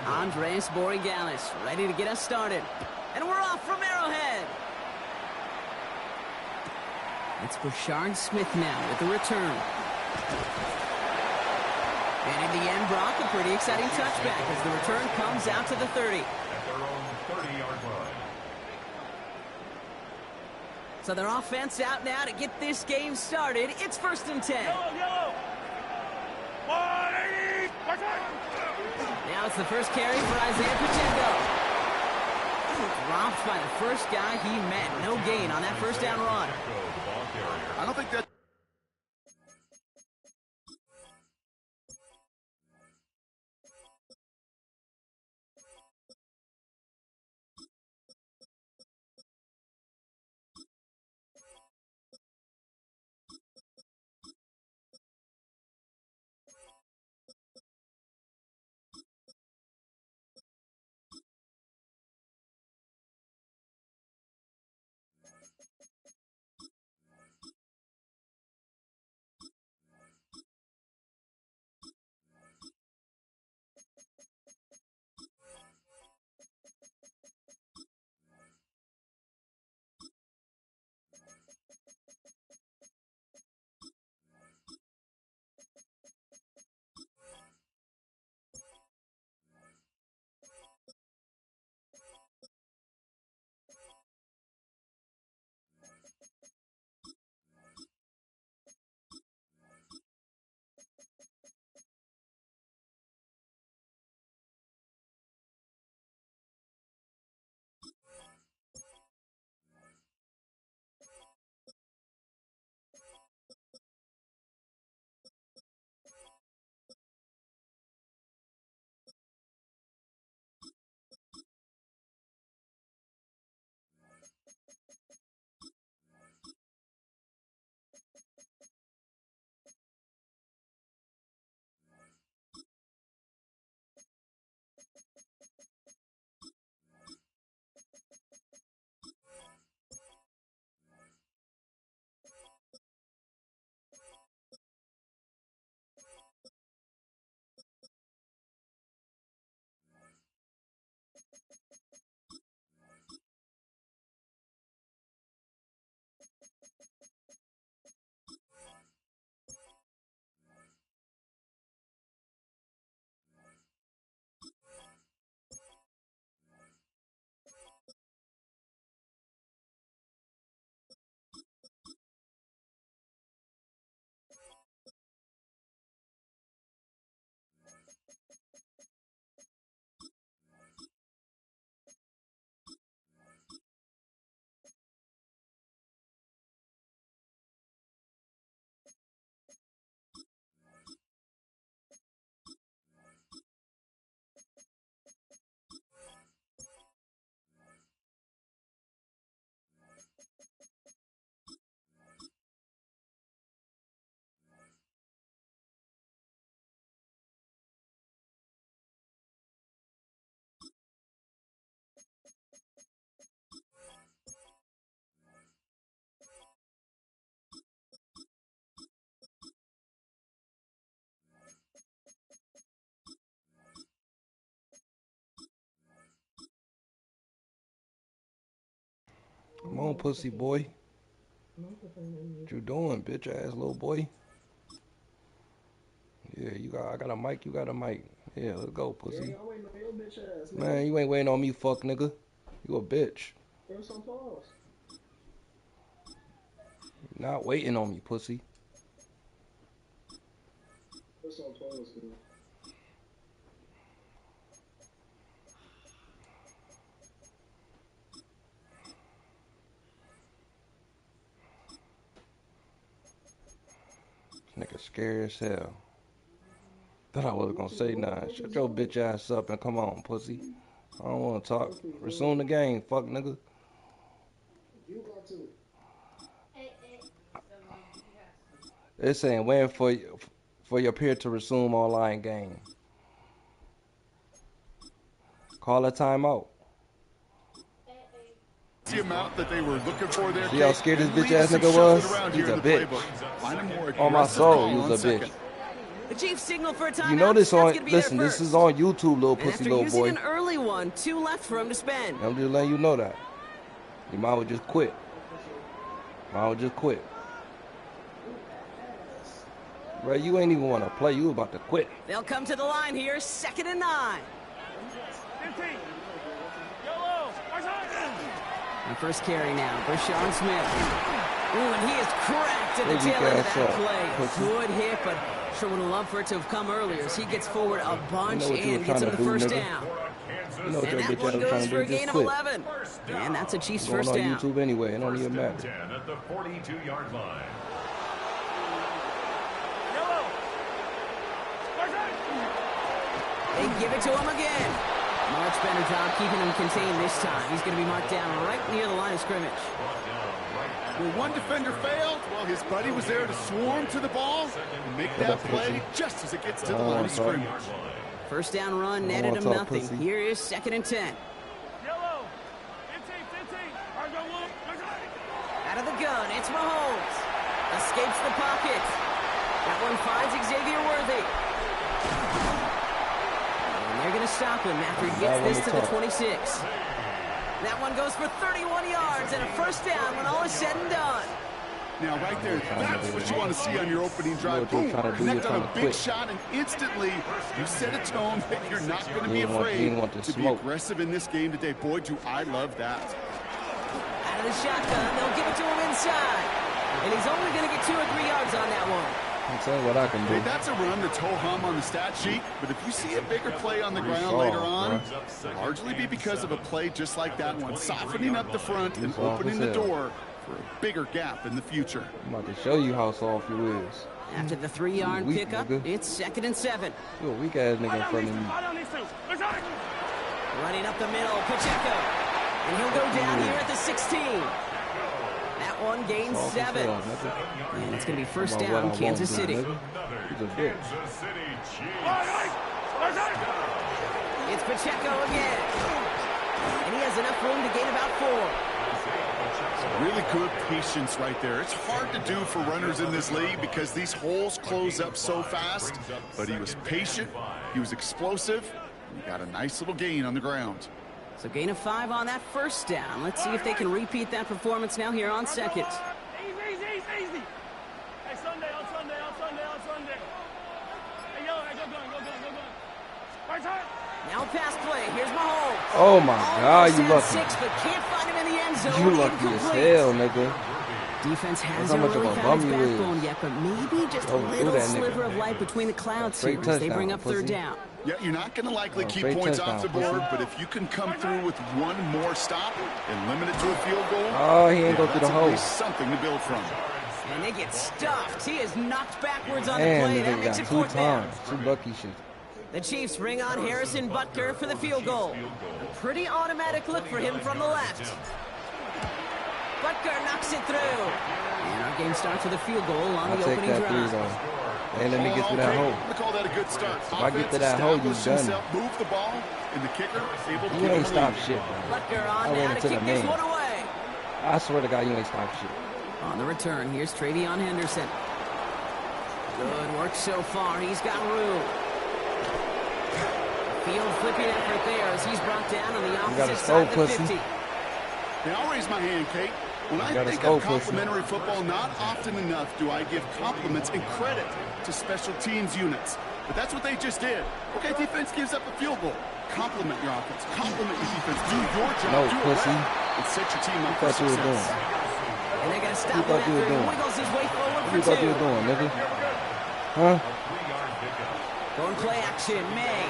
Andres Borregales ready to get us started. And we're off from Arrowhead. It's Brashard Smith now with the return. And in the end, Brock, a pretty exciting touchback as the return comes out to the 30. At their own 30-yard line. So their offense out now to get this game started. It's 1st and 10. Yellow. 180. Now it's the first carry for Isaiah Pacheco. Dropped by the first guy he met. No gain on that first down run. I don't think that. Come on, pussy boy. What you doing, bitch ass little boy? Yeah, I got a mic, you got a mic. Yeah, let's go, pussy. Man, you ain't waiting on me, fuck nigga. You a bitch. Not waiting on me, pussy. Nigga scared as hell. Thought I wasn't gonna say nothing. Shut your bitch ass up and come on, pussy. I don't wanna talk. Resume the game, fuck nigga. They're saying waiting for your peer to resume online game. Call a timeout. The amount that they were looking for there. See how scared this bitch ass nigga was? He's a bitch. On my soul, he was a bitch. The Chiefs signal for a timeout. You know this on, That's listen, their this first. is on YouTube, little And pussy after little using boy. an early one, 2 left for him to spend. I'm just letting you know that. You might well just quit. Might well just quit. Bro, you ain't even want to play. You about to quit. They'll come to the line here, 2nd and 9. And first carry now, Brashard Smith. Ooh, and he is cracked at the tail end of that play. Good hit, but sure would have loved for it to have come earlier as he gets forward a bunch and gets him the first down. You know what And that one goes for a gain of 11. And that's a Chiefs first down. On YouTube anyway, it don't even matter. 10 at the 42-yard line. They give it to him again. Much better job keeping him contained this time. He's going to be marked down right near the line of scrimmage. Well, one defender failed. Well, his buddy was there to swarm to the ball and make that play just as it gets to the line of scrimmage. First down run netted him nothing. Here is 2nd and 10. Out of the gun, it's Mahomes. Escapes the pocket. That one finds Xavier Worthy. And they're going to stop him after he gets this to the 26. That one goes for 31 yards and a first down when all is said and done. Now, right there, that's what you want to see on your opening drive. Boom, connect on a big shot, and instantly you set a tone that you're not going to be afraid to be aggressive in this game today. Boy, do I love that. Out of the shotgun, they'll give it to him inside. And he's only going to get 2 or 3 yards on that one. I'm telling you what I can do. Hey, that's a run that's ho-hum on the stat sheet, but if you see a bigger play on the ground later on, it'll largely be because of a play just like that one, softening up the front and opening the door for a bigger gap in the future. I'm about to show you how soft you is. After the 3-yard pickup, it's 2nd and 7. You a weak ass nigga in front of me. Running up the middle, Pacheco. And he'll go down here at the 16. That one gains 7. And it's going to be first down, Kansas City. He's a bitch. It's Pacheco again. And he has enough room to gain about 4. Really good patience right there. It's hard to do for runners in this league because these holes close up so fast. But he was patient, he was explosive, and he got a nice little gain on the ground. So gain of 5 on that first down. Let's see if they can repeat that performance now here on second. Easy. Hey, Sunday. Hey, go. Now pass play. Here's Mahomes. Oh my God, you lucky. 6, but can't find him in the end zone. You lucky as hell, nigga. Defense hasn't really found its backbone yet, but maybe just a little sliver of light between the clouds here as they bring up third down. Yeah, you're not going to likely keep points off the board, but if you can come through with one more stop and limit it to a field goal, he ain't go through the hole. That's something to build from. And they get stuffed. He is knocked backwards on the play. That makes it 4th down. 2 lucky shit. The Chiefs bring on Harrison Butker for the field goal. A pretty automatic look for him from the left. Butker knocks it through. And our game starts with a field goal on the opening drive. And let me get to that hole. I call that a good start. If I get to that hole, you done. Move the ball, and the kicker able to You ain't stop shit, bro. Butker on now to kick this one away. I swear to God, you ain't stop shit. On the return, here's Travion Henderson. Good work so far. He's got room. Field flipping effort there as he's brought down on the opposite side of the 50. Now, I'll raise my hand, Kate. When I think of complimentary football, not often enough do I give compliments and credit to special teams units. But that's what they just did. Okay, defense gives up a field goal. Compliment your offense. Compliment your defense. Do your job. Do it well. And set your team up for success. And they're going to stop him after he wiggles his way forward for 2. What you thought you were doing, nigga? Huh? Going play action, May.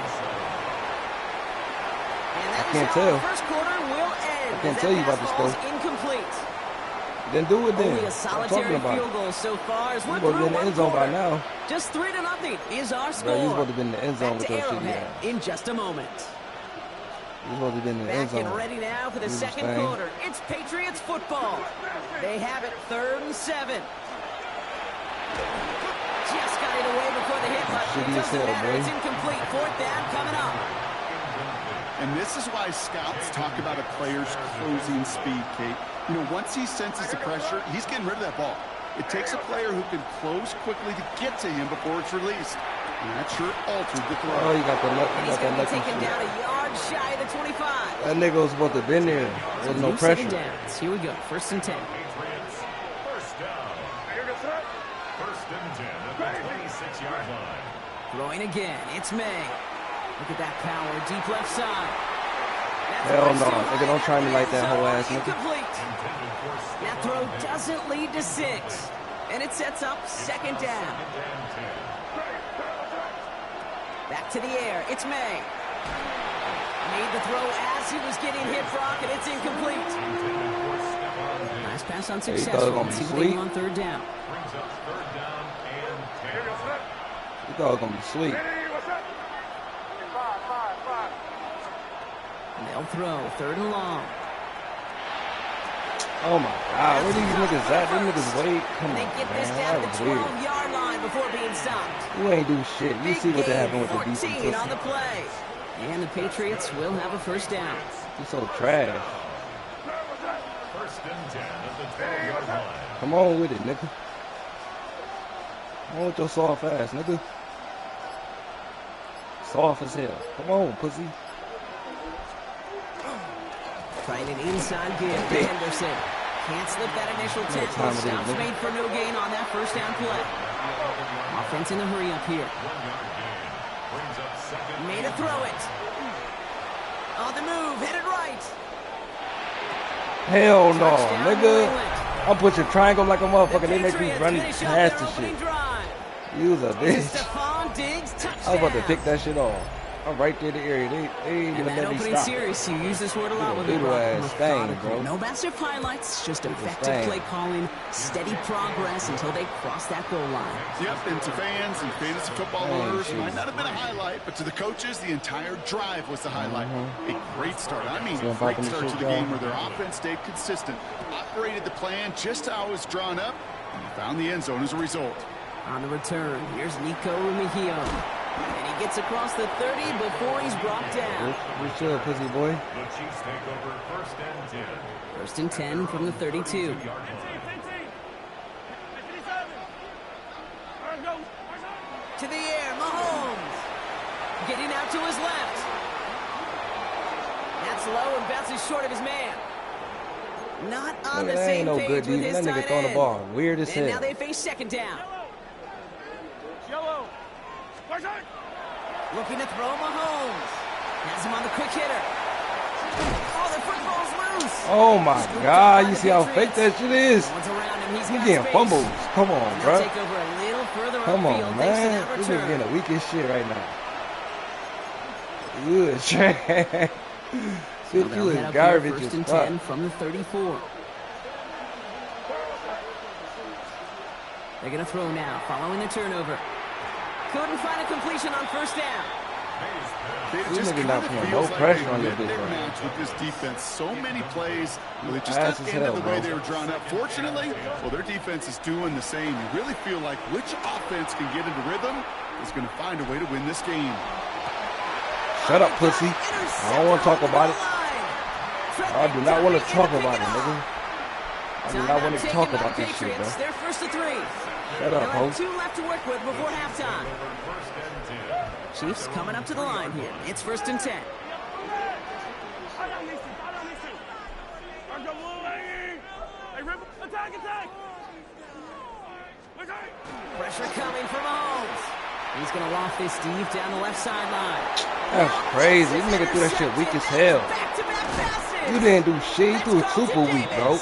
I can't tell. First quarter will end. I can't tell you about this score. Incomplete. Then do it then. Only a solitary field goal so far as we're through in the end zone by now. Just 3-0 is our score. Bro, you supposed to be in the end zone with your shit. In just a moment. You supposed to be in the end zone. Back and ready now for the second quarter. It's Patriots football. They have it 3rd and 7. Just got it away before the hit, but it doesn't matter. It's incomplete. 4th down coming up. And this is why scouts talk about a player's closing speed, Kate. You know, once he senses the pressure, he's getting rid of that ball. It takes a player who can close quickly to get to him before it's released. And that sure altered the throw. Oh, you got the luck. He's going to be taken down a yard shy of the 25. That nigga was supposed to have been there with no pressure. Downs. Here we go. 1st and 10. First down. First and 10 at the 26-yard line. Throwing again. It's May. Look at that power. Deep left side. Hell no. Nigga, don't try me like that whole ass nigga. That throw doesn't lead to 6. And it sets up 2nd down. Back to the air. It's May. Made the throw as he was getting hit, Brock, and it's incomplete. Nice pass unsuccessful. Let's see what they do on 3rd down. You thought it was going to be sweet. They'll throw 3rd and long. Oh my God, where these niggas at? These niggas wait. Come on, they get this down to the 12-yard line before being stopped. You ain't do shit. You see what happened with the defense. 14 on the play. And the Patriots will have a 1st down. You so trash. First and 10 at the 12-yard line. Come on with it, nigga. Come on with your soft ass, nigga. Soft as hell. Come on, pussy. Trying an inside give to Henderson. Can't slip that initial tackle. Stops made for no gain on that 1st down play. Offense in the hurry up here. Made a throw it. On the move, headed right. Hell no, nigga. I'm pushing triangle like a motherfucker. They make me run past the shit. You was a bitch. I was about to pick that shit off. I'm right there in the area. They ain't even let me stop. Series, you use this word a lot with little ass thing, bro. No massive highlights, just effective play calling, steady progress until they cross that goal line. Yep, and to fans and fantasy football owners, it might not have been a highlight, but to the coaches, the entire drive was the highlight. A great start. I mean, a great start to the game where their offense stayed consistent, operated the plan just how it was drawn up, and found the end zone as a result. On the return, here's Nico Rumihio. And he gets across the 30 before he's brought down. We should, pussy boy. The Chiefs take over 1st and 10. 1st and 10 from the 32. To the air, Mahomes. Getting out to his left. That's low and bounces short of his man. Not on the same page with his tight end. The ball. Weird as hell. And now they face 2nd down. Looking to throw Mahomes. Has him on the quick hitter. Oh, the football's loose. Oh, my God. You see how fake that shit is? He's getting fumbles. Come on, bro. Come on, man. This nigga getting the weakest shit right now. You is trash. You is garbage as fuck. 1st and 10 from the 34. They're going to throw now, following the turnover. Couldn't find a completion on 1st down. It just kind of feels like they met their match with this defense. So many plays where they just got into the way they were drawn up. Fortunately, well, their defense is doing the same. You really feel like which offense can get into rhythm is going to find a way to win this game. Shut up, pussy. I don't want to talk about it. I do not want to talk about it, nigga. I do not want to talk about this shit, bro. They're 1st to 3. Shut up, ho. 2 left to work with before halftime. Chiefs coming up to the line here. It's 1st and 10. Pressure coming from Mahomes. He's going to loft this deep down the left sideline. That's crazy. This nigga threw that shit weak as hell. You didn't do shit. You threw it super weak, bro.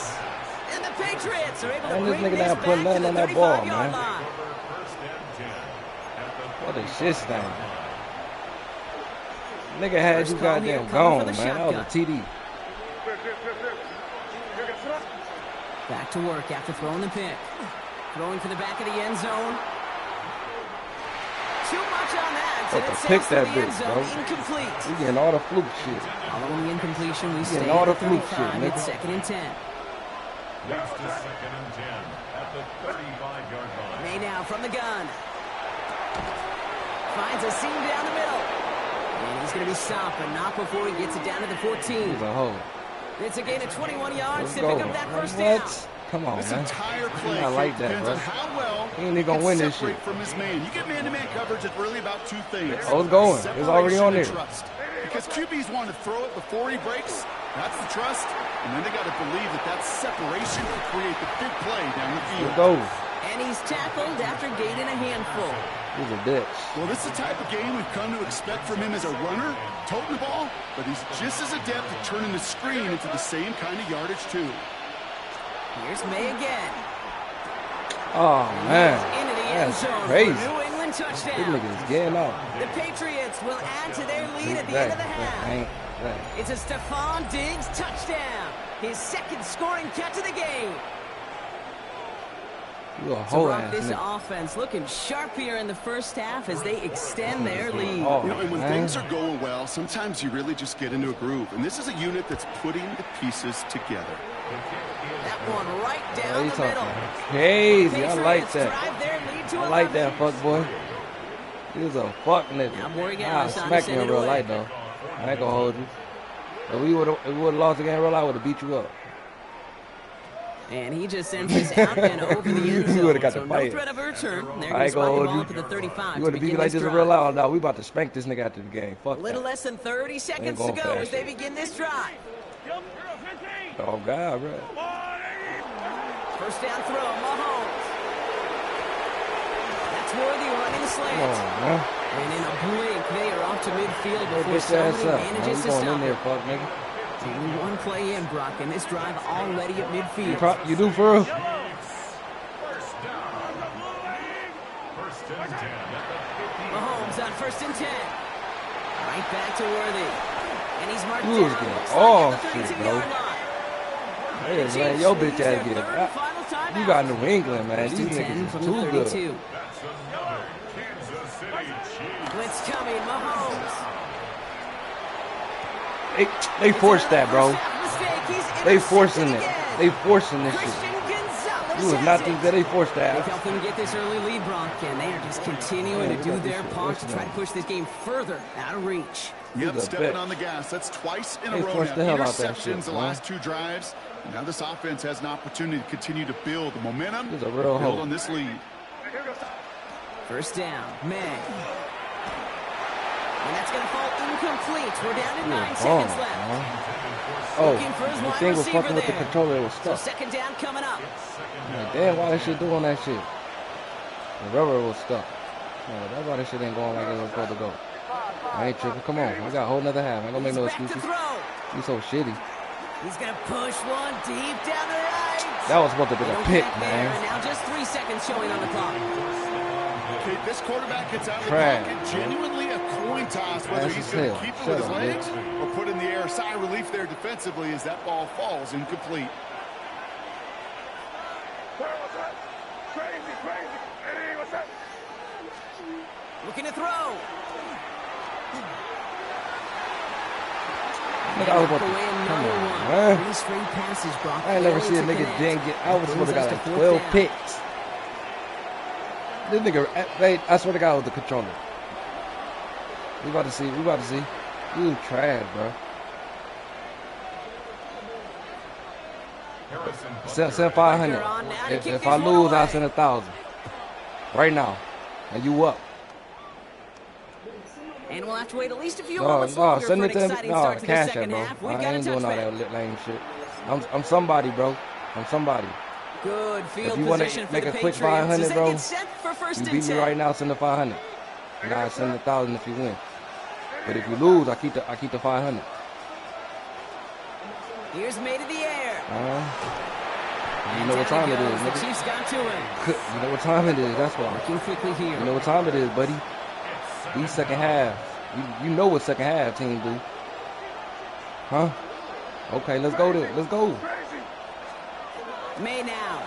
And the Patriots are able to bring this nigga down putting nothing on that ball, man. What a shit stain. Nigga had you goddamn gone, man. That was a TD. Back to work after throwing the pick. Throwing for the back of the end zone. Too much on that. What the pick that bitch, bro? Incomplete. We getting all the fluke shit. Following the incompletion, we stay all the at fluke shit, 35. nigga. It's 2nd and 10. Next to 2nd and 10 at the 35-yard line. May now from the gun. Finds a seam down the middle. And he's going to be stopped, but not before he gets it down to the 14. He's a hoe. It's a gain of 21 yards to pick up that 1st down. Come on, this man. entire play I like that, depends bro. on how well He ain't gonna win this shit. From his man. You get man-to-man coverage, it's really about two things. Oh, it's going. It's already on there. Trust. Because QBs want to throw it before he breaks. That's the trust. And then they got to believe that that separation will create the big play down the field. It goes. And he's tackled after gaining a handful. He's a bitch. Well, this is the type of game we've come to expect from him as a runner, toting the ball, but he's just as adept at turning the screen into the same kind of yardage, too. Here's May again. Oh, man. Into the end That's zone crazy. for New England touchdown. These niggas getting off. The Patriots will add to their lead at the end of the half. It's a Stephon Diggs touchdown. His second scoring catch of the game. You a whole ass this nigga. offense looking sharp here in the first half as they extend their lead. Oh, and when things are going well, sometimes you really just get into a groove. And this is a unit that's putting the pieces together. That one right down the middle. Crazy. I like that. I like that, fuck boy. He's a fuck nigga. I'll smack you in real life, though. I ain't gonna hold you. If we would have lost the game in real life, I would have beat you up. And he just sends this out and over the end zone. You would have got so the fight. No threat of a return. They're I ain't gonna hold you. For the 35 you would have beat me like this in real life. Now we about to spank this nigga after the game. Fuck that. Little less than 30 seconds to go as they begin this drive. Oh God, bro. First down throw, Mahomes. That's worthy running slant. Come on, man. And in a blink, they are off to midfield before Get your ass somebody up. manages to going stop in there, it. fuck nigga. Taking one play in, Brock, and this drive already at midfield. You do for real? First and 10 at the 50. Mahomes on first and 10. Right back to Worthy. And he's marked You was down. getting Looks all like at the shit, 32-yard bro. line. Hey, man, your bitch ass get it. You got New England, man. These niggas is too good. That's another Kansas City Chiefs. Blitz coming, Mahomes. They forced that, bro. They forcing it. They forcing this shit. You was not think that they forced that. They've helped them get this early lead, Brock, and they are just continuing to do their part to try to push this game further out of reach. Yep, stepping on the gas. That's twice in a row now. The hell out that shit, interceptions the last two drives. Now this offense has an opportunity to continue to build the momentum, build on this lead. First down, May. And that's going to fall incomplete. We're down to 9 seconds left. Oh, the thing was fucking with the controller. It was stuck. So second down coming up. Like, damn, why that shit doing that shit? The rubber was stuck. That's why that shit ain't going like it was supposed to go. I ain't tripping. Come on. We got a whole nother half. I ain't gonna make no excuses. You so shitty. He's gonna push one deep down the right. That was supposed to be a pick, man. And now just 3 seconds showing on the clock. Okay, this quarterback gets out of the pocket. Genuinely a coin toss, whether he's going to keep it with his legs or put in the air. Sigh of relief there defensively as that ball falls incomplete. Looking to throw. I was about to, come on, man. I ain't never seen a nigga didn't get. I was supposed to got like 12 picks. This nigga, I swear to God, with the controller. We about to see. We about to see. You trash, bro. Send 500. If I lose, I'll send 1,000. Right now, and you up. And we'll have to wait at least a few moments longer for an exciting start to the second half. We've got a touchback. I ain't doing all that lame shit. I'm somebody, bro. I'm somebody. Good field if you want position to make for a the quick Patriots 500, bro, you beat me right now, send the 500. And I send 1,000 if you win. But if you lose, I keep the 500. Here's made to the air. You know what time it is, nigga. The Chiefs got to him. You know what time it is. That's why. Working quickly here. You know what time it is, buddy. These second half. You know what second half team do. Huh? Okay, let's go then. Let's go. May now.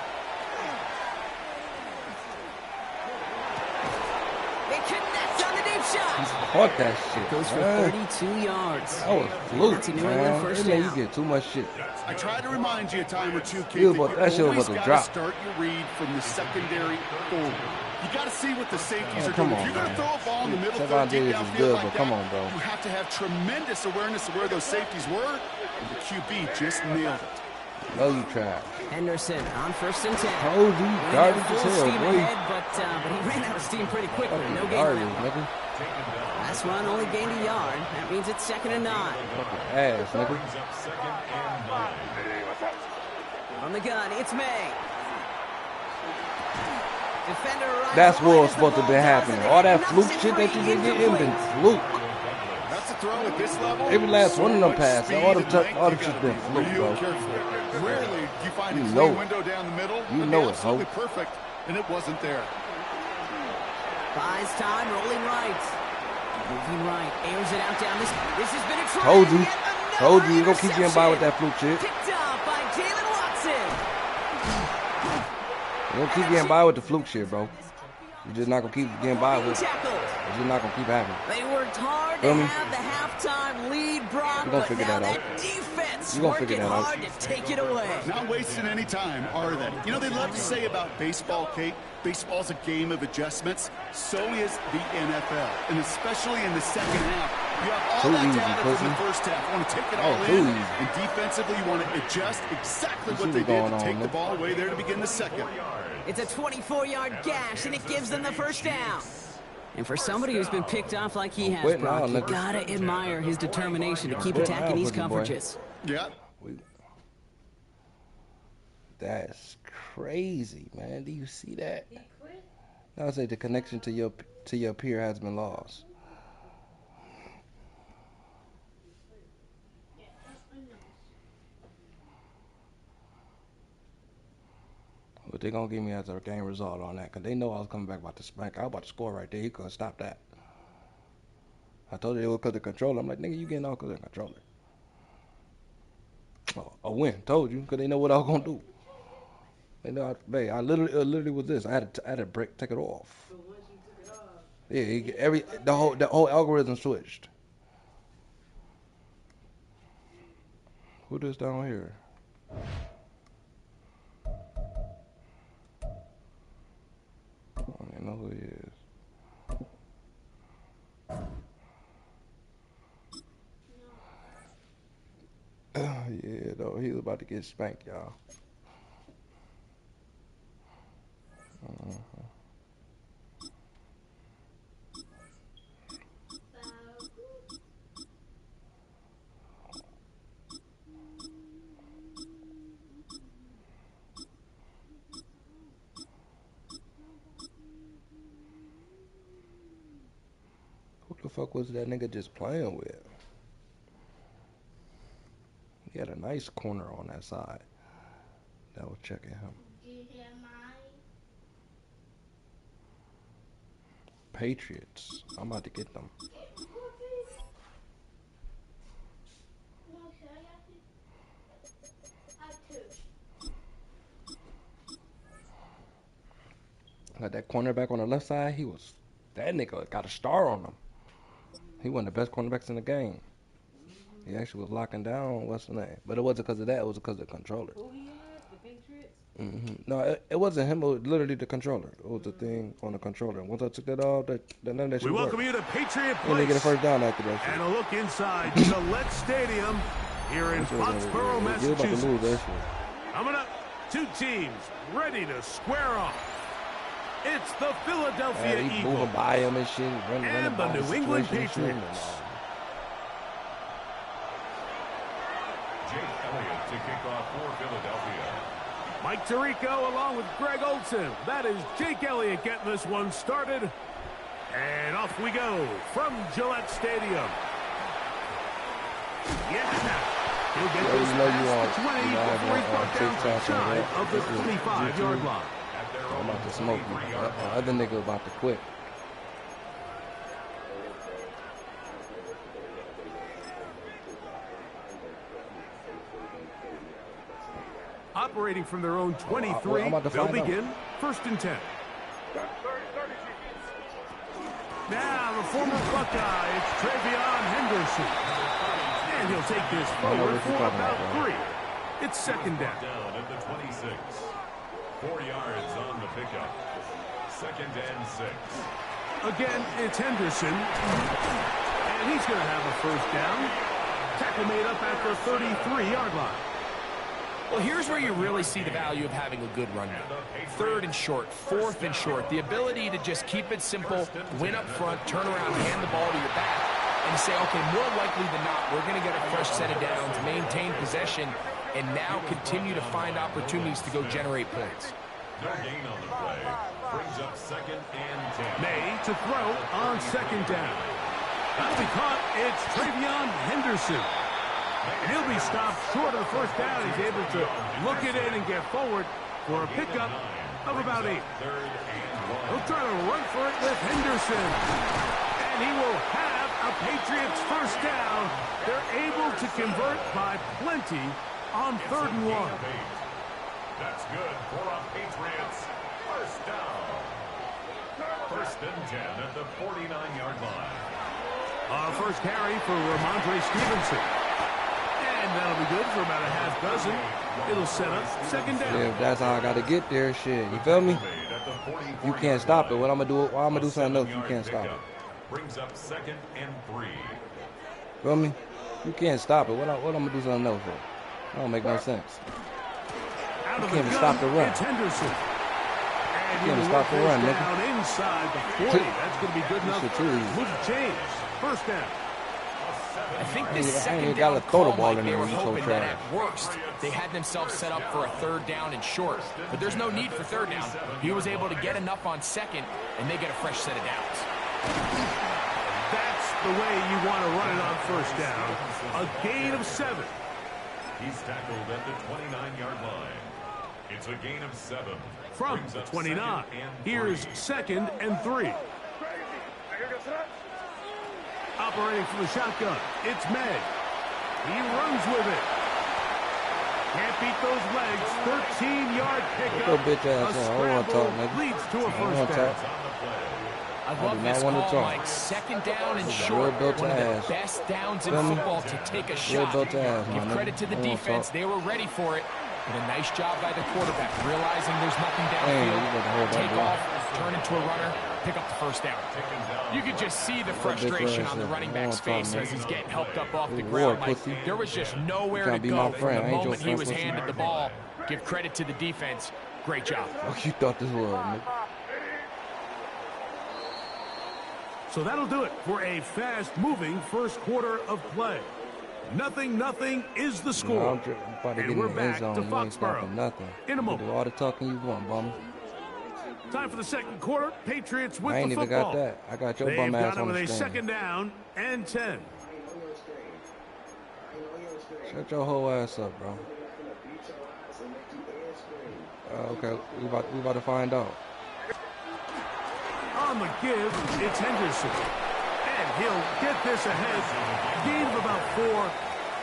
They connect on the deep shot. Fuck that shit. Goes for 32 yards. That was fluke, man. First down. You get too much shit. I tried to remind you a time or two, kid, that shit was about to drop. Start your read from the secondary forward. You got to see what the safeties are come doing. On, if you're going to throw a ball in the middle, Stephon Diggs is good, like but come on, bro. You have to have tremendous awareness of where those safeties were, and the QB just nailed it. No, you trash. Henderson on 1st and 10. Told you, garbage as hell, boy. But he ran out of steam pretty quickly. No gain. Garbage, nigga. Last run only gained a yard. That means it's 2nd and 9. Fucking ass, nigga. On the gun, it's May. Defender right. That's what was supposed to be happening. All that fluke shit that you been getting been fluke. That's a throw at this level. Every last one of them passes, all the shit's been fluke, bro. Rarely do you find a clean window down the middle. You know it, absolutely perfect, and it wasn't there. Buys time, rolling right. Moving right, airs it out down. This has been a try. Told you, you're gonna keep getting by with that fluke shit. Picked up by Jalen Watson. You're gonna keep getting by with the fluke shit, bro. You're just not gonna keep getting by with it. It's just not gonna keep happening. They worked hard to have the halftime lead, Brock, but now that defense working hard to take it away. Not wasting any time, are they? You know, they love to say about baseball, Kate, baseball's a game of adjustments. So is the NFL, and especially in the second half. You have all that data from the first half. You want to take it all in, and defensively you want to adjust exactly what they did to take the ball away there to begin the second. It's a 24-yard gash, and it gives them the first down. And for somebody who's been picked off like he has, Brock, you gotta admire his determination to keep attacking these coverages. Yeah. That's crazy, man. Do you see that? I say the connection to your peer has been lost. But they're going to give me as a game result on that because they know I was coming back about to spank. I was about to score right there. He couldn't stop that. I told you it was because of the controller. I'm like, nigga, you getting all because of the controller. Oh, a win. Told you because they know what I was going to do. They know, I literally was this. I had to take it off. Yeah, the whole algorithm switched. Who this down here? I don't even know who he is. Yeah, though, he was about to get spanked, y'all. Who the fuck was that nigga just playing with? He had a nice corner on that side. That was checking him. Patriots. I'm about to get them. Got that cornerback on the left side. That nigga got a star on him. He one of the best cornerbacks in the game. He actually was locking down what's the name, but it wasn't because of that. It was because of the controller. Who he had? The Patriots? No, it wasn't him. It was literally the controller. It was the thing on the controller. Once I took that off, none of that shit We welcome worked. you to Patriot And they Place. get a first down after that shit. And a look inside Gillette Stadium here in Foxborough, Massachusetts. Lose that shit. Coming up, two teams ready to square off. It's the Philadelphia He Eagles moving by him and shit. Running and the by New England situation and Patriots. shit. Jake Elliott to kick off for Philadelphia. Mike Tirico along with Greg Olsen. That is Jake Elliott getting this one started. And off we go from Gillette Stadium. Yeah. He'll get this past the 20 before he's brought down shy of the 25-yard line. I'm about to smoke him. The other nigga about to quit. Operating from their own 23, they'll begin 1st and 10. Now the former Buckeye, it's Travion Henderson. And he'll take this forward for about 3. It's 2nd down. Down at the 26. 4 yards on the pickup. 2nd and 6. Again, it's Henderson. And he's going to have a 1st down. Tackle made up at the 33-yard line. Well, here's where you really see the value of having a good run game. 3rd and short, 4th and short. The ability to just keep it simple, win up front, turn around, hand the ball to your back, and say, okay, more likely than not, we're going to get a fresh set of downs, maintain possession, and now continue to find opportunities to go generate points. No gain on the play. Brings up 2nd and 10. May to throw on 2nd down. That'll be caught. It's Travion Henderson. And he'll be stopped short of the 1st down. He's able to look it in and get forward for a pickup of about 8. He'll try to run for it with Henderson. And he will have a Patriots 1st down. They're able to convert by plenty on 3rd and 1. That's good for a Patriots 1st down. 1st and 10 at the 49-yard line. First carry for Ramondre Stevenson. And that'll be good for about a half dozen. It'll set up 2nd down. Yeah, that's how I got to get there. Shit, you feel me? You can't stop it. What I'm gonna do? I'm gonna do something else. You can't stop it. Brings up 2nd and 3. Feel me? You can't stop it. What I'm gonna do something else for? That don't make no sense. Out You of can't even the stop the gun, run. it's Henderson. And You can't even he stop the will run, down nigga. inside the 40. That's going to be good enough. Shit too easy. Move change. 1st down. I think I this ain't second even down gotta throw the call, ball Mike, in they there were when you so hoping that trash. at worst they had themselves set up for a 3rd down and short. But there's no need for 3rd down. He was able to get enough on 2nd, and they get a fresh set of downs. That's the way you want to run it on 1st down. A gain of 7. He's tackled at the 29-yard line. It's a gain of 7. From the 29. Here's 2nd and 3. Operating from the shotgun, it's May. He runs with it. Can't beat those legs. 13-yard pickup. Your bitch ass A up. I don't want to scramble talk, nigga. leads to a I don't want 1st to down. talk. I do love not this wanna call, talk. Mike. 2nd down and This is short. real built One of the ass. best downs in Feel me? football to take a shot. built ass, my Give nigga. credit to the I don't wanna defense. talk. They were ready for it. But a nice job by the quarterback, realizing there's nothing Dang, you better hold downfield. that Take ball. off, turn into a runner, pick up the 1st down. You could just see the frustration on the running back's face as he's getting helped up off the ground. Like, there was just nowhere to Can't be go my from friend. the I ain't your moment he friend, was pussy. handed the ball. Give credit to the defense. Great job. What you thought this was, nigga? So that'll do it for a fast-moving 1st quarter of play. 0-0 is the score. I'm about to get And in we're the end back zone. to You ain't stopping Foxborough nothing. in a You moment. do all the talking you want, bum. Time for the 2nd quarter. Patriots with I ain't the even football. got that. I got your They've bum ass got it on with the a screen. 2nd down and 10. Shut your whole ass up, bro. Okay, we about to find out. On the give, it's Henderson. And he'll get this ahead. Gain of about 4.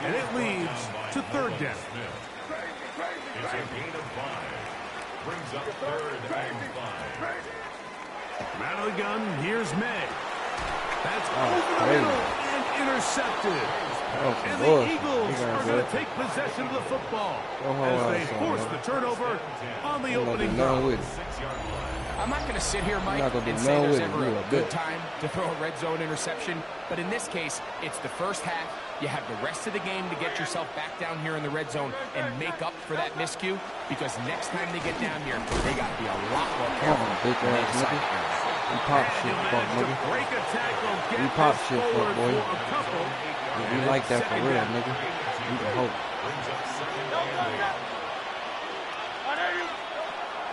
And it leads to 3rd down. It's a gain of 5. Brings up 3rd and 5. Out of the gun, here's May. That's over the crazy. middle and intercepted. And the Eagles are going to take possession of the football as they force the turnover on the opening drive. I'm not going to sit here, Mike, not gonna do and say nothing there's with it. ever You a a good bitch. time to throw a red zone interception. But in this case, it's the 1st half. You have the rest of the game to get yourself back down here in the red zone and make up for that miscue. Because next time they get down here, they got to be a lot more careful. Bitch ass nigga. You pop shit, fuck nigga. Break a tackle, get You pop this shit, fuck forward boy. for a couple. You like that for real, nigga. You can hope.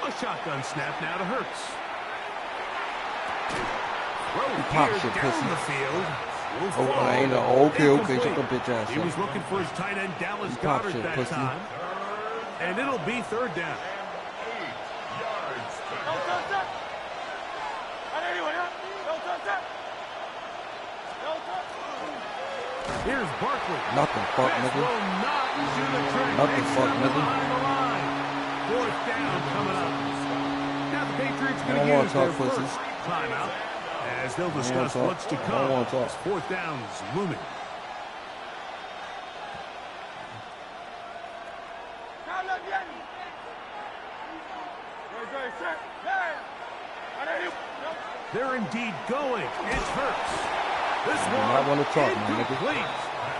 A shotgun snap now to Hurts. You pop shit, down pussy. the field. Will Oh, fall. I ain't okay, shut your bitch ass He was up. looking for his tight end Dallas You pop Goddard shit, that pussy. time. And it'll be 3rd down. Here's Barkley. Nothing, fuck This nigga. will not do the trick. Nothing, Takes fuck it nigga. behind the line. 4th down coming up. Now the Patriots I going don't to wanna use talk, their pussy. 1st timeout as they'll wanna discuss talk. what's to I don't come. wanna talk. 4th down's looming. They're indeed going. It's Hurts. This I do one not wanna talk, my nigga. incomplete.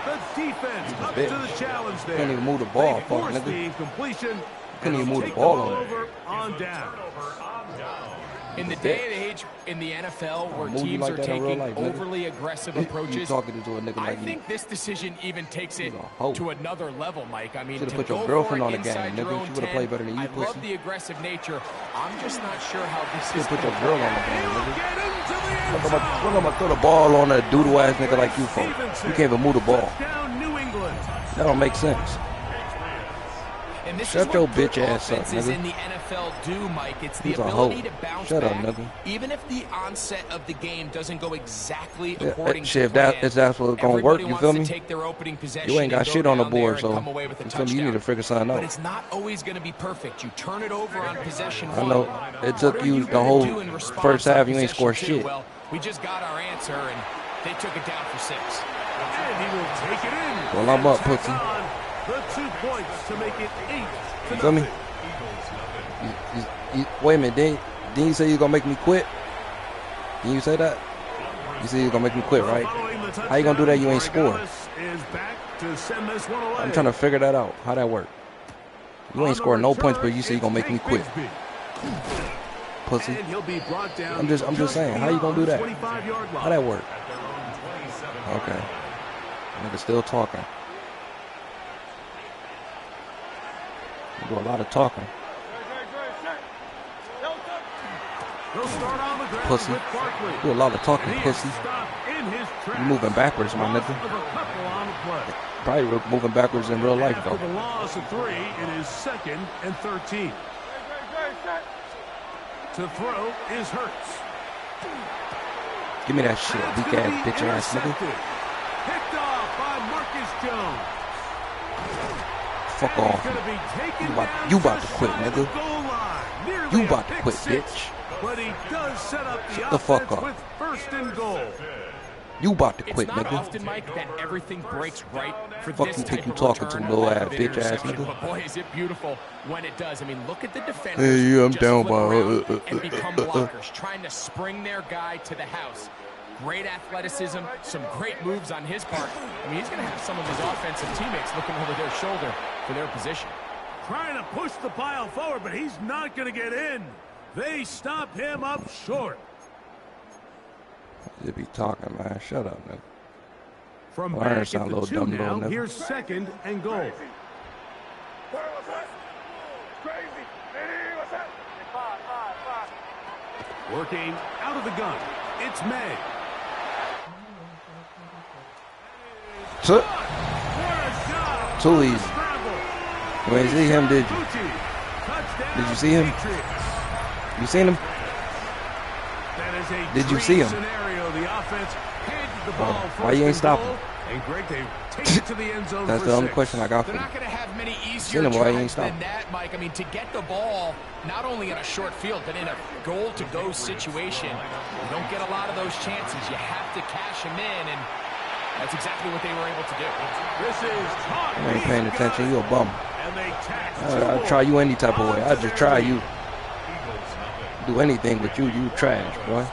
The defense up to the challenge there. Couldn't even move the ball, fuck nigga. Couldn't even move the ball on down. In the day and age in the NFL where teams are taking overly aggressive approaches, I think this decision even takes it to another level, Mike. I mean, to put your go girlfriend for on it the game, inside your own she would have played better than you, I pussy. love the aggressive nature. I'm just not sure how this is put your girl on the game, nigga. Look, I'm gonna throw the ball on a doodle ass nigga like you, for. You can't even move the ball. That don't make sense. And this Shut is your what bitch ass up, offenses nigga. in the NFL do, Mike. It's the He's a ability hoe. to bounce Shut up, back, nigga. even if the onset of the game doesn't go exactly according shit, to plan. if that's what's gonna work, you feel me? Take their opening possession You ain't got shit on the board, so you feel me? You need to figure something out. But it's not always going to be perfect. You turn it over on possession I know. one. It took you the whole first half. You ain't scored shit. Well, we just got our answer, and they took it down for 6. And he will take it in. Well, I'm up, pussy. The 2 points to make it 8. You feel me? Wait a minute, didn't you say you gonna make me quit? Didn't you say that? You said you gonna make me quit, right? How you gonna do that? You ain't score. I'm trying to figure that out. How that work? You ain't scoring no points, but you say you gonna make me quit. Pussy. I'm just saying. How you gonna do that? How that work? Okay. Nigga still talking. You do a lot of talking. Pussy. Do a lot of talking, pussy. You moving backwards, my nigga. Probably moving backwards in real life, though. The loss of 3, it is 2nd and 13. To throw is Hurts. Give me that shit, weak ass bitch ass nigga. Picked off by Marcus Jones. Fuck off. You about to quit, nigga. You about to quit, bitch. But he does set up Shut the fuck up. With 1st and goal. You about to quit, it's not nigga. Often, Mike, that everything breaks right for fuck this you think type you of talking to, little ass bitch ass nigga. But boy, is it beautiful when it does. I mean, look at the defenders. Hey, yeah, I'm just down flip by around and become blockers, trying to spring their guy to the house. Great athleticism, some great moves on his part. I mean, he's going to have some of his offensive teammates looking over their shoulder for their position. Trying to push the pile forward, but he's not going to get in. They stop him up short. You be talking, man. Shut up, man. From back at the 2 now, here's 2nd and goal. Working out of the gun. It's May. Too easy. You ain't see him, did you? Did you see him? You seen him? Did you see him? Why you ain't stopping? That's the only question I got for you. They're not going to have many easier why you ain't drives stopping? than that, Mike. I mean, to get the ball, not only in a short field, but in a goal-to-go situation, you don't get a lot of those chances. You have to cash them in, and that's exactly what they were able to do. You ain't paying attention. You a bum. I'll try you any type of way. I'll just try you. Do anything with you. You trash, boy.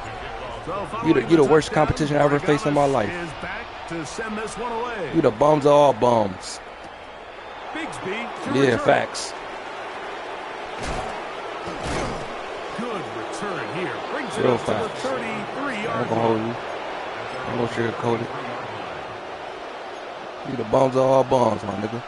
You the worst competition I ever faced in my life. You the bums of all bums. Yeah, facts. Good return here. Brings Real it facts. up to the 33-yard I'm gonna hold you. I'm gonna sugarcoat it. You the bums of all bums, my nigga.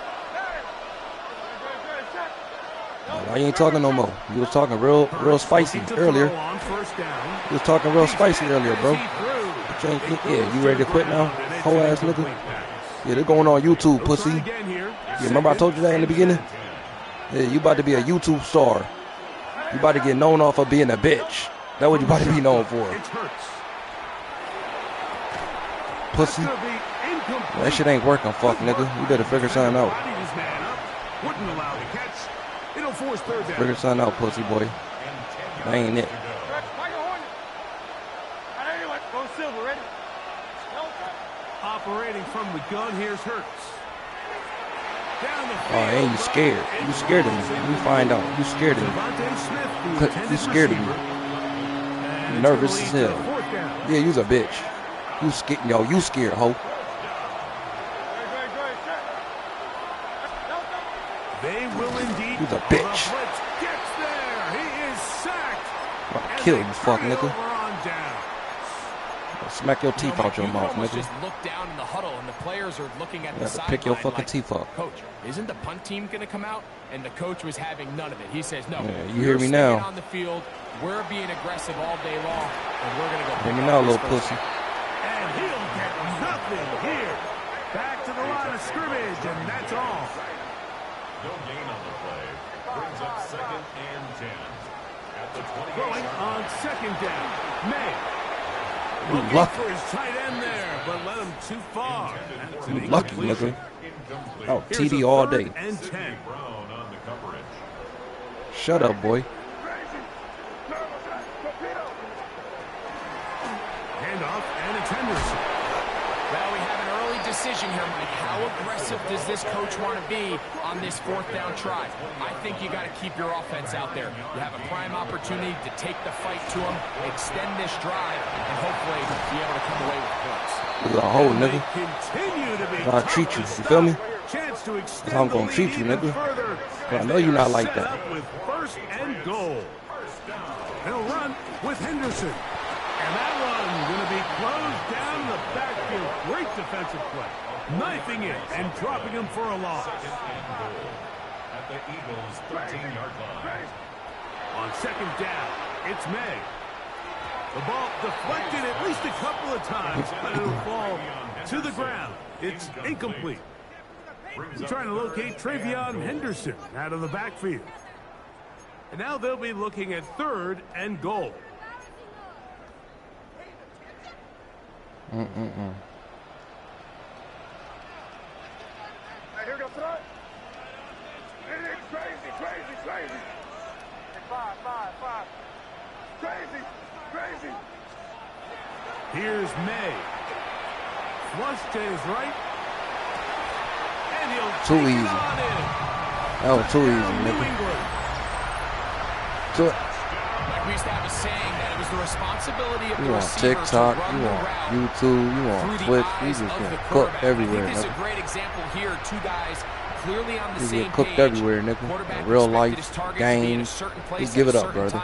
Why you ain't talking no more? You was talking real spicy earlier. You was talking real spicy earlier, bro. Yeah, you ready to quit now? Whole ass nigga. Yeah, they're going on YouTube, pussy. Yeah, remember I told you that in the beginning? Yeah, you about to be a YouTube star. You about to get known off of being a bitch. That's what you about to be known for. Pussy. That shit ain't working, fuck nigga. You better figure something out. Figure something out, pussy boy. That ain't it. Operating from the gun, here's Hurts. Oh, ain't you scared? You scared of me. Let me find out. You scared of me. You scared of me. You nervous as hell. Yeah, you's a bitch. You scared, yo. You scared, ho. He's a bitch. Gets there. He is sacked. I'll kill you, fuck nigga. I'll smack your teeth out your mouth, nigga. Just look down in the huddle, and the players are looking at the sideline. Pick your fucking teeth up. Coach, isn't the punt team going to come out? And the coach was having none of it. He says, no. Yeah, you hear me now? On the field, we're being aggressive all day long, and we're going to go. Hear me now, little pussy. And he'll get nothing here. Back to the line of scrimmage, and that's all. No gain on the play. Brings up 2nd and 10. At the 20. Going on 2nd down. May. Lucky for his tight end there, but let him too far. You lucky, nigga. Oh, TD all day. And 10. Shut up, boy. Handoff, and it's Henderson. Well, we have an early decision here, Mike. How aggressive does this coach want to be on this 4th down try? I think you got to keep your offense out there. You have a prime opportunity to take the fight to them, extend this drive, and hopefully be able to come away with points. This is a hole, nigga. That's how I treat you. You feel me? That's how I'm gonna treat you, nigga. But I know you're not like that. With 1st and goal. They'll run with Henderson. And that one going to be closed down in the backfield. Great defensive play. Knifing it and dropping him for a loss. At the Eagles' 13-yard line. On 2nd down, it's May. The ball deflected at least a couple of times, but it'll fall to the ground. It's incomplete. We're trying to locate Travion Henderson out of the backfield. And now they'll be looking at 3rd and goal. Hey, here we go, front. It's crazy. Five. Crazy. Here's May. Flush to his right. And he'll too take easy. it on in. That was too easy, nigga. Like we used to have a saying that it was the responsibility of the receiver TikTok, to run you the want route YouTube, you want Twitch, you just get cooked everywhere, This is nigga. a great example here. 2 guys clearly on the You same get cooked page. everywhere, nigga. Real life, games. Just give it up, brother.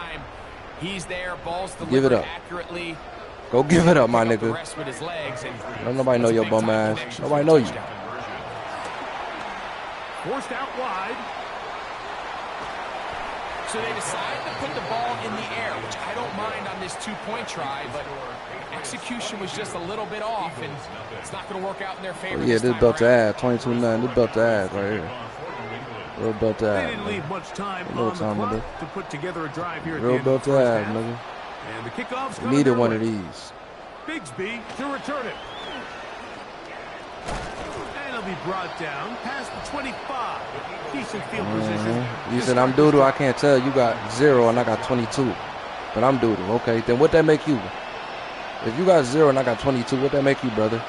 He's there, balls delivered give it up. accurately. Go give it up, my nigga. With his legs, and don't nobody know your bum ass. Nobody know you. Forced out wide. So they decide to put the ball in the air, which I don't mind on this 2-point try, but execution was just a little bit off, and it's not going to work out in their favor. Yeah, this belt to ass, 22-9. This belt to ass right here. Real belt to ass. They didn't leave much time on the clock to put together a drive here at the real end belt of the to first ass, half. nigga. And the kickoff's We needed one of these. Bigsby to return it. And he'll be brought down past the 25. Decent field position. You said I'm doodle. I can't tell. You got 0 and I got 22. But I'm doodle. Okay, then what that make you? If you got 0 and I got 22, what that make you, brother?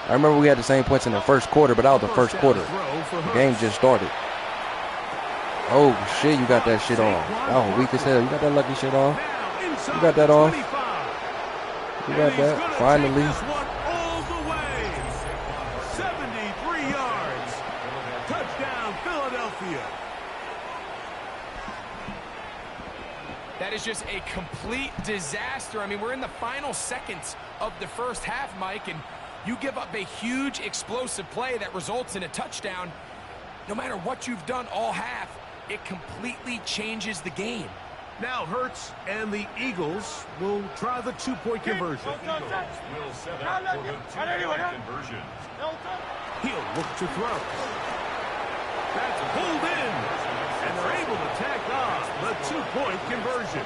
I remember we had the same points in the first quarter, but that was the first quarter. The game just started. Oh, shit, you got that shit off. Oh, weak as hell. You got that lucky shit off. You got that off. You got that. Finally. All the way. 73 yards. Touchdown, Philadelphia. That is just a complete disaster. I mean, we're in the final seconds of the first half, Mike, and you give up a huge explosive play that results in a touchdown. No matter what you've done all half, it completely changes the game. Now Hurts and the Eagles will try the 2-point conversion. Will set up for the 2-point conversion. He'll look to throw. That's pulled in. And they're able to tack on the 2-point conversion.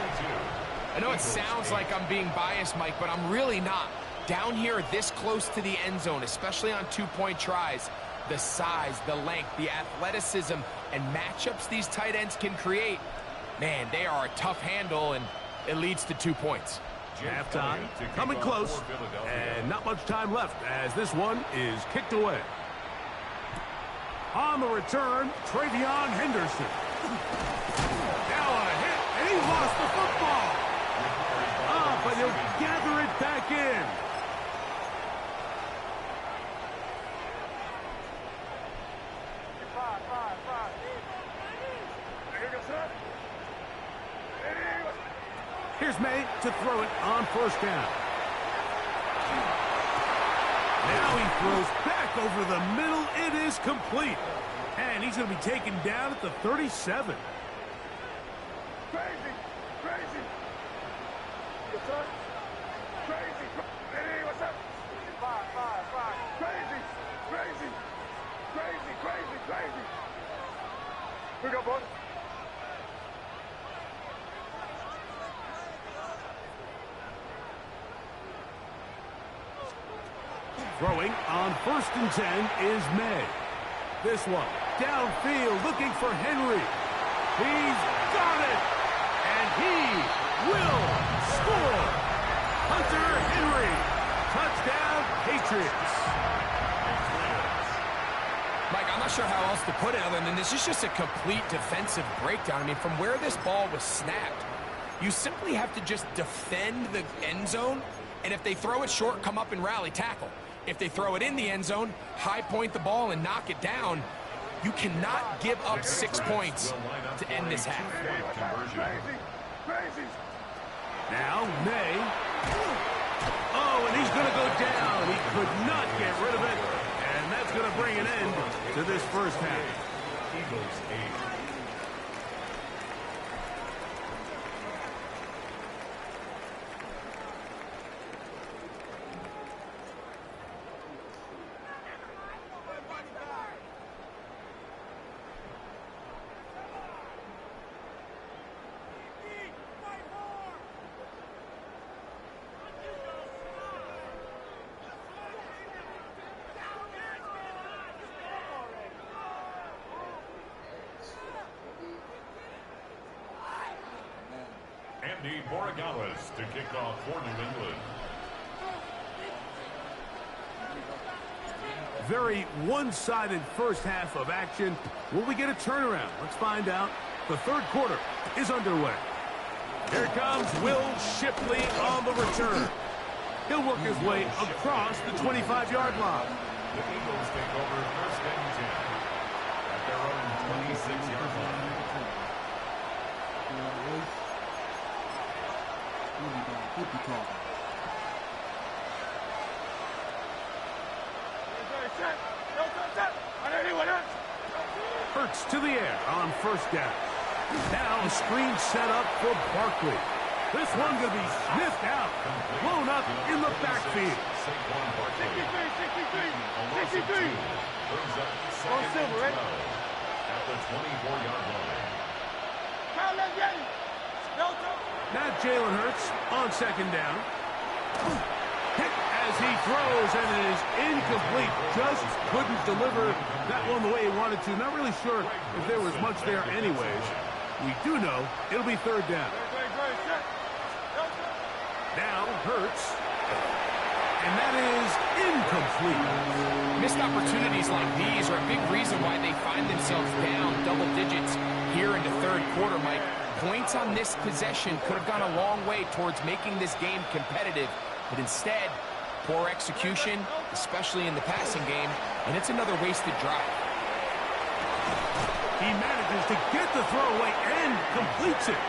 I know it sounds like I'm being biased, Mike, but I'm really not. Down here this close to the end zone, especially on 2-point tries, the size, the length, the athleticism, and matchups these tight ends can create, man, they are a tough handle, and it leads to 2 points. Halftime coming close, and not much time left as this one is kicked away. On the return, Travion Henderson. Now a hit, and he lost the football. But he'll gather it back in. Here's May to throw it on first down. Now he throws back over the middle. It is complete. And he's going to be taken down at the 37. Crazy, crazy. What's up? Crazy. Hey, what's up? Five. Crazy, crazy, crazy, crazy, crazy. Here we go, boys. Throwing on 1st and 10 is May. This one downfield looking for Henry. He's got it. And he will score. Hunter Henry. Touchdown, Patriots. Mike, I'm not sure how else to put it other than this is just a complete defensive breakdown. I mean, from where this ball was snapped, you simply have to just defend the end zone, and if they throw it short, come up and rally tackle. If they throw it in the end zone, high point the ball and knock it down. You cannot give up 6 points to end this half. Now, May. Oh, and he's going to go down. He could not get rid of it. And that's going to bring an end to this first half. Eagles 8. Andy Borregales to kick off for New England. Very one-sided first half of action. Will we get a turnaround? Let's find out. The third quarter is underway. Here comes Will Shipley on the return. He'll work his way across the 25-yard line. The Eagles take over 1st and 10 at their own 26-yard line. Hurts to the air on first down. Now a screen set up for Barkley. This one going to be sniffed out. Blown up in the backfield. 63. On Silver, right? At the 24-yard line. Now Jalen Hurts on 2nd down. Hit as he throws, and it is incomplete. Just couldn't deliver that one the way he wanted to. Not really sure if there was much there anyways. We do know it'll be 3rd down. Now Hurts. And that is incomplete. Missed opportunities like these are a big reason why they find themselves down double digits here in the third quarter, Mike. Points on this possession could have gone a long way towards making this game competitive, but instead, poor execution, especially in the passing game, and it's another wasted drive. He manages to get the throwaway and completes it.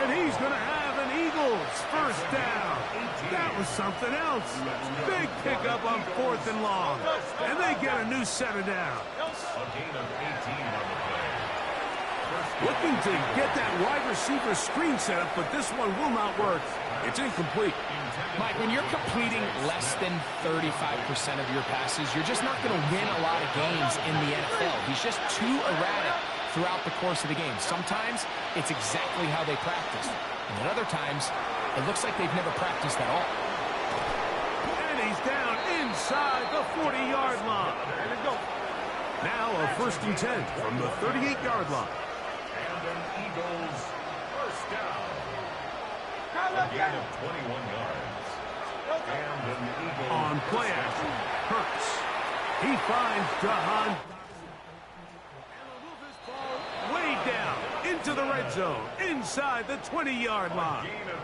And he's going to have an Eagles first down. That was something else. Big pickup on 4th and long. And they get a new set of downs. A gain of 18 on the play. Looking to get that wide receiver screen set up, but this one will not work. It's incomplete. Mike, when you're completing less than 35% of your passes, you're just not going to win a lot of games in the NFL. He's just too erratic throughout the course of the game. Sometimes it's exactly how they practice. And at other times, it looks like they've never practiced at all. And he's down inside the 40-yard line. Now a 1st and 10 from the 38-yard line. And an Eagles first down. A gain of 21 yards. And an Eagles on play action. Hurts. He finds Jahan. Way down into the red zone, inside the 20-yard line. gain of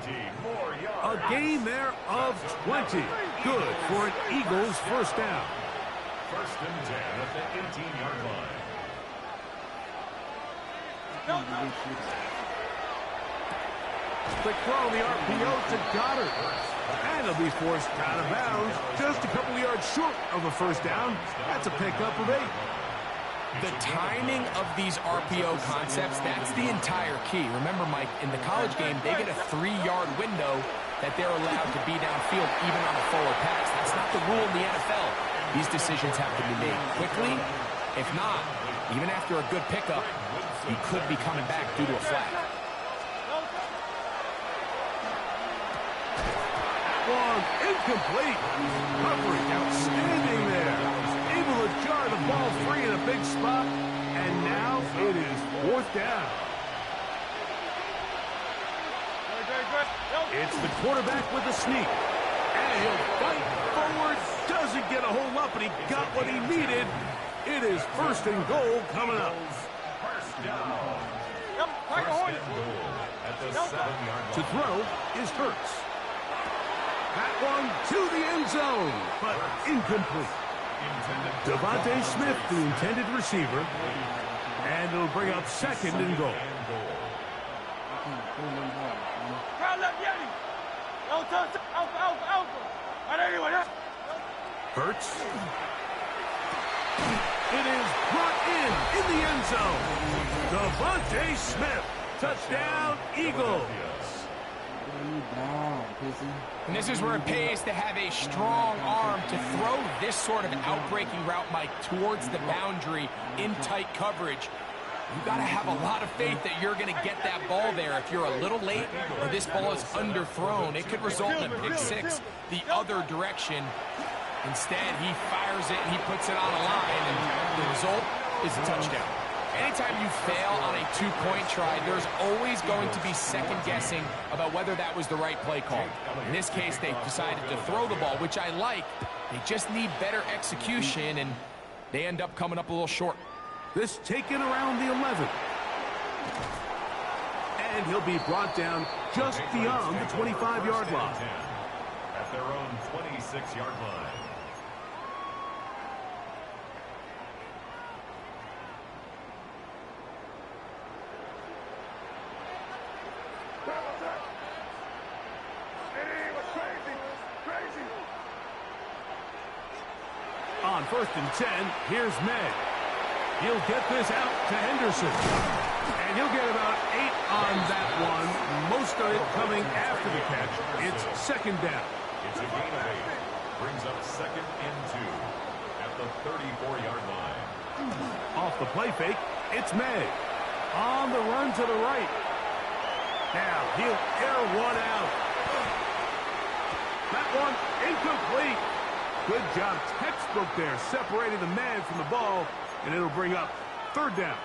20 more yards. A gain there of 20. Good for an Eagles first down. 1st and 10 at the 18-yard line. Quick throw, the RPO to Goddard. And he'll be forced out of bounds, just a couple of yards short of a first down. That's a pickup of 8. The timing of these RPO concepts, that's the entire key. Remember, Mike, in the college game, they get a 3-yard window that they're allowed to be downfield even on a forward pass. That's not the rule in the NFL. These decisions have to be made quickly. If not, even after a good pickup, you could be coming back due to a flag. One incomplete. Coverage outstanding there. Able to jar the ball free in a big spot. And now it is 4th down. It's the quarterback with the sneak. And he'll fight forward. Doesn't get a hold up, but he got what he needed. It is 1st and goal coming up. First down. To throw is Hurts. That one to the end zone, but incomplete. Devontae Smith, the intended receiver, and it'll bring up 2nd and goal. Hurts. It is brought in the end zone. Devontae Smith, touchdown, Eagles. And this is where it pays to have a strong arm to throw this sort of outbreaking route, Mike, towards the boundary in tight coverage. You got to have a lot of faith that you're going to get that ball there. If you're a little late or this ball is underthrown, it could result in a pick 6 the other direction. Instead, he fires it and he puts it on a line, and the result is a touchdown. Anytime you fail on a 2-point try, there's always going to be second guessing about whether that was the right play call. In this case, they decided to throw the ball, which I like. They just need better execution, and they end up coming up a little short. This taken around the 11. And he'll be brought down just beyond the 25-yard line. At their own 26-yard line. On 1st and 10, here's May. He'll get this out to Henderson. And he'll get about 8 on that one. Most of it coming after the catch. It's 2nd down. It's a gain of 8. Brings up 2nd and 2 at the 34-yard line. Off the play fake, it's May. On the run to the right. Now he'll air one out. That one incomplete. Good job, textbook there, separating the man from the ball, and it'll bring up 3rd down.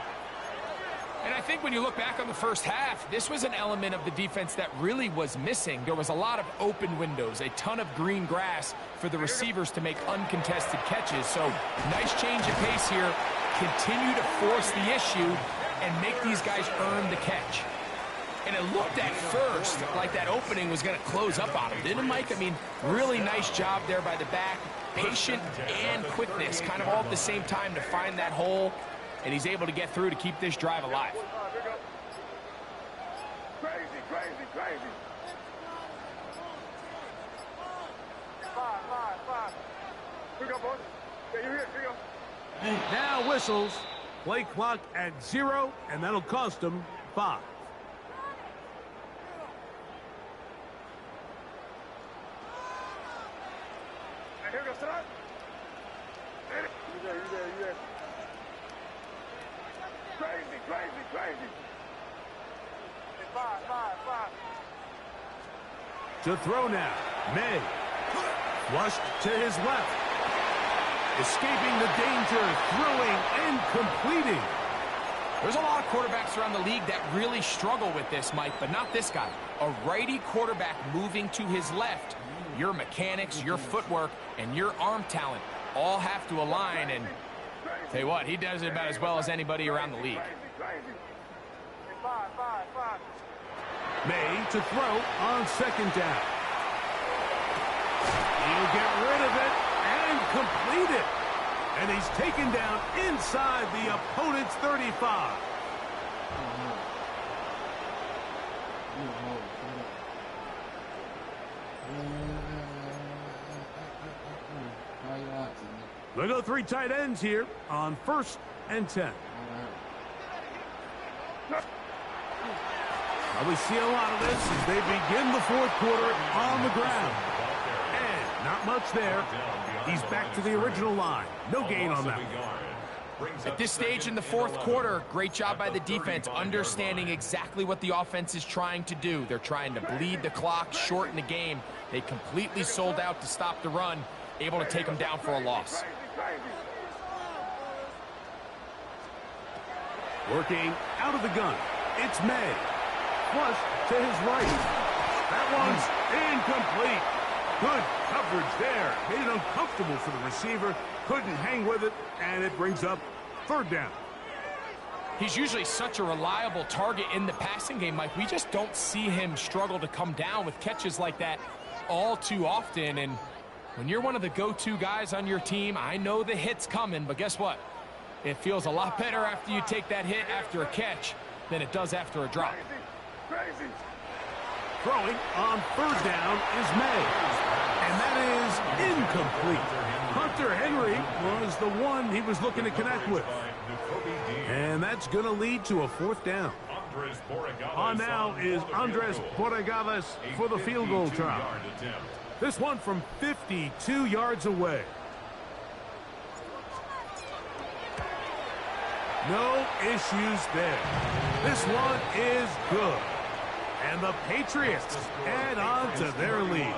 And I think when you look back on the first half, this was an element of the defense that really was missing. There was a lot of open windows, a ton of green grass for the receivers to make uncontested catches. So nice change of pace here. Continue to force the issue and make these guys earn the catch. And it looked at first like that opening was going to close up on him, didn't it, Mike? I mean, really nice job there by the back. Patient and quickness kind of all at the same time to find that hole. And he's able to get through to keep this drive alive. Crazy, crazy, crazy. 5. Here we go, boys. Yeah, you're here. Here you go. Now whistles. Play clock at 0, and that'll cost them 5. Here we go, sit up. You there. Crazy. 5. To throw now, May. Flushed to his left. Escaping the danger, throwing and completing. There's a lot of quarterbacks around the league that really struggle with this, Mike, but not this guy. A righty quarterback moving to his left. Your mechanics, your footwork, and your arm talent all have to align, and tell you what, he does it about as well as anybody around the league. Crazy. 5. May to throw on 2nd down. He'll get rid of it and complete it. And he's taken down inside the opponent's 35. They go 3 tight ends here on 1st and 10. We see a lot of this as they begin the 4th quarter on the ground. And not much there. He's back to the original line. No gain on that one. At this stage in the 4th quarter, great job by the defense, understanding exactly what the offense is trying to do. They're trying to bleed the clock, shorten the game. They completely sold out to stop the run, able to take them down for a loss. Working out of the gun. It's May. Flush to his right. That one's incomplete. Good coverage there. Made it uncomfortable for the receiver. Couldn't hang with it, and it brings up 3rd down. He's usually such a reliable target in the passing game, Mike. We just don't see him struggle to come down with catches like that all too often. And when you're one of the go-to guys on your team, I know the hit's coming, but guess what? It feels a lot better after you take that hit after a catch than it does after a drop. Throwing on 3rd down is May. And that is incomplete. Hunter Henry was the one he was looking to connect with. And that's going to lead to a 4th down. On now is Andres Borregales for the field goal try. This one from 52 yards away. No issues there. This one is good. And the Patriots add on to their lead.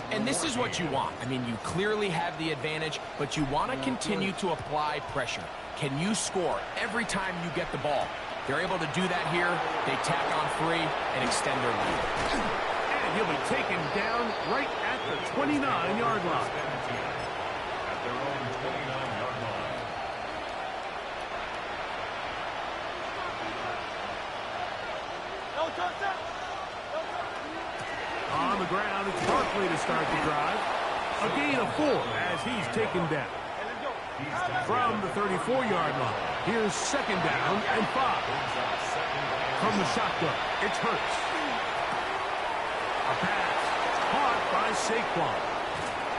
And this is what you want. I mean, you clearly have the advantage, but you want to continue to apply pressure. Can you score every time you get the ball? They're able to do that here. They tack on 3 and extend their lead. And he'll be taken down right at the 29-yard line. At their own 29-yard line. On the ground, it's Barkley to start the drive. A gain of 4 as he's taken down. From the 34-yard line, here's 2nd down and 5. From the shotgun, it's Hurts. A pass caught by Saquon.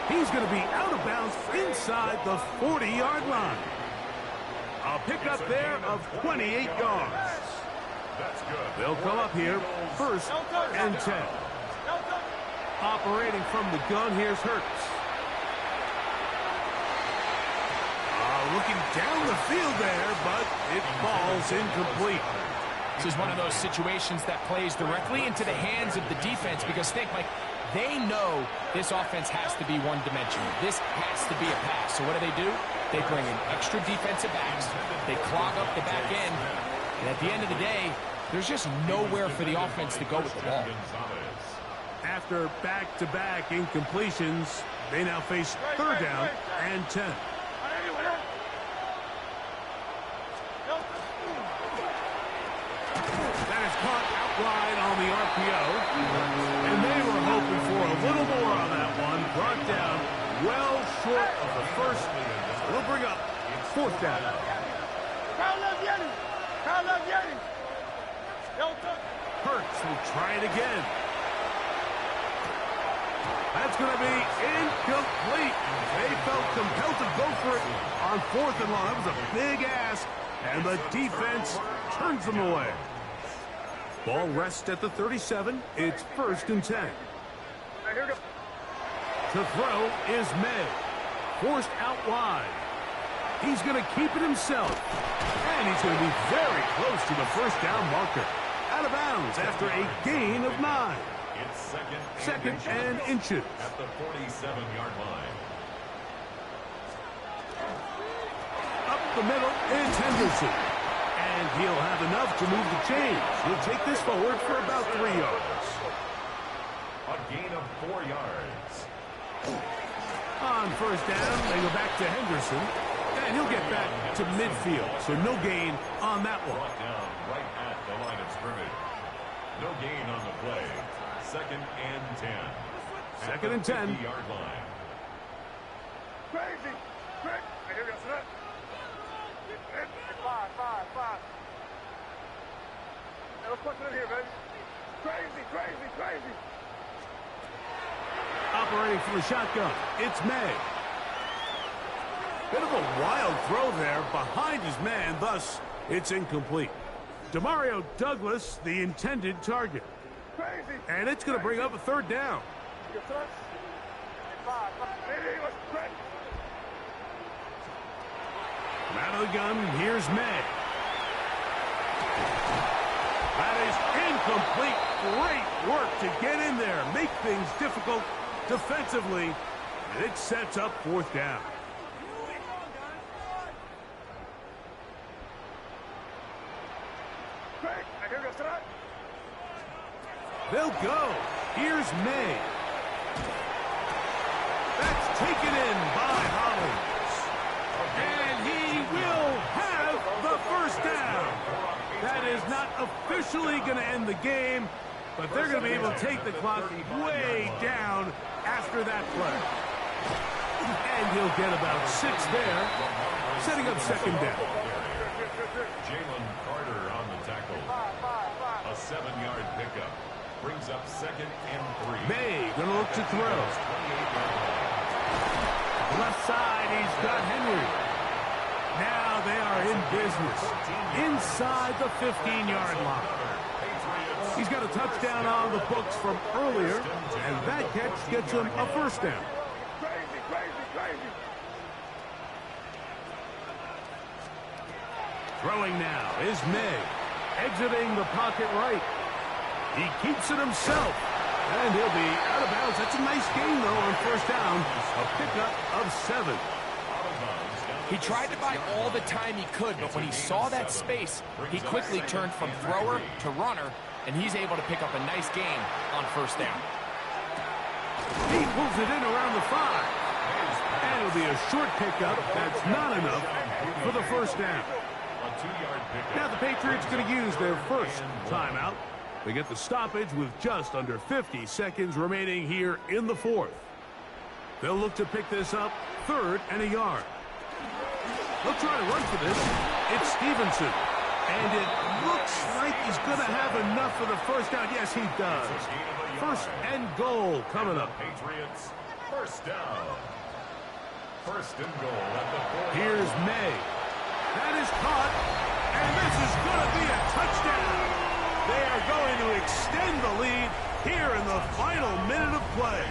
He's going to be out of bounds inside the 40-yard line. A pickup there of 28 yards. They'll come up here 1st and 10. Operating from the gun, here's Hurts. Looking down the field there, but it falls incomplete. This is one of those situations that plays directly into the hands of the defense because think, Mike, they know this offense has to be one-dimensional. This has to be a pass. So what do? They bring in extra defensive backs. They clog up the back end. And at the end of the day, there's just nowhere for the offense to go with the ball. After back-to-back incompletions, they now face 3rd down and 10. That is caught out wide on the RPO. And they were hoping for a little more on that one. Brought down well short of the first. It'll bring up 4th down. Hurts will try it again. That's going to be incomplete. They felt compelled to go for it on 4th and long. That was a big ask, and the defense turns them away. Ball rests at the 37. It's 1st and 10. To throw is May. Forced out wide. He's going to keep it himself. And he's going to be very close to the 1st down marker. Out of bounds after a gain of 9. It's second and inches. At the 47-yard line. Up the middle, it's Henderson. And he'll have enough to move the chains. He'll take this forward for about 3 yards. A gain of 4 yards. On 1st down, they go back to Henderson. And he'll get back to midfield. So no gain on that one. Brought down right at the line of scrimmage. No gain on the play. 2nd and 10. 2nd and 10. 50-yard line. Crazy. Here we go. 5. Hey, let's put it in here, baby. Crazy. Operating from the shotgun, it's May. Bit of a wild throw there behind his man, thus it's incomplete. Ayookd11, the intended target. And it's going to bring up a third down. Out of the gun, here's May. That is incomplete. Great work to get in there, make things difficult defensively, and it sets up fourth down. They'll go. Here's May. That's taken in by Hollins. And he will have the first down. That is not officially going to end the game, but they're going to be able to take the clock way down after that play. And he'll get about 6 there, setting up second down. Jalen Carter on the tackle. A 7-yard pickup. Brings up 2nd and 3. May gonna look to throw. Left side, he's got Henry. Now they are in business. Inside the 15-yard line. He's got a touchdown on the books from earlier, and that catch gets him a first down. Throwing now is May. Exiting the pocket right. He keeps it himself, and he'll be out of bounds. That's a nice gain, though, on first down. A pickup of 7. He tried to buy all the time he could, but when he saw that space, he quickly turned from thrower to runner, and he's able to pick up a nice gain on first down. He pulls it in around the 5. And it'll be a short pickup. That's not enough for the first down. Now the Patriots going to use their first timeout. They get the stoppage with just under 50 seconds remaining here in the fourth. They'll look to pick this up 3rd and a yard. They'll try to run for this. It's Stevenson. And it looks like he's going to have enough for the first down. Yes, he does. 1st and goal coming up. Patriots, first down. 1st and goal at the 4. Here's May. That is caught. And this is going to be a touchdown. They are going to extend the lead here in the final minute of play.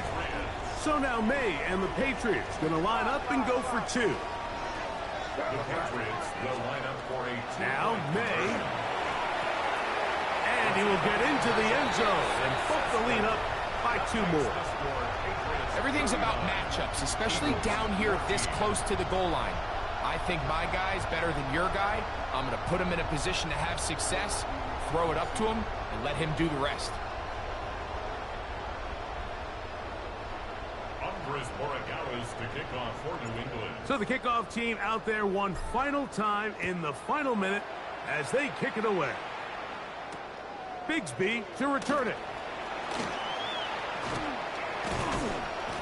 So now May and the Patriots going to line up and go for 2. The Patriots will line up for a 2. Now May. And he will get into the end zone and bump the lead up by 2 more. Everything's about matchups, especially down here this close to the goal line. I think my guy's better than your guy. I'm going to put him in a position to have success, throw it up to him, and let him do the rest. To kick off for New England. So the kickoff team out there one final time in the final minute as they kick it away. Bigsby to return it.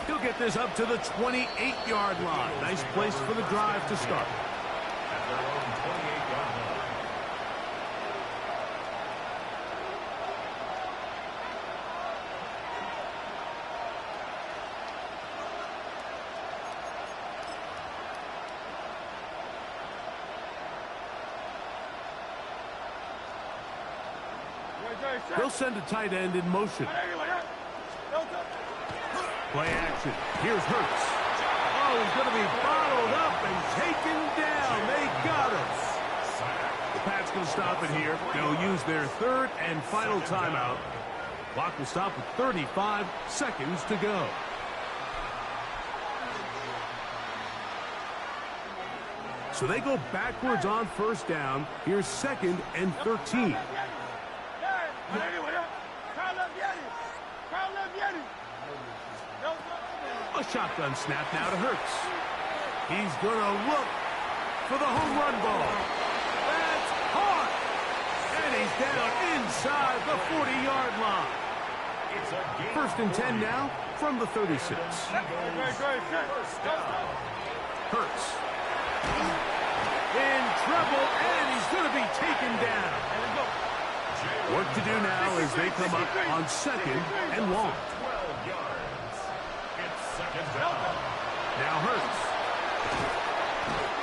He'll get this up to the 28-yard line. Nice place for the drive to start. At their own 28-yard line. They'll send a tight end in motion. Play action. Here's Hurts. Oh, he's going to be bottled up and taken down. They got him. The Pats going to stop it here. They'll use their 3rd and final timeout. Clock will stop with 35 seconds to go. So they go backwards on first down. Here's 2nd and 13. A shotgun snap now to Hurts. He's going to look for the home run ball. That's caught. And he's down inside the 40-yard line. 1st and 10 now from the 36. Hurts. In trouble, and he's going to be taken down. Work to do now as they come up on 2nd and long. 12 yards. It's 2nd down. Now Hurts.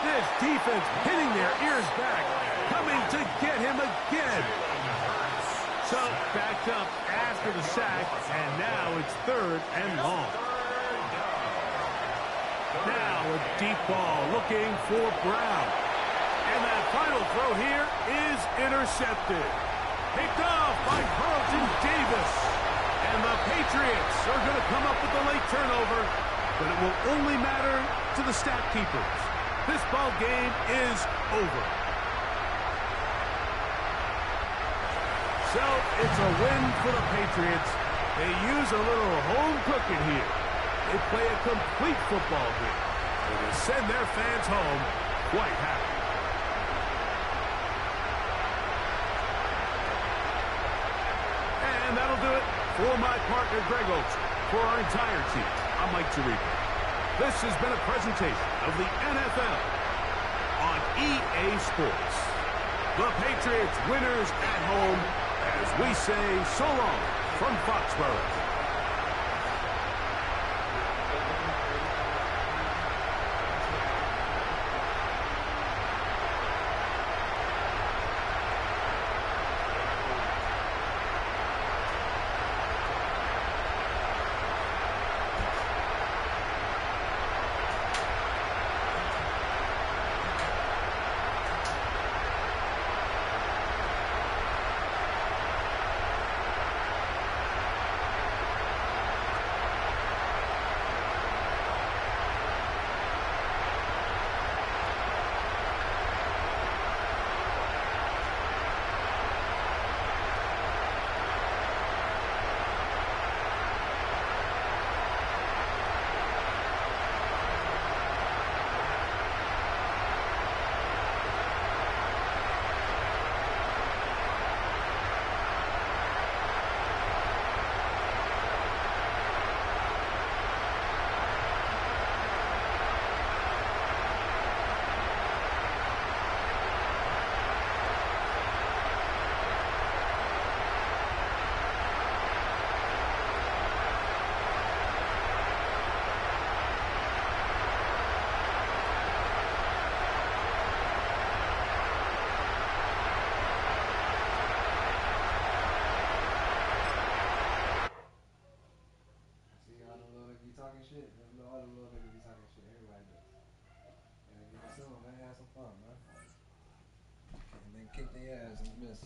This defense pinning their ears back, coming to get him again. So, backed up after the sack, and now it's 3rd and long. Now a deep ball looking for Brown. And that final throw here is intercepted. Picked off by Carlton Davis. And the Patriots are going to come up with the late turnover, but it will only matter to the stat keepers. This ball game is over. So it's a win for the Patriots. They use a little home cooking here. They play a complete football game. They will send their fans home quite happy. And that'll do it for my partner, Greg Olson. For our entire team, I'm Mike Tirico. This has been a presentation of the NFL on EA Sports. The Patriots winners at home as we say so long from Foxborough. Kick their ass and miss.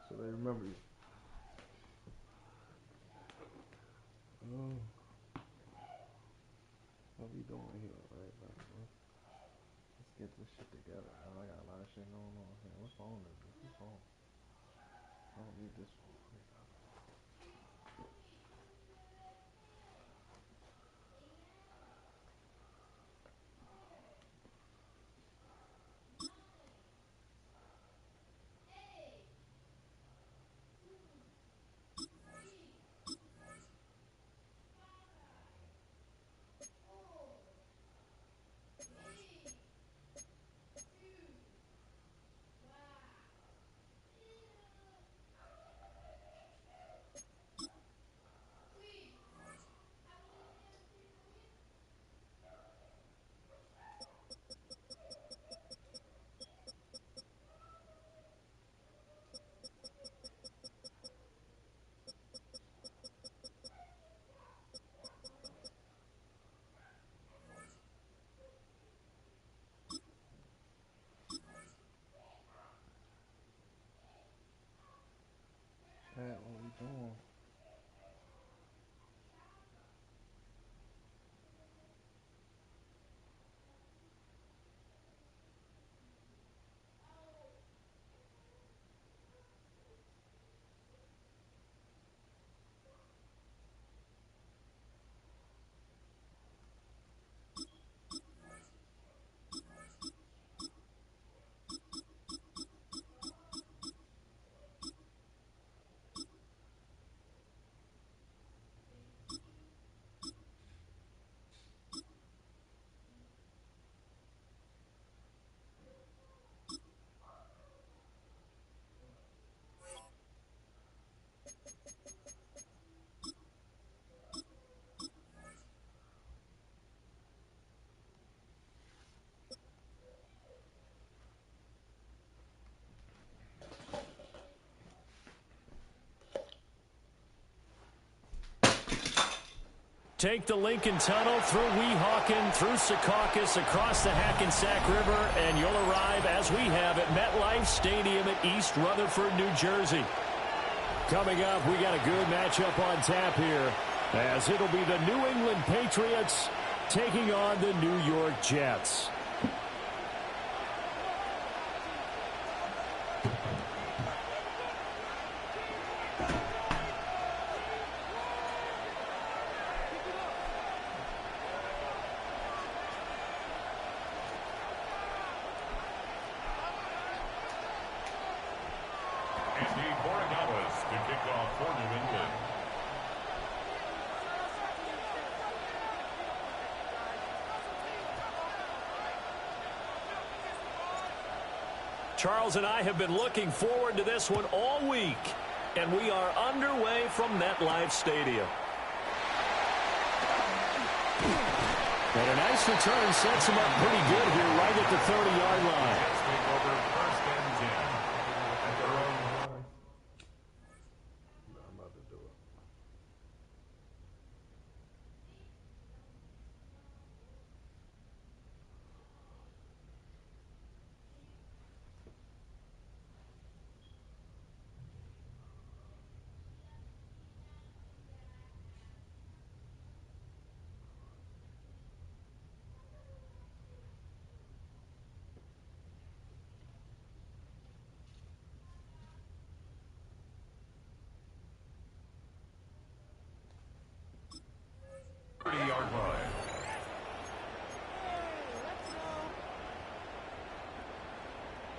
So they remember you. What we doing here right now? Let's get this shit together. I got a lot of shit going on here. What phone is this? What phone? I don't need this phone. Chat, what we doing? Take the Lincoln Tunnel through Weehawken, through Secaucus, across the Hackensack River, and you'll arrive, as we have, at MetLife Stadium at East Rutherford, New Jersey. Coming up, we got a good matchup on tap here, as it'll be the New England Patriots taking on the New York Jets. Charles and I have been looking forward to this one all week, and we are underway from MetLife Stadium. And a nice return sets him up pretty good here right at the 30-yard line.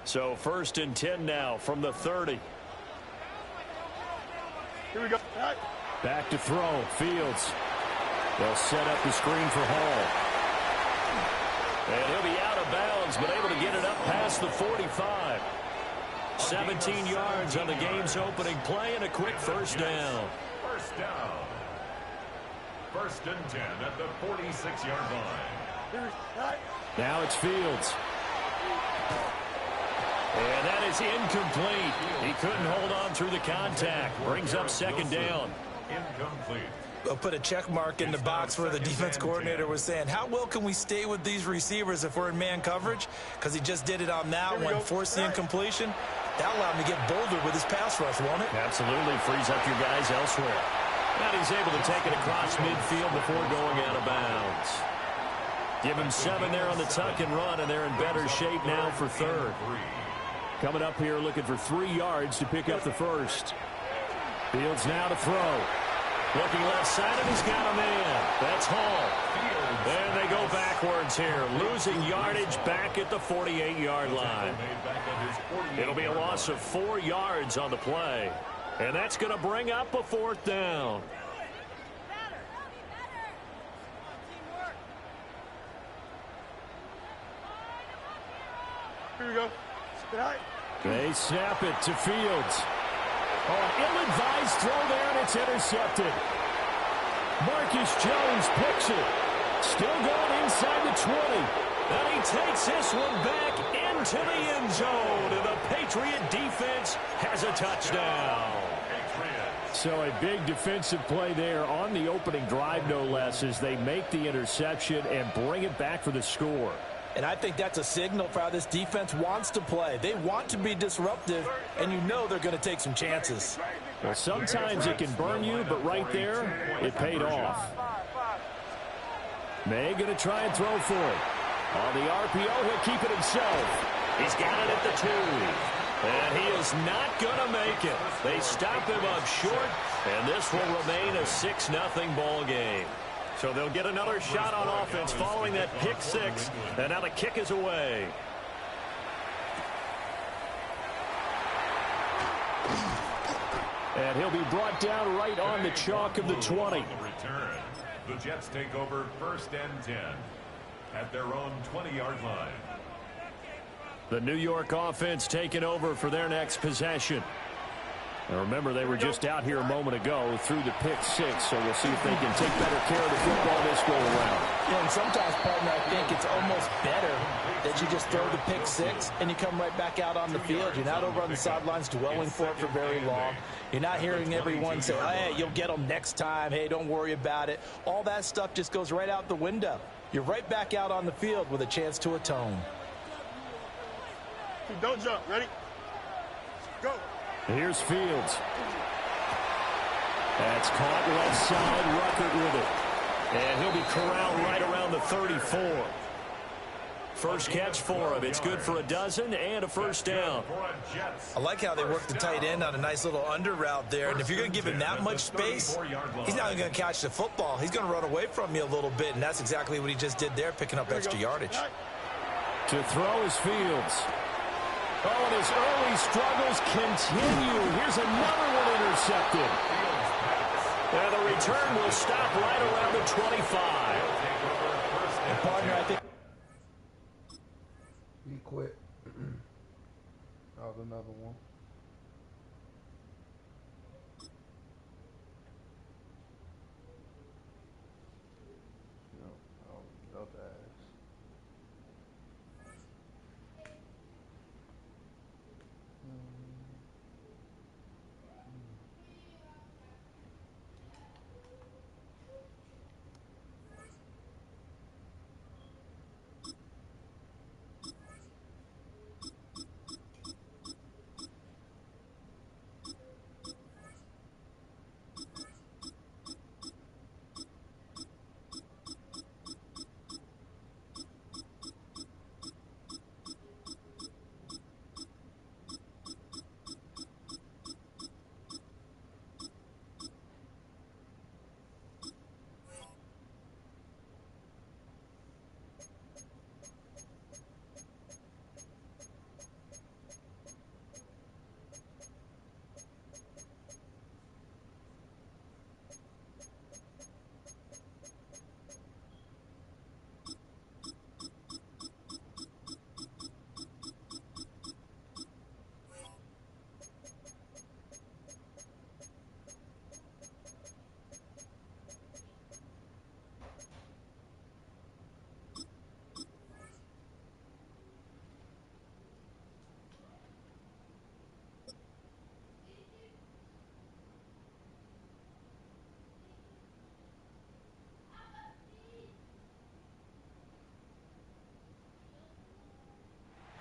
So 1st and 10 now from the 30. Here we go. Back to throw. Fields. They'll set up the screen for Hall. And he'll be out of bounds, but able to get it up past the 45. 17 yards on the game's opening play and a quick first down. First down. 1st and 10 at the 46-yard line. Now it's Fields. And that is incomplete. He couldn't hold on through the contact. Brings up 2nd down. Incomplete. I'll put a check mark in the box where the defense coordinator was saying, how well can we stay with these receivers if we're in man coverage? Because he just did it on that one, forced the incompletion. That allowed him to get bolder with his pass rush, won't it? Absolutely. Frees up your guys elsewhere. And he's able to take it across midfield before going out of bounds. Give him 7 there on the tuck and run, and they're in better shape now for 3rd. Coming up here looking for 3 yards to pick up the first. Fields now to throw. Looking left side, and he's got a man. That's Hall. And they go backwards here, losing yardage back at the 48-yard line. It'll be a loss of 4 yards on the play. And that's going to bring up a 4th down. Here we go. They snap it to Fields. Oh, an ill-advised throw there, and it's intercepted. Marcus Jones picks it. Still going inside the 20. And he takes this one back into the end zone. And the Patriot defense has a touchdown. So a big defensive play there on the opening drive, no less, as they make the interception and bring it back for the score. And I think that's a signal for how this defense wants to play. They want to be disruptive, and you know they're going to take some chances. Well, sometimes it can burn you, but right there, it paid off. May going to try and throw for it. On the RPO, he'll keep it himself. He's got it at the 2. And he is not going to make it. They stop him up short, and this will remain a 6-0 ball game. So they'll get another shot on offense following that pick 6, and now the kick is away. And he'll be brought down right on the chalk of the 20. The Jets take over 1st and 10 at their own 20-yard line. The New York offense taking over for their next possession. Now remember, they were just out here a moment ago through the pick six, so we'll see if they can take better care of the football this go around. Yeah, and sometimes, partner, I think it's almost better that you just throw the pick six and you come right back out on the field. You're not over on the sidelines dwelling for it for very long. You're not hearing everyone say, oh, hey, you'll get them next time. Hey, don't worry about it. All that stuff just goes right out the window. You're right back out on the field with a chance to atone. Don't jump. Ready? Go. Here's Fields. That's caught left side. Ruckert with it. And he'll be corralled right around the 34. First catch for him. It's good for a dozen and a first down. I like how they work the tight end on a nice little under route there. And if you're going to give him that much space, he's not going to catch the football. He's going to run away from you a little bit, and that's exactly what he just did there, picking up extra yardage. To throw is Fields. Oh, and his early struggles continue. Here's another one intercepted. And the return will stop right around the 25. And partner, I think he quit. That was another one.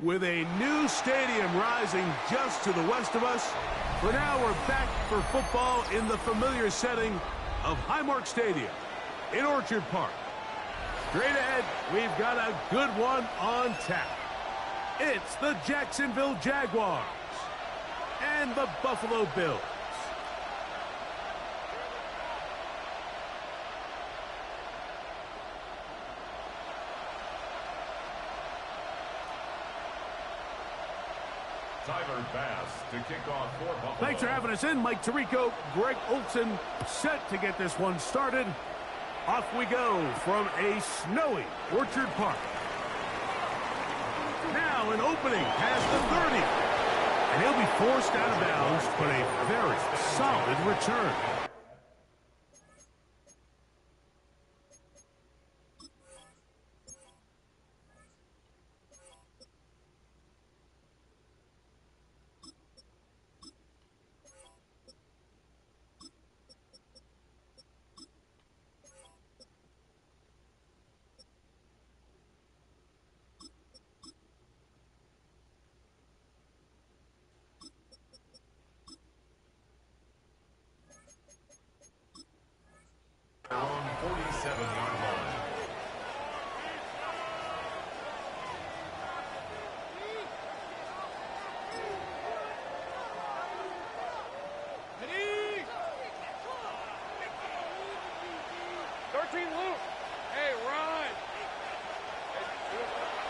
With a new stadium rising just to the west of us, for now we're back for football in the familiar setting of Highmark Stadium in Orchard Park. Straight ahead, we've got a good one on tap. It's the Jacksonville Jaguars and the Buffalo Bills. To kick off for Buffalo. Thanks for having us in. Mike Tirico, Greg Olson, set to get this one started. Off we go from a snowy Orchard Park. Now an opening past the 30. And he'll be forced out of bounds, but a very solid return. On 47-yard line. Ready? 13 loop. Hey, run.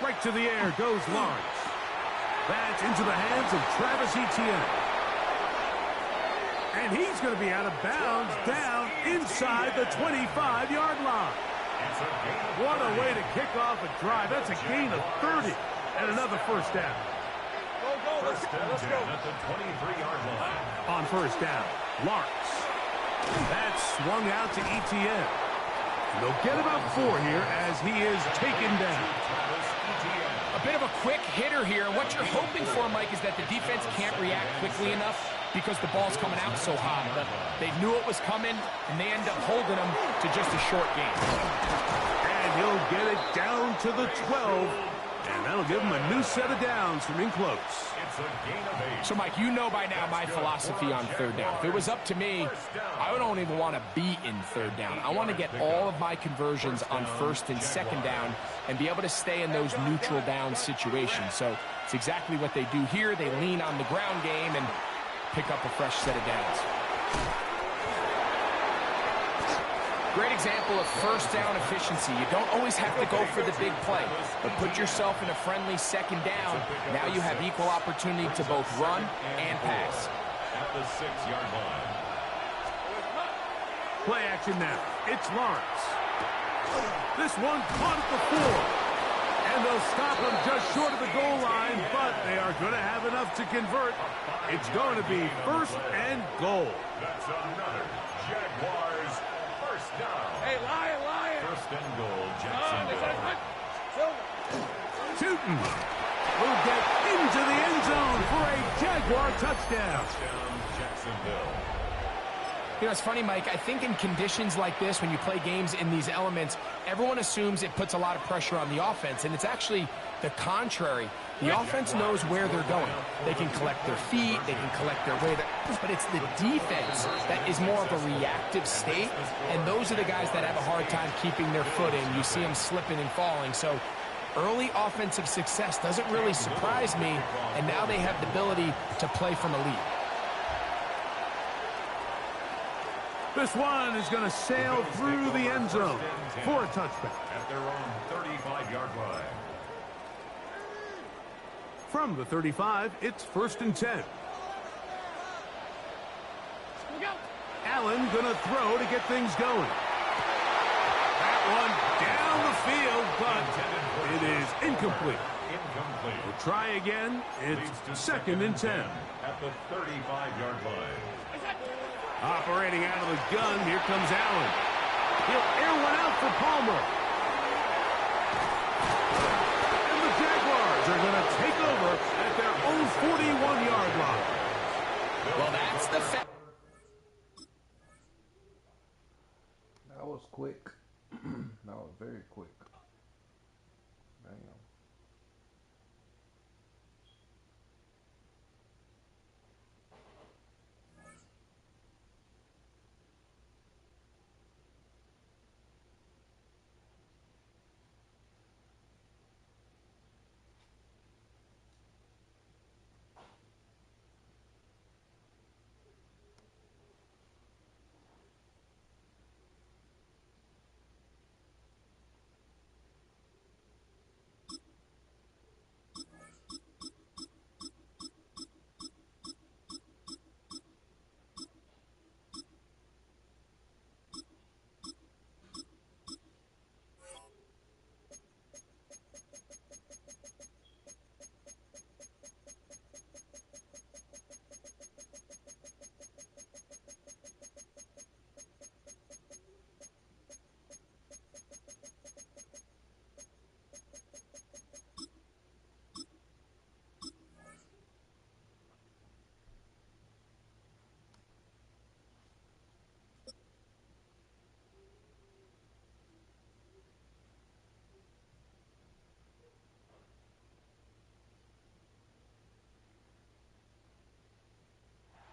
Right to the air goes Lawrence. That's into the hands of Travis Etienne. And he's going to be out of bounds down inside the 25-yard line. What a way to kick off a drive. That's a gain of 30 and another first down. First and 10 at the 23-yard line. On first down, Lawrence. That's swung out to ETN. They'll get about 4 here as he is taken down. A bit of a quick hitter here. What you're hoping for, Mike, is that the defense can't react quickly enough because the ball's coming out so hot. But they knew it was coming, and they end up holding them to just a short game. And he'll get it down to the 12. And that'll give him a new set of downs from in close. It's a gain of 8. So, Mike, you know by now my philosophy on third down. If it was up to me, I don't even want to be in third down. I want to get all of my conversions on first and second down and be able to stay in those neutral down situations. So it's exactly what they do here. They lean on the ground game and pick up a fresh set of downs. Great example of first down efficiency. You don't always have to go for the big play, but put yourself in a friendly second down. Now you have equal opportunity to both run and pass. At the 6-yard line. Play action now. It's Lawrence. This one caught at the 4. And they'll stop him just short of the goal line, but they are going to have enough to convert. It's going to be first and goal. That's another Jaguars first down. Hey, Lion! First and goal, Jacksonville. Tootin will get into the end zone for a Jaguar touchdown. Jacksonville. You know, it's funny, Mike. I think in conditions like this, when you play games in these elements, everyone assumes it puts a lot of pressure on the offense, and it's actually the contrary. The offense knows where they're going. They can collect their feet, they can collect their way, but it's the defense that is more of a reactive state, and those are the guys that have a hard time keeping their footing. You see them slipping and falling, so early offensive success doesn't really surprise me, and now they have the ability to play from a lead. This one is going to sail through the end zone for a touchback. At their own 35-yard line. From the 35, it's first and 10. Allen going to throw to get things going. That one down the field, but it is incomplete. We'll try again. It's second and 10. At the 35-yard line. Operating out of the gun, here comes Allen. He'll air one out for Palmer. And the Jaguars are going to take over at their own 41-yard line. Well, that's the fact. That was quick. That was very quick. Damn.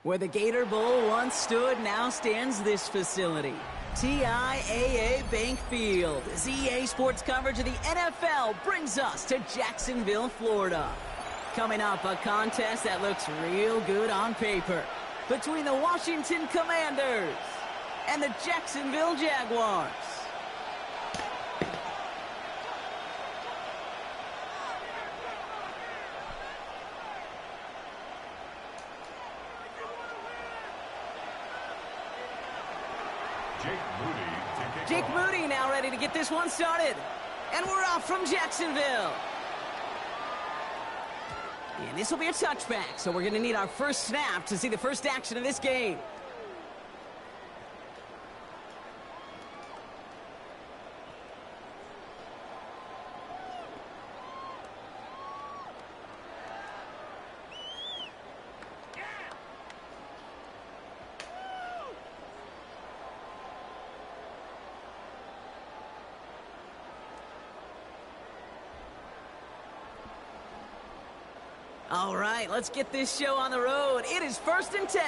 Where the Gator Bowl once stood, now stands this facility. TIAA Bank Field. EA Sports coverage of the NFL brings us to Jacksonville, Florida. Coming up, a contest that looks real good on paper between the Washington Commanders and the Jacksonville Jaguars. Jake Moody now ready to get this one started. And we're off from Jacksonville. And this will be a touchback, so we're going to need our first snap to see the first action of this game. All right, let's get this show on the road. It is 1st and 10.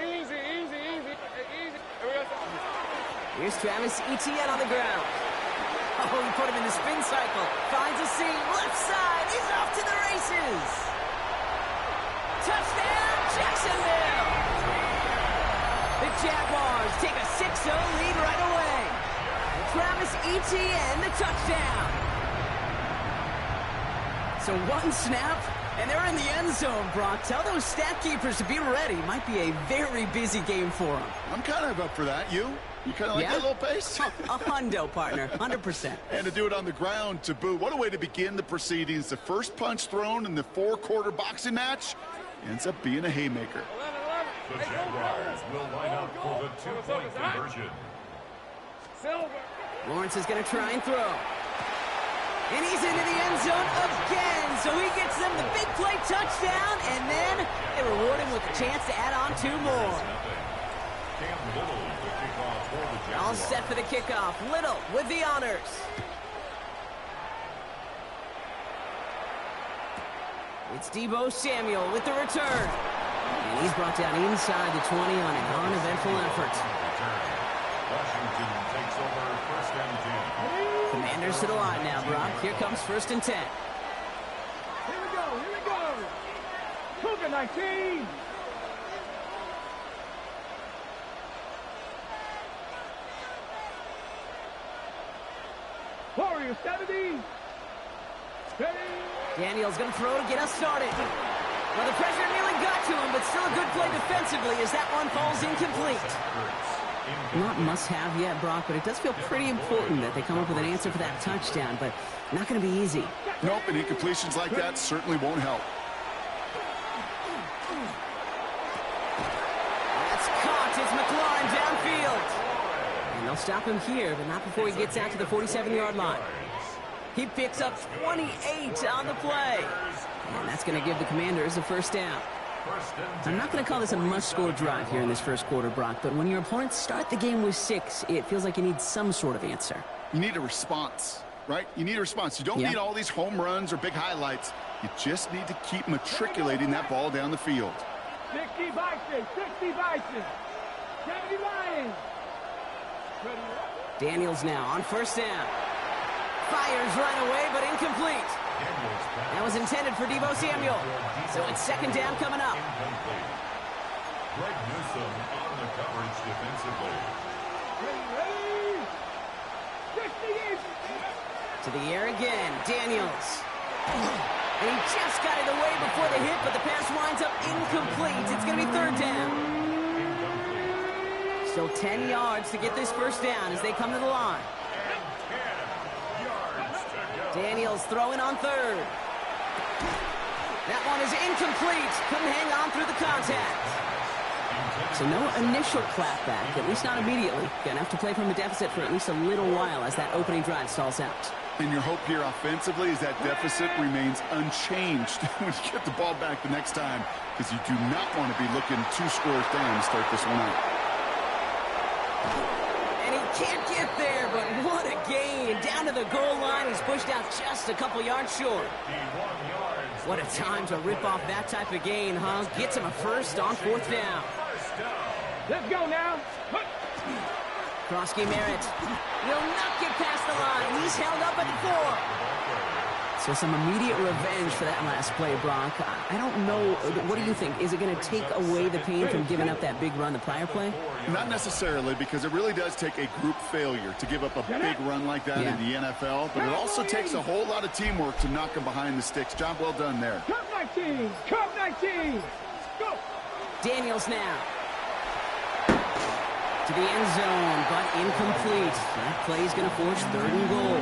Easy. Here's Travis Etienne on the ground. Oh, he put him in the spin cycle. Finds a seam. Left side. He's off to the races. Touchdown, Jacksonville. The Jaguars take a 6-0 lead right away. Travis Etienne, the touchdown. So one snap, and they're in the end zone, Brock. Tell those stat keepers to be ready. Might be a very busy game for them. I'm kind of up for that. You kind of like that little pace? A hundo, partner, 100%. And to do it on the ground to boot. What a way to begin the proceedings. The first punch thrown in the 4-quarter boxing match ends up being a haymaker. The Jaguars will line up for the 2-point conversion. Lawrence is going to try and throw. And he's into the end zone again. So he gets them the big play touchdown, and then they reward him with a chance to add on 2 more. All set for the kickoff. Little with the honors. It's Deebo Samuel with the return. And he's brought down inside the 20 on an uneventful effort. Washington takes over 1st and 10. Commanders to the line now, Brock. Here comes 1st and 10. Here we go. Cougar 19. Warrior 70. Ready. Daniel's going to throw to get us started. Well, the pressure nearly got to him, but still a good play defensively as that one falls incomplete. Not must-have yet, Brock, but it does feel pretty important that they come up with an answer for that touchdown, but not going to be easy. Nope, and incompletions like that certainly won't help. That's caught. It's McLaurin downfield. And they'll stop him here, but not before he gets out to the 47-yard line. He picks up 28 on the play. And that's going to give the Commanders a first down. I'm not going to call this a must-score drive here in this first quarter, Brock, but when your opponents start the game with 6, it feels like you need some sort of answer. You need a response, right? You need a response. You don't need all these home runs or big highlights. You just need to keep matriculating that ball down the field. 60 Bison. 60 Bison. 70 Lions. Daniels now on first down. Fires right away, but incomplete. That was intended for Deebo Samuel. So it's 2nd down coming up. Greg Newsome on the coverage defensively. To the air again, Daniels. And he just got it away before the hit, but the pass winds up incomplete. It's going to be 3rd down. Still 10 yards to get this first down as they come to the line. Daniels throwing on 3rd. That one is incomplete. Couldn't hang on through the contact. So no initial clapback, at least not immediately. Gonna have to play from a deficit for at least a little while as that opening drive stalls out. And your hope here offensively is that deficit remains unchanged when you get the ball back the next time, because you do not want to be looking 2 scores down to start this one out. And he can't get there, but what a gain. Down to the goal line, he's pushed out just a couple yards short. What a time to rip off that type of gain, huh? Gets him a first on 4th down. Let's go now. Krosky Merritt will not get past the line. He's held up at the 4. So some immediate revenge for that last play, Brock. I don't know. What do you think? Is it going to take away the pain from giving up that big run the prior play? Not necessarily, because it really does take a group failure to give up a big run like that in the NFL. But it also takes a whole lot of teamwork to knock them behind the sticks. Job well done there. Cup 19. Cup 19. Go. Daniels now. To the end zone, but incomplete. That play is going to force 3rd and goal.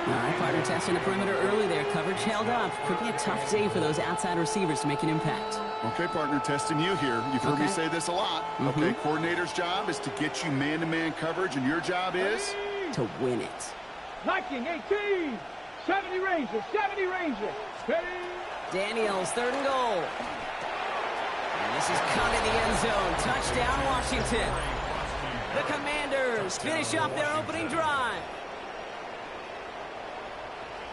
All right, partner testing the perimeter early there. Coverage held up. Could be a tough day for those outside receivers to make an impact. Okay, partner, testing you here. You've heard me say this a lot. Okay, coordinator's job is to get you man-to-man coverage, and your job is? To win it. Liking 18. 70 Rangers. 70 Rangers. Daniels, 3rd and goal. And this is cut in the end zone. Touchdown, Washington. The Commanders finish off their opening drive.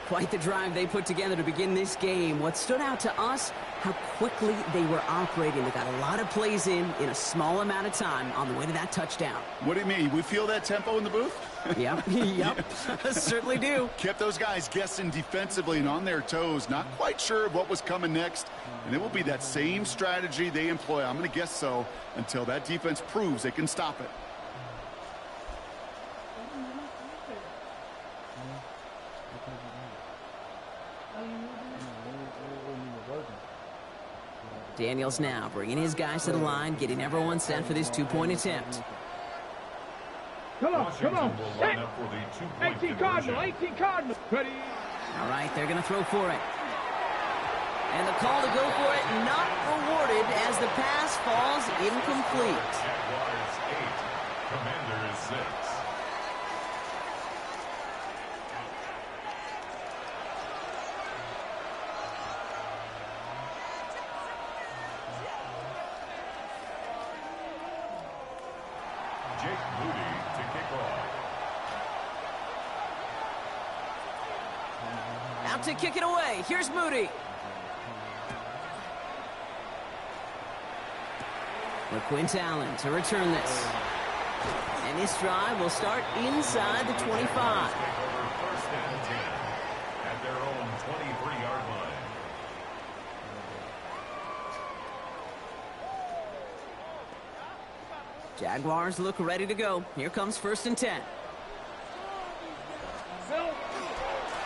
Quite the drive they put together to begin this game. What stood out to us, how quickly they were operating. They got a lot of plays in a small amount of time on the way to that touchdown. What do you mean? We feel that tempo in the booth? Yep, certainly do. Kept those guys guessing defensively and on their toes, not quite sure of what was coming next. And it will be that same strategy they employ, I'm going to guess so, until that defense proves they can stop it. Daniels now bringing his guys to the line, getting everyone set for this two-point attempt. Come on. 18 Cardinal. Ready. All right, they're going to throw for it. And the call to go for it not rewarded as the pass falls incomplete. Jaguars 8, Commanders 6. Out to kick it away. Here's Moody. LaQuint Allen to return this. And this drive will start inside the 25. First and 10 at their own 23-yard line. Jaguars look ready to go. Here comes 1st and 10.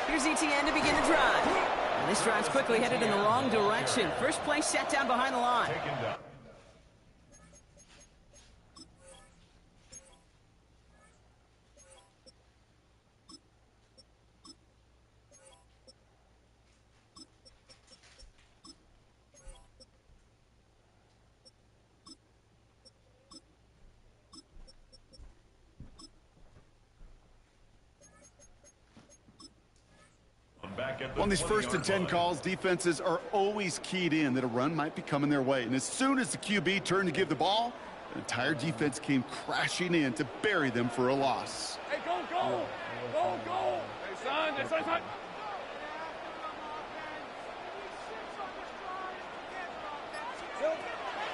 Here's ETN to begin the drive. And this drive's quickly headed in the wrong direction. First play set down behind the line. Taken down. On these 1st and 10 calls, defenses are always keyed in that a run might be coming their way. And as soon as the QB turned to give the ball, the entire defense came crashing in to bury them for a loss. Hey, go. Hey, son.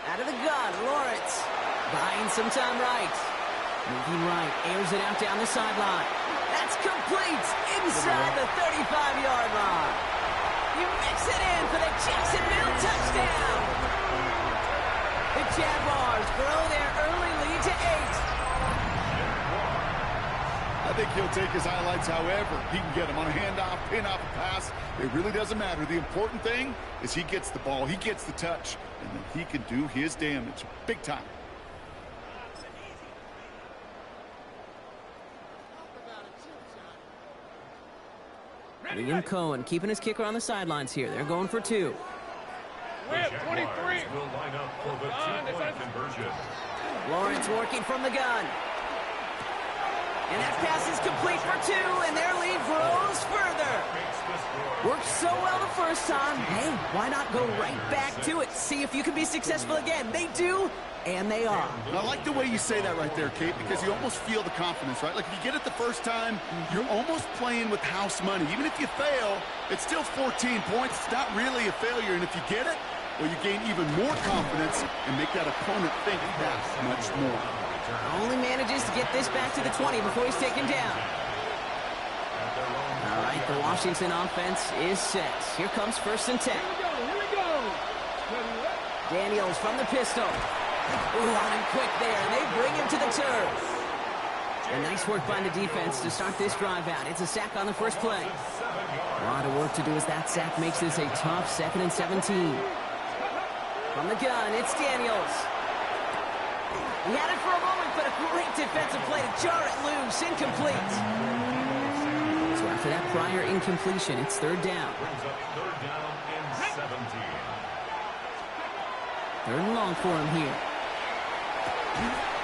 Out of the gun, Lawrence. Buying some time right. Moving right, airs it out down the sideline. That's complete inside the 35-yard line. You mix it in for the Jacksonville touchdown. The Jaguars grow their early lead to 8. I think he'll take his highlights however he can get them on a handoff, pin off a pass. It really doesn't matter. The important thing is he gets the ball, he gets the touch, and then he can do his damage big time. Liam Cohen keeping his kicker on the sidelines here. They're going for 2. The Jaguars will line up for the two-point conversion. Lawrence working from the gun. And that pass is complete for 2, and their lead grows further. Worked so well the first time. Hey, why not go right back to it? See if you can be successful again. They do, and they are. I like the way you say that right there, Kate, because you almost feel the confidence, right? Like if you get it the first time, you're almost playing with house money. Even if you fail, it's still 14 points. It's not really a failure, and if you get it, well, you gain even more confidence and make that opponent think that much more. Only manages to get this back to the 20 before he's taken down. All right, the Washington offense is set. Here comes 1st and 10. Here we go. Daniels from the pistol. Ooh, on him quick there, and they bring him to the turf. And nice work by the defense to start this drive out. It's a sack on the first play. A lot of work to do as that sack makes this a tough 2nd and 17. From the gun, it's Daniels. He had it for a moment, but a great defensive play to jar it loose. Incomplete. So After that prior incompletion, it's third down. Brings up third down and 17. Third and long for him here.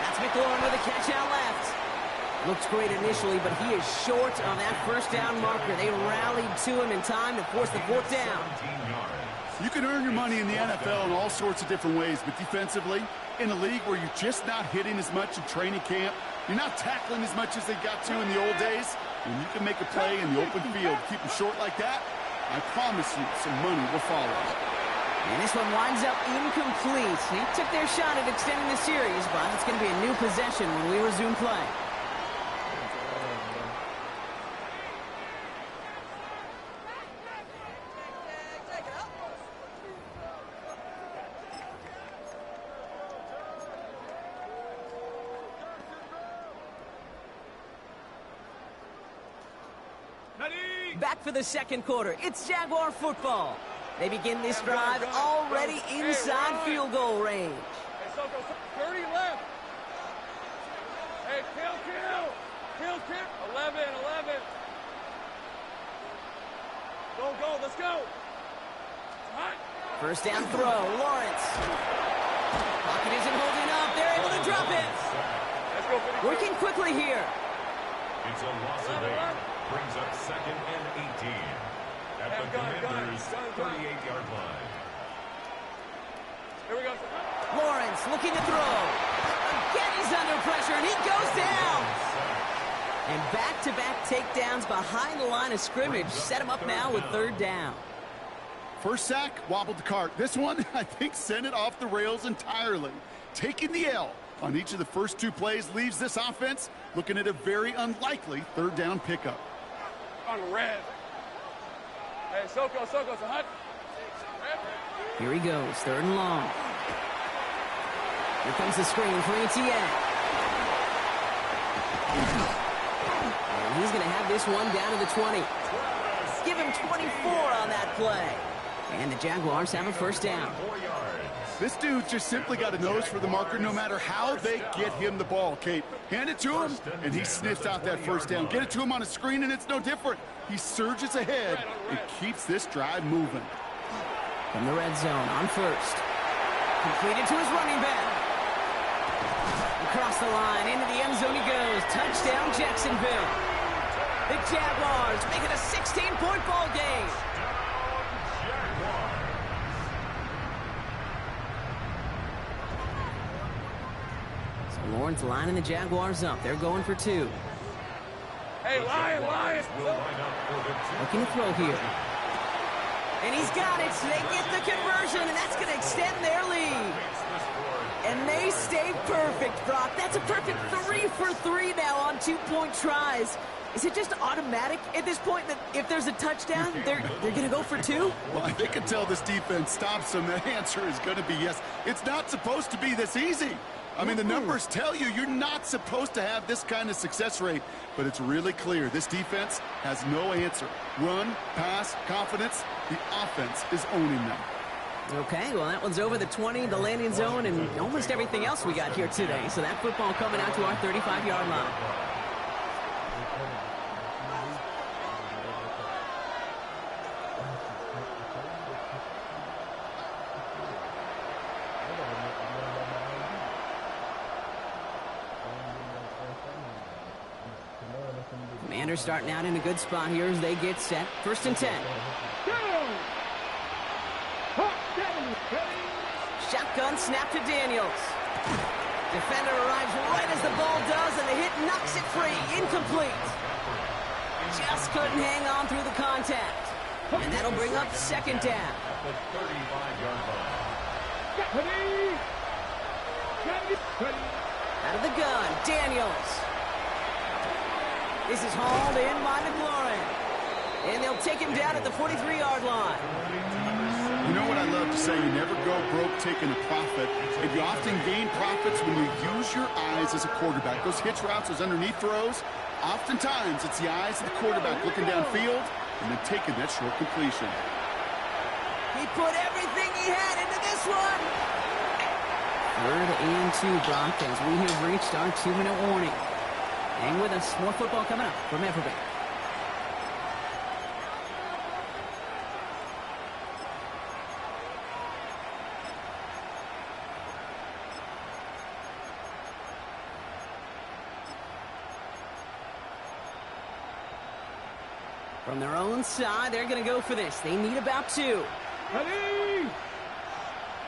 That's McLaurin with a catch out left. Looks great initially, but he is short of that first down marker. They rallied to him in time to force the fourth down. You can earn your money in the NFL in all sorts of different ways, but defensively, in a league where you're just not hitting as much in training camp, you're not tackling as much as they got to in the old days, when you can make a play in the open field, keep them short like that, I promise you some money will follow. And this one winds up incomplete. He took their shot at extending the series, but it's going to be a new possession when we resume play. Back for the second quarter. It's Jaguar football. They begin this drive already inside field goal range. Hey, Soko, 30 left. Hey, kill. 11. Go, let's go. Hot. First down throw, Lawrence. Pocket isn't holding up. They're able to drop it. Let's go, Working quickly here. It's a loss of 8. Brings up second and 18. At the Commanders' 38-yard line. Here we go. Lawrence looking to throw. Again, he's under pressure, and he goes down. And back-to-back takedowns behind the line of scrimmage set him up now with third down. First sack, wobbled the cart. This one, I think, sent it off the rails entirely. Taking the L on each of the first two plays leaves this offense looking at a very unlikely third down pickup. On the red. Hey, Soko, it's a hut. Here he goes, third and long. Here comes the screen for Etienne. And he's going to have this one down to the 20. Give him 24 on that play. And the Jaguars have a first down. This dude just simply got a nose for the marker no matter how they get him the ball, Kate. Hand it to him, and he sniffs out that first down. Get it to him on a screen, and it's no different. He surges ahead and keeps this drive moving. From the red zone on first. Completed to his running back. Across the line, into the end zone he goes. Touchdown, Jacksonville. The Jaguars make it a 16-point ball game. So Lawrence lining the Jaguars up. They're going for two. Hey, Lion. Looking to throw here. And he's got it. So they get the conversion, and that's going to extend their lead. And they stay perfect, Brock. That's a perfect 3 for 3 now on 2-point tries. Is it just automatic at this point that if there's a touchdown, they're going to go for two? Well, I think until this defense stops them, the answer is going to be yes. It's not supposed to be this easy. I mean, the numbers tell you you're not supposed to have this kind of success rate, but it's really clear this defense has no answer. Run, pass, confidence, the offense is owning them. Okay, well, that one's over the 20, the landing zone, and almost everything else we got here today. So that football coming out to our 35-yard line. Commanders starting out in a good spot here as they get set. First and 10. Shotgun snap to Daniels. Defender arrives right as the ball does, and the hit knocks it free. Incomplete. Just couldn't hang on through the contact. And that'll bring up second down. Out of the gun, Daniels. This is hauled in by McLaurin. And they'll take him down at the 43-yard line. You know what I love to say? You never go broke taking a profit. And you often gain profits when you use your eyes as a quarterback. Those hitch routes, those underneath throws, oftentimes it's the eyes of the quarterback looking downfield and then taking that short completion. He put everything he had into this one. Third and 2, Brock, as we have reached our 2-minute warning. Hang with us. More football coming up from Everbank. From their own side, they're going to go for this. They need about 2. Ready?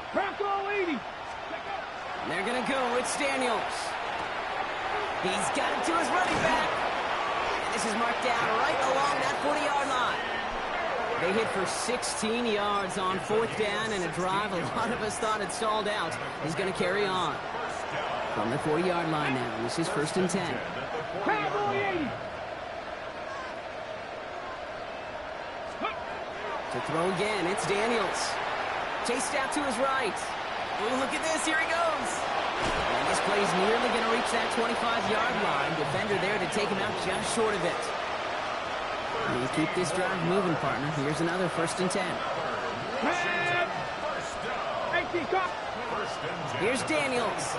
Crack all 80. And they're going to go. It's Daniels. He's got it to his running back. And this is marked down right along that 40-yard line. They hit for 16 yards on 4th down and a drive a lot of us thought had stalled out. He's going to carry on. From the 40-yard line now, this is 1st and 10. To throw again, it's Daniels. Chased out to his right. Oh, look at this, here he goes. And this play's nearly going to reach that 25-yard line. Defender there to take him out just short of it. You keep this drive moving, partner. Here's another 1st and 10. Here's Daniels.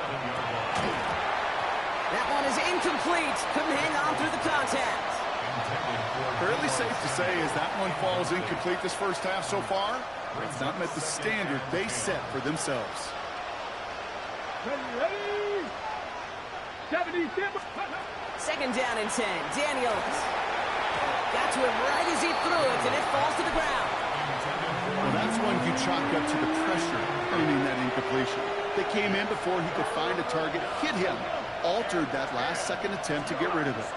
That one is incomplete. Couldn't hang on through the contact. Fairly safe to say as that one falls incomplete this first half so far, it's not met the standard they set for themselves. Second down and 10. Daniels. Got to it right as he threw it, and it falls to the ground. Well, that's one you chalk up to the pressure earning that incompletion. They came in before he could find a target, hit him, altered that last-second attempt to get rid of it.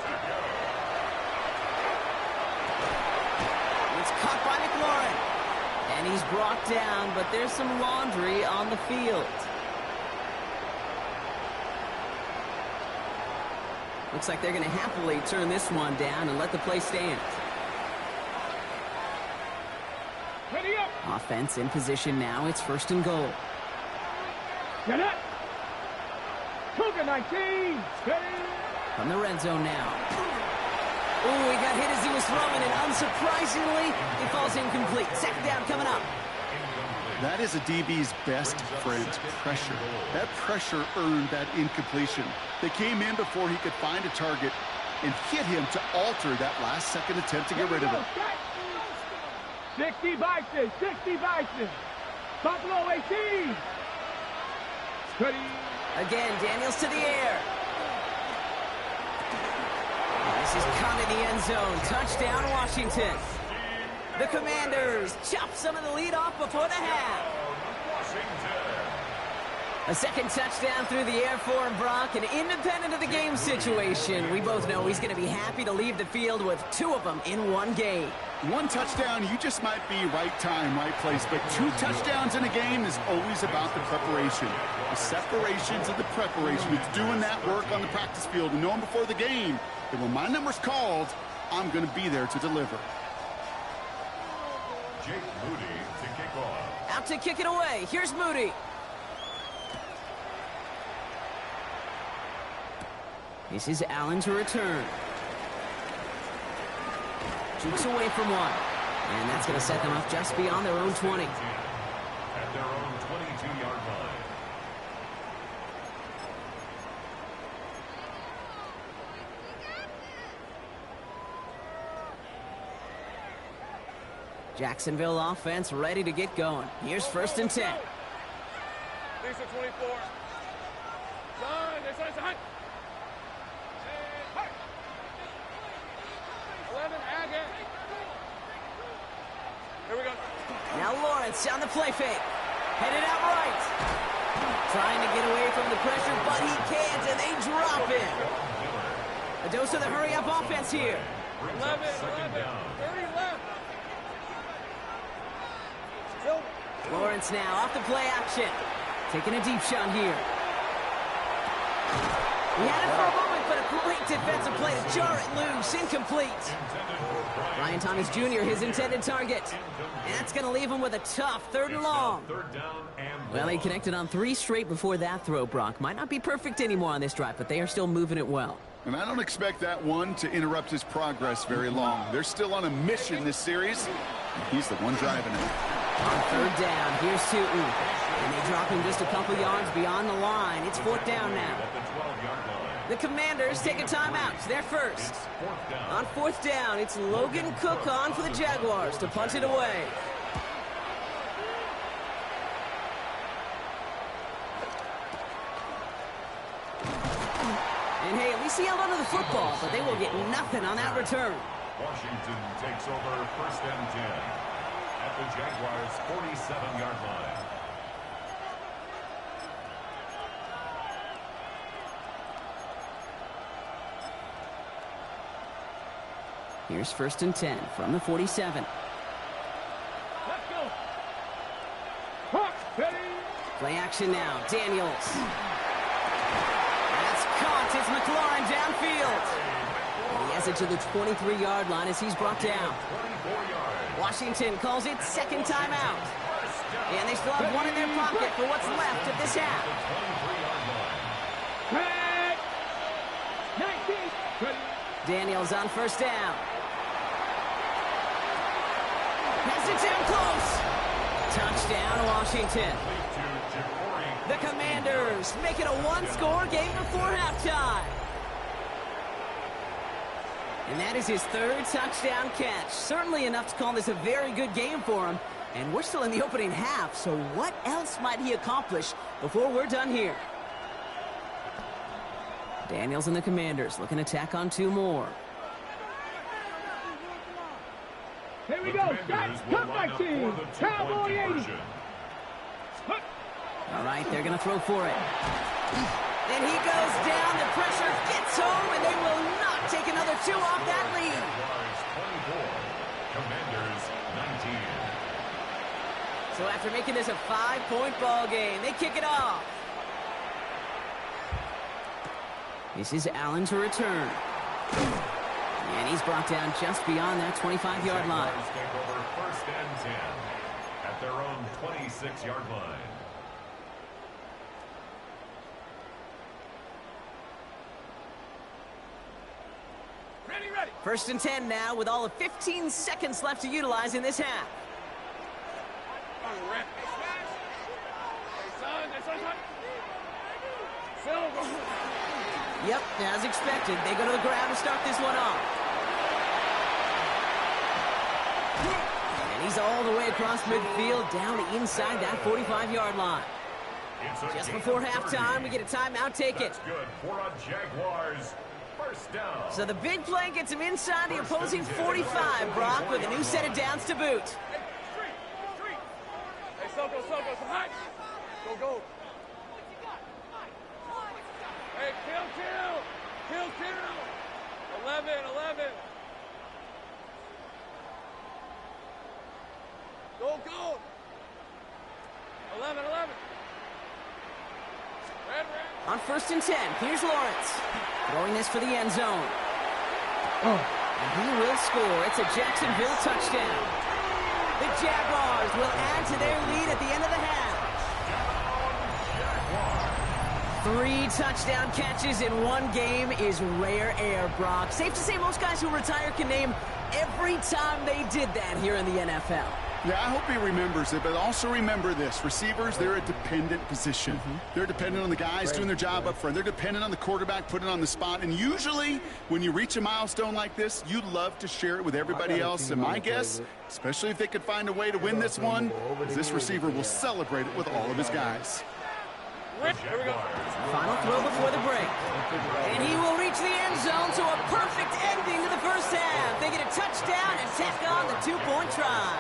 It's caught by McLaurin. And he's brought down, but there's some laundry on the field. Looks like they're going to happily turn this one down and let the play stand. Offense in position now. It's 1st and goal. Get it. 19. From the red zone now. Ooh, he got hit as he was throwing, and unsurprisingly, he falls incomplete. 2nd down coming up. That is a DB's best friend, pressure. That pressure earned that incompletion. They came in before he could find a target and hit him to alter that last-second attempt to get rid of it. 60 Bison, 60 Bison. Buffalo 18. Again, Daniels to the air. This is caught in the end zone. Touchdown, Washington. The Commanders chop some of the lead off before the half. A second touchdown through the air for him, Brock, and independent of the game situation, we both know he's going to be happy to leave the field with 2 of them in one game. One touchdown, you just might be right time, right place, but 2 touchdowns in a game is always about the preparation. The separations and the preparation. It's doing that work on the practice field and knowing before the game that when my number's called, I'm going to be there to deliver. Jake Moody to kick off. Out to kick it away. Here's Moody. This is Allen to return. Jukes away from one. And that's going to set them up just beyond their own 20. At their own 22-yard line. Jacksonville offense ready to get going. Here's 1st and 10. Lisa 24. John, this is Hunt. 11, Agate. Here we go. Now Lawrence on the play fake. Headed out right. Trying to get away from the pressure, but he can't, and they drop him. A dose of the hurry-up offense here. 11, 30 left. Lawrence now off the play action. Taking a deep shot here. He had it for a moment, but a great defensive play to jar it loose. Incomplete. Ryan Thomas Jr., his intended target. And that's going to leave him with a tough 3rd and long. Well, he connected on 3 straight before that throw, Brock. Might not be perfect anymore on this drive, but they are still moving it well. And I don't expect that one to interrupt his progress very long. They're still on a mission this series, and he's the one driving it. On 3rd down, here's Sutton. And they drop him just a couple yards beyond the line. It's 4th down now. The Commanders take a timeout. They're first. On 4th down, it's Logan Cook on for the Jaguars to punt it away. And hey, at least he held onto the football, but they will get nothing on that return. Washington takes over 1st and 10 at the Jaguars' 47-yard line. Here's 1st and 10 from the 47. Let's go. Play action now. Daniels. That's caught. It's McLaurin downfield. And he has it to the 23-yard line as he's brought down. Washington calls it second timeout. And they still have one in their pocket for what's left of this half. Daniels on 1st down. Pass it down close. Touchdown, Washington. The Commanders make it a one-score game before halftime. And that is his 3rd touchdown catch. Certainly enough to call this a very good game for him. And we're still in the opening half, so what else might he accomplish before we're done here? Daniels and the Commanders looking to tack on 2 more. Here we go. Comeback team. Cowboy 80. All right, they're going to throw for it. And he goes down. The pressure gets home, and they will not take another 2 off that lead. Commanders 19. So after making this a 5-point ball game, they kick it off. This is Allen to return. And he's brought down just beyond that 25-yard line. Take over 1st and 10 at their own 26-yard line. Ready. 1st and 10 now with all of 15 seconds left to utilize in this half. Yep, as expected, they go to the ground to start this one off. And he's all the way across midfield, down inside that 45-yard line. Just before halftime, we get a timeout. Take it. That's good for a Jaguars 1st down. So the big play gets him inside the opposing 45, Brock, with a new set of downs to boot. Hey, Soko, some height. Go. Hey, kill. 11. Go. 11. Red. On 1st and 10, here's Lawrence. Throwing this for the end zone. And he will score. It's a Jacksonville touchdown. The Jaguars will add to their lead at the end of the half. 3 touchdown catches in one game is rare air, Brock. Safe to say most guys who retire can name every time they did that here in the NFL. Yeah, I hope he remembers it, but also remember this. Receivers, they're a dependent position. They're dependent on the guys doing their job up front. They're dependent on the quarterback putting it on the spot. And usually, when you reach a milestone like this, you'd love to share it with everybody else. And my guess, especially if they could find a way to win this one, is this receiver will celebrate it with all of his guys. Here we go. Final throw before the break. And he will reach the end zone, so a perfect ending to the first half. They get a touchdown and tack on the 2-point try.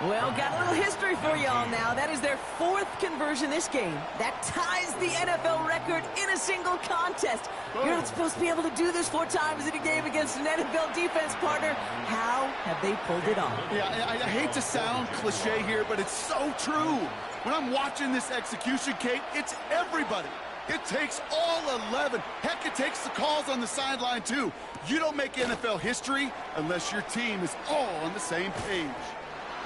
Well, got a little history for y'all now. That is their 4th conversion this game. That ties the NFL record in a single contest. You're not supposed to be able to do this 4 times in a game against an NFL defense partner. How have they pulled it off? Yeah, I hate to sound cliche here, but it's so true. When I'm watching this execution, Kate, it's everybody. It takes all 11. Heck, it takes the calls on the sideline, too. You don't make NFL history unless your team is all on the same page.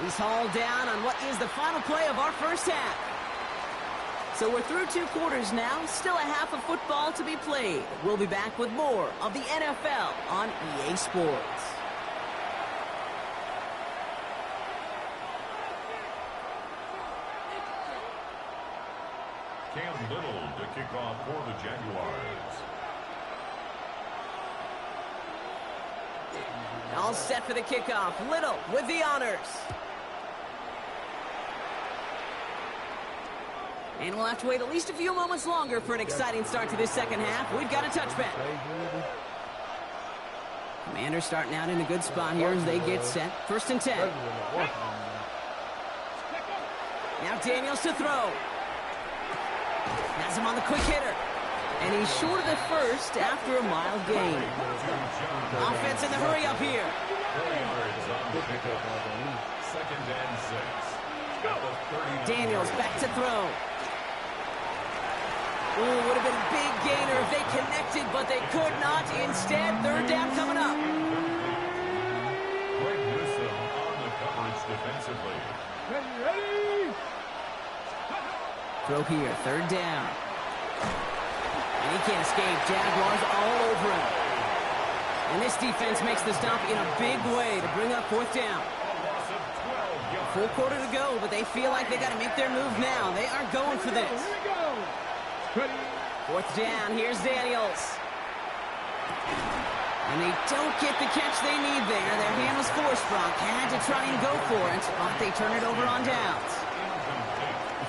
He's hauled down on what is the final play of our first half. So we're through 2 quarters now. Still a half of football to be played. We'll be back with more of the NFL on EA Sports. Cam Little to kick off for the Jaguars. All set for the kickoff. Little with the honors. And we'll have to wait at least a few moments longer for an exciting start to this second half. We've got a touchback. Commanders starting out in a good spot here as they get set. 1st and 10. Now Daniels to throw. Has him on the quick hitter. And he's short of the first after a mild gain. Offense in the hurry up here. 2nd and 6. Daniels back to throw. Ooh, would have been a big gainer if they connected, but they could not. Instead, 3rd down coming up. Greg Newsome on the coverage defensively. Ready. Throw here, 3rd down. And he can't escape. Jaguars all over him. And this defense makes the stop in a big way to bring up 4th down. Full quarter to go, but they feel like they got to make their move now. They are going for this. 4th down, here's Daniels. And they don't get the catch they need there. Their hand was forced, Brock. Had to try and go for it, but they turn it over on downs.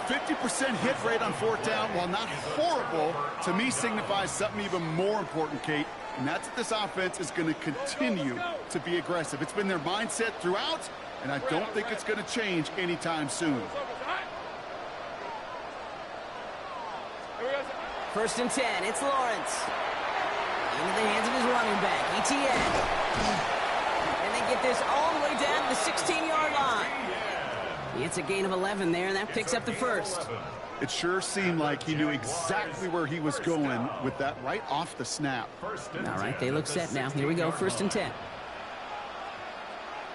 50% hit rate on 4th down, while not horrible, to me signifies something even more important, Kate. And that's that this offense is going to continue to be aggressive. It's been their mindset throughout, and I don't think it's going to change anytime soon. 1st and 10, it's Lawrence. Into the hands of his running back, ETN. And they get this all the way down to the 16-yard line. It's a gain of 11 there, and that picks up the 1st. It sure seemed like he knew exactly where he was going with that right off the snap. All right, they look set now. Here we go, 1st and 10.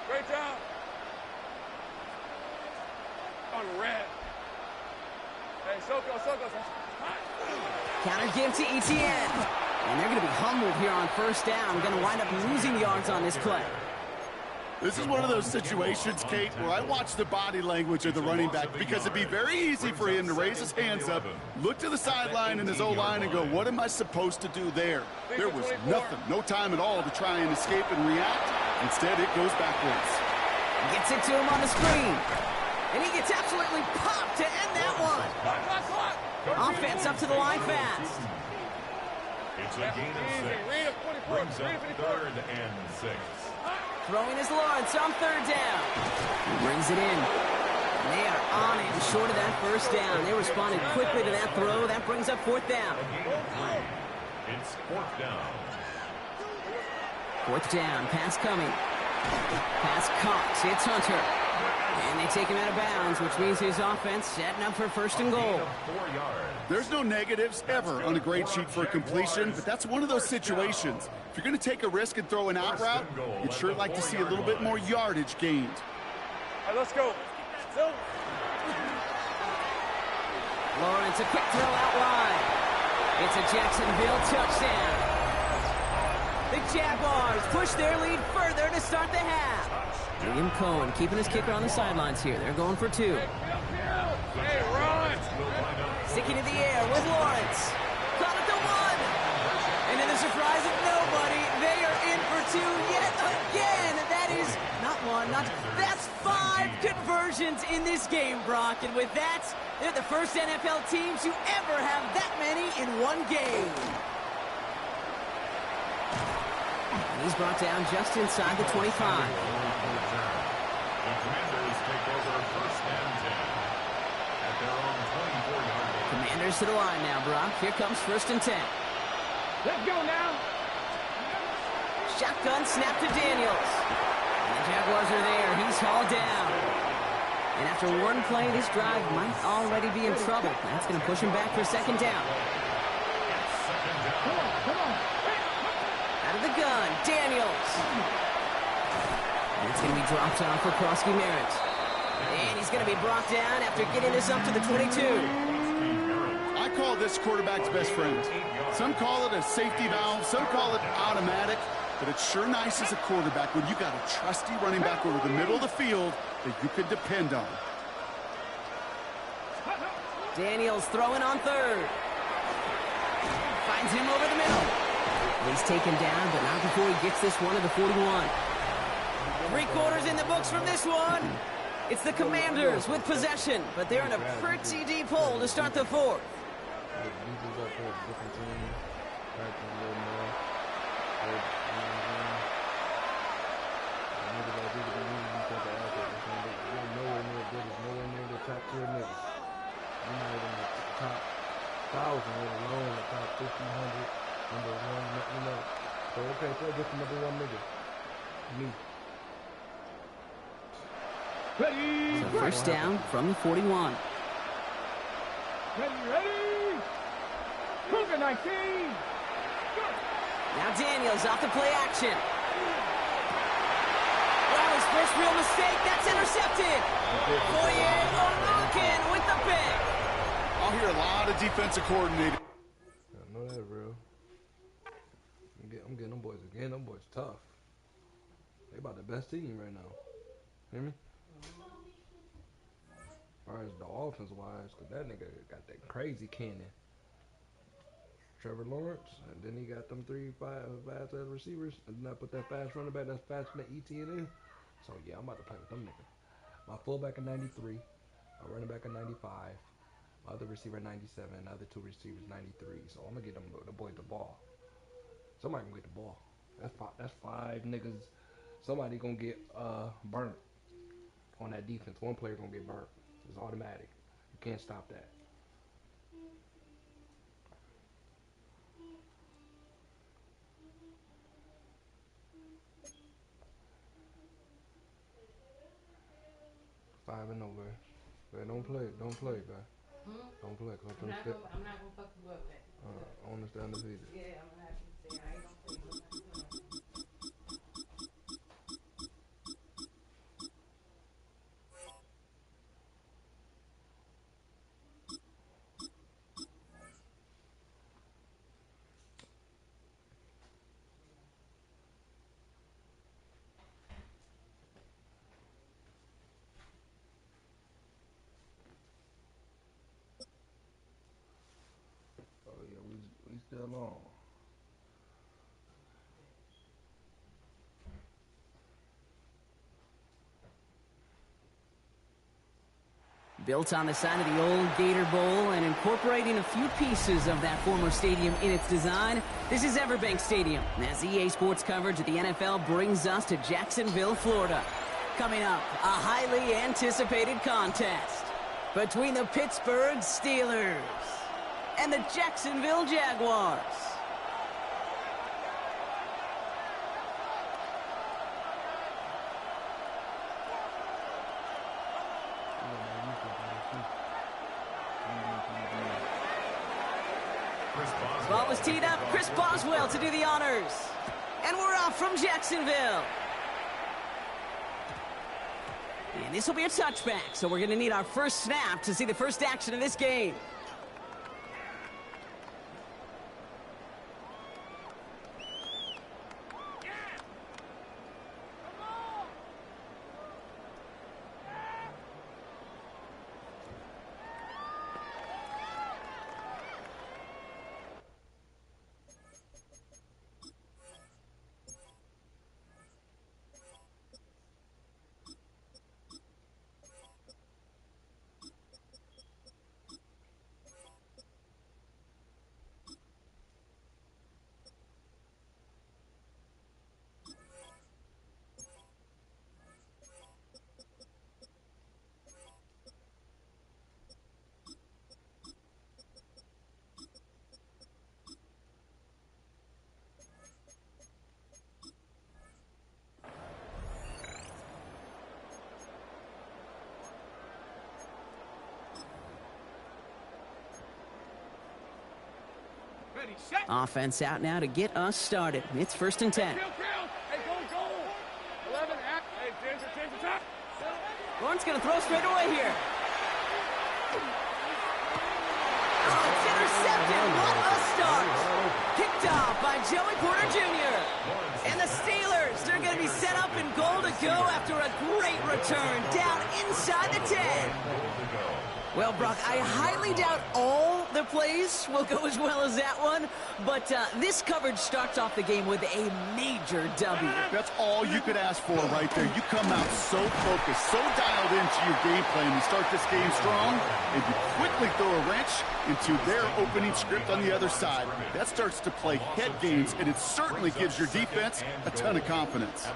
Great job. On red. Hey, Soko. Counter give to ETN. And they're going to be humbled here on 1st down. Going to wind up losing yards on this play. This is one of those situations, Kate, where I watch the body language of the running back because it'd be very easy for him to raise his hands up, look to the sideline in his O-line and go, what am I supposed to do there? There was nothing, no time at all to try and escape and react. Instead, it goes backwards. Gets it to him on the screen. And he gets absolutely popped to end that one. Offense up to the line fast. It's a gain of 6. Brings up 3rd and 6. Throwing is Lawrence on 3rd down. He brings it in. They are on it, short of that 1st down. They responded quickly to that throw. That brings up 4th down. It's 4th down. 4th down, pass coming. Pass caught. It's Hunter. And they take him out of bounds, which means his offense setting up for 1st and goal. 4 yards. There's no negatives ever on a grade sheet for a completion, but that's one of those situations. If you're going to take a risk and throw an out route, you'd sure like to see a little bit more yardage gained. All right, let's go. Lawrence, a quick throw out wide. It's a Jacksonville touchdown. The Jaguars push their lead further to start the half. William Cohen keeping his kicker on the sidelines here. They're going for 2. Hey, run! Sticking in the air with Lawrence. Caught at the 1. And in the surprise of nobody, they are in for 2 yet again. That is not 1, that's 5 conversions in this game, Brock. And with that, they're the first NFL team to ever have that many in one game. And he's brought down just inside the 25. The Commanders take over 1st and 10 at their own 24-yard line. Commanders to the line now, Brock. Here comes 1st and 10. Let's go now. Shotgun snap to Daniels. And the Jaguars are there. He's hauled down. And after one play, this drive might already be in trouble. That's going to push him back for 2nd down. Come on. Out of the gun, Daniels. And it's going to be dropped off for Krosky Merritt. And he's going to be brought down after getting this up to the 22. I call this quarterback's best friend. Some call it a safety valve, some call it automatic, but it's sure nice as a quarterback when you got a trusty running back over the middle of the field that you can depend on. Daniels throwing on 3rd. Finds him over the middle. He's taken down, but not before he gets this one to the 41. 3 quarters in the books from this one. It's the Commanders with possession, but they're in a pretty deep hole to start the 4th. Nowhere near the top tier niggas. You're not even the top 1,000, let alone the top 1,500, number one, you know. So okay, so get the number one nigga. Me. Ready. So first down from the 41. Ready. Cougar 19. Now Daniels off the play action. Well, his first real mistake. That's intercepted. Foyer Oluokun with the pick. I'll hear a lot of defensive coordinator. I know that, real. I'm getting them boys again. Them boys tough. They about the best team right now. Hear me? As far as the offense wise, because that nigga got that crazy cannon. Trevor Lawrence, and then he got them fast receivers, and then I put that fast running back that's faster than ETN. So yeah, I'm about to play with them niggas. My fullback at 93, my running back at 95, my other receiver at 97, and the other two receivers 93. So I'm gonna get them the boys the ball. Somebody gonna get the ball. That's five niggas. Somebody gonna get burnt on that defense. One player gonna get burnt. It's automatic. You can't stop that. Five and over. Man, don't play, bro. Don't play. I'm not gonna fuck you up, man. I want to stay undefeated. Yeah, I'm gonna have to say I ain't gonna play. Oh yeah, we still on. Built on the side of the old Gator Bowl and incorporating a few pieces of that former stadium in its design, this is Everbank Stadium, as EA Sports coverage of the NFL brings us to Jacksonville, Florida. Coming up, a highly anticipated contest between the Pittsburgh Steelers and the Jacksonville Jaguars. Ball was teed up. Chris Boswell to do the honors. And we're off from Jacksonville. And this will be a touchback, so we're going to need our first snap to see the first action of this game. Offense out now to get us started. It's 1st and 10. Hey, go. 11, hey, 10 top. Lawrence going to throw straight away here. Oh, it's intercepted. What a start. Picked off by Joey Porter Jr. And the Steelers, they're going to be set up in goal to go after a great return down inside the 10. Well, Brock, I highly doubt all the plays will go as well as that one, but this coverage starts off the game with a major W. That's all you could ask for right there. You come out so focused, so dialed into your game plan. You start this game strong, and you quickly throw a wrench into their opening script on the other side. That starts to play head games, and it certainly gives your defense a ton of confidence.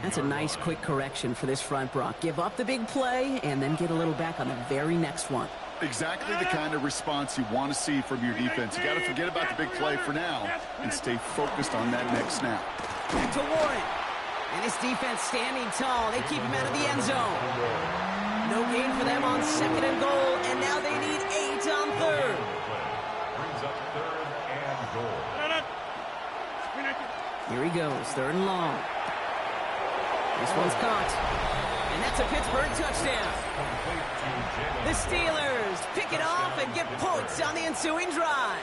That's a nice quick correction for this front, Brock. Give up the big play, and then get a little back on the very next one. Exactly the kind of response you want to see from your defense. You got to forget about the big play for now and stay focused on that next snap. Back to Warren. And his defense standing tall. They keep him out of the end zone. No gain for them on 2nd and goal, and now they need 8 on 3rd. Brings up 3rd and goal. Here he goes, 3rd and long. This one's caught. And that's a Pittsburgh touchdown. The Steelers pick it off and get points on the ensuing drive.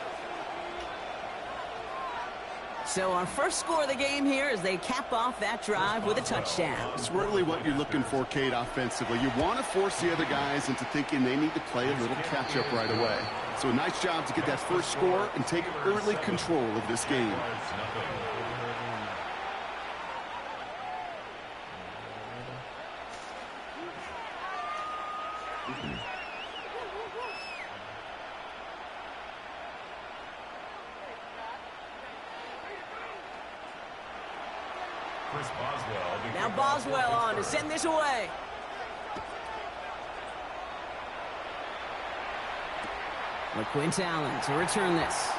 So our first score of the game here is they cap off that drive with a touchdown. It's really what you're looking for, Kate, offensively. You want to force the other guys into thinking they need to play a little catch-up right away. So a nice job to get that first score and take early control of this game. Now Boswell on to send this away. LaQuint Allen to return this.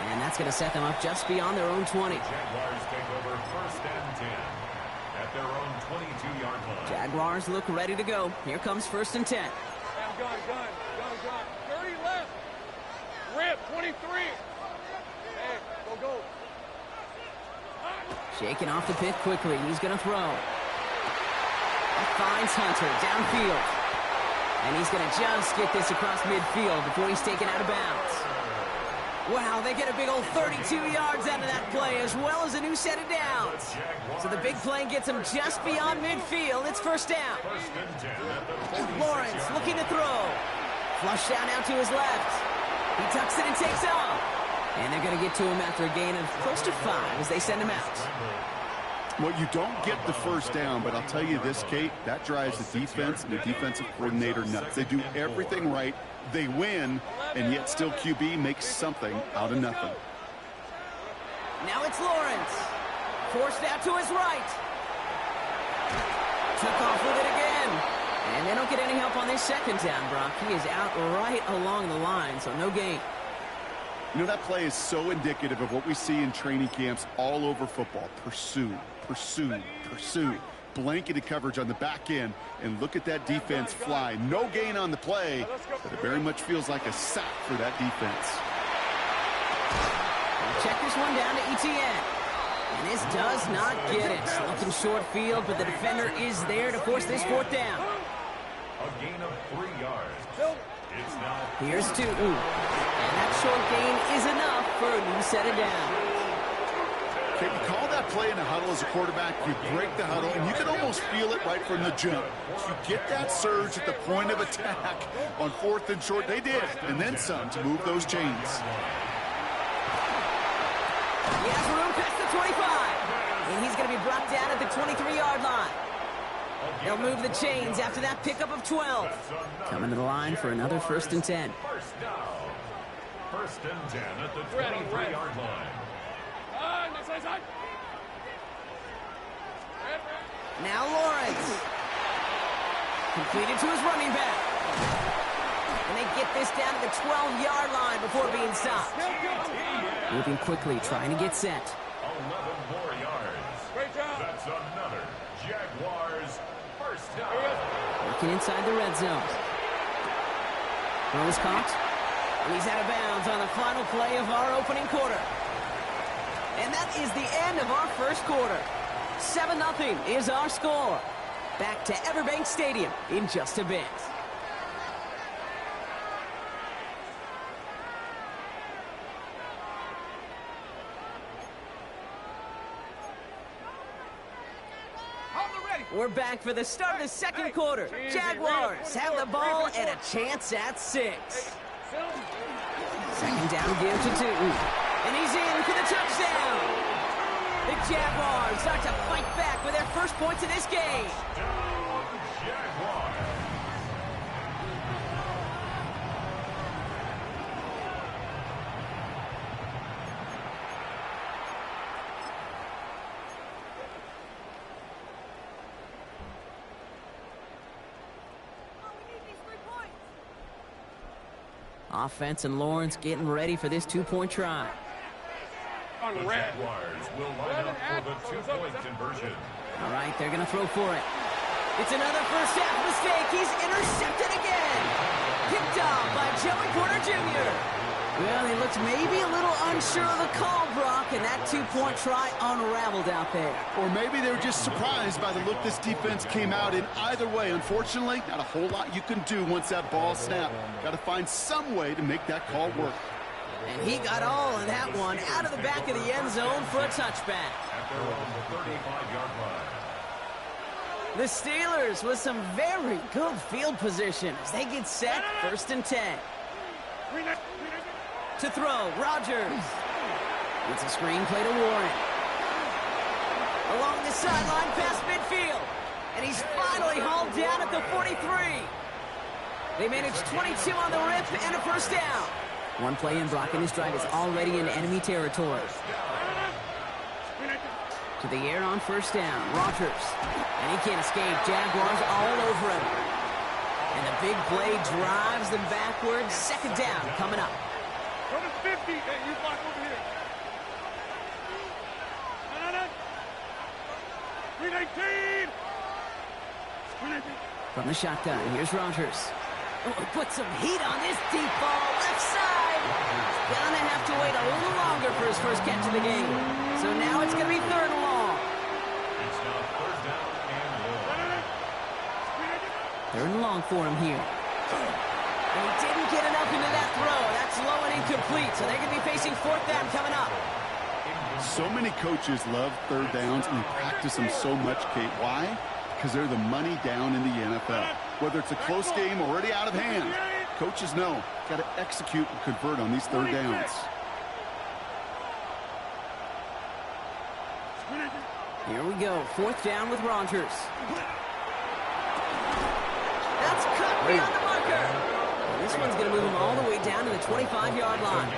And that's going to set them up just beyond their own 20. Jaguars take over 1st and 10 at their own 22-yard line. Jaguars look ready to go. Here comes 1st and 10. Gun. 30 left. Rip, 23. Hey, go. Shaking off the pick quickly. He's going to throw. Finds Hunter downfield. And he's going to just get this across midfield before he's taken out of bounds. Wow, they get a big old 32 yards out of that play, as well as a new set of downs. So the big play gets him just beyond midfield. It's 1st down. Lawrence looking to throw. Flush down out to his left. He tucks it and takes off. And they're going to get to him after a gain of close to 5 as they send him out. Well, you don't get the 1st down, but I'll tell you this, Kate, that drives the defense and the defensive coordinator nuts. They do everything right. They win, and yet still QB makes something out of nothing. Now it's Lawrence. Forced out to his right. Took off with it again. And they don't get any help on this 2nd down, Brock. He is out right along the line, so no gain. You know, that play is so indicative of what we see in training camps all over football. Pursue. Blanketed coverage on the back end, and look at that defense fly. No gain on the play, but it very much feels like a sack for that defense. Check this one down to Etienne. And this does not get it. Looking short field, but the defender is there to force this 4th down. A gain of 3 yards. It's now Here's 2. And that short gain is enough for a new set of downs. Okay, you call that play in a huddle as a quarterback, you break the huddle, and you can almost feel it right from the jump. You get that surge at the point of attack on 4th and short. They did, and then some to move those chains. He has room past the 25. And he's going to be brought down at the 23-yard line. They'll move the chains after that pickup of 12. Coming to the line for another 1st and 10. 1st down. 1st and 10 at the 23-yard line. Now Lawrence. Completed to his running back. And they get this down to the 12-yard line before being stopped. Moving quickly, trying to get set. 11 more yards. Great job. That's another Jaguars 1st down. Working inside the red zone. Throw is caught. And he's out of bounds on the final play of our opening quarter. And that is the end of our first quarter. 7-0 is our score. Back to Everbank Stadium in just a bit. Hold it ready. We're back for the start of the second quarter. Jaguars have the ball and a chance at 6. Second down, give to 2. And he's in for the touchdown. The Jaguars start to fight back with their first points in this game. Jaguars. Offense and Lawrence getting ready for this 2-point try. The Jaguars will line up for the 2-point conversion. All right, they're going to throw for it. It's another first half mistake. He's intercepted again. Picked off by Joey Porter Jr. Well, he looks maybe a little unsure of the call, Brock, and that 2-point try unraveled out there. Or maybe they were just surprised by the look this defense came out in. Either way, unfortunately, not a whole lot you can do once that ball snapped. Got to find some way to make that call work. And he got all of that one out of the back of the end zone for a touchback. At their own 35-yard line. The Steelers with some very good field position as they get set, 1st and 10. To throw, Rodgers. It's a screen play to Warren. Along the sideline past midfield. And he's finally hauled down at the 43. They managed 22 on the rip and a first down. One play in, Brock, and his drive is already in enemy territory. To the air on first down, Rodgers. And he can't escape. Jaguars all over him. And the big play drives them backwards. Second down coming up. From the 50, hey, you block over here. 319. From the shotgun, here's Rodgers. Oh, put some heat on this deep ball, left side. Gonna have to wait a little longer for his first catch of the game. So now it's gonna be 3rd and long. It's now 3rd down and long. 3rd and long for him here. And he didn't get enough into that throw. That's low and incomplete, so they're gonna be facing 4th down coming up. So many coaches love 3rd downs and practice them so much, Kate. Why? Because they're the money down in the NFL. Whether it's a close game already out of hand, coaches know, got to execute and convert on these 3rd downs. Here we go, 4th down with Rodgers. That's cut beyond the marker. And this one's going to move him all the way down to the 25-yard line.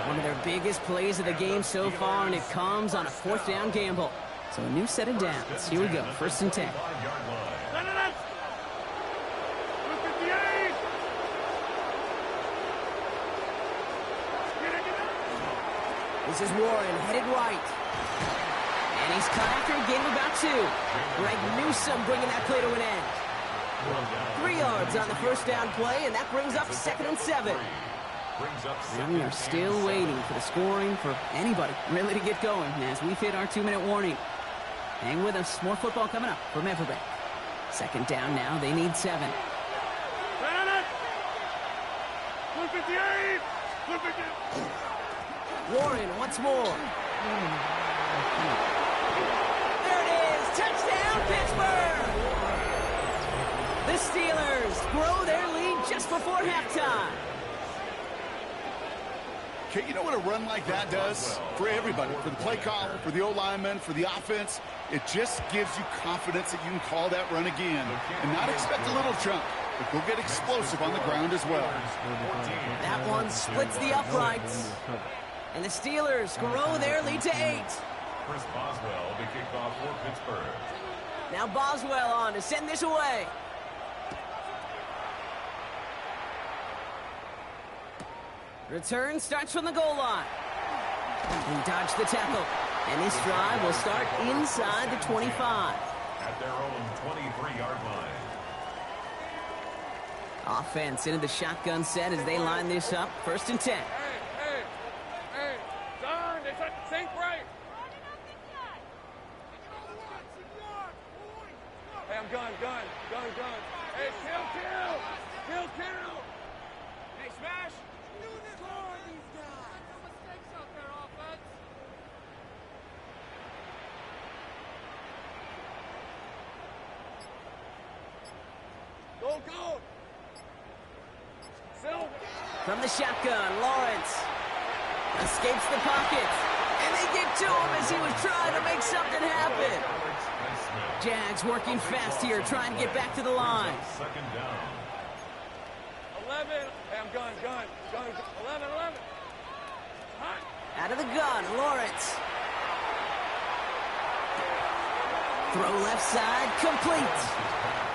One of their biggest plays of the game so far, and it comes on a 4th down gamble. So a new set of downs. Here we go, 1st and 10. This is Warren, headed right. And he's cut after a gain of about 2. Greg Newsome bringing that play to an end. 3 yards on the first down play, and that brings up 2nd and 7. And we are still waiting for the scoring for anybody really to get going as we've hit our 2-minute warning. Hang with us, more football coming up from Everbank. 2nd down now, they need 7. 158! 158! Warren once more. There it is, touchdown Pittsburgh! The Steelers grow their lead just before halftime. Okay, you know what a run like that does? For everybody, for the play caller, for the O-lineman, for the offense, it just gives you confidence that you can call that run again and not expect a little chunk, but go get explosive on the ground as well. That one splits the uprights. And the Steelers grow their lead to 8. Chris Boswell to kick off for Pittsburgh. Now Boswell on to send this away. Return starts from the goal line. He dodged the tackle. And this drive will start inside the 25. At their own 23-yard line. Offense into the shotgun set as they line this up. 1st and 10. Hey, Don, they tried to sink right. Hey, I'm gun. Hey, kill. Hey, smash. Do this. Score these guys. No mistakes out there, offense. From the shotgun, Lawrence escapes the pocket. And they get to him as he was trying to make something happen. Jags working fast here, trying to get back to the line. 11. Hey, I'm gun. 11. Out of the gun, Lawrence. Throw left side, complete.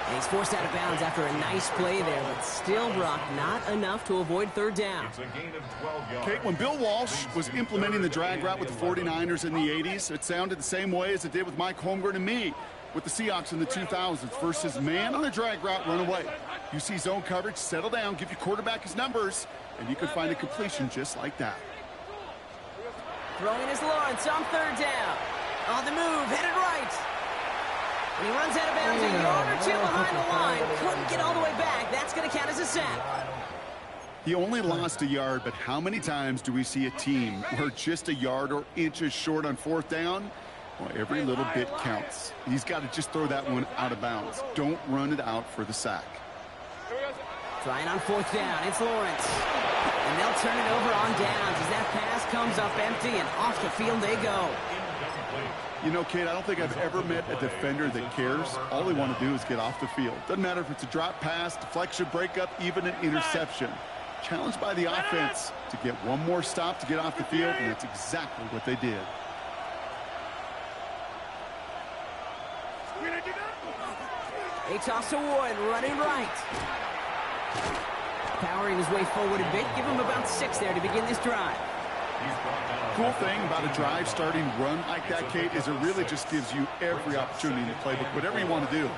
And he's forced out of bounds after a nice play there, but still, Brock, not enough to avoid third down. It's a gain of 12 yards. Kate, when Bill Walsh was implementing the drag route with the 49ers in the 80s, it sounded the same way as it did with Mike Holmgren and me with the Seahawks in the 2000s versus man on a drag route, run away. You see zone coverage, settle down, give your quarterback his numbers, and you can find a completion just like that. Throwing is Lawrence on third down. On the move, headed right. And he runs out of bounds a yard or two behind the line. Couldn't get all the way back. That's going to count as a sack. He only lost a yard, but how many times do we see a team where just a yard or inches short on fourth down? Well, every little bit counts. He's got to just throw that one out of bounds. Don't run it out for the sack. Trying on fourth down. It's Lawrence. And they'll turn it over on downs as that pass comes up empty and off the field they go. You know, Kate, I don't think I've ever met a defender that cares. All they want to do is get off the field. Doesn't matter if it's a drop pass, deflection, breakup, even an interception. Challenged by the offense to get one more stop to get off the field, and that's exactly what they did. They toss to Wood, running right. Powering his way forward a bit. Give him about 6 there to begin this drive. Cool thing about a drive starting run like that, Kate, is it really just gives you every opportunity in the playbook, whatever you want to do.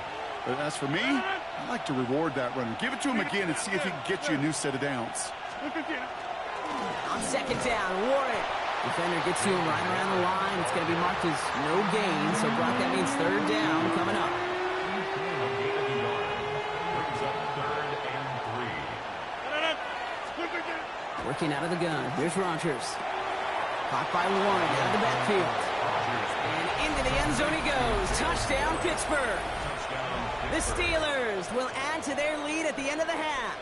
But as for me, I like to reward that runner. Give it to him again and see if he can get you a new set of downs. On second down, Warren. Defender gets to him right around the line. It's going to be marked as no gain, so Brock, that means third down coming up. Working out of the gun. Here's Rodgers. Caught by Warren out of the backfield. And into the end zone he goes. Touchdown, Pittsburgh. The Steelers will add to their lead at the end of the half.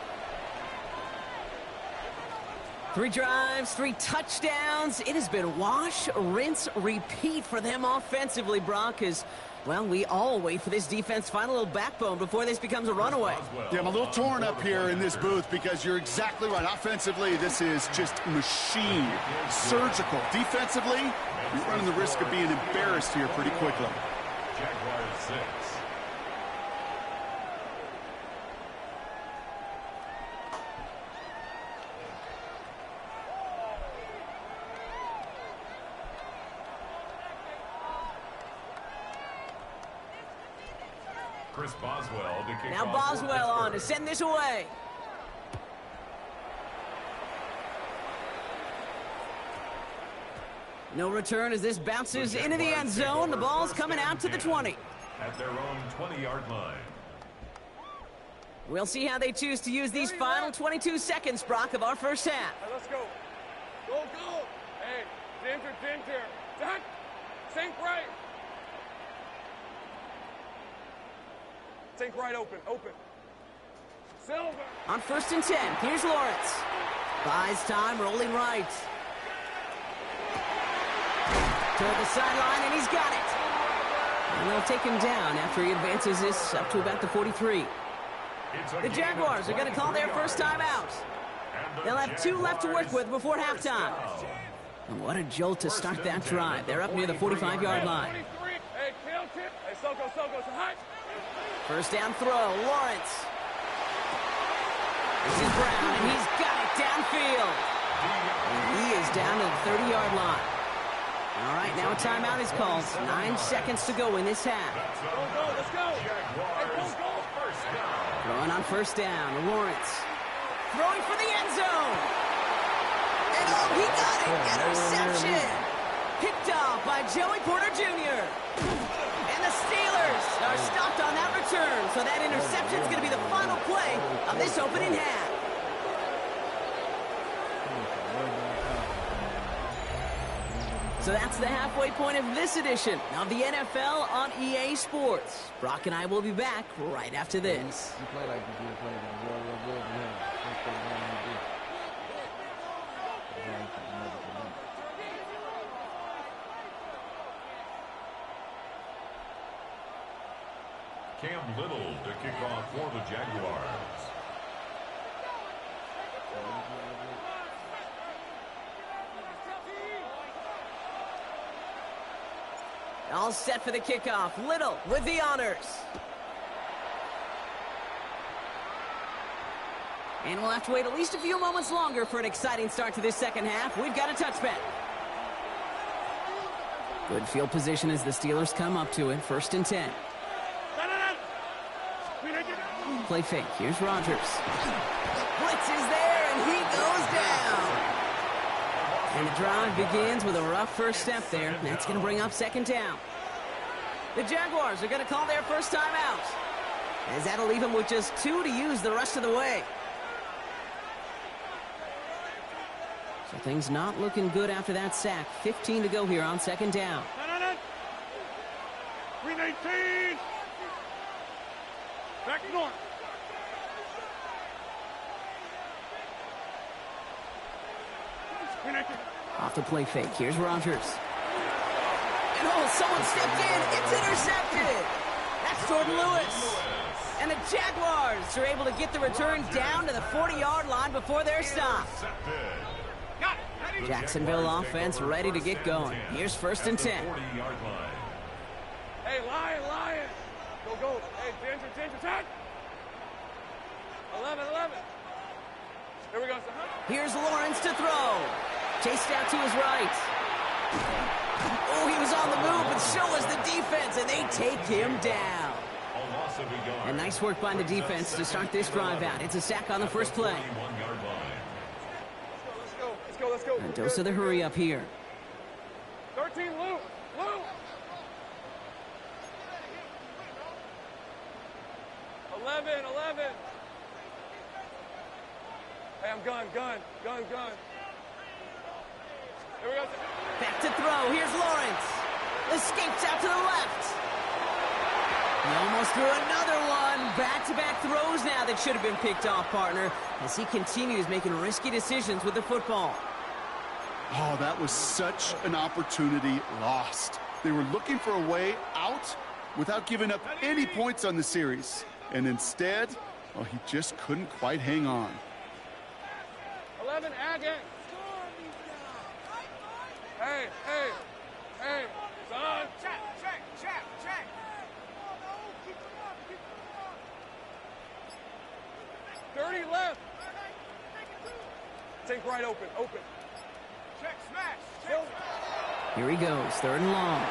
3 drives, 3 touchdowns. It has been wash, rinse, repeat for them offensively, Brock, as, well, we all wait for this defense to find a little backbone before this becomes a runaway. Yeah, I'm a little torn up here in this booth because you're exactly right. Offensively, this is just machine, surgical. Defensively, you're running the risk of being embarrassed here pretty quickly. Jaguars 6. Chris Boswell to kick now off Boswell on to send this away. No return as this bounces into the end zone. The ball's coming out to the 20. At their own 20-yard line. We'll see how they choose to use these final 22 seconds, Brock, of our first half. Right, let's go. Go. Hey, Ginger. Zach, sink right. Sink right open. Silver. On 1st and 10, here's Lawrence. Buys time, rolling right. Toward the sideline, and he's got it. And they'll take him down after he advances this up to about the 43. The Jaguars are going to call their first time out. They'll have 2 left to work with before halftime. And what a jolt to start that drive. They're up near the 45-yard line. Hey, Soko, high. First down throw, Lawrence. This is Brown, and he's got it downfield. And he is down to the 30-yard line. All right, now a timeout is called. 9 seconds to go in this half. Go, let's go. Hey, go. Throwing on first down, Lawrence. Throwing for the end zone. And oh, he got it. Interception. Picked off by Joey Porter Jr. And the Steelers are stopped on that return. So that interception is going to be the final play of this opening half. So that's the halfway point of this edition of the NFL on EA Sports. Brock and I will be back right after this. You play like you did play real good. Cam Little to kick off for the Jaguars. All set for the kickoff. Little with the honors. And we'll have to wait at least a few moments longer for an exciting start to this second half. We've got a touchback. Good field position as the Steelers come up to it. 1st and 10. Play fake. Here's Rodgers. Blitz is there, and he goes down. And the drive begins with a rough first step there. That's going to bring up 2nd down. The Jaguars are going to call their first time out, as that'll leave them with just 2 to use the rest of the way. So things not looking good after that sack. 15 to go here on 2nd down. 319. Back north. Off the play fake. Here's Rodgers. And oh, someone stepped in. It's intercepted. That's Jordan Lewis. And the Jaguars are able to get the return down to the 40-yard line before they're stopped. Jacksonville offense ready to get going. Here's 1st and 10. Hey, Lion. Go. Hey, danger, attack. 11. Here we go. Here's Lawrence to throw. Chased out to his right. Oh, he was on the move, but so was the defense, and they take him down. And nice work by the defense to start this drive out. It's a sack on the first play. Let's go. A dose of the hurry up here. 13, Lou. 11. Hey, I'm gun. Here we go. Back to throw. Here's Lawrence. Escapes out to the left. He almost threw another one. Back-to-back throws now that should have been picked off, partner, as he continues making risky decisions with the football. Oh, that was such an opportunity lost. They were looking for a way out without giving up any points on the series. And instead, well, he just couldn't quite hang on. 11, again. Hey. Son. Check. 30 left. Take right open. Check, smash. Here he goes, 3rd and long.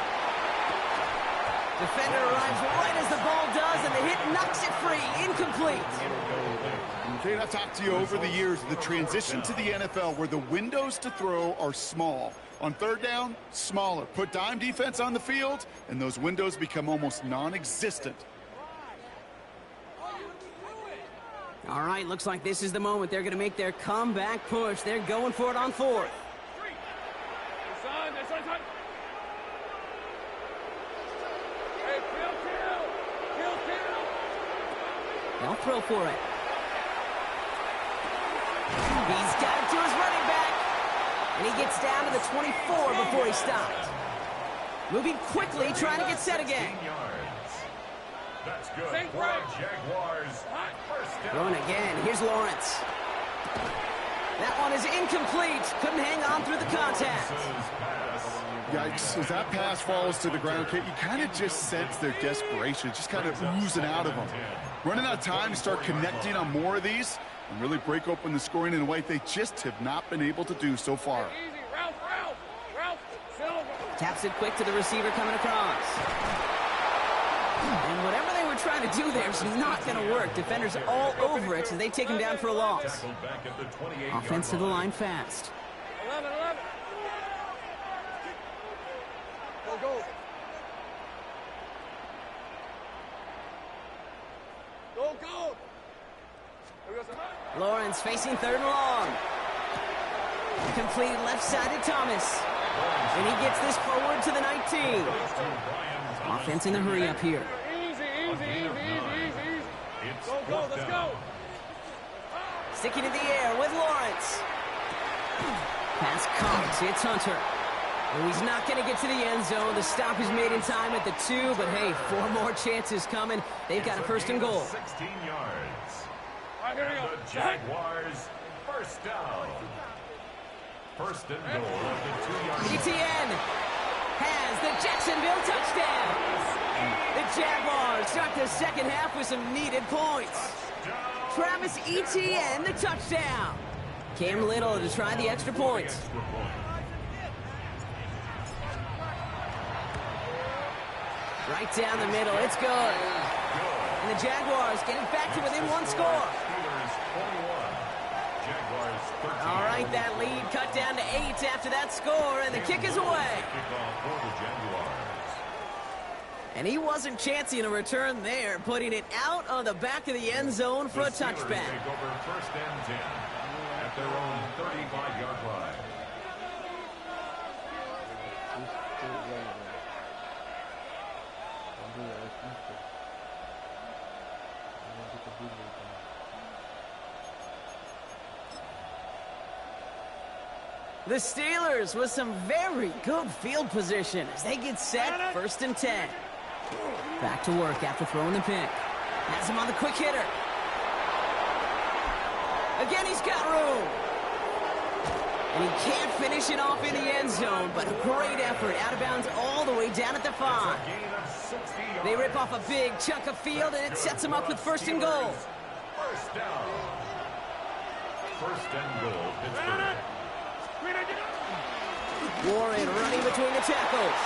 Defender arrives right as the ball does, and the hit knocks it free. Incomplete. Okay, I've talked to you over the years, the transition to the NFL where the windows to throw are small. On 3rd down, smaller. Put dime defense on the field, and those windows become almost non-existent. All right, looks like this is the moment they're going to make their comeback push. They're going for it on 4th. Hey, kill. They'll throw for it. He's got it to his running back. And he gets down to the 24 before he stopped. Moving quickly, trying to get set again. That's good for the Jaguars. Throwing again. Here's Lawrence. That one is incomplete. Couldn't hang on through the contact. Yikes. As that pass falls to the ground, Kate, you kind of just sense their desperation, just kind of oozing out of them. Running out of time to start connecting on more of these and really break open the scoring in a way they just have not been able to do so far. Easy, Ralph. Silver. Taps it quick to the receiver coming across. And whatever they were trying to do there is not going to work. Defenders all over it as they take him down for a loss. Offense to the line fast. 11. Go. Lawrence facing 3rd and long. Complete left side to Thomas. And he gets this forward to the 19. Offense in a hurry up here. Easy. Go, let's go. Sticking in the air with Lawrence. Pass comes. It's Hunter. And he's not going to get to the end zone. The stop is made in time at the 2, but hey, 4 more chances coming. They've got a first and goal. 16 yards. All right, here we go. The Jaguars, first down. First and goal at the 2-yard line. ETN has the Jacksonville touchdown. The Jaguars start the second half with some needed points. Travis Etienne, the touchdown. Cam Little to try the extra points. Right down the middle, it's good. And the Jaguars getting back to within 1 score. All right, that lead cut down to 8 after that score, and the kick is away. And he wasn't chancing a return there, putting it out on the back of the end zone for a touchback. Take over first and 10 at their own 35-yard line. The Steelers with some very good field position as they get set, first and 10. Back to work after throwing the pick. Has him on the quick hitter. Again, he's got room. And he can't finish it off in the end zone, but a great effort. Out of bounds all the way down at the 5. They rip off a big chunk of field, and it sets him up with first and goal. First down. First and goal, Pittsburgh. Warren running between the tackles.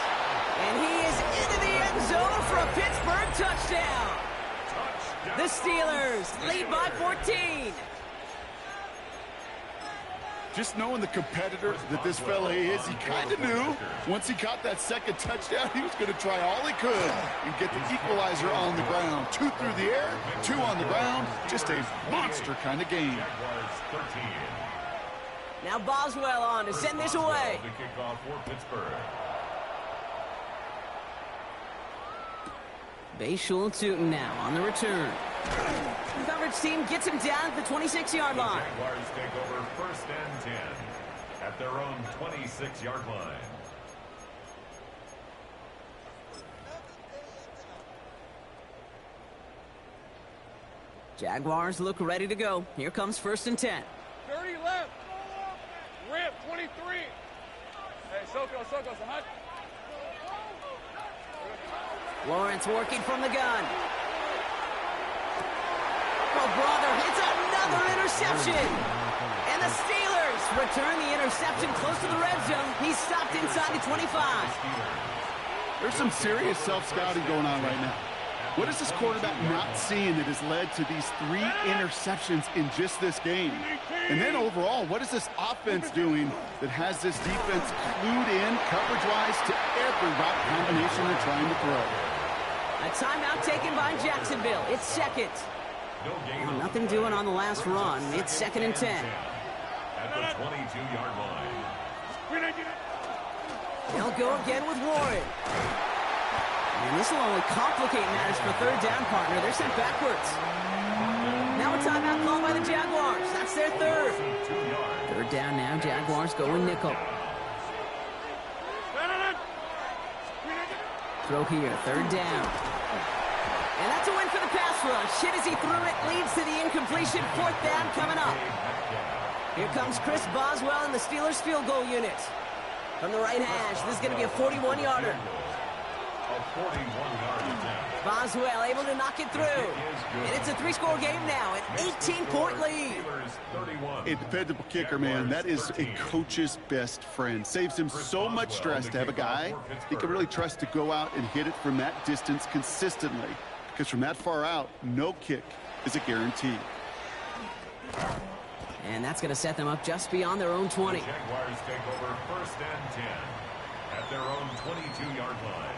And he is into the end zone for a Pittsburgh touchdown. The Steelers lead by 14. Just knowing the competitor that this fella is, he kind of knew once he caught that second touchdown, he was going to try all he could and get the equalizer on the ground. 2 through the air, 2 on the ground. Just a monster kind of game. Now Boswell on to send this away. The kickoff for Pittsburgh. Bayshul and Tootin now on the return. The coverage team gets him down at the 26-yard line. The Jaguars take over first and 10 at their own 26-yard line. Jaguars look ready to go. Here comes first and 10. 30 left. Rip, 23. Hey, Soko, Sahad. Lawrence working from the gun. Oh, brother, it's another interception. And the Steelers return the interception close to the red zone. He's stopped inside the 25. There's some serious self-scouting going on right now. What is this quarterback not seeing that has led to these 3 interceptions in just this game? And then overall, what is this offense doing that has this defense clued in coverage-wise to every route combination they're trying to throw? A timeout taken by Jacksonville. It's second. Well, nothing doing on the last run. It's second and 10. At the 22-yard line. They'll go again with Warren. And this will only complicate matters for third down, partner. They're sent backwards. Now a timeout called by the Jaguars. That's their third. Third down now. Jaguars going nickel. Throw here. Third down. And that's a win for the pass rush. Hit as he threw it. Leads to the incompletion. Fourth down coming up. Here comes Chris Boswell in the Steelers field goal unit. From the right hash, this is going to be a 41-yarder. Boswell able to knock it through. And it's a 3-score game now, an 18-point lead. A dependable kicker, man, that is a coach's best friend. Saves him so much stress to have a guy he can really trust to go out and hit it from that distance consistently. Because from that far out, no kick is a guarantee. And that's going to set them up just beyond their own 20. The Jaguars take over first and 10 at their own 22-yard line.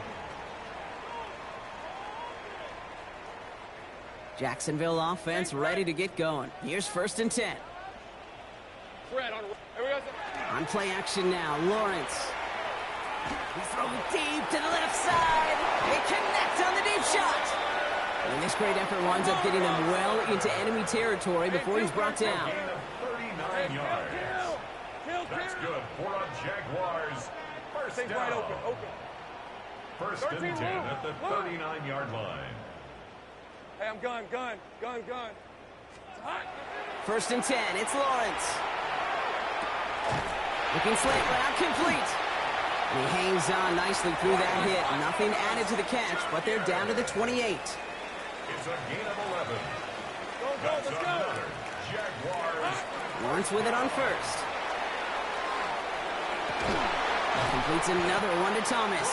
Jacksonville offense ready to get going. Here's first and 10. On play action now, Lawrence. He's thrown deep to the left side. They connect on the deep shot. And this great effort winds up getting them well into enemy territory before he's brought down. 39 yards. That's good for a Jaguars. First down. Right open. First and 10 at the 39-yard line. Hey, I'm gun. First and 10, it's Lawrence. Looking slant route complete. And he hangs on nicely through that hit. Nothing added to the catch, but they're down to the 28. It's a gain of 11. That's another Jaguars. Lawrence with it on first. Completes another one to Thomas.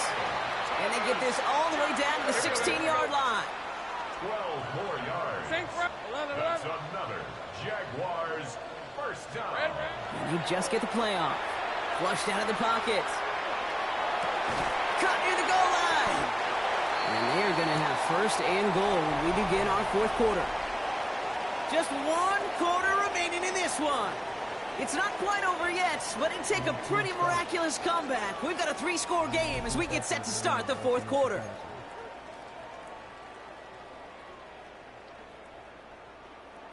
And they get this all the way down to the 16-yard line. 12 more yards. That's another Jaguars first down. And you just get the play off. Flushed out of the pocket. Cut near the goal line. And they're going to have first and goal when we begin our fourth quarter. Just 1 quarter remaining in this one. It's not quite over yet, but it'd take a pretty miraculous comeback. We've got a 3-score game as we get set to start the fourth quarter.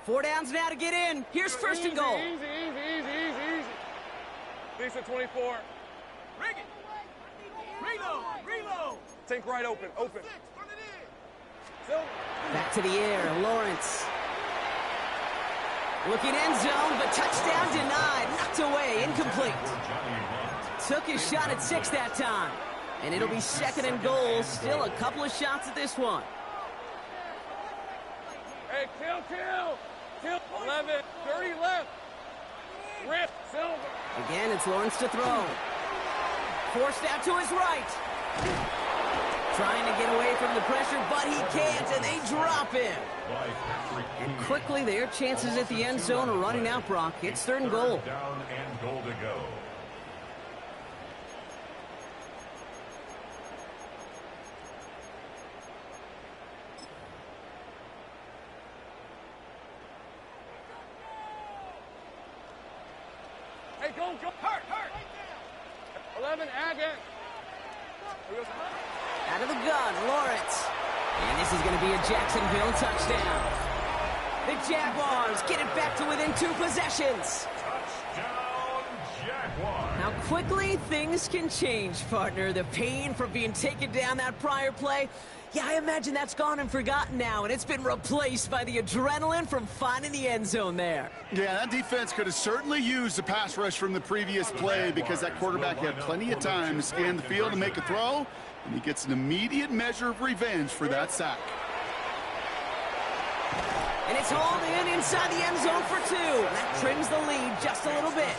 Four downs now to get in. Here's first and goal. Easy. Decent 24. Rig it. Reload. Tank right open. Back to the air, Lawrence. Looking end zone, but touchdown denied. Knocked away, incomplete. Took his shot at 6 that time. And it'll be second and goal. Still a couple of shots at this one. Hey, kill. 11, 30 left. Rip, Silver. Again, it's Lawrence to throw. Forced out to his right. Trying to get away from the pressure, but he can't, and they drop him. And quickly, their chances at the end zone are running out, Brock. It's third and goal. Down and goal to go. Hey, go. Hurt. 11, Agate. Out of the gun, Lawrence. And this is going to be a Jacksonville touchdown. The Jaguars get it back to within 2 possessions. Touchdown, Jaguars. How quickly things can change, partner. The pain from being taken down that prior play, yeah, I imagine that's gone and forgotten now, and it's been replaced by the adrenaline from finding the end zone there. Yeah, that defense could have certainly used the pass rush from the previous play because that quarterback had plenty of time to scan the field and make a throw, and he gets an immediate measure of revenge for that sack. And it's hauled in inside the end zone for 2. That trims the lead just a little bit.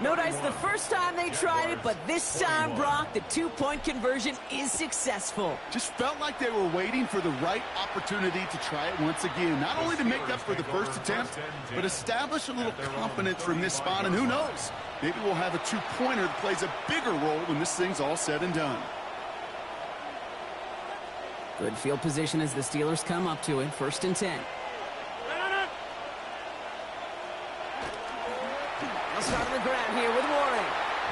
No dice the first time they tried it, but this time, Brock, the 2-point conversion is successful. Just felt like they were waiting for the right opportunity to try it once again. Not only to make up for the first attempt, but establish a little confidence from this spot. And who knows, maybe we'll have a 2-pointer that plays a bigger role when this thing's all said and done. Good field position as the Steelers come up to it. First and 10. They'll start on the ground here with Warren.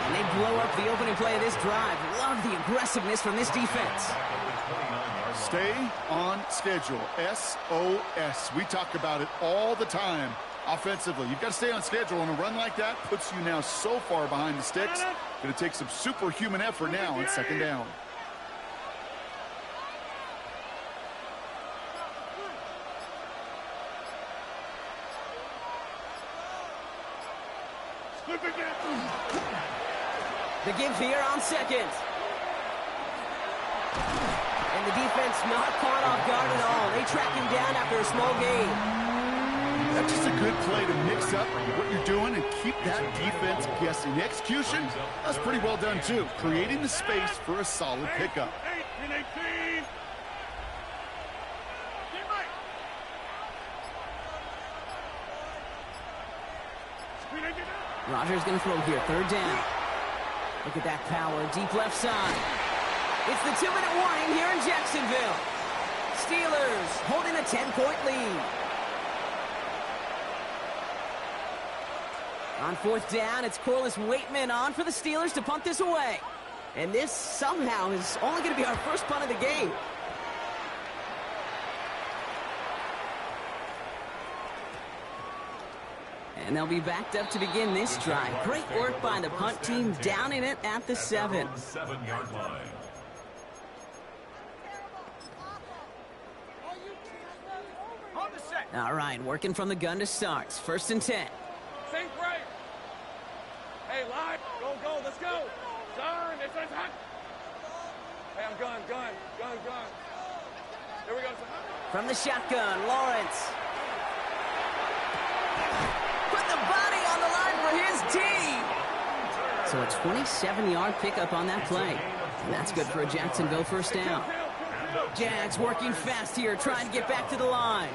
And they blow up the opening play of this drive. Love the aggressiveness from this defense. Stay on schedule. SOS. We talk about it all the time. Offensively, you've got to stay on schedule, and a run like that puts you now so far behind the sticks. Going to take some superhuman effort now on second down. The give here on second. And the defense not caught off guard at all. They track him down after a small gain. That's just a good play to mix up what you're doing and keep that defense guessing. The execution, that's pretty well done too. Creating the space for a solid pickup. 18. Rodgers going to throw here, third down. Look at that power, deep left side. It's the 2-minute warning here in Jacksonville. Steelers holding a 10-point lead. On fourth down, it's Corliss Waitman on for the Steelers to punt this away. And this somehow is only going to be our first punt of the game. And they'll be backed up to begin this drive. Great work by the punt team, down in it at the 7. 7-yard line. All right, working from the gun to start. 1st and 10. Sink right. Hey, live. Go, let's go. Turn, it's hot. Hey, I'm gun. Here we go. From the shotgun, Lawrence. Put the body on the line for his team. So a 27-yard pickup on that play. And that's good for a Jacksonville 1st down. Jags working fast here, trying to get back to the line.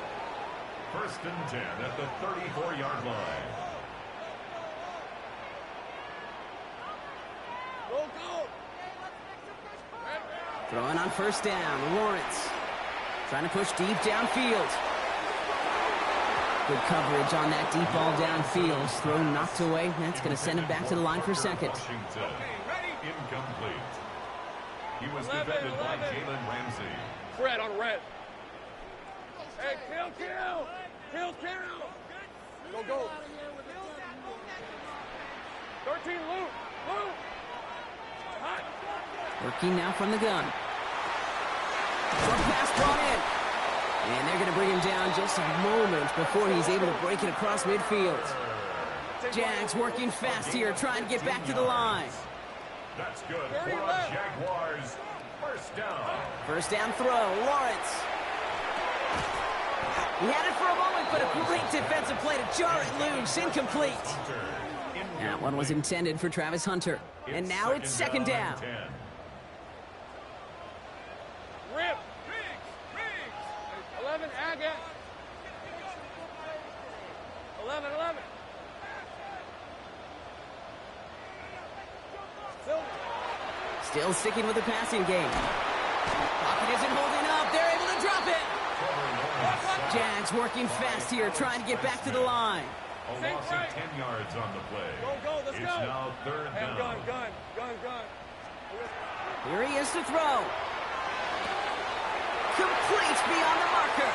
1st and 10 at the 34-yard line. Go. Throwing on 1st down, Lawrence. Trying to push deep downfield. Good coverage on that deep ball downfield. Throw knocked away. That's going to send him back to the line for 2nd. Washington, incomplete. He was defended by Jalen Ramsey. Red on red. Hey, kill. Go. 13, Luke. Hot. Working now from the gun. Short pass brought in. And they're going to bring him down just a moment before he's able to break it across midfield. Jags working fast here, trying to get back to the line. That's good for the Jaguars. 1st down. 1st down throw, Lawrence. He had it for a moment, but a great defensive play to jar it loose. Incomplete. That one was intended for Travis Hunter. And now it's 2nd down. Rip. 11, Agate. 11. Still sticking with the passing game. Pocket isn't holding up. They're able to drop it. Jags working fast here, trying to get back to the line. A loss of 10 yards on the play. Go, let's it's go. Now 3rd down. Gun. Here he is to throw. Complete beyond the marker.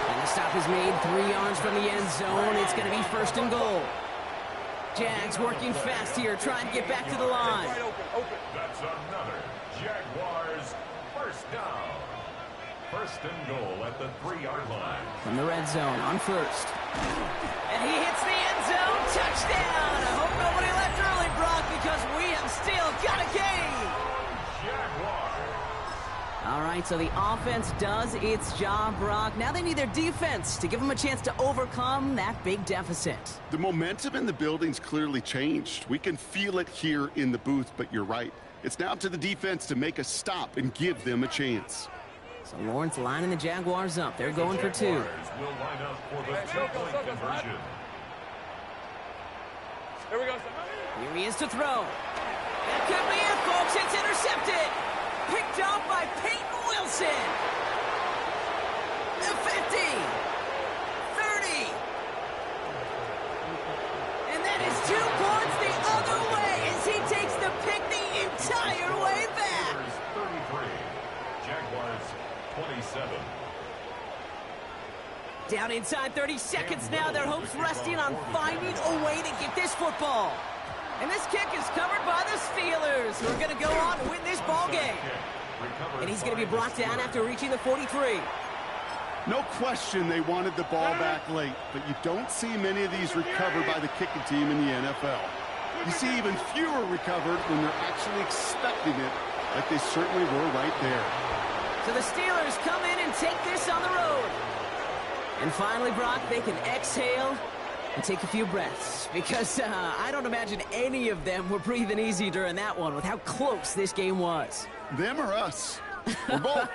And the stop is made 3 yards from the end zone. It's going to be 1st and goal. Jags working fast here, trying to get back to the line. That's another Jaguars 1st down. 1st and goal at the 3-yard line. From the red zone on 1st. And he hits the end zone. Touchdown. I hope nobody left early, Brock, because we have still got a game. Jaguars. All right, so the offense does its job, Brock. Now they need their defense to give them a chance to overcome that big deficit. The momentum in the building's clearly changed. We can feel it here in the booth, but you're right. It's now up to the defense to make a stop and give them a chance. So Lawrence lining the Jaguars up. They're going for 2. Will line up for the 2-point conversion. Here we go. Here he is to throw. That could be it, folks. It's intercepted. Picked off by Peyton Wilson. The 50. 30. And that is 2 points the other way as he takes the pick the entire way back. 33. Jaguars 27. Down inside 30 seconds now. Their hopes resting on finding a way to get this football. And this kick is covered by the Steelers, who are going to go on to win this ball game. And he's going to be brought down after reaching the 43. No question they wanted the ball back late, but you don't see many of these recovered by the kicking team in the NFL. You see even fewer recovered when they're actually expecting it, like they certainly were right there. So the Steelers come in and take this on the road. And finally, Brock, they can exhale and take a few breaths, because I don't imagine any of them were breathing easy during that one with how close this game was. Them or us? We're both.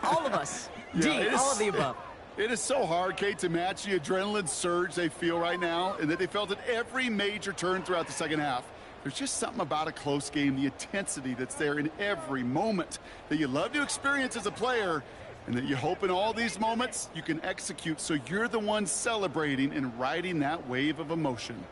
All of us. Yeah, all of the above. It is so hard, Kate, to match the adrenaline surge they feel right now, and that they felt at every major turn throughout the second half. There's just something about a close game, the intensity that's there in every moment that you love to experience as a player, and that you hope in all these moments you can execute so you're the one celebrating and riding that wave of emotion.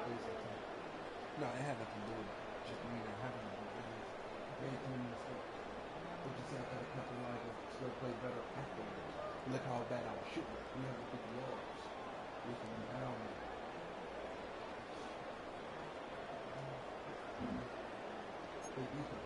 No, it had nothing to do with it. Just me not having it. Very too many mistakes. But you see, I could have capitalized and still played better afterwards. Look how bad I was shooting. 350 yards. We can be down. Big defense.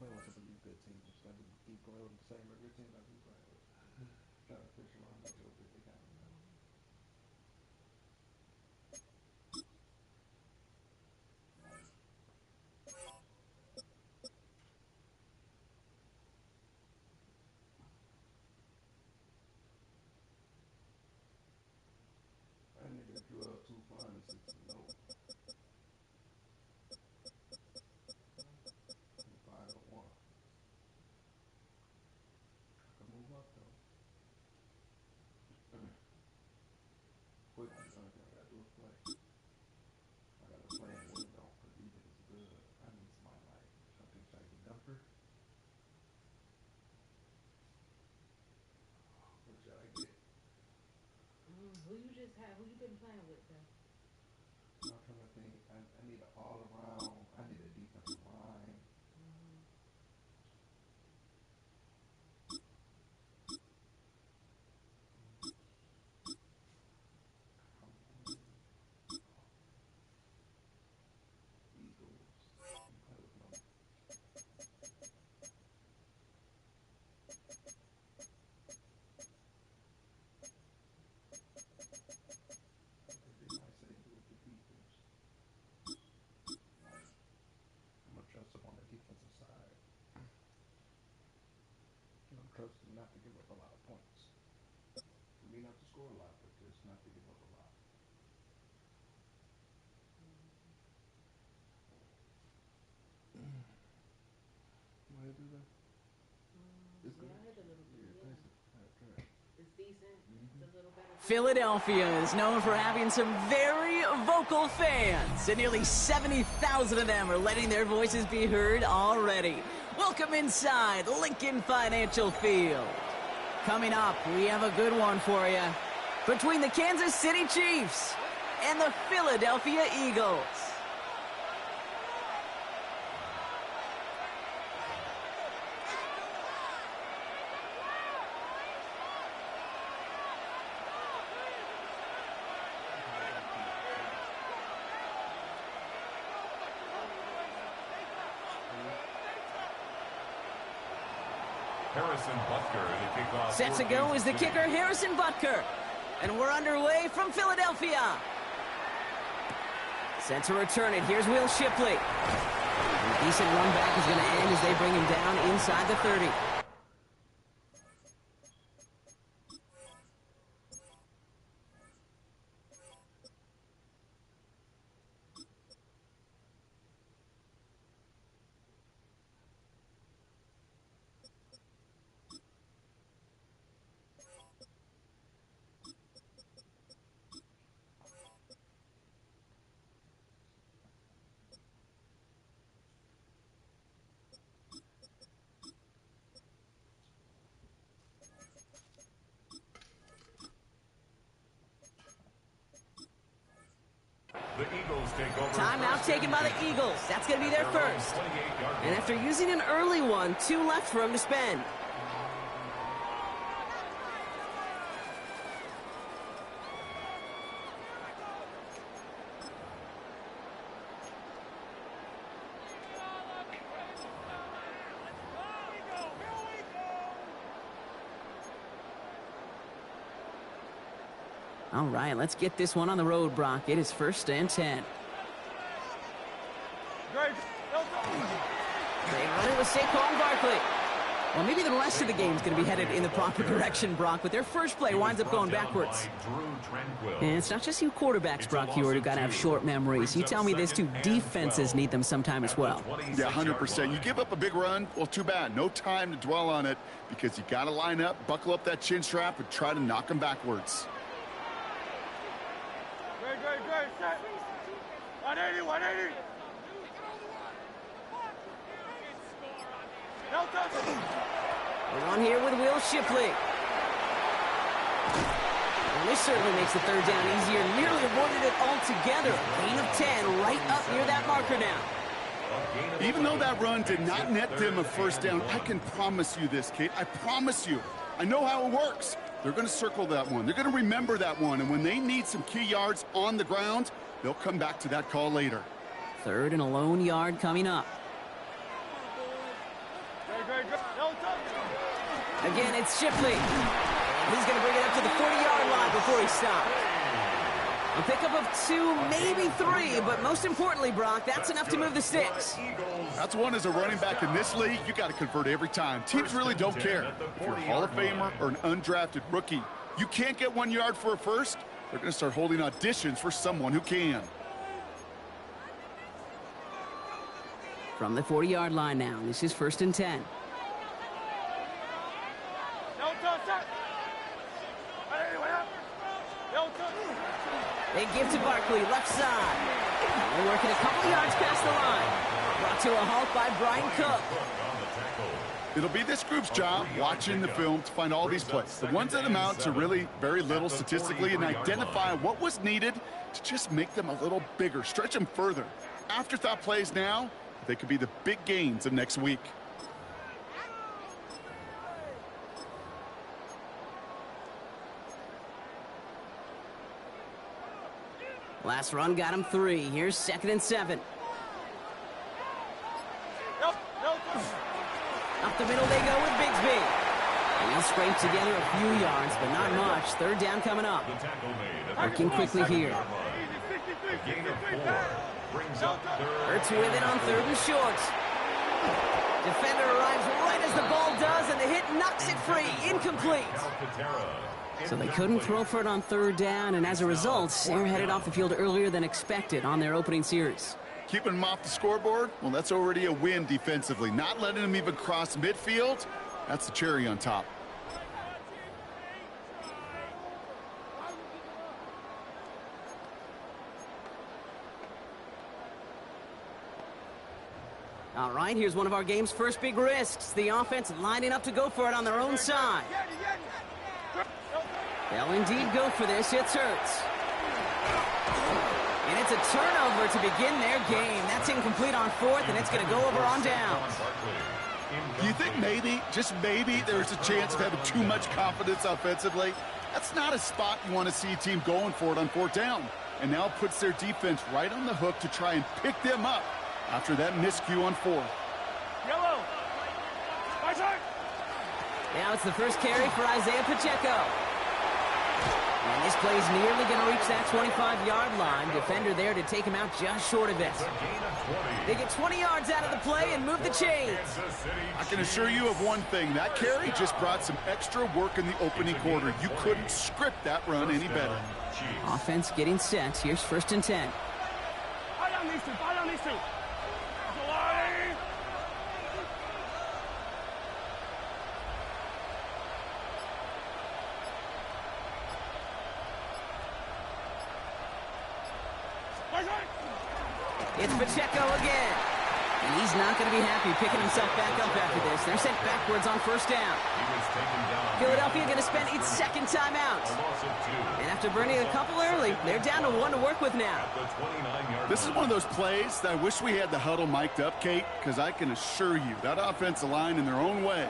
Playing with some of these good teams. I just keep playing with the same regular team I've been playing with. Trying to fish around the joke that they got now. That nigga drew up 2 fine and 6 and 0. 5 and 1. I can move up though. Quick, I gotta do a play. I gotta play and win though, because defense is good. I need somebody like something like a dumper. What should I get? Who you just had? Who you been playing with though? I'm trying to think. I need an all around. I need a defensive line. Not to give up a lot of points. For me not to score a lot, but just not to give up a lot. You want to do that? It's good. Yeah, I hit a little bit. Yeah. It's decent. It's a little better. Philadelphia is known for having some very vocal fans, and nearly 70,000 of them are letting their voices be heard already. Welcome inside Lincoln Financial Field. Coming up, we have a good one for you. Between the Kansas City Chiefs and the Philadelphia Eagles. Harrison Butker to kick off. Set to go is the kicker, Harrison Butker. And we're underway from Philadelphia. Set to return it. Here's Will Shipley. A decent run back is going to end as they bring him down inside the 30. The Eagles take over. Timeout taken by the Eagles. That's going to be their first. And after using an early one, 2 left for him to spend. All right, let's get this one on the road, Brock. It is 1st and 10. They run it with Saquon Barkley. Well, maybe the rest of the game is going to be headed in the proper direction, Brock, but their first play winds up going backwards. And it's not just you quarterbacks, Brock Huard, who got to have short memories. You tell me these two defenses need them sometime as well. Yeah, 100%. You give up a big run, well, too bad. No time to dwell on it because you got to line up, buckle up that chin strap, and try to knock them backwards. Great, set. 180, 180. We're on here with Will Shipley. And this certainly makes the 3rd down easier. Nearly avoided it altogether. Gain of 10 right up near that marker now. Even though that run did not net them a 1st down, I can promise you this, Kate. I promise you. I know how it works. They're going to circle that one. They're going to remember that one. And when they need some key yards on the ground, they'll come back to that call later. 3rd and a lone yard coming up. Again, it's Shipley. He's going to bring it up to the 40-yard line before he stops. A pickup of 2, maybe 3, but most importantly, Brock, that's enough to move the sticks. That's one as a running back in this league, you got to convert every time. Teams really don't care. If you're a Hall of Famer or an undrafted rookie, you can't get 1 yard for a first, they're going to start holding auditions for someone who can. From the 40-yard line now, this is 1st and 10. They give to Barkley, left side. They're working a couple yards past the line. Brought to a halt by Brian Cook. It'll be this group's job, watching the film, to find all these plays. The ones that amount to really very little statistically, and identify what was needed to just make them a little bigger, stretch them further. Afterthought plays now, they could be the big gains of next week. Last run got him 3. Here's 2nd and 7. Up the middle they go with Bigsby. And he'll scrape together a few yards, but not much. 3rd down coming up. Working quickly here. Hurts with it on 3rd and short. Defender arrives right as the ball does, and the hit knocks it free. Incomplete. So they couldn't throw for it on 3rd down, and as a result, they're headed off the field earlier than expected on their opening series. Keeping them off the scoreboard, well, that's already a win defensively. Not letting them even cross midfield, that's the cherry on top. All right, here's one of our game's first big risks. The offense lining up to go for it on their own side. They'll indeed go for this. It's Hurts. And it's a turnover to begin their game. That's incomplete on 4th, and it's going to go over on downs. Do you think maybe, just maybe, there's a chance of having too much confidence offensively? That's not a spot you want to see a team going for it on 4th down. And now puts their defense right on the hook to try and pick them up after that miscue on 4th. Yellow. Now it's the first carry for Isaiah Pacheco. And this play's nearly going to reach that 25-yard line. Defender there to take him out just short of it. They get 20 yards out of the play and move the chains. I can assure you of one thing. That carry just brought some extra work in the opening quarter. You couldn't script that run any better. Offense getting set. Here's 1st and 10. Fire on these two. Fire on these two. It's Pacheco again. And he's not going to be happy picking himself back up after this. They're sent backwards on 1st down. Philadelphia going to spend its 2nd timeout. And after burning a couple early, they're down to 1 to work with now. This is one of those plays that I wish we had the huddle mic'd up, Kate, because I can assure you that offensive line in their own way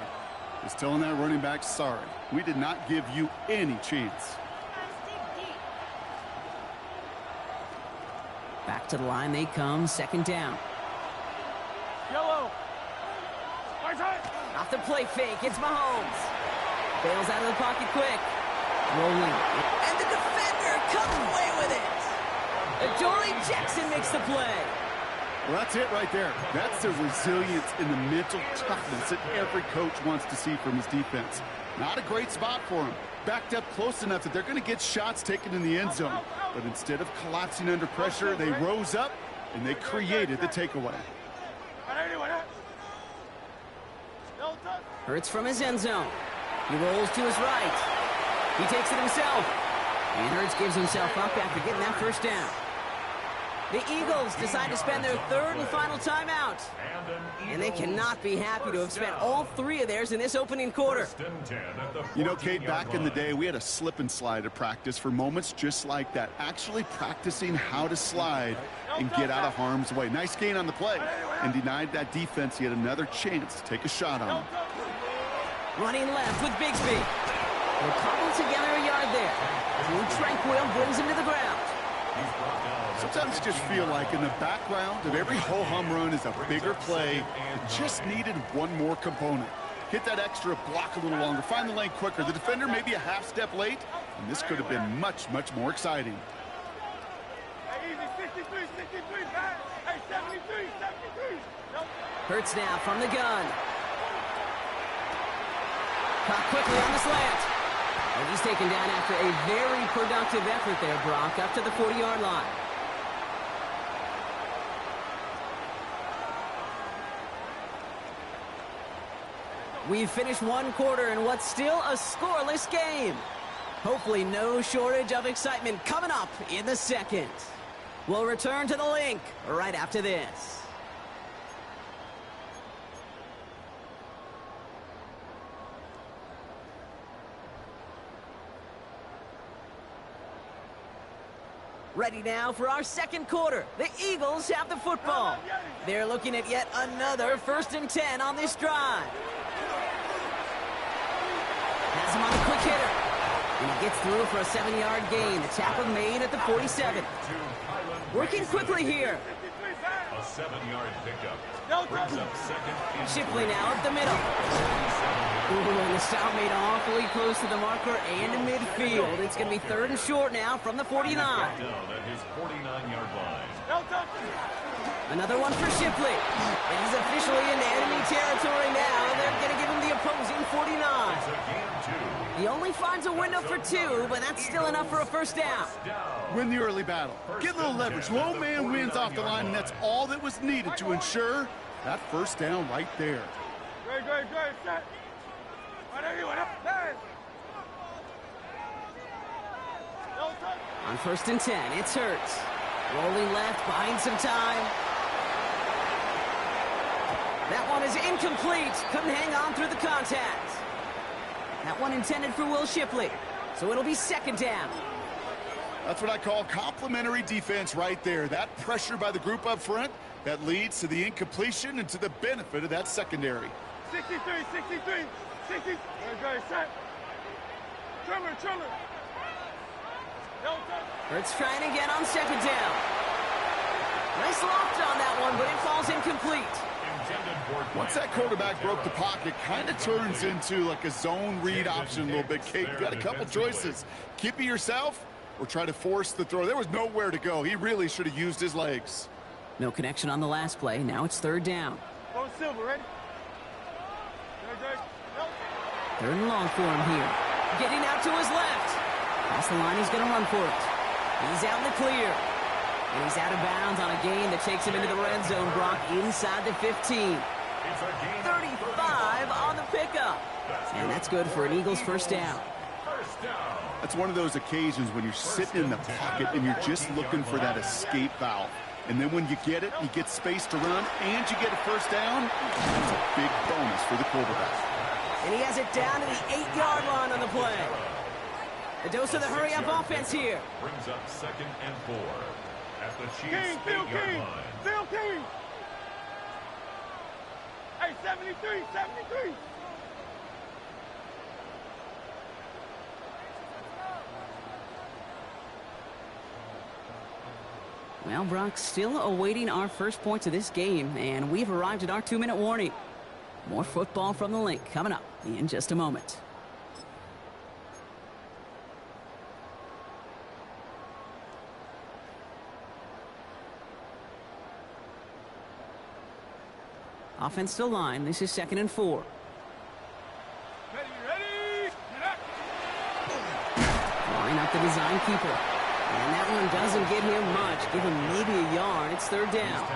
is telling that running back, sorry, we did not give you any chance. Back to the line they come, 2nd down. Yellow. Off the play fake, it's Mahomes. Bails out of the pocket quick. Rolling. And the defender comes away with it. Adoree Jackson makes the play. Well, that's it right there. That's the resilience and the mental toughness that every coach wants to see from his defense. Not a great spot for him. Backed up close enough that they're going to get shots taken in the end zone. But instead of collapsing under pressure, they rose up and they created the takeaway. Hurts from his end zone. He rolls to his right. He takes it himself. And Hurts gives himself up after getting that first down. The Eagles decide to spend their third and final timeout. And they cannot be happy to have spent all three of theirs in this opening quarter. You know, Kate, back in the day, we had a slip and slide at practice for moments just like that. Actually practicing how to slide and get out of harm's way. Nice gain on the play. And denied that defense yet another chance to take a shot on him. Running left with Bigsby. They'll cobble together a yard there. Drew Tranquil brings him to the ground. Sometimes you just feel like in the background of every ho-hum run is a bigger play that just needed one more component. Hit that extra block a little longer, find the lane quicker. The defender may be a half step late, and this could have been much, much more exciting. Hurts now from the gun. Caught quickly on the slant. And he's taken down after a very productive effort there, Brock, up to the 40-yard line. We've finished one quarter in what's still a scoreless game. Hopefully no shortage of excitement coming up in the second. We'll return to the link right after this. Ready now for our second quarter. The Eagles have the football. They're looking at yet another 1st and 10 on this drive. Has him on a quick hitter. And he gets through for a 7-yard gain. The tackle made at the 47. Working quickly here. A 7-yard pickup. Brings up second. Shipley now up the middle. Ooh, and the stop made awfully close to the marker and in midfield. It's going to be 3rd and short now from the 49. Down at his 49-yard line. Another one for Shipley. And he's officially into enemy territory now. They're going to give him the opposing 49. He only finds a window for 2, but that's still enough for a first down. Win the early battle. Get a little leverage. Low man wins off the line, and that's all that was needed to ensure that first down right there. Good. Set. On 1st and 10, it's Hurts. Rolling left, buying some time. That one is incomplete. Couldn't hang on through the contact. That one intended for Will Shipley. So it'll be 2nd down. That's what I call complimentary defense right there. That pressure by the group up front, that leads to the incompletion and to the benefit of that secondary. 63. 60. Good. Set. Trimmer. Hurts trying again on 2nd down. Nice loft on that one, but it falls incomplete. Once that quarterback broke the pocket, kind of turns into like a zone read option a little bit. Kate, you got a couple choices. Keep it yourself or try to force the throw. There was nowhere to go. He really should have used his legs. No connection on the last play. Now it's 3rd down. Go Silver, ready? Good. 3rd and long for him here. Getting out to his left. Past the line, he's going to run for it. He's out in the clear. And he's out of bounds on a gain that takes him into the red zone, Brock, inside the 15. 35 on the pickup. And that's good for an Eagles first down. That's one of those occasions when you're sitting in the pocket and you're just looking for that escape valve. And then when you get it, you get space to run, and you get a first down. That's a big bonus for the quarterback. And he has it down to the 8-yard line on the play. A dose of the hurry-up offense here. Brings up 2nd and 4. At the Chiefs' Phil 8-yard King. line. Phil King. Hey, 73. Well, Brock, still awaiting our first points of this game, and we've arrived at our 2-minute warning. More football from the link coming up in just a moment. Offense to line. This is 2nd and 4. Ready? Line up the design keeper. And that one doesn't get him much. Give him maybe a yard. It's 3rd down.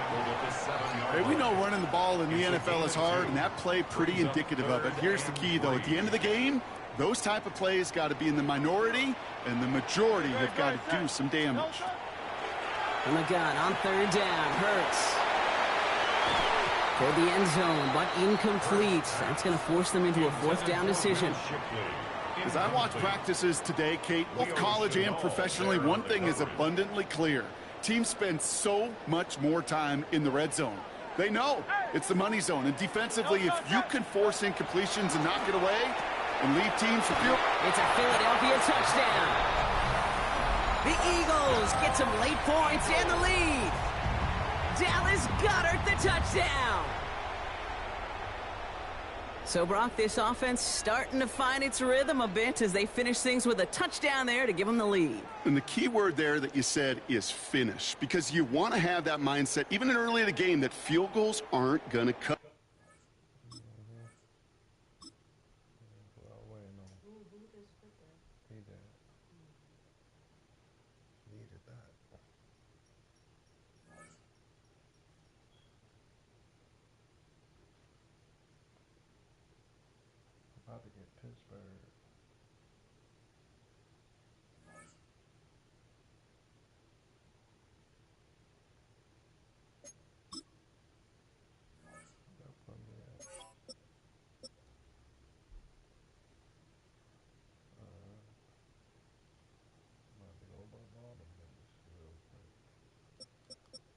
Hey, we know running the ball in the NFL is hard, and that play pretty indicative of it. Here's the key, though. At the end of the game, those type of plays got to be in the minority, and the majority have got to do some damage. From the gun on 3rd down. Hurts. For the end zone, but incomplete. That's going to force them into a 4th down decision. As I watch practices today, Kate, both college and professionally, one thing is abundantly clear. Teams spend so much more time in the red zone. They know it's the money zone. And defensively, if you can force incompletions and knock it away and leave teams for field. It's a Philadelphia touchdown. The Eagles get some late points and the lead. Dallas Goedert the touchdown. So, Brock, this offense starting to find its rhythm a bit as they finish things with a touchdown there to give them the lead. And the key word there that you said is finish, because you want to have that mindset, even in early in the game, that field goals aren't going to cut. About to get Pittsburgh.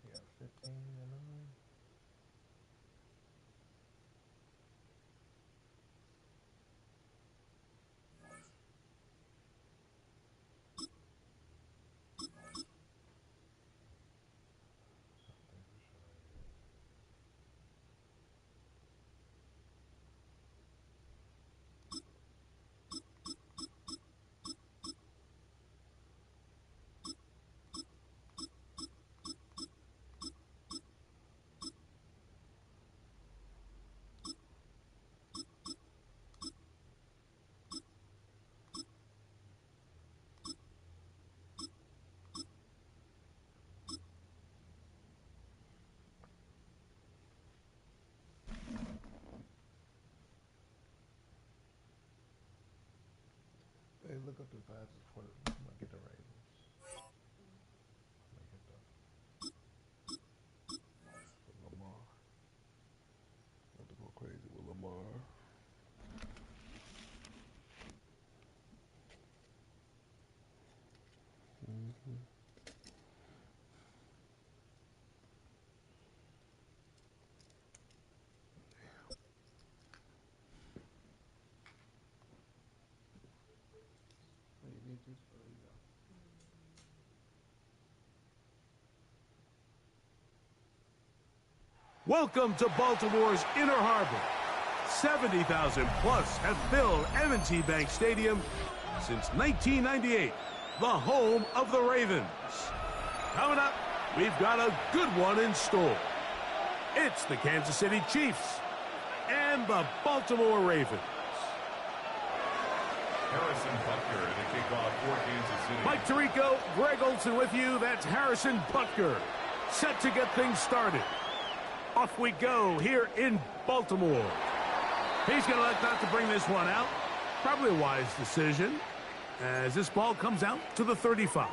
Yeah, 15 and 9. Hey, look up the passes for I'm gonna get the Ravens. I'm gonna get the Lamar. I'm about to go crazy with Lamar. You need this? Oh, you go. Welcome to Baltimore's Inner Harbor. 70,000 plus have filled M&T Bank Stadium since 1998, the home of the Ravens. Coming up, we've got a good one in store. It's the Kansas City Chiefs and the Baltimore Ravens. Harrison Butker to kick off for Kansas City. Mike Tirico, Greg Olson with you. That's Harrison Butker, set to get things started. Off we go here in Baltimore. He's going to elect not to bring this one out. Probably a wise decision as this ball comes out to the 35.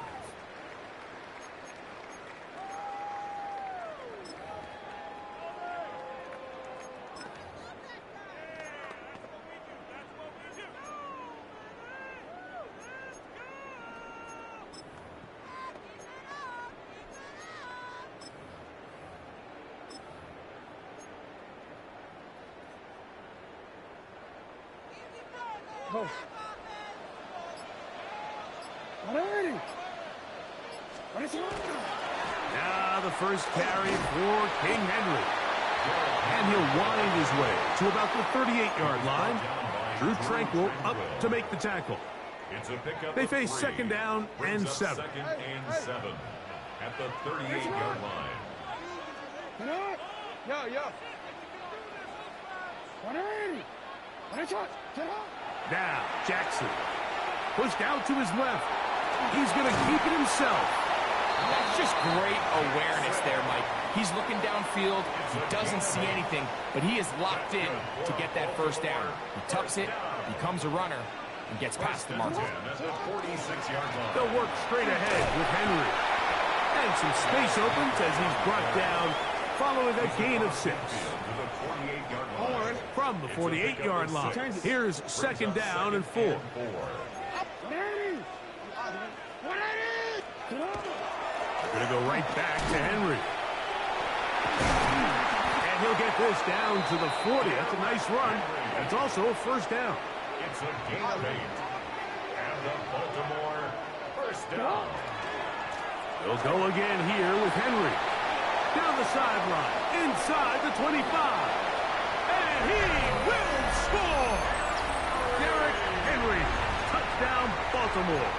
Oh. Now the first carry for King Henry. And he'll wind his way to about the 38-yard line. Drew Tranquil up to make the tackle. They face 2nd down and 7. 2nd and 7 at the 38-yard line. Now, Jackson. Pushed out to his left. He's going to keep it himself. That's just great awareness there, Mike. He's looking downfield. He doesn't see anything, but he is locked in to get that first down. He tucks it, becomes a runner, and gets past the marker. They'll work straight ahead with Henry. And some space opens as he's brought down following a gain of 6. From the 48-yard line. Here's second down and 4. Going to go right back to Henry. And he'll get this down to the 40. That's a nice run. It's also a first down. It's a gain of 8. And the Baltimore first down. They'll go again here with Henry. Down the sideline. Inside the 25. And he will score. Derrick Henry. Touchdown, Baltimore.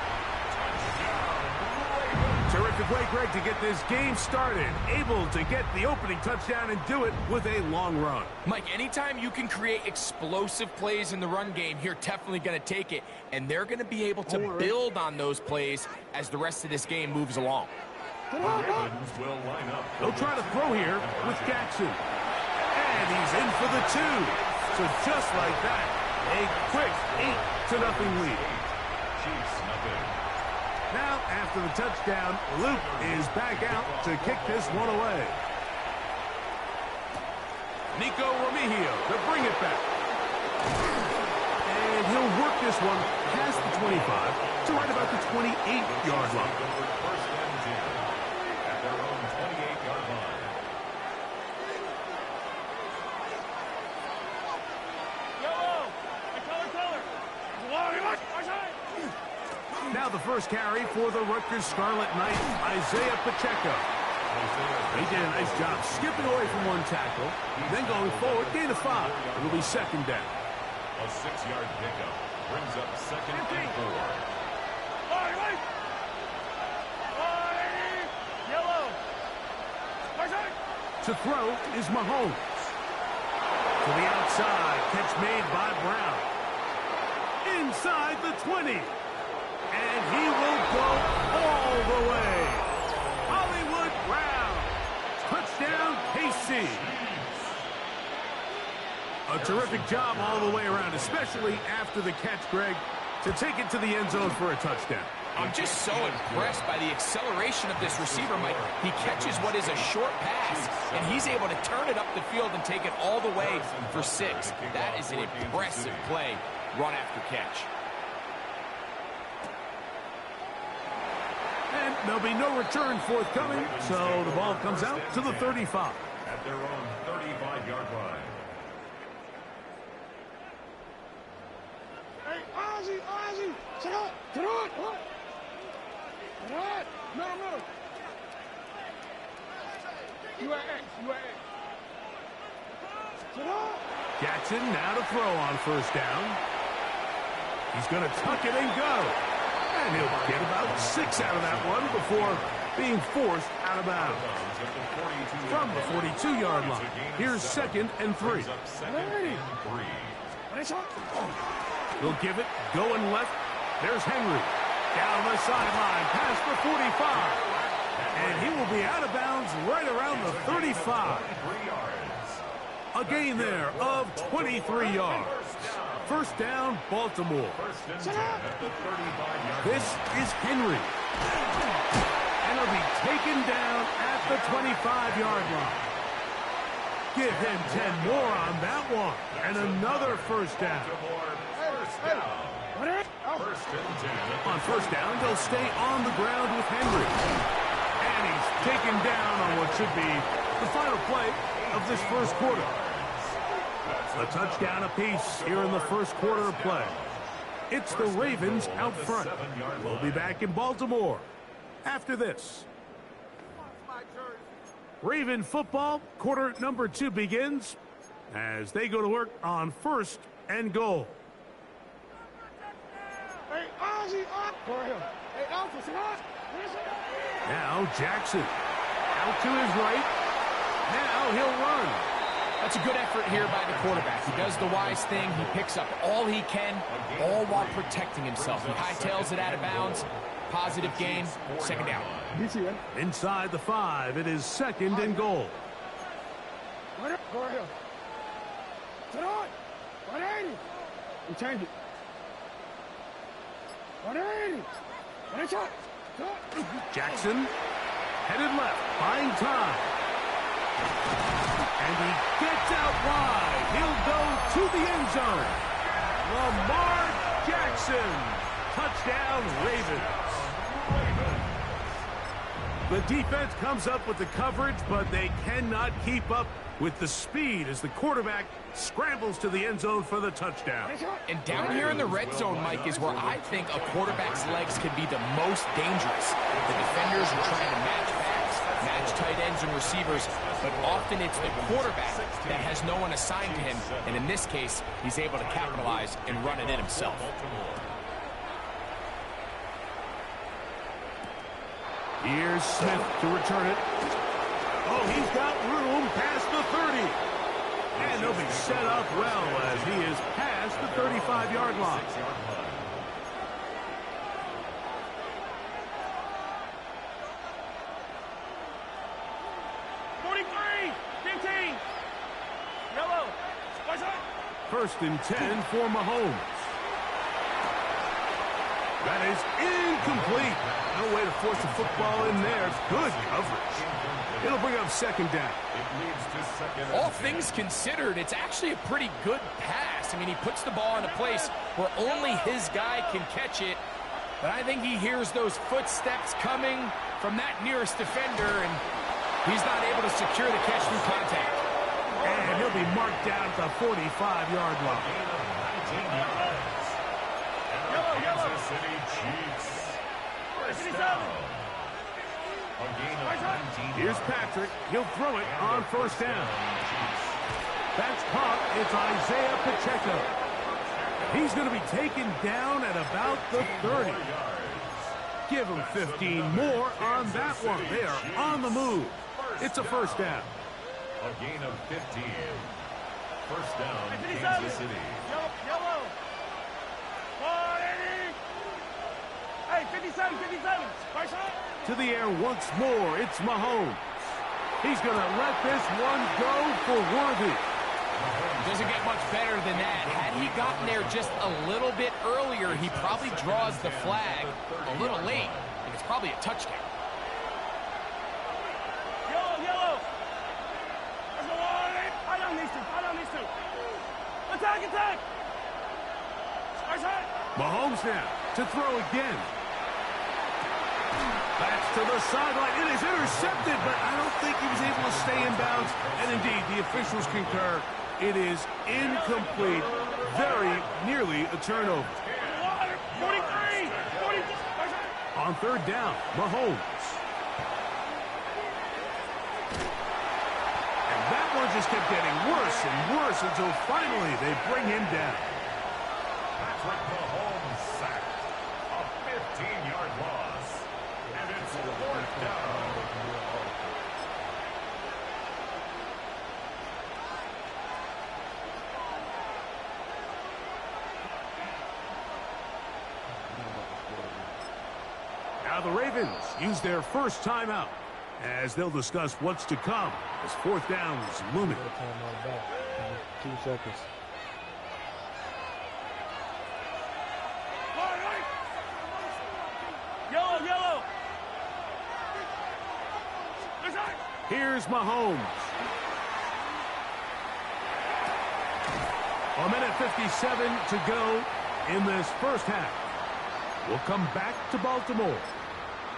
Terrific way, Greg, to get this game started. Able to get the opening touchdown and do it with a long run. Mike, anytime you can create explosive plays in the run game, you're definitely going to take it. And they're going to be able to build on those plays as the rest of this game moves along. They'll try to throw here with Jackson. And he's in for the 2. So just like that, a quick 8-0 lead. Now, after the touchdown, Luke is back out to kick this one away. Nico Remigio to bring it back. And he'll work this one past the 25 to right about the 28-yard line. First and 10 at their own 28-yard line. Now the first carry for the Rutgers Scarlet Knights, Isaiah Pacheco. He did a nice job skipping away from one tackle, then going forward, gain of 5. It'll be second down. A 6-yard pickup brings up second and 4. To throw is Mahomes. To the outside, catch made by Brown. Inside the 20. And he will go all the way. Hollywood Brown. Touchdown, KC. A terrific job all the way around, especially after the catch, Greg, to take it to the end zone for a touchdown. I'm just so impressed by the acceleration of this receiver, Mike. He catches what is a short pass, and he's able to turn it up the field and take it all the way for 6. That is an impressive play, run after catch. And there'll be no return forthcoming, so the ball comes out to the 35. At their own 35-yard line. Hey, Ozzy, sit up, throw it. Middle. You at X. Sit up. Jackson now to throw on first down. He's going to tuck it and go. And he'll get about 6 out of that one before being forced out of bounds. From the 42-yard line, here's second and 3. He'll give it, going left. There's Henry. Down the sideline, past the 45. And he will be out of bounds right around the 35. A gain there of 23 yards. First down, Baltimore. This is Henry. And he'll be taken down at the 25-yard line. Give him 10 more on that one. And another first down. On first down, they'll stay on the ground with Henry. And he's taken down on what should be the final play of this first quarter. A touchdown apiece here in the first quarter of play. It's the Ravens out front. We'll be back in Baltimore after this. Raven football, quarter number 2 begins as they go to work on first and goal. Hey, Ozzy, Hey, Alpha, now Jackson out to his right. Now he'll run. That's a good effort here by the quarterback. He does the wise thing. He picks up all he can, all while protecting himself. He hightails it out of bounds. Positive gain. Second down. Inside the 5, it is 2nd and goal. Change it. Jackson headed left, buying time. And he gets out wide. He'll go to the end zone. Lamar Jackson. Touchdown, Ravens. The defense comes up with the coverage, but they cannot keep up with the speed as the quarterback scrambles to the end zone for the touchdown. And down here in the red zone, Mike, is where I think a quarterback's legs can be the most dangerous. The defenders are trying to match backs, match tight ends and receivers, but often it's the quarterback that has no one assigned to him, and in this case, he's able to capitalize and run it in himself. Here's Smith to return it. Oh, he's got room past the 30. And he'll be set up well as he is past the 35-yard line. Yellow. 1st and 10 for Mahomes. That is incomplete. No way to force the football in there. Good coverage. It'll bring up 2nd down. All things considered, it's actually a pretty good pass. I mean, he puts the ball in a place where only his guy can catch it. But I think he hears those footsteps coming from that nearest defender, and he's not able to secure the catch through contact. And he'll be marked down at the 45-yard line. Kansas City Chiefs. First down. Here's Patrick. He'll throw it on 1st down. That's caught. It's Isaiah Pacheco. He's going to be taken down at about the 30. Give him 15 more on that one. They are on the move. It's a 1st down. A gain of 15. 1st down, Kansas City. Yellow. 480. Hey, 57. To the air once more. It's Mahomes. He's going to let this one go for Worthy. Doesn't get much better than that. Had he gotten there just a little bit earlier, he probably draws the flag a little late, and it's probably a touchdown. Yellow. Let's go on. I don't need to. Attack. Mahomes now to throw again. That's to the sideline. It is intercepted, but I don't think he was able to stay in bounds. And indeed, the officials concur. It is incomplete. Very nearly a turnover. 43. On 3rd down, Mahomes. And that one just kept getting worse and worse until finally they bring him down. Patrick Mahomes sacked. A 15-yard loss. And it's 4th down. Now the Ravens use their first timeout as they'll discuss what's to come as 4th down is looming. 2 seconds. Yellow. Here's Mahomes. A minute 57 to go in this first half. We'll come back to Baltimore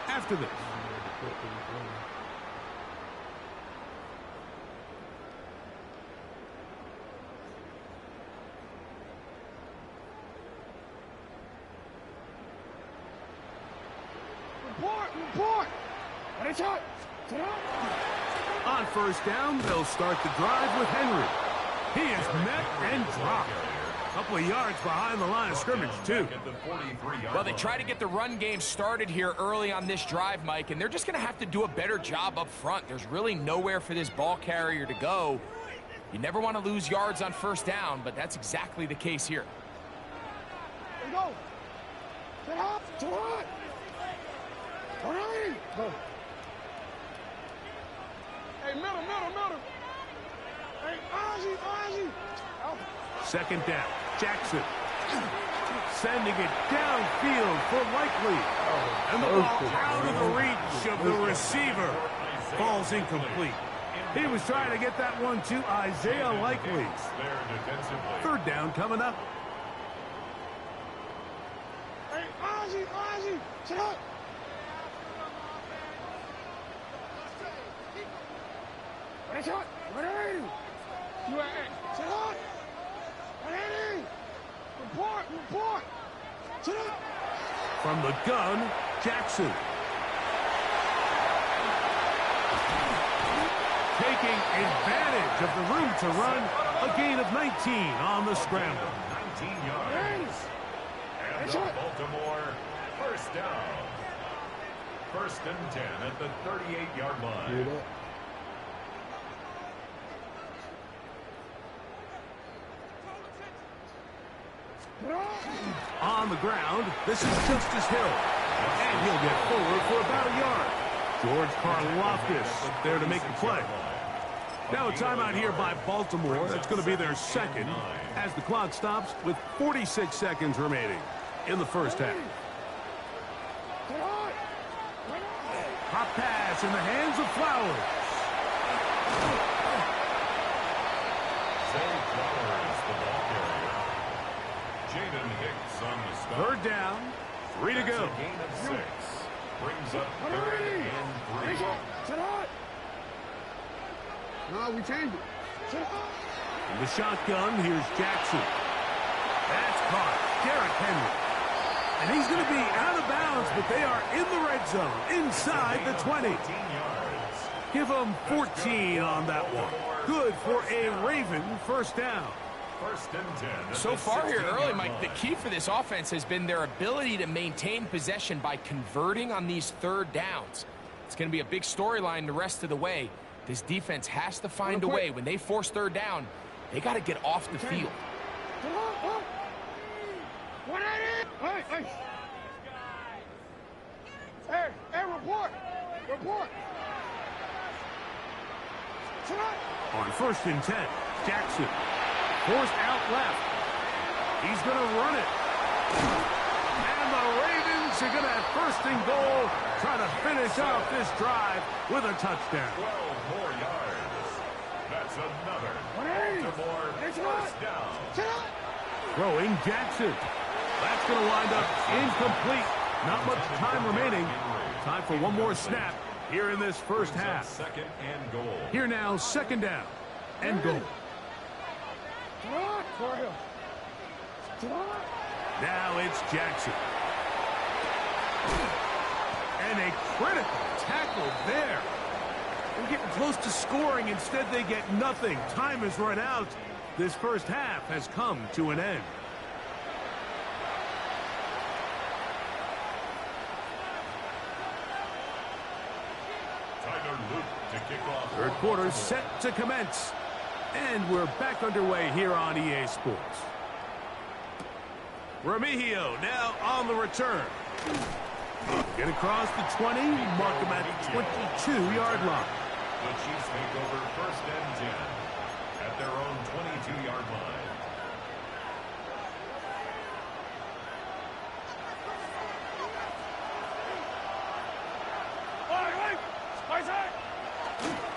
after this. Report. On 1st down, they'll start the drive with Henry. He is met and dropped. A couple of yards behind the line of scrimmage, too. Well, they try to get the run game started here early on this drive, Mike, and they're just going to have to do a better job up front. There's really nowhere for this ball carrier to go. You never want to lose yards on first down, but that's exactly the case here. Here we go. Get up. To it. All right. Go. Hey, middle. Hey, Ozzy. Oh. Second down. Jackson. Sending it downfield for Likely. And the ball out of the reach of the receiver. Ball's incomplete. He was trying to get that one to Isaiah Likely. Third down coming up. Hey, Ozzy. Sit up. Sit up. What are you? You at? Sit up. What are you? Report. Sit up. From the gun, Jackson. Taking advantage of the room to run, a gain of 19 on the scramble. 19 yards. And the Baltimore first down. First and 10 at the 38-yard line. On the ground, this is Justice Hill. And he'll get forward for about a yard. George Karlaftis there to make the play. Now a timeout here by Baltimore. That's going to be their second as the clock stops with 46 seconds remaining in the first half. Hot pass in the hands of Flowers. Zay Flowers, the ball carrier. Jaden Hicks on the stop. Third down, 3 to go. That's a gain of 6. Brings up third and 3. No, we changed it. In the shotgun, here's Jackson. That's caught. Derrick Henry. And he's going to be out of bounds, but they are in the red zone, inside the 20. Give them 14 on that one. Good for a Raven first down. First and 10. So far here early, Mike, the key for this offense has been their ability to maintain possession by converting on these third downs. It's going to be a big storyline the rest of the way. This defense has to find a way. When they force third down, they got to get off the field. Hey, report. On first and 10, Jackson. Forced out left. He's going to run it. And the Ravens are going to have first and goal, trying to finish off this drive with a touchdown. 12 more yards. That's another Baltimore first down. Throwing Jackson. That's going to wind up incomplete. Not much time remaining. Time for one more snap here in this first half. Second and goal. Here now, second down and goal. Now it's Jackson. And a critical tackle there. They're getting close to scoring. Instead, they get nothing. Time has run out. This first half has come to an end. Third quarter set to commence. And we're back underway here on EA Sports. Remigio now on the return. Get across the 20, mark him at the 22-yard line. The Chiefs take over first and 10 at their own 22-yard line.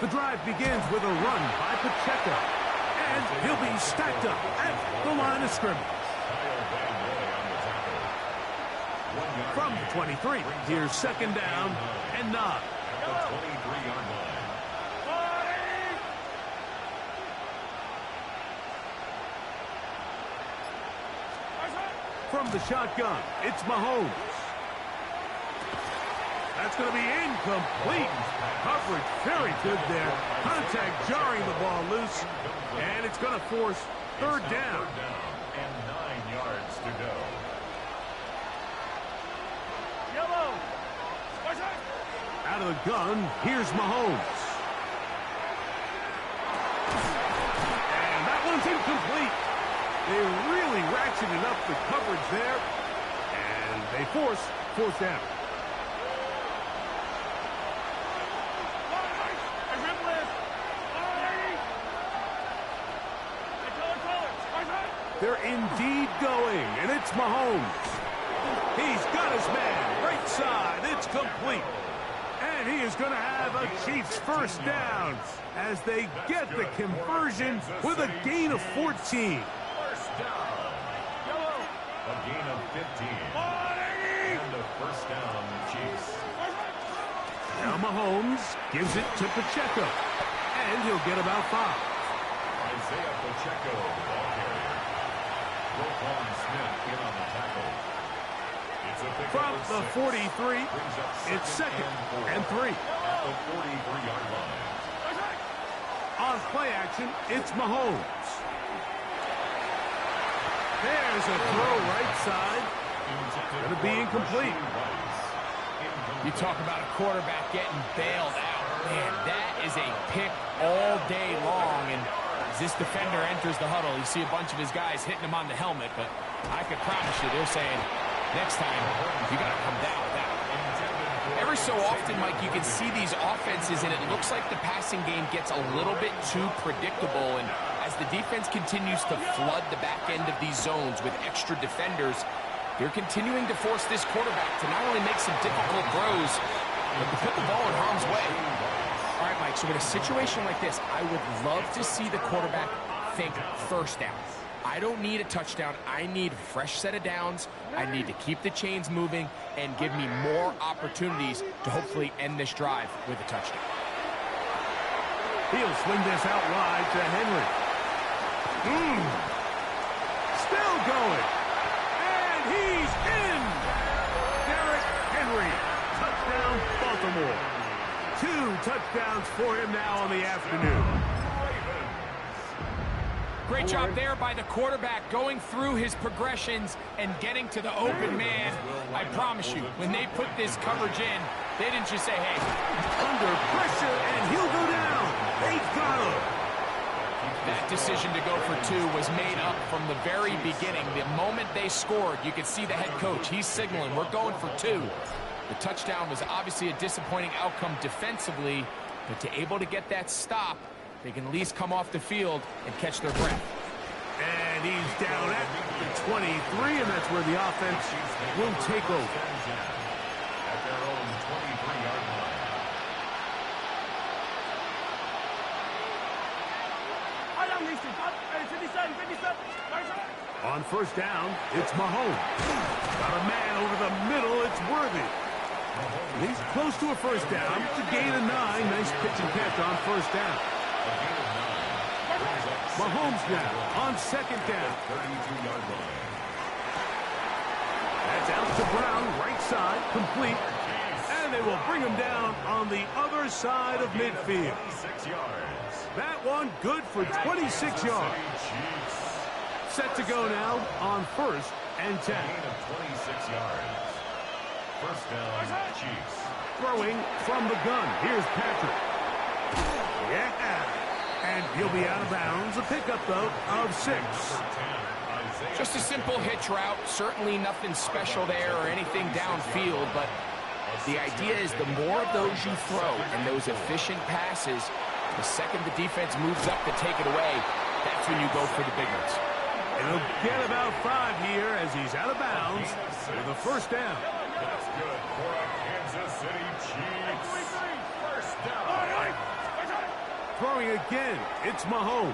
The drive begins with a run by Pacheco. And he'll be stacked up at the line of scrimmage. From the 23, here's second down and 9. At the 23-yard line. From the shotgun, it's Mahomes. That's going to be incomplete. Coverage very good there. Contact jarring the ball loose. And it's going to force third down. And 9 yards to go. Out of the gun, here's Mahomes. incomplete. They really ratcheted up the coverage there, and they force fourth down. They're indeed going, and it's Mahomes. He's got his man, right side, it's complete. And he is going to have a Chiefs first down as they get the conversion with a gain of 14. First down. A gain of 15. And a first down, Chiefs. Now Mahomes gives it to Pacheco, and he'll get about 5. Isaiah Pacheco, the ball carrier. Roquan Smith in on the tackle. It's a pick from the 43, it's second and 3. At the 43-yard line. On play action, it's Mahomes. There's a throw right side. Going to be incomplete. You talk about a quarterback getting bailed out. Man, that is a pick all day long. And as this defender enters the huddle, you see a bunch of his guys hitting him on the helmet. But I could promise you, they're saying, next time, you got to come down with that. Every so often, Mike, you can see these offenses, and it looks like the passing game gets a little bit too predictable. And as the defense continues to flood the back end of these zones with extra defenders, they're continuing to force this quarterback to not only make some difficult throws, but to put the ball in harm's way. All right, Mike, so in a situation like this, I would love to see the quarterback think first down. I don't need a touchdown. I need a fresh set of downs. I need to keep the chains moving and give me more opportunities to hopefully end this drive with a touchdown. He'll swing this out wide to Henry. Still going. And he's in. Derrick Henry. Touchdown, Baltimore. 2 touchdowns for him now on the afternoon. Great job there by the quarterback, going through his progressions and getting to the open man. I promise you, when they put this coverage in, they didn't just say, hey. Under pressure, and he'll go down. They've got him. That decision to go for 2 was made up from the very beginning. The moment they scored, you could see the head coach. He's signaling, we're going for 2. The touchdown was obviously a disappointing outcome defensively, but to able to get that stop, they can at least come off the field and catch their breath. And he's down at the 23, and that's where the offense will take over. At their own 23-yard line. On first down, it's Mahomes. Got a man over the middle, it's Worthy. He's close to a first down. It's a gain of 9. Nice pitch and catch on first down. Mahomes now on second down. 32-yard line. That's out to Brown, right side, complete. And they will bring him down on the other side of midfield. 26 yards. That one good for 26 yards. Set to go now on first and 10. Gain of 26 yards. First down, Chiefs. Throwing from the gun. Here's Patrick. Yeah. And he'll be out of bounds. A pickup, though, of 6. Just a simple hitch route. Certainly nothing special there or anything downfield, but the idea is the more of those you throw and those efficient passes, the second the defense moves up to take it away, that's when you go for the big ones. And he'll get about 5 here as he's out of bounds with a first down. That's good for a Kansas City Chiefs. First down. Throwing again, it's Mahomes. A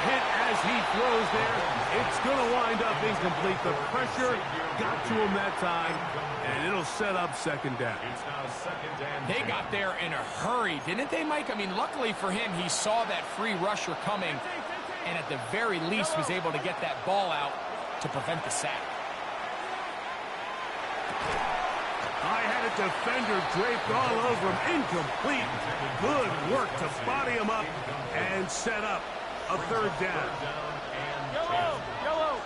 hit as he throws there. It's going to wind up incomplete. The pressure got to him that time, and it'll set up second down. It's now second and 10. They got there in a hurry, didn't they, Mike? I mean, luckily for him, he saw that free rusher coming, and at the very least was able to get that ball out to prevent the sack. I had a defender draped all over him. Incomplete. Good work to body him up and set up a third down. Yellow.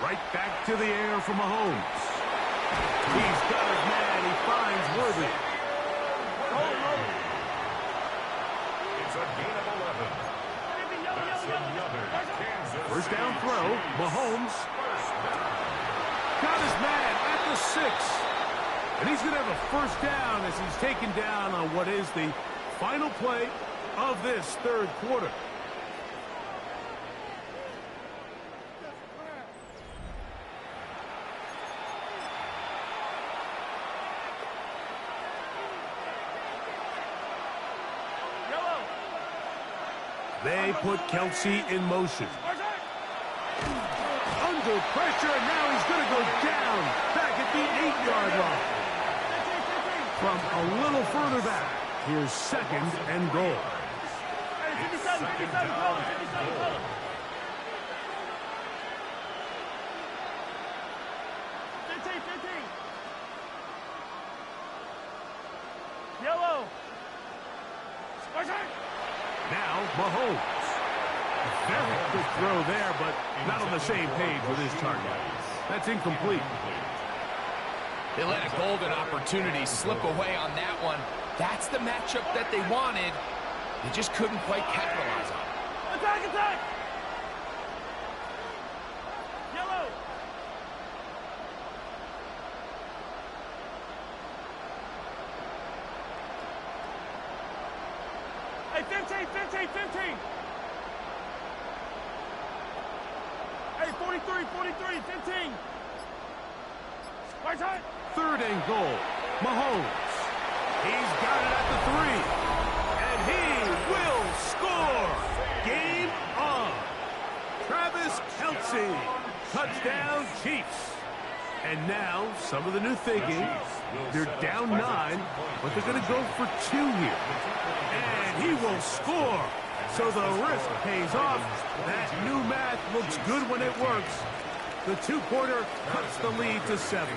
Right back to the air for Mahomes. He's got his man. He finds Worthy. It's a gain of 11. First down throw. Mahomes got his man at the 6. And he's going to have a first down as he's taken down on what is the final play of this third quarter. They put Kelce in motion. Under pressure, and now he's going to go down back at the 8-yard line. From a little further back, here's second and goal. Yellow. Now, Mahomes. Very quick throw there, but not on the same page with his target. That's incomplete. They let a golden opportunity slip away on that one. That's the matchup that they wanted. They just couldn't quite capitalize on it. Attack, attack! Yellow! Hey, 15, 15, 15! Hey, 43, 43, 15! Right side! Third and goal. Mahomes. He's got it at the 3. And he will score. Game on. Travis Kelce. Touchdown, Chiefs. And now, some of the new thinking. They're down 9, but they're going to go for 2 here. And he will score. So the risk pays off. That new math looks good when it works. The 2-quarter cuts the lead to 7.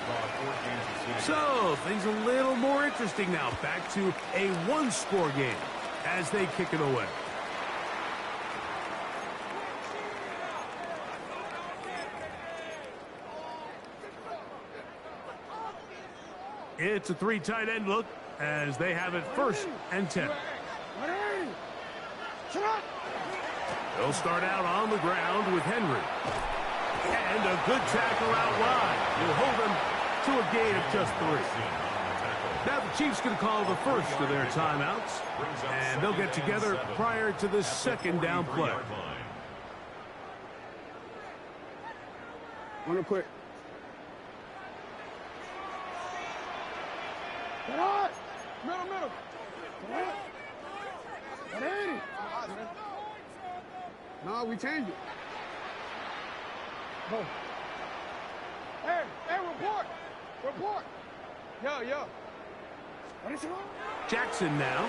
So, things a little more interesting now. Back to a 1-score game as they kick it away. It's a 3 tight end look as they have it first and 10. They'll start out on the ground with Henry. And a good tackle out wide. Will hold them to a gain of just 3. Now the Chiefs going to call the first of their timeouts. And they'll get together prior to the second down play. Real quick. Get on! Middle, middle. Get on! Get in! No, we changed it. Go. Hey, hey, report! Report! Yo. What is it on? Jackson now.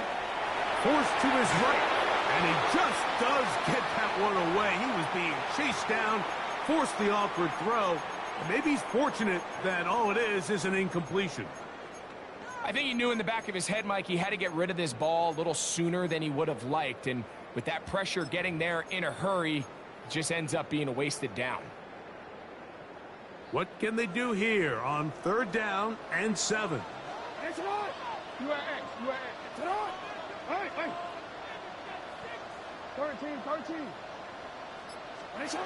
Forced to his right. And he just does get that one away. He was being chased down. Forced the awkward throw. And maybe he's fortunate that all it is an incompletion. I think he knew in the back of his head, Mike, he had to get rid of this ball a little sooner than he would have liked. And with that pressure getting there in a hurry, it just ends up being a wasted down. What can they do here on 3rd down and 7? It's on! You are X. It's on! Hey! 13. It's on!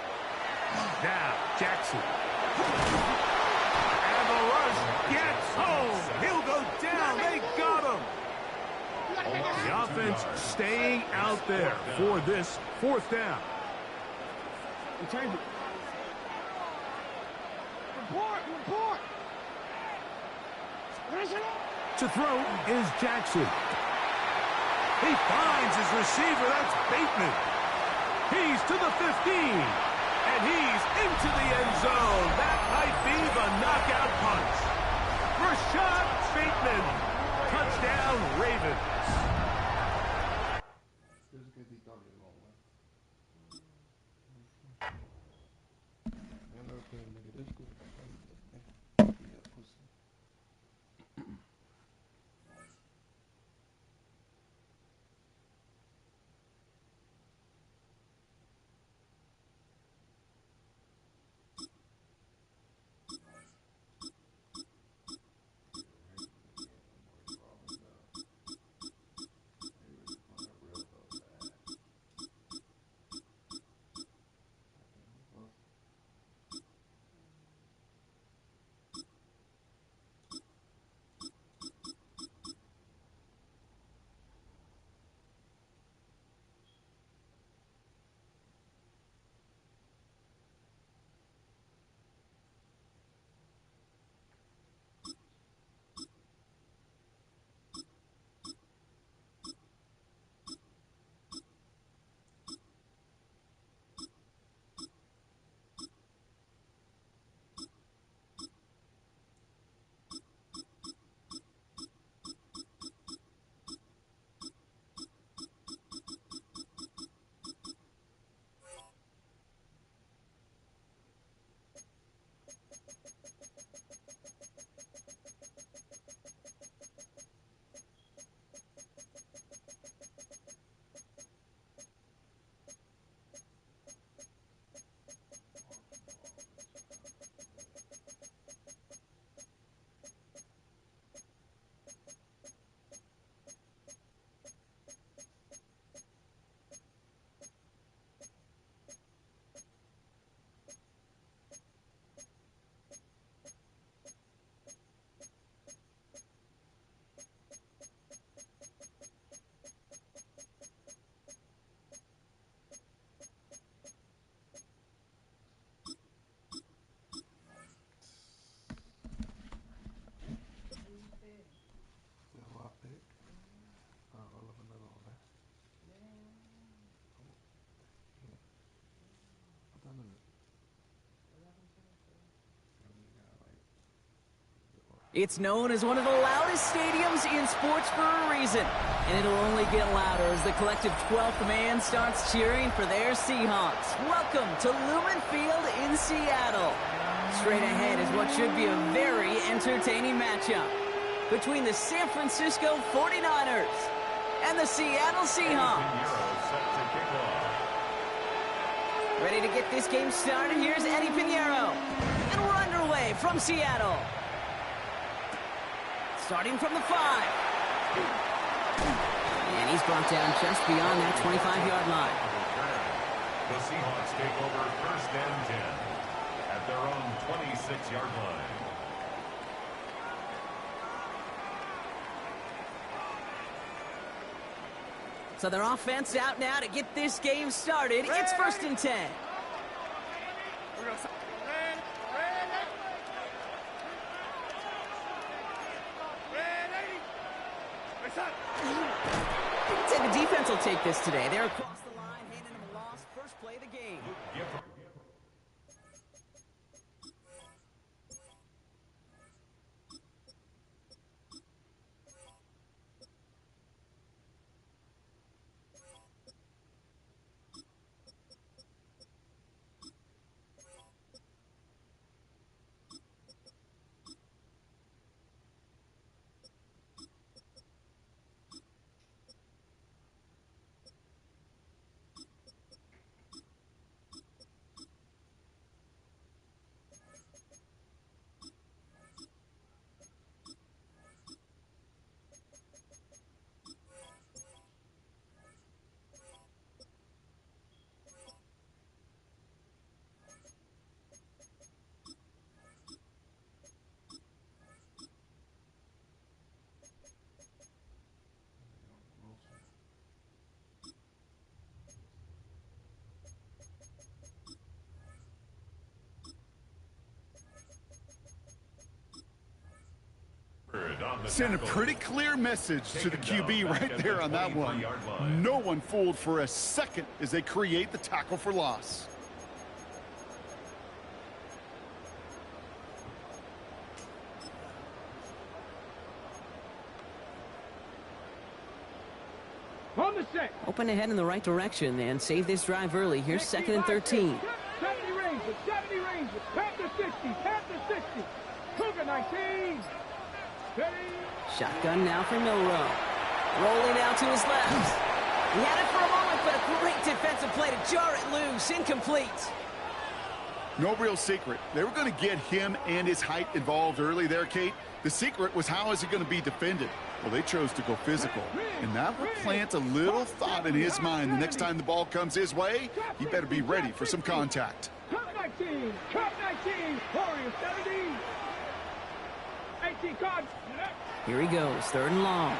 Now, Jackson. And the rush gets home. He'll go down. They got him. The offense staying out there for this 4th down. We change it. Report! To throw is Jackson. He finds his receiver. That's Bateman. He's to the 15. And he's into the end zone. That might be the knockout punch. Rashad Bateman. Touchdown, Ravens. It's known as one of the loudest stadiums in sports for a reason, and it'll only get louder as the collective 12th man starts cheering for their Seahawks. Welcome to Lumen Field in Seattle. Straight ahead is what should be a very entertaining matchup between the San Francisco 49ers and the Seattle Seahawks. Ready to get this game started? Here's Eddie Pinheiro, and we're underway from Seattle. Starting from the 5. And he's brought down just beyond that 25-yard line. The Seahawks take over 1st and 10 at their own 26-yard line. So their offense out now to get this game started. It's 1st and 10. And the defense will take this today. They're across the line, handing them a loss. First play of the game. Send a pretty clear message to the QB right there on that one. No one fooled for a second as they create the tackle for loss. Open ahead in the right direction and save this drive early. Here's 2nd and 13. 70 ranges, 70 ranges. Panther 60, Panther 60. Cougar 19. Shotgun now for Milrow. Rolling out to his left. He had it for a moment, but a great defensive play to jar it loose. Incomplete. No real secret. They were going to get him and his height involved early there, Kate. The secret was how is he going to be defended? Well, they chose to go physical, and that will plant a little thought in his mind. The next time the ball comes his way, he better be ready for some contact. Cup 19, Cup 19, Warriors 17. 18 cards. Here he goes, 3rd and long.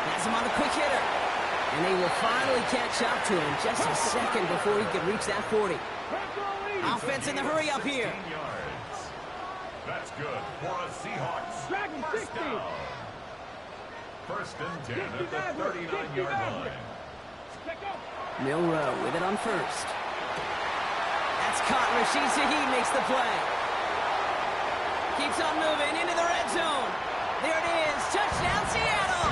Has him on the quick hitter. And they will finally catch up to him just a second before he can reach that 40. Offense in the hurry up here. That's good for a Seahawks. Dragon 60. 1st and 10 at the 39-yard line. Milrow with it on 1st. That's caught. Rashid Shaheed makes the play. Keeps on moving into the red zone. There it is. Touchdown, Seattle.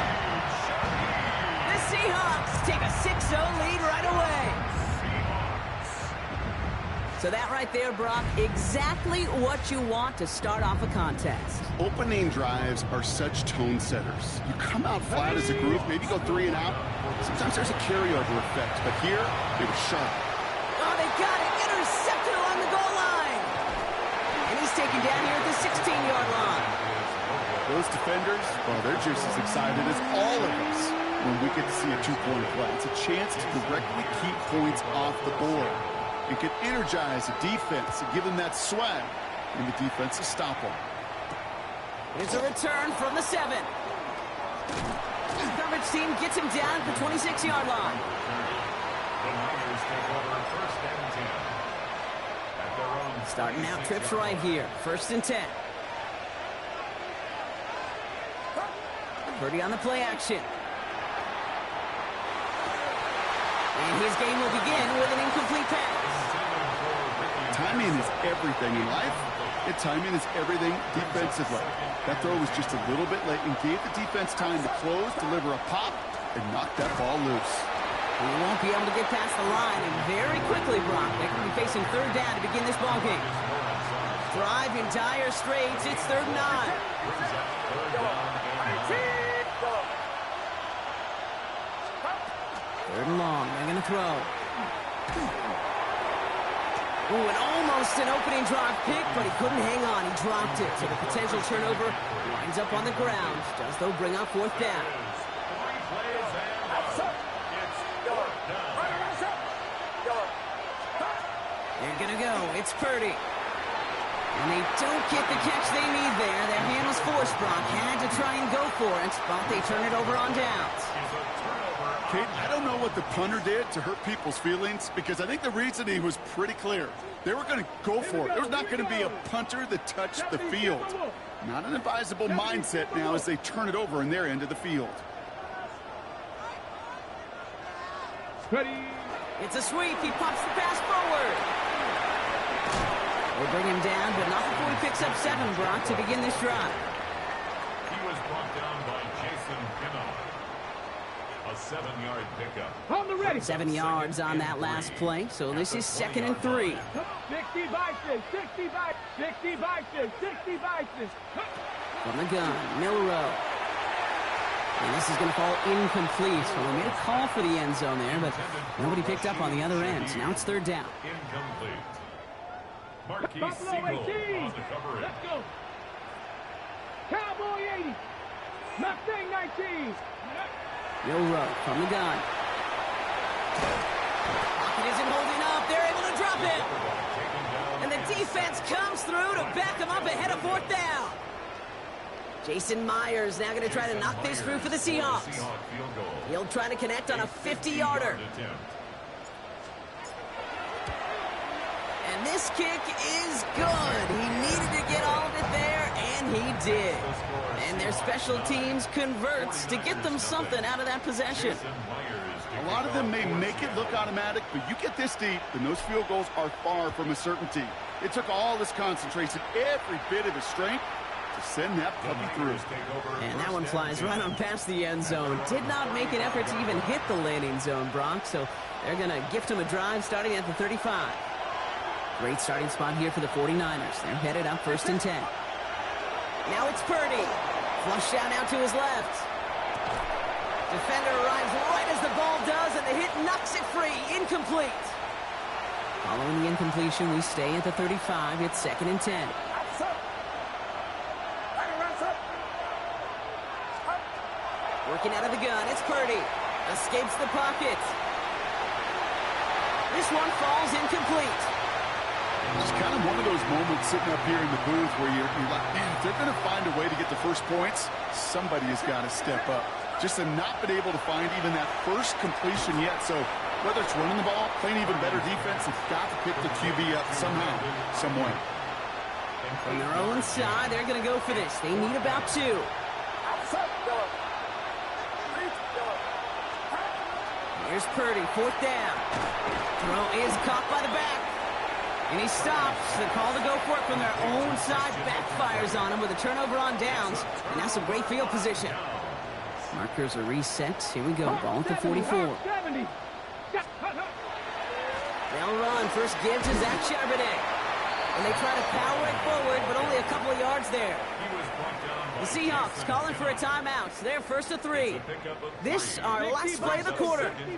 The Seahawks take a 6-0 lead right away. So that right there, Brock, exactly what you want to start off a contest. Opening drives are such tone setters. You come out flat as a group, maybe go 3 and out. Sometimes there's a carryover effect, but here, it was sharp. Oh, they got it. Intercepted along the goal line. And he's taken down here at the 16-yard line. Those defenders, well, they're just as excited as all of us when we get to see a 2-point play. It's a chance to directly keep points off the board. It can energize the defense and give them that swag when the defense is stop them. It's a return from the 7. Coverage team gets him down at the 26-yard line. The Niners take over 1st and 10 at their own. Starting out trips right here. 1st and 10. Purdy on the play action. And his game will begin with an incomplete pass. timing is everything in life, and timing is everything defensively. That throw was just a little bit late and gave the defense time to close, deliver a pop, and knock that ball loose. He won't be able to get past the line, and very quickly, Brock, they could be facing third down to begin this ball game. Drive in dire straits. It's 3rd and 9. Third and long. They're going to throw. Ooh, and almost an opening drive pick, but he couldn't hang on. He dropped it. So the potential turnover winds up on the ground. Does, though, bring up 4th down. They're going to go. It's Purdy. And they don't get the catch they need there. Their hand was forced, Brock. Had to try and go for it, but they turn it over on downs. Kate, I don't know what the punter did to hurt people's feelings, because I think the reasoning was pretty clear. They were going to go for it. There was not going to be a punter that touched the field. Not an advisable mindset now as they turn it over in their end of the field. Ready. It's a sweep. He pops the pass forward. They bring him down, but not before he picks up 7, Brock, to begin this drive. He was brought down by Jason Pinnock. A 7-yard pickup. On the ready. 7 yards on that last play, so this is 2nd and 3. 60 biceps, 60 biceps, 60 biceps, 60 biceps. From the gun, Milrow. And this is going to fall incomplete. So they made a call for the end zone there, but nobody picked up on the other end. Now it's 3rd down. Incomplete. Marquis Buffalo Siegel 18. on the coverage. Let's go. Cowboy 80. Mustang 19. Milrow from the gun. Pocket isn't holding up. They're able to drop it. And the defense comes through to back him up ahead of 4th down. Jason Myers now going to try to knock this through for the Seahawks. He'll try to connect on a 50-yarder. And this kick is good. He needed to get all of it there, and he did. And their special teams converts to get them something out of that possession. A lot of them may make it look automatic, but you get this deep, and those field goals are far from a certainty. It took all his concentration, every bit of his strength, to send that puppy through. And that one flies right on past the end zone. Did not make an effort to even hit the landing zone, Brock, so they're going to gift him a drive starting at the 35. Great starting spot here for the 49ers. They're headed up 1st and 10. Now it's Purdy. Flush down out to his left. Defender arrives right as the ball does, and the hit knocks it free. Incomplete. Following the incompletion, we stay at the 35. It's 2nd and 10. Working out of the gun, it's Purdy. Escapes the pocket. This one falls incomplete. It's kind of one of those moments sitting up here in the booth where you're like, man, if they're going to find a way to get the first points, somebody has got to step up. Just to not been able to find even that first completion yet. So whether it's running the ball, playing even better defense, they've got to pick the QB up somehow, some way. From their own side, they're going to go for this. They need about 2. Here's Purdy, 4th down. Throw is caught by the back. And he stops. The call to go for it from their own side backfires on him with a turnover on downs. And that's some great field position. Markers are reset. Here we go. Ball at the 44. They'll run. First give to Zach Charbonnet. And they try to power it forward, but only a couple of yards there. The Seahawks calling for a timeout. They're 1st and 3. This our last play of the quarter. We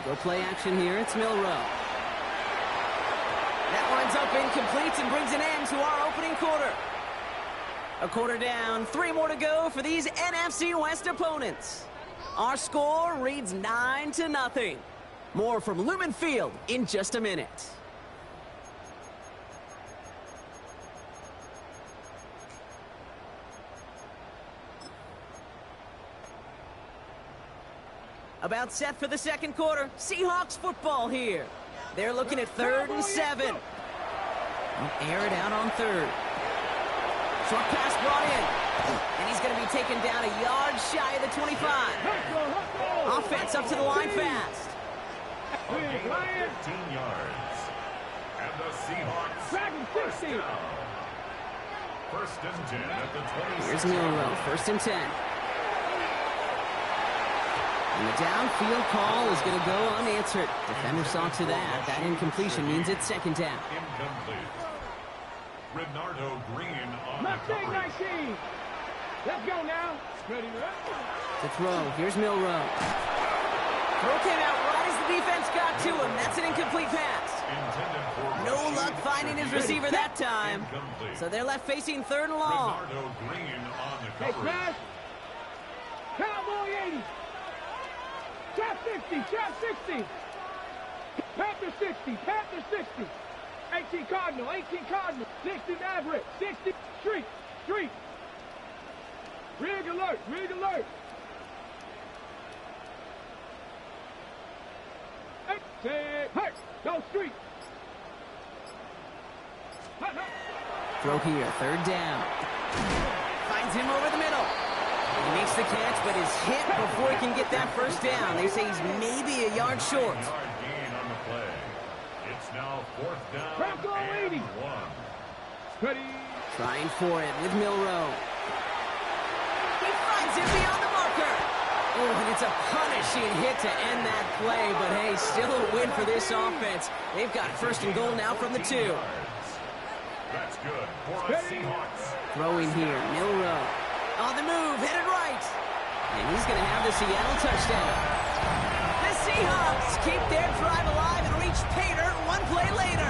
go play action here. It's Milrow. That winds up incomplete and brings an end to our opening quarter. A quarter down, 3 more to go for these NFC West opponents. Our score reads 9-0. More from Lumen Field in just a minute. About set for the second quarter. Seahawks football here. They're looking at 3rd and 7. They'll air it out on 3rd. Short pass brought in. And he's going to be taken down a yard shy of the 25. Offense up to the line fast. A gain of 15 yards. And the Seahawks first down. First and 10 at the 26. Here's Milrow, first and 10. And the downfield call is going to go unanswered. Defender saw to that. That incompletion means it's second down. Incomplete. Renardo Green on the Left thing, coverage. 19. Let's go now. Ready To throw, here's Milrow. Throw came out right as the defense got to him. That's an incomplete pass. No luck finding his receiver that time. So they're left facing third and long. Renardo Green on the Hey, coverage. Smash. Cowboy 80. Trap 60. Trap 60. Panther 60. Panther 60. 18 Cardinal. 18 Cardinal. 60 Maverick. 60 Street. Street. Rig alert. Rig alert. Say, hey, go Street. Throw here, third down. Finds him over the middle. He makes the catch, but is hit before he can get that first down. They say he's maybe a yard short. Yard gain on the play. It's now fourth down Bronco and 80. 1. Ready. Trying for it with Milrow. He finds him beyond the marker. Oh, and it's a punishing hit to end that play, but hey, still a win for this offense. They've got first and goal now from the 2. That's good for the Seahawks. Throwing here, Milrow. On the move, headed right. And he's going to have the Seattle touchdown. The Seahawks keep their drive alive and reach pay dirt one play later.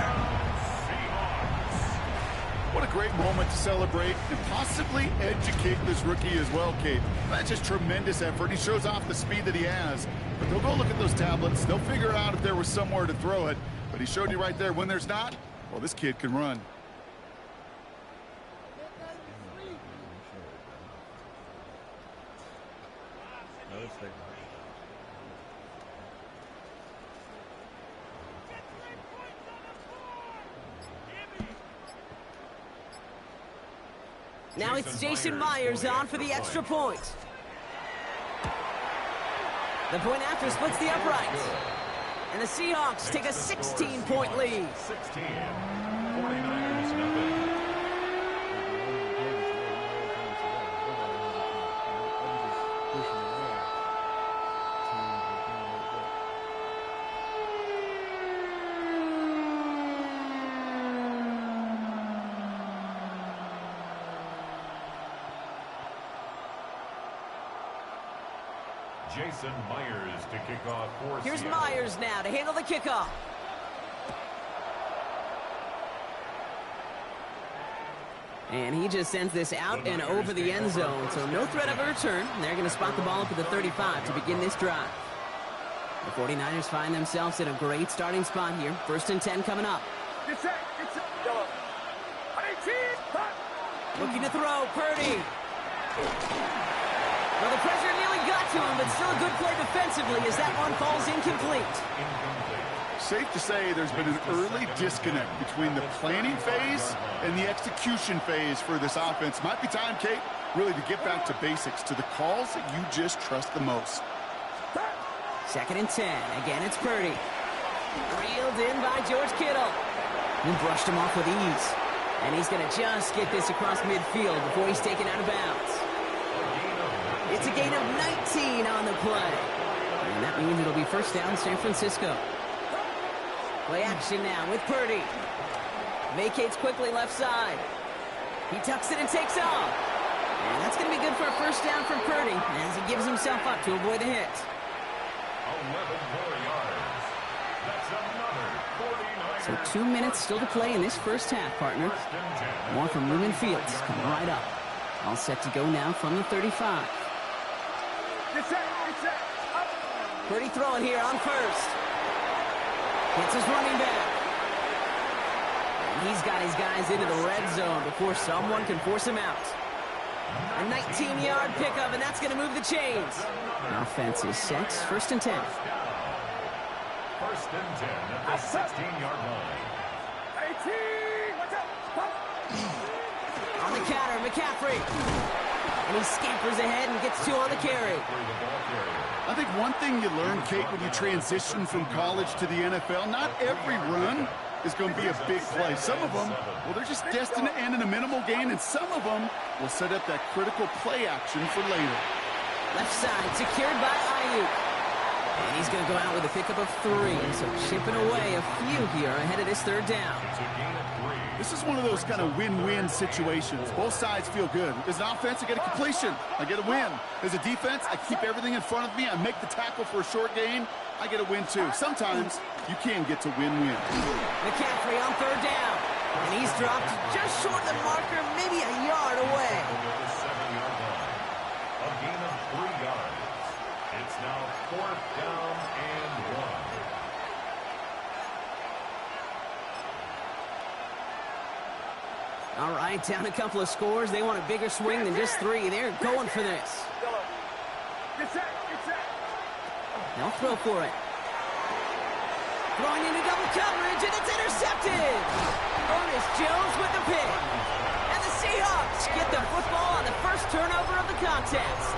What a great moment to celebrate and possibly educate this rookie as well, Kate. That's just tremendous effort. He shows off the speed that he has. But they'll go look at those tablets. They'll figure out if there was somewhere to throw it. But he showed you right there when there's not. Well, this kid can run. Now it's Jason Myers on for the extra point. The point after splits the uprights. And the Seahawks take a 16-point lead. 16. 49ers nothing. Jason Myers to kick off for Here's Seattle. Myers now to handle the kickoff. And he just sends this out and over the end zone, so no threat of a return. They're going to spot the ball up at the 35 to begin this drive. The 49ers find themselves in a great starting spot here. First and 10 coming up. Looking to throw, Purdy. Well, the pressure nearly got to him, but still a good play defensively as that one falls incomplete. Safe to say there's been an early disconnect between the planning phase and the execution phase for this offense. Might be time, Kate, really to get back to basics, to the calls that you just trust the most. Second and 10. Again, it's Purdy. Reeled in by George Kittle. He brushed him off with ease. And he's going to just get this across midfield before he's taken out of bounds. It's a gain of 19 on the play. And that means it'll be first down San Francisco. Play action now with Purdy. Vacates quickly left side. He tucks it and takes off. And that's going to be good for a first down from Purdy as he gives himself up to avoid the hit. 11 more yards. That's another 49. So 2 minutes still to play in this first half, partner. More from Lumen Fields coming right up. All set to go now from the 35. Purdy throwing here on first. Gets his running back. And he's got his guys into the red zone before someone can force him out. A 19-yard pickup, and that's going to move the chains. Offense is set. First and 10. First and 10 at the 16-yard line. On the counter, McCaffrey. And he scampers ahead and gets 2 on the carry. I think one thing you learn, Kate, when you transition from college to the NFL, not every run is going to be a big play. Some of them, well, they're just destined to end in a minimal gain, and some of them will set up that critical play action for later. Left side secured by Ayookd. And he's going to go out with a pickup of 3. So chipping away a few here ahead of this 3rd down. This is one of those kind of win-win situations. Both sides feel good. As an offense, I get a completion. I get a win. As a defense, I keep everything in front of me. I make the tackle for a short gain. I get a win, too. Sometimes you can get to win-win. McCaffrey on 3rd down. And he's dropped just short of the marker, maybe a yard away. A gain of 3 yards. It's now 4th down and 1. All right, down a couple of scores. They want a bigger swing than just 3. They're going for this. They'll throw for it. Throwing into double coverage, and it's intercepted. Ernest Jones with the pick. And the Seahawks get the football on the first turnover of the contest.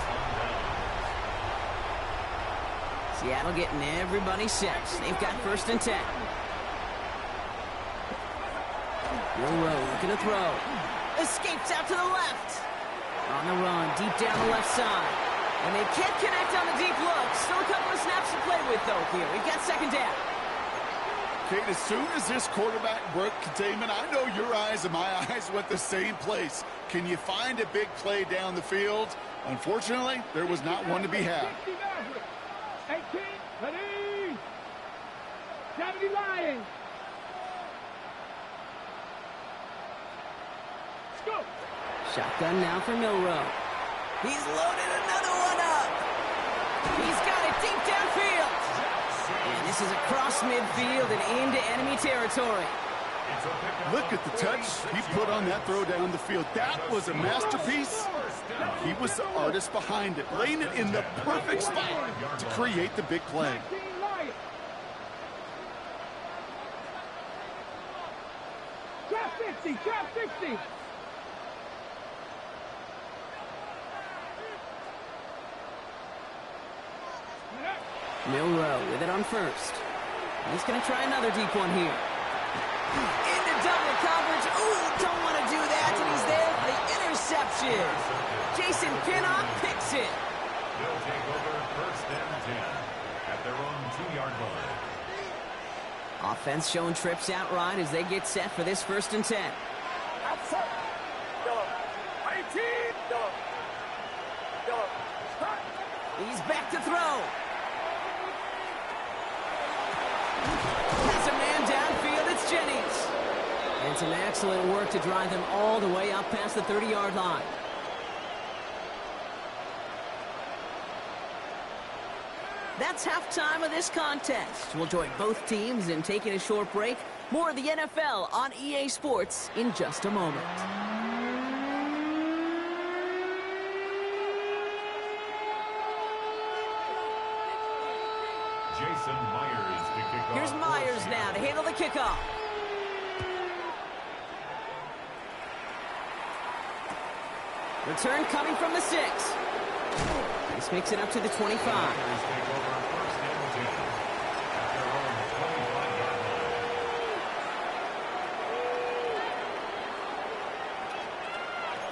Seattle getting everybody set. They've got 1st and 10. Rowe looking to throw. Escapes out to the left. On the run, deep down the left side. And they can't connect on the deep look. Still a couple of snaps to play with, though, here. We've got 2nd down. Kate, as soon as this quarterback broke containment, I know your eyes and my eyes went the same place. Can you find a big play down the field? Unfortunately, there was not one to be had. 18, ready, 70 Lions. Let's go. Shotgun now for Milroe. He's loaded another one up. He's got it deep downfield. And this is across midfield and into enemy territory. Look at the touch he put on that throw down the field. That was a masterpiece. He was the artist behind it, laying it in the perfect spot to create the big play. Drop 60, drop 60. Milroe with it on 1st. He's going to try another deep one here. Into double coverage. Ooh, don't want to do that. And he's there for the interception. Jason Pinnock picks it. They'll take over 1st and 10 at their own 2-yard line. Offense showing trips out right as they get set for this 1st and 10. He's back to throw. Has a man downfield. It's Jennings. And some excellent work to drive them all the way up past the 30-yard line. That's halftime of this contest. We'll join both teams in taking a short break. More of the NFL on EA Sports in just a moment. Jason Myers to kick off. Here's Myers now to handle the kickoff. Return coming from the 6. This makes it up to the 25.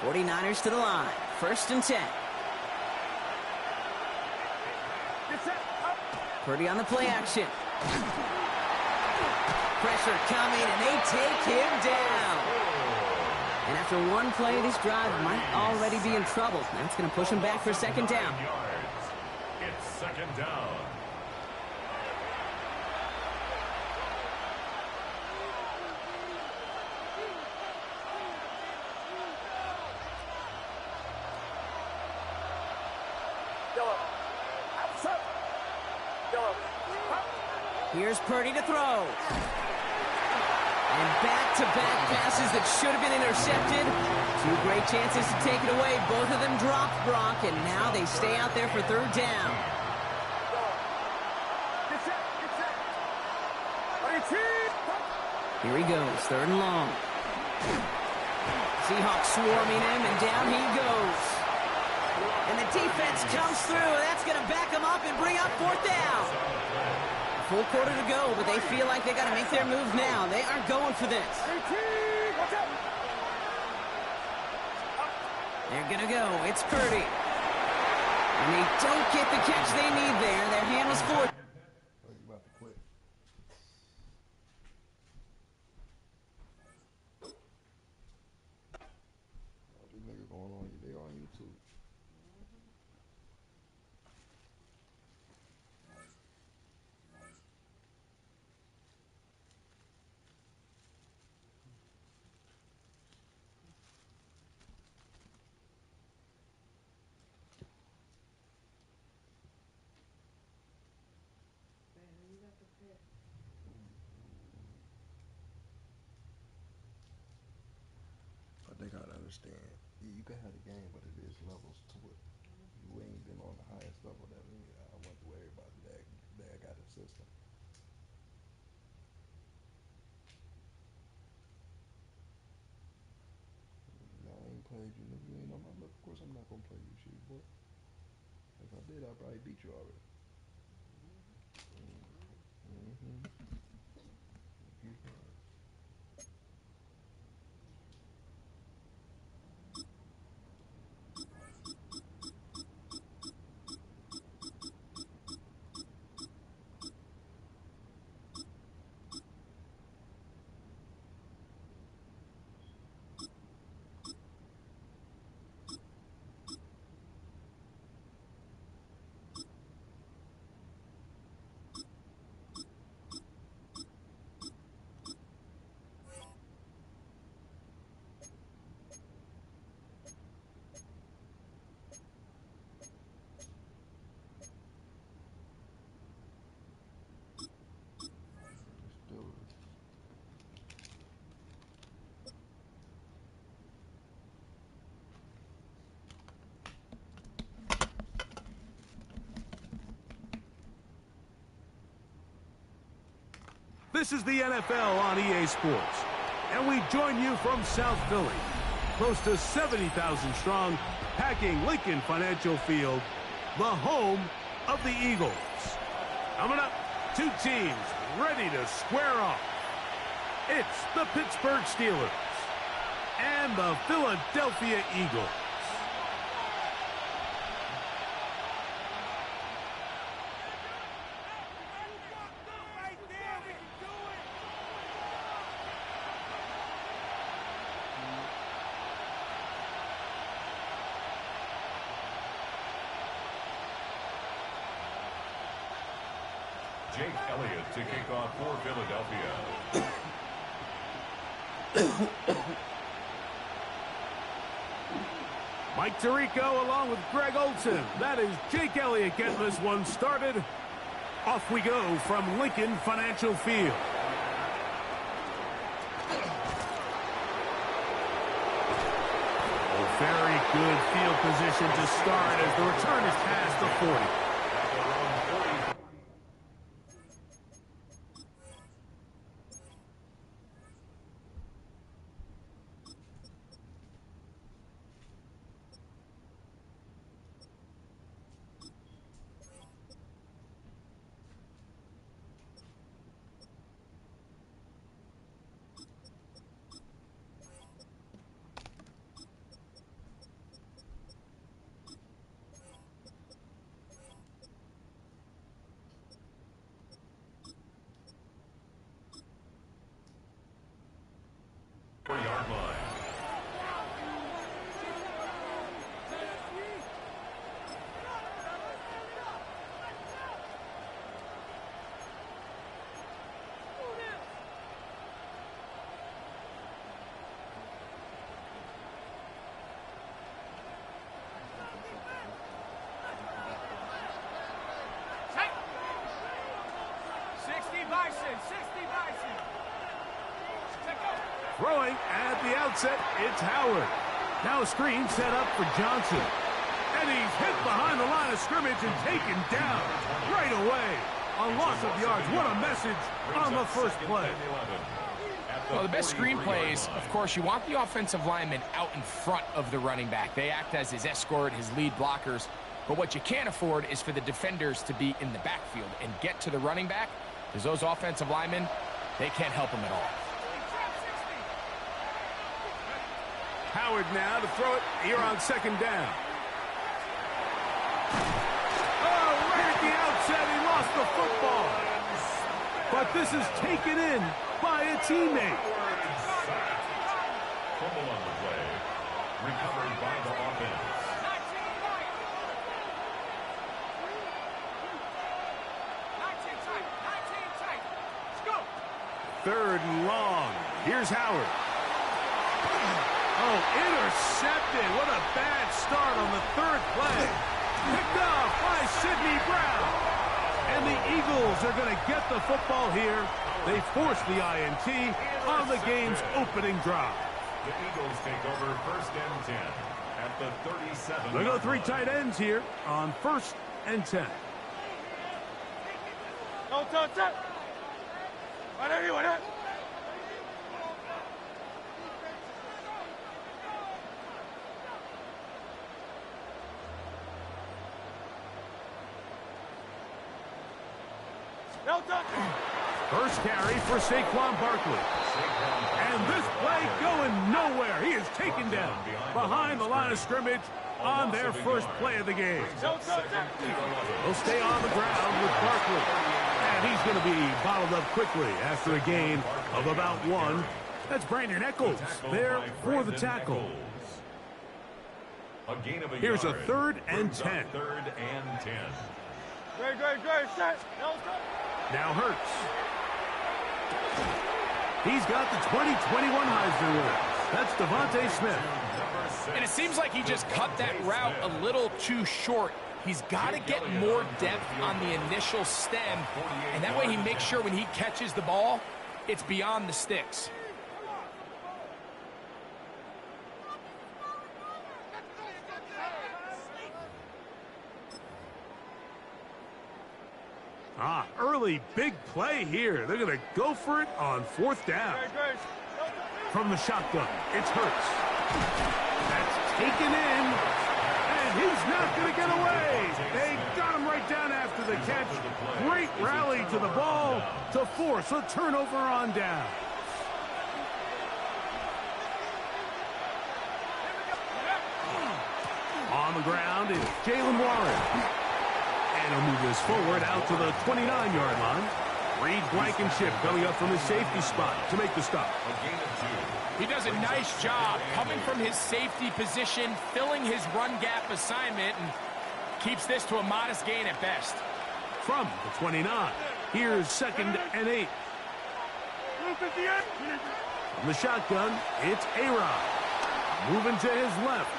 49ers to the line. 1st and 10. Purdy on the play action. Pressure coming, and they take him down. And after one play, this drive might already be in trouble. That's going to push him back for 2nd down. It's 2nd down. Here's Purdy to throw. And back-to-back passes that should have been intercepted. 2 great chances to take it away. Both of them dropped, Brock, and now they stay out there for 3rd down. Here he goes, 3rd and long. Seahawks swarming him, and down he goes. And the defense comes through. That's going to back them up and bring up 4th down. A full quarter to go, but they feel like they got to make their move now. They aren't going for this. They're going to go. It's Purdy. And they don't get the catch they need there. Their hand was forced. I think I'd understand. You can have the game, but it is levels to it. You ain't been on the highest level that I went through everybody that got the system. I ain't played you, nigga. You ain't on my look. Of course I'm not gonna play you, shit, boy. If I did, I'd probably beat you already. This is the NFL on EA Sports, and we join you from South Philly, close to 70,000 strong, packing Lincoln Financial Field, the home of the Eagles. Coming up, 2 teams ready to square off. It's the Pittsburgh Steelers and the Philadelphia Eagles. Jake Elliott to kick off for Philadelphia. Mike Tirico along with Greg Olsen. That is Jake Elliott getting this one started. Off we go from Lincoln Financial Field. Very good field position to start as the return is past the 40. Yard line. Throwing at the outset, it's Howard. Now a screen set up for Johnson. And he's hit behind the line of scrimmage and taken down right away. A loss of yards. What a message on the first play. Well, the best screen plays, of course, you want the offensive lineman out in front of the running back. They act as his escort, his lead blockers. But what you can't afford is for the defenders to be in the backfield and get to the running back, because those offensive linemen, they can't help him at all. Howard now to throw it here on second down. Oh, right at the outset, he lost the football. But this is taken in by a teammate. Fumble on the play. Recovered by the offense. Third and long. Here's Howard. Oh, intercepted. What a bad start on the third play. Picked off by Sidney Brown. And the Eagles are going to get the football here. They force the INT on the game's opening drive. The Eagles take over first and 10 at the 37. They go three tight ends here on first and 10. No touch it. First carry for Saquon Barkley. And this play going nowhere. He is taken down behind the line of scrimmage on their first play of the game. They'll stay on the ground with Barkley. And he's going to be bottled up quickly after a gain of about one. That's Brandon Echols there for the tackle. Here's a third and 10. Third and 10. Great, set. Now Hurts. He's got the 2021 Heisman winner. That's Devontae Smith. And it seems like he just cut that route a little too short. He's got to get more depth on the initial stem, and that way he makes sure when he catches the ball, it's beyond the sticks. Early big play here. They're going to go for it on fourth down. From the shotgun, it's Hurts. That's taken in, and he's not going to get away. They got him right down after the catch. Great rally to the ball to force a turnover on down. On the ground is Jalen Warren. And he'll move this forward out to the 29-yard line. Reed Blankenship coming up from his safety spot to make the stop. He does a nice job coming from his safety position, filling his run gap assignment, and keeps this to a modest gain at best. From the 29, here's second and 8. From the shotgun, it's A-Rod. Moving to his left.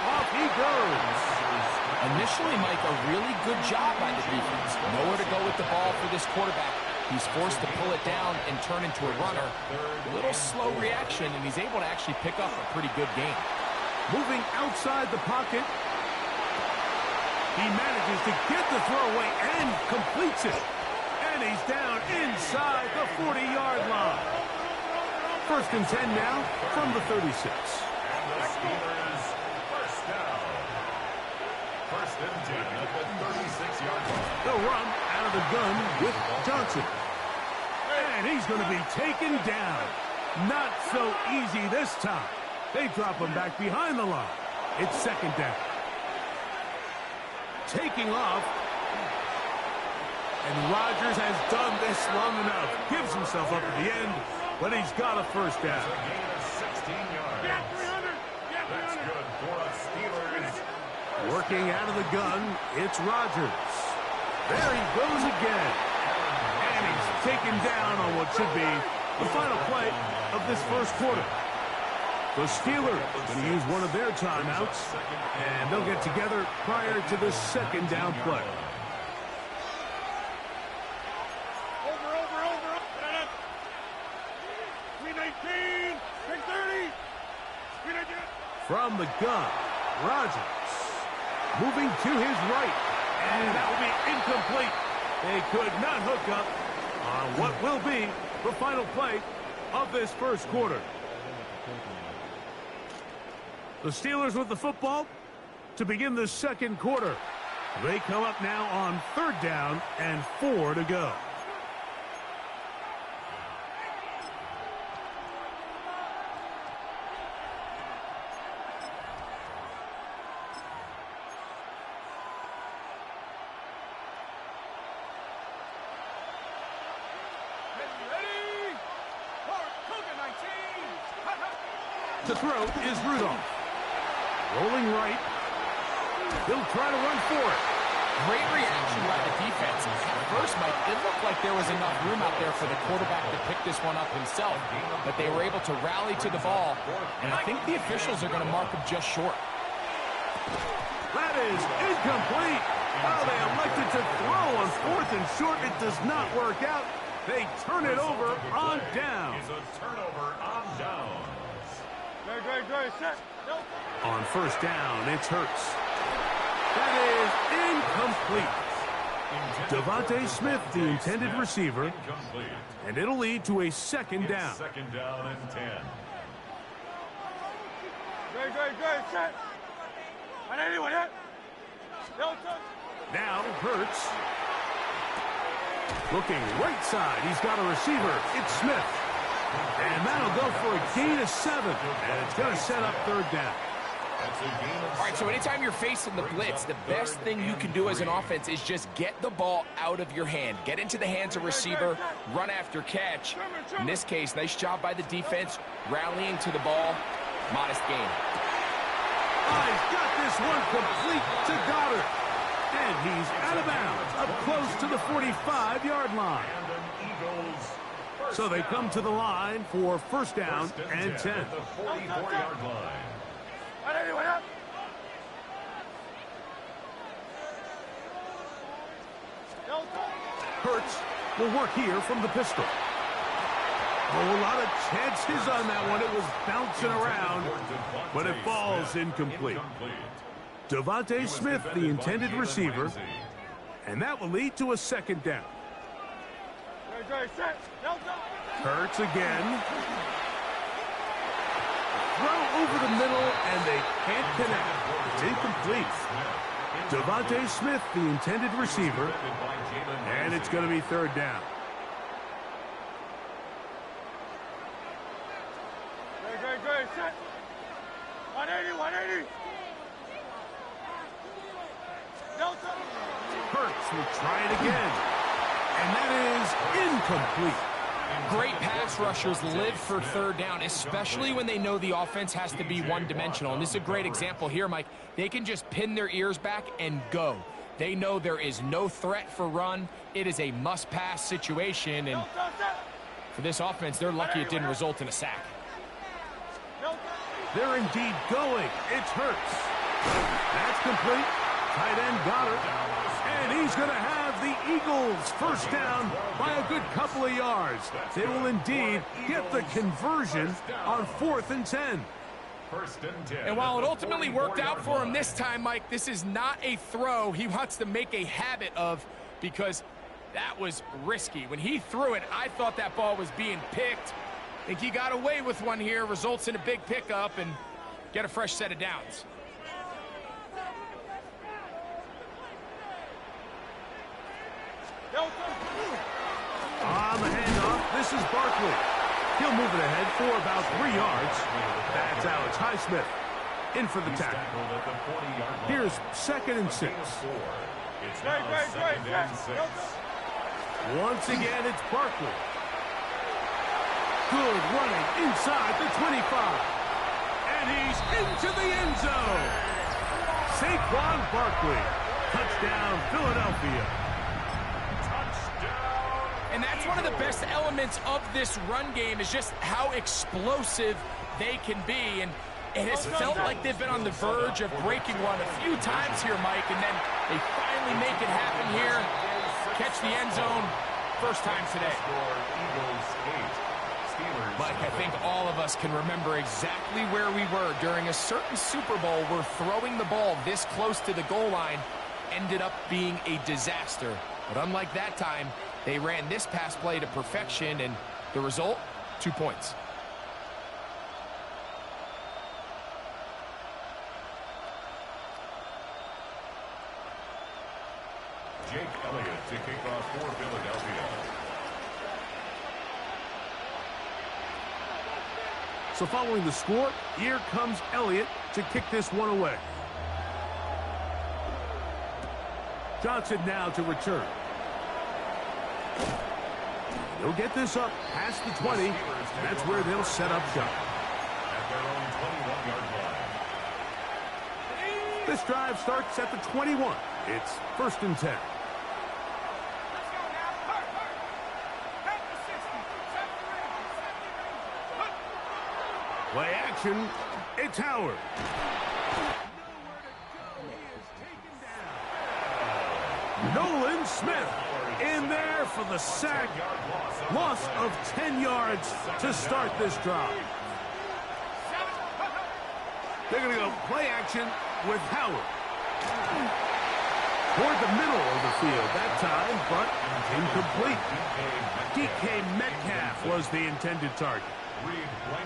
Off he goes. Initially, Mike, a really good job by the defense. Nowhere to go with the ball for this quarterback. He's forced to pull it down and turn into a runner. A little slow reaction, and he's able to actually pick up a pretty good game. Moving outside the pocket. He manages to get the throw away and completes it. And he's down inside the 40-yard line. First and 10 now from the 36. First and 10 at the 36-yard line. They'll run out of the gun with Johnson. And he's going to be taken down. Not so easy this time. They drop him back behind the line. It's second down. Taking off. And Rodgers has done this long enough. Gives himself up at the end, but he's got a first down. A gain of 16 yards. That's good for the Steelers. Working out of the gun, it's Rodgers. There he goes again. And he's taken down on what should be the final play of this first quarter. The Steelers going to use one of their timeouts, and they'll get together prior to the second down play. Over. 319, 630. From the gun, Rodgers moving to his right, and that will be incomplete. They could not hook up on what will be the final play of this first quarter. The Steelers with the football to begin the second quarter. They come up now on 3rd down and 4 to go. To throw is Rudolph. Rolling right. He'll try to run for it. Great reaction by the defense. At first, Mike, it looked like there was enough room out there for the quarterback to pick this one up himself. But they were able to rally to the ball. And I think the officials are going to mark him just short. That is incomplete. Well, they elected to throw on 4th and short. It does not work out. They turn it over on down. It's a turnover on down. On 1st down, it's Hurts. That is incomplete. Devontae Smith, the intended receiver. And it'll lead to a 2nd down. 2nd down and 10. Now Hurts. Looking right side. He's got a receiver. It's Smith. And that'll go for a gain of 7. And it's going to set up 3rd down. All right, so anytime you're facing the blitz, the best thing you can do as an offense is just get the ball out of your hand. Get into the hands of receiver, run after catch. In this case, nice job by the defense, rallying to the ball. Modest gain. He's got this one complete to Goddard. And he's out of bounds, up close to the 45-yard line. So they come to the line for 1st down and 10. The 44-yard line. Hurts will work here from the pistol. Oh, a lot of chances on that one. It was bouncing around, but it falls incomplete. Devontae Smith, the intended receiver, and that will lead to a 2nd down. Hurts again. Throw over the middle, and they can't connect. It's incomplete. Devontae Smith, the intended receiver, and it's going to be 3rd down. Set. 180, 180. Hurts will try it again. And that is incomplete. Great pass rushers live for 3rd down, especially when they know the offense has to be one-dimensional. And this is a great example here, Mike. They can just pin their ears back and go. They know there is no threat for run. It is a must-pass situation. And for this offense, they're lucky it didn't result in a sack. They're indeed going. It's Hurts. That's complete. Tight end Goddard. And he's going to have the Eagles 1st down by a good couple of yards. They will indeed get the conversion on 4th and 10. 1st and 10. And while it ultimately worked out for him this time, Mike, this is not a throw he wants to make a habit of, because that was risky. When he threw it, I thought that ball was being picked. I think he got away with one here, results in a big pickup, and get a fresh set of downs. On the handoff, this is Barkley. He'll move it ahead for about 3 yards. That's Alex Highsmith in for the tackle. Here's 2nd and 6. It's now 2nd and 6. Once again, it's Barkley. Good running inside the 25. And he's into the end zone. Saquon Barkley. Touchdown, Philadelphia. And that's one of the best elements of this run game, is just how explosive they can be. And it has felt like they've been on the verge of breaking one a few times here, Mike, and then they finally make it happen here. Catch the end zone, first time today. Mike, I think all of us can remember exactly where we were during a certain Super Bowl where throwing the ball this close to the goal line ended up being a disaster. But unlike that time, they ran this pass play to perfection, and the result, 2 points. Jake Elliott to kick off for Philadelphia. So following the score, here comes Elliott to kick this one away. Johnson now to return. They'll get this up past the 20. That's where they'll set up shop. At their own 21-yard line. This drive starts at the 21. It's 1st and 10. Play action. It's Howard. Nolan Smith in there for the sack. Loss of 10 yards to start this drive. They're going to go play action with Howard. Toward the middle of the field that time, but incomplete. DK Metcalf was the intended target.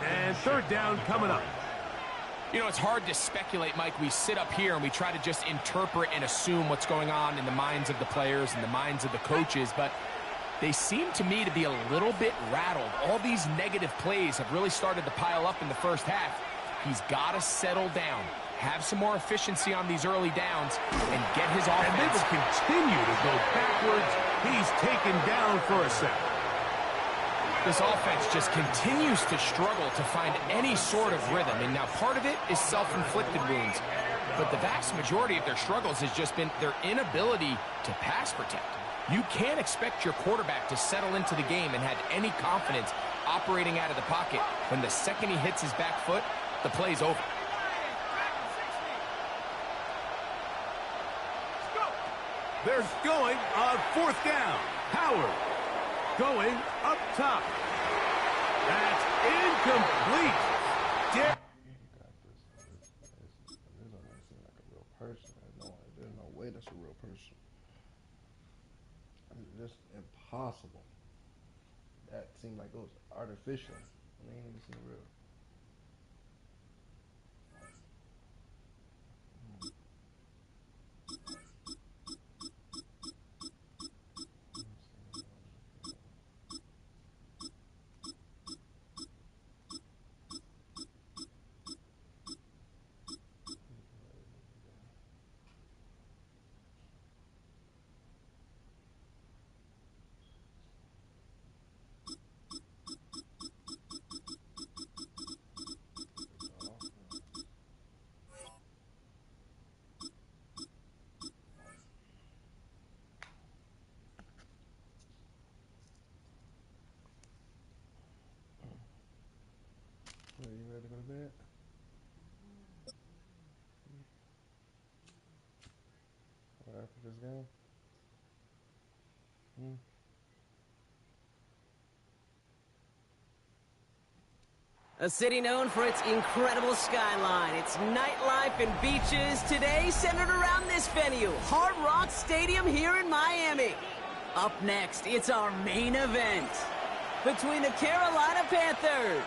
And 3rd down coming up. You know, it's hard to speculate, Mike. We sit up here and we try to just interpret and assume what's going on in the minds of the players and the minds of the coaches, but they seem to me to be a little bit rattled. All these negative plays have really started to pile up in the first half. He's got to settle down, have some more efficiency on these early downs, and get his offense. And they will continue to go backwards. He's taken down for a sack. This offense just continues to struggle to find any sort of rhythm. And now part of it is self-inflicted wounds. But the vast majority of their struggles has just been their inability to pass protect. You can't expect your quarterback to settle into the game and have any confidence operating out of the pocket when the second he hits his back foot, the play's over. They're going on 4th down. Howard going up top. That's incomplete. There's no way that's a real person. It's just impossible. That seemed like it was artificial. It ain't even seem real. Are you ready to go to bed? Or after this game? A city known for its incredible skyline, its nightlife and beaches, today centered around this venue, Hard Rock Stadium here in Miami. Up next, it's our main event between the Carolina Panthers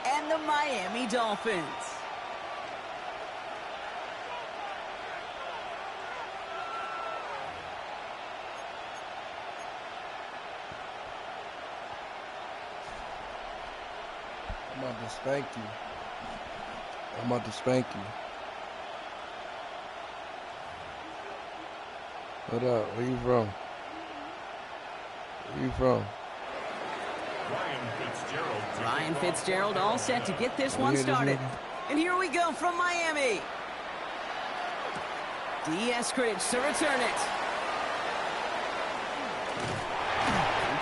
and the Miami Dolphins. I'm about to spank you. I'm about to spank you. What up? Where you from? Where you from? Ryan Fitzgerald all set to get this one started. And here we go from Miami. D. Eskridge to return it.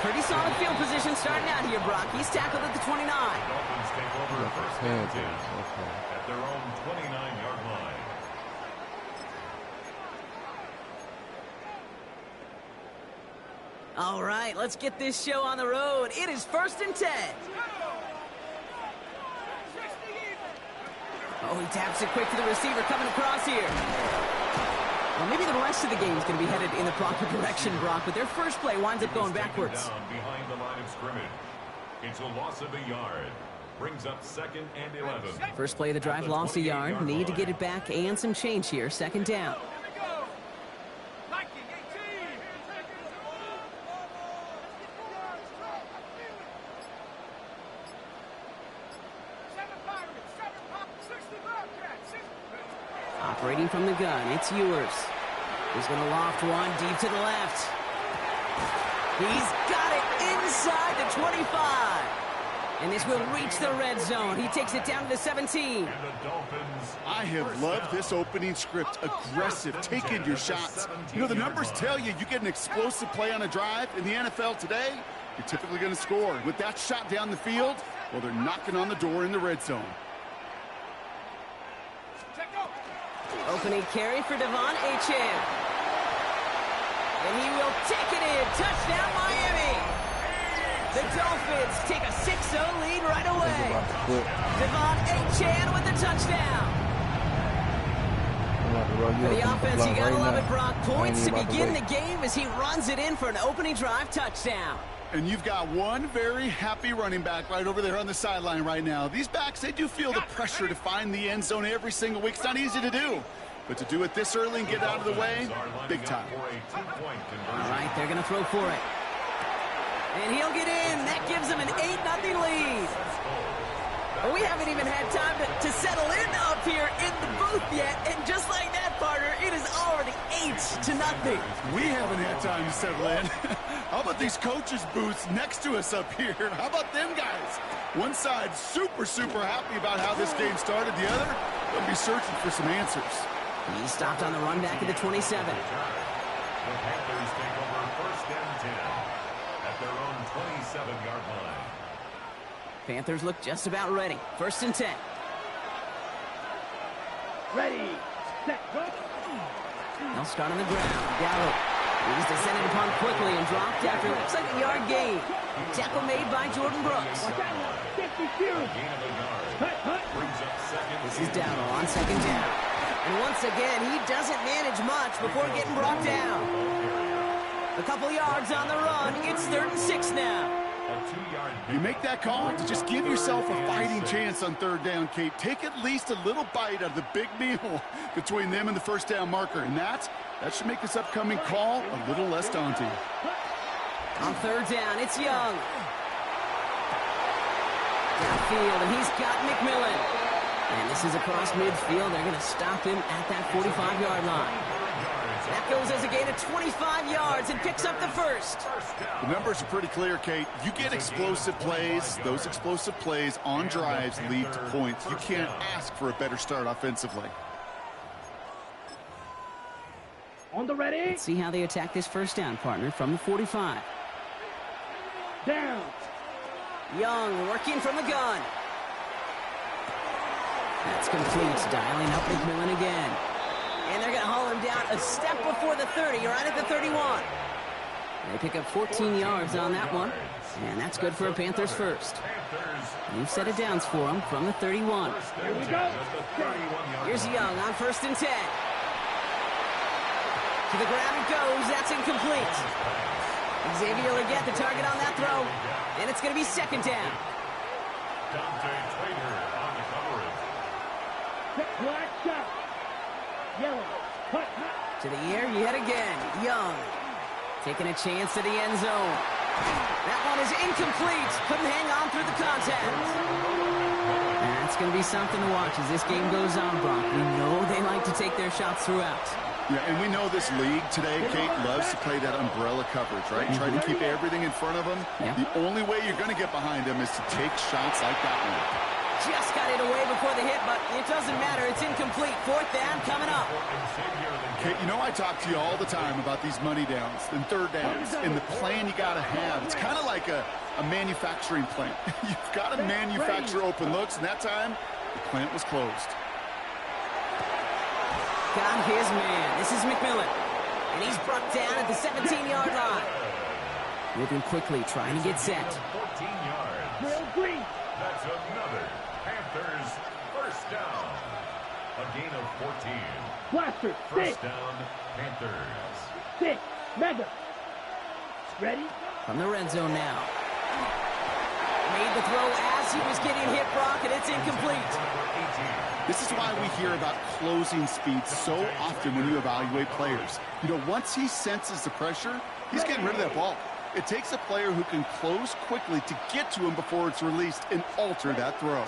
Pretty solid field position starting out here, Brock. He's tackled at the 29. Dolphins take over first and 10 at their own 29-yard line. All right, let's get this show on the road. It is 1st and 10. Oh, he taps it quick to the receiver coming across here. Well, maybe the rest of the game is going to be headed in the proper direction, Brock, but their first play winds up going backwards. Down behind the line of scrimmage. It's a loss of a yard. Brings up 2nd and 11. First play of the drive, lost a yard. Need to get it back and some change here. 2nd down. Operating from the gun, it's Ewers. He's going to loft one deep to the left. He's got it inside the 25. And this will reach the red zone. He takes it down to the 17. I have loved this opening script. Aggressive, taking your shots. You know, the numbers tell you get an explosive play on a drive. In the NFL today, you're typically going to score. With that shot down the field, well, they're knocking on the door in the red zone. Opening carry for Devon Achane. And he will take it in. Touchdown, Miami. The Dolphins take a 6-0 lead right away. Devon Achane with the touchdown. For the offense, you gotta love it, Brock. Points to begin the game as he runs it in for an opening drive touchdown. And you've got one very happy running back right over there on the sideline right now. These backs, they do feel the pressure to find the end zone every single week. It's not easy to do. But to do it this early and get out of the way, big time. All right, they're going to throw for it. And he'll get in. That gives them an 8-0 lead. But we haven't even had time to settle in up here in the booth yet. And just like that, partner, it is already 8-0. We haven't had time to settle in. How about these coaches' booths next to us up here? How about them guys? One side super happy about how this game started. The other, they'll be searching for some answers. He stopped on the run back at the 27. The Panthers take over 1st and 10 at their own 27-yard line. Panthers look just about ready. 1st and 10. Ready, set, go. They'll start on the ground. Gallup. He's descended upon quickly and dropped after looks like a yard gain. Tackle made by Jordan Brooks. This is Dowdle on 2nd down. And once again, he doesn't manage much before getting brought down. A couple yards on the run. It's 3rd and 6 now. You make that call to just give yourself a fighting chance on 3rd down, Kate. Take at least a little bite out of the big meal between them and the 1st down marker. And that should make this upcoming call a little less daunting. On 3rd down, it's Young. Downfield, and he's got McMillan. And this is across midfield. They're going to stop him at that 45-yard line. That goes as a gain of 25 yards and picks up the 1st. The numbers are pretty clear, Kate. You get explosive plays. Those explosive plays on drives lead to points. You can't ask for a better start offensively. On the ready. Let's see how they attack this 1st down, partner, from the 45. Down. Young working from the gun. That's complete. Dialing up McMillan again. And they're going to haul him down a step before the 30. Right at the 31. They pick up 14 yards on that one. And that's good for a Panthers 1st. New set of downs for him from the 31. Here we go. Here's Young on 1st and 10. To the ground it goes. That's incomplete. Xavier will get the target on that throw. And it's going to be 2nd down. Black shot. Yellow. Cut. To the air yet again. Young taking a chance to the end zone. That one is incomplete. Couldn't hang on through the contact. That's going to be something to watch as this game goes on, Brock. We know they like to take their shots throughout. Yeah, and we know this league today, Kate, loves to play that umbrella coverage, right? Try to keep everything in front of them. Yeah. The only way you're going to get behind them is to take shots like that one. Just got it away before the hit, but it doesn't matter. It's incomplete. 4th down coming up. Kate, you know I talk to you all the time about these money downs and 3rd downs and the plan you got to have. It's kind of like a manufacturing plant. You've got to manufacture open looks, and that time, the plant was closed. Got his man. This is McMillan. And he's brought down at the 17-yard line. Moving quickly, trying to get set. 14 yards. That's another Panthers 1st down. A gain of 14. Blaster. 1st down, Panthers. 6. Mega. Ready? From the red zone now. Made the throw as he was getting hit, Brock, and it's incomplete. This is why we hear about closing speed so often when you evaluate players. You know, once he senses the pressure, he's getting rid of that ball. It takes a player who can close quickly to get to him before it's released and alter that throw.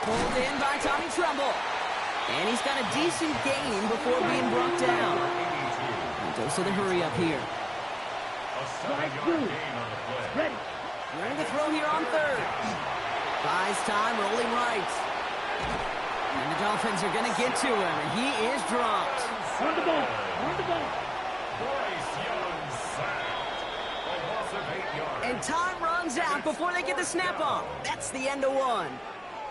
Pulled in by Tommy Trumbull. And he's got a decent gain before being brought down. He goes to the hurry up here. Ready. Ready to throw here on third. Buys time, rolling right. And the Dolphins are going to get to him, and he is dropped. On the ball. On the ball. And time runs out before they get the snap off. That's the end of one.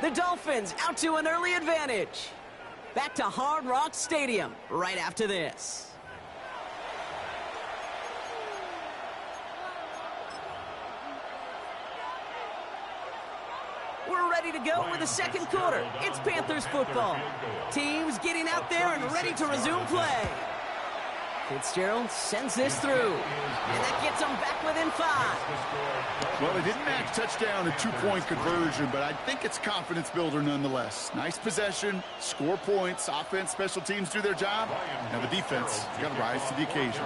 The Dolphins out to an early advantage. Back to Hard Rock Stadium right after this. We're ready to go with the second quarter. It's Panthers football. Teams getting out there and ready to resume play. Fitzgerald sends this through, and that gets them back within 5. Well, they didn't match touchdown and two-point conversion, but I think it's confidence builder nonetheless. Nice possession, score points, offense, special teams do their job. Now the defense has got to rise to the occasion.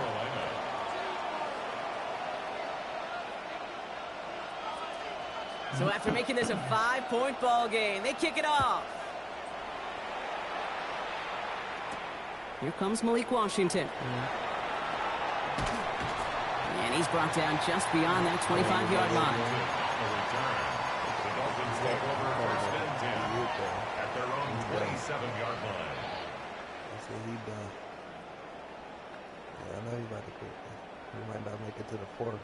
So after making this a 5-point ball game, they kick it off. Here comes Malik Washington. And he's brought down just beyond that 25-yard line. At their own 27-yard line. I said he done. Yeah, I know he's about to quit. He might not make it to the 4th.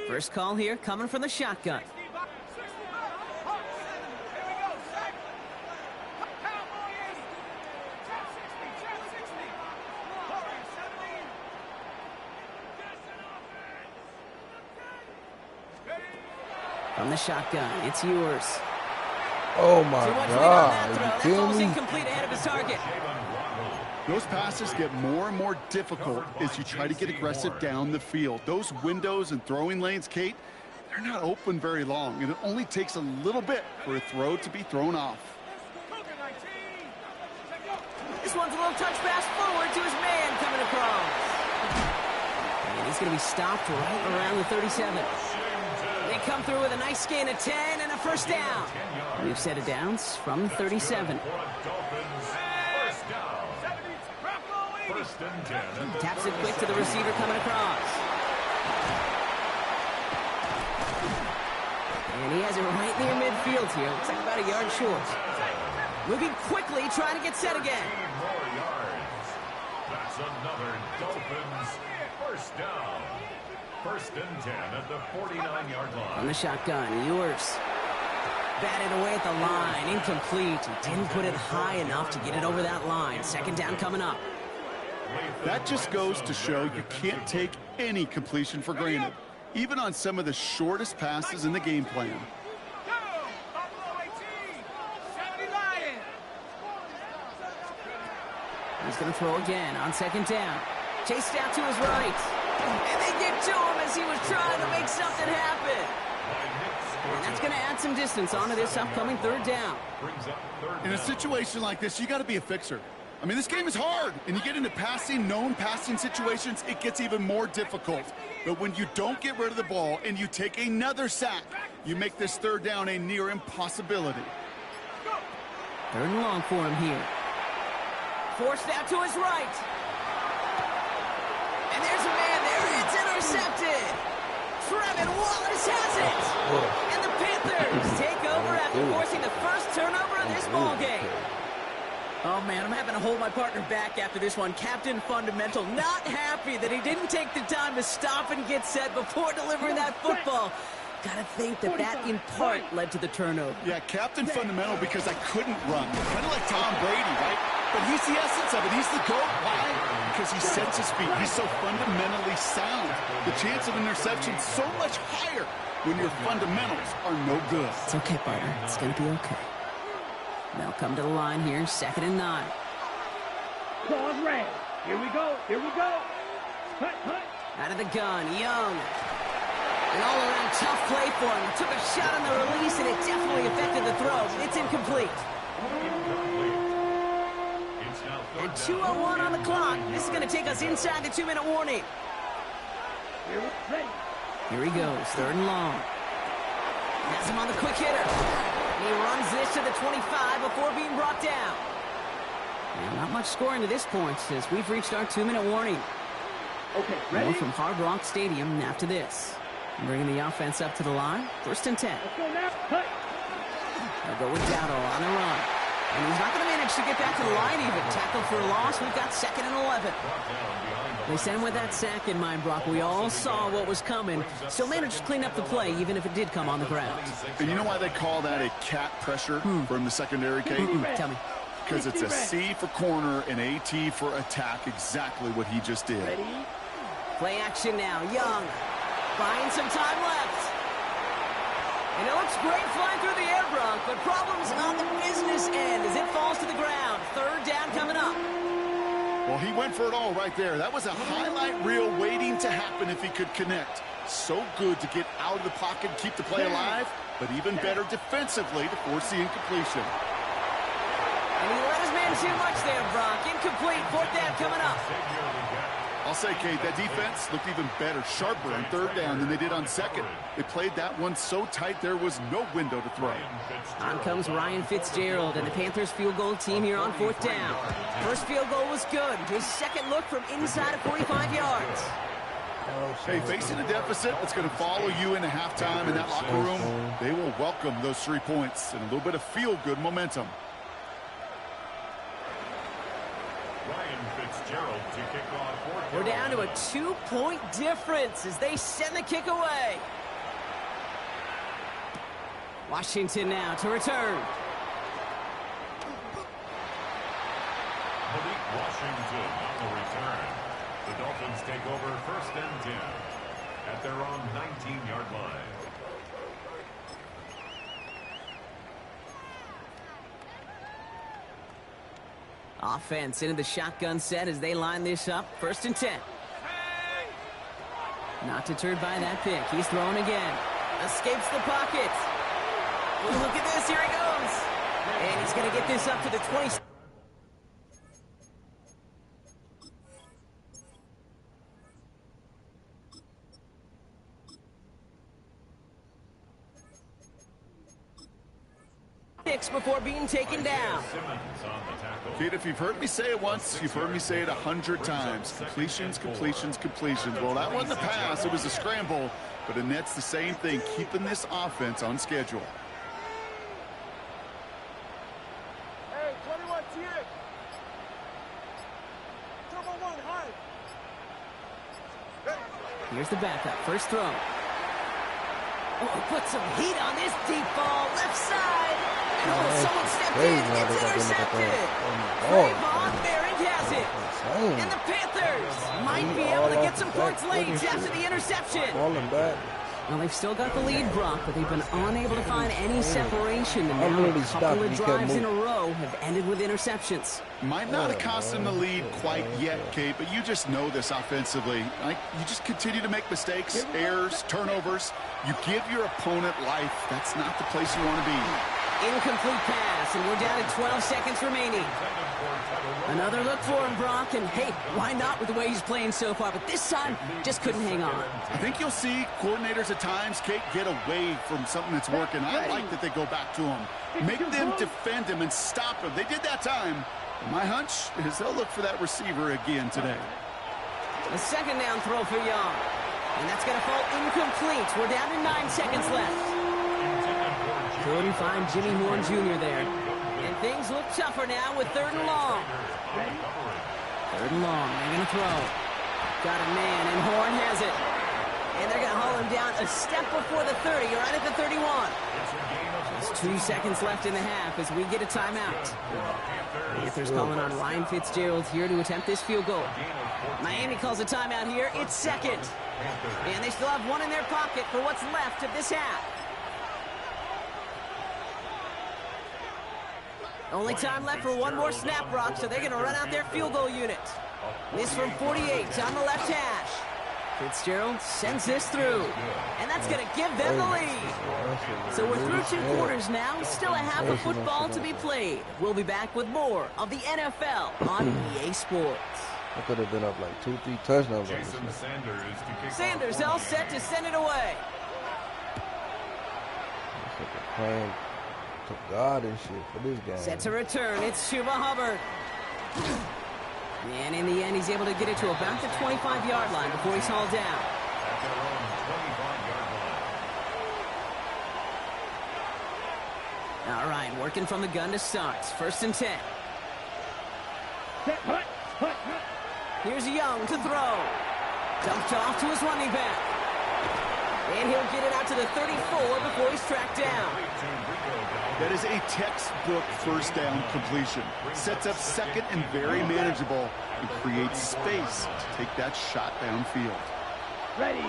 First call here coming from the shotgun. From the shotgun, it's yours. Oh my God! That's almost incomplete ahead of his target. Those passes get more and more difficult as you try to get aggressive down the field. Those windows and throwing lanes, Kate, they're not open very long, and it only takes a little bit for a throw to be thrown off. This one's a little touch pass forward to his man coming across. And he's going to be stopped right around the 37. They come through with a nice gain of 10 and a first down. New set of downs from 37. Taps it quick to the receiver coming across. And he has it right near midfield here. Looks like about a yard short. Moving quickly, trying to get set again. That's another Dolphins first down. First and 10 at the 49-yard line. On the shotgun, yours. Batted away at the line, incomplete. He didn't put it high enough to get it over that line. Second down coming up. That just goes to show you can't take any completion for granted, even on some of the shortest passes in the game plan. He's going to throw again on second down. Chased out to his right. And they get to him as he was trying to make something happen. And that's going to add some distance onto this upcoming third down. In a situation like this, you got to be a fixer. I mean, this game is hard, and you get into known passing situations, it gets even more difficult. But when you don't get rid of the ball and you take another sack, you make this third down a near impossibility. Third and long for him here. Forced out to his right. And there's a man there. It's intercepted. Trevin Wallace has it. And the Panthers take over after forcing the first turnover of this ball game. Oh, man, I'm having to hold my partner back after this one. Captain Fundamental not happy that he didn't take the time to stop and get set before delivering that football. Gotta think that in part led to the turnover. Yeah, Captain Fundamental because I couldn't run. Kind of like Tom Brady, right? But he's the essence of it. He's the GOAT. Why? Because he sets his feet. He's so fundamentally sound. The chance of interception so much higher when your fundamentals are no good. It's okay, partner. It's gonna be okay. They'll come to the line here, 2nd and 9. Pause red. Here we go. Here we go. Hut, hut. Out of the gun, Young. An all-around tough play for him. He took a shot on the release, and it definitely affected the throw. It's incomplete. And 2:01 on the clock. This is going to take us inside the 2-minute warning. Here he goes, 3rd and long. Has him on the quick hitter. And he runs this to the 25 before being brought down. Yeah, not much scoring to this point as we've reached our 2-minute warning. Okay, ready? More from Hard Rock Stadium after this. Bringing the offense up to the line, 1st and 10. Let's go now. Hut. They'll go with Dowdle on the run. And he's not going to manage to get back to the line even. Tackled for a loss. We've got 2nd and 11. They sent him with that sack in mind, Brock. We all saw what was coming. Still managed to clean up the play, even if it did come on the ground. And you know why they call that a cat pressure from the secondary, Kate? Tell me. Because it's a C for corner and a T for attack. Exactly what he just did. Ready? Play action now. Young. Buying some time left. And it looks great flying through the air, Brock, but problems on the business end as it falls to the ground. 3rd down coming up. Well, he went for it all right there. That was a highlight reel waiting to happen if he could connect. So good to get out of the pocket and keep the play alive, but even better defensively to force the incompletion. And he let his man too much there, Brock. Incomplete. 4th down coming up. I'll say, Kate, that defense looked even better, sharper on 3rd down than they did on 2nd. They played that one so tight there was no window to throw. On comes Ryan Fitzgerald and the Panthers field goal team here on 4th down. First field goal was good. His 2nd look from inside of 45 yards. Hey, facing a deficit that's going to follow you into halftime in that locker room, they will welcome those 3 points and a little bit of feel-good momentum. We're down to a 2-point difference as they send the kick away. Washington now to return. Malik Washington on the return. The Dolphins take over 1st and 10 at their own 19-yard line. Offense into the shotgun set as they line this up. 1st and 10. Not deterred by that pick. He's throwing again. Escapes the pocket. Ooh, look at this. Here he goes. And he's going to get this up to the 20. Before being taken down. Kate, if you've heard me say it once, you've heard me say it 100 times. Completions, completions, completions. Well, that wasn't a pass. It was a scramble. But Annette's the same thing, keeping this offense on schedule. Hey, 21 TX. Turbo 1, high. Here's the backup. First throw. Oh, put some heat on this deep ball. Left side. Oh, someone stepped in. It's intercepted. Trayvon Merrick has it. And the Panthers might be able to get some points late after the interception. Well, they've still got the lead, Brock, but they've been unable to find any separation. And now a couple of drives in a row have ended with interceptions. Might not have cost them the lead quite yet, Kate, but you just know this offensively. Like, you just continue to make mistakes, errors, turnovers. You give your opponent life. That's not the place you want to be. Incomplete pass, and we're down to 12 seconds remaining. Another look for him, Brock, and hey, why not with the way he's playing so far? But this time, just couldn't hang on. I think you'll see coordinators at times, Kate, get away from something that's working. I like that they go back to him. Make them defend him and stop him. They did that time. My hunch is they'll look for that receiver again today. A 2nd down throw for Young. And that's going to fall incomplete. We're down to 9 seconds left. Couldn't find Jimmy Horn Jr. there. And things look tougher now with 3rd and long. 3rd and long. They're going to throw. Got a man, and Horn has it. And they're going to haul him down a step before the 30. You're right at the 31. Just 2 seconds left in the half as we get a timeout. Panthers calling on Ryan Fitzgerald here to attempt this field goal. Miami calls a timeout here. It's 2nd. And they still have one in their pocket for what's left of this half. Only time left for one more snap, Brock, so they're going to run out their field goal unit. This from 48 on the left hash. Fitzgerald sends this through, and that's going to give them the lead. So we're through 2 quarters now, still a half of football to be played. We'll be back with more of the NFL on EA Sports. I could have been up like 2-3 touchdowns. Sanders all set to send it away. Praying to God and shit for this guy. Set to return. It's Chuba Hubbard. And in the end, he's able to get it to about the 25-yard line before he's hauled down. All right, working from the gun to start. 1st and 10. Here's Young to throw. Dumped off to his running back. And he'll get it out to the 34 before he's tracked down. That is a textbook first down completion. Sets up second and very manageable and creates space to take that shot downfield. Ready.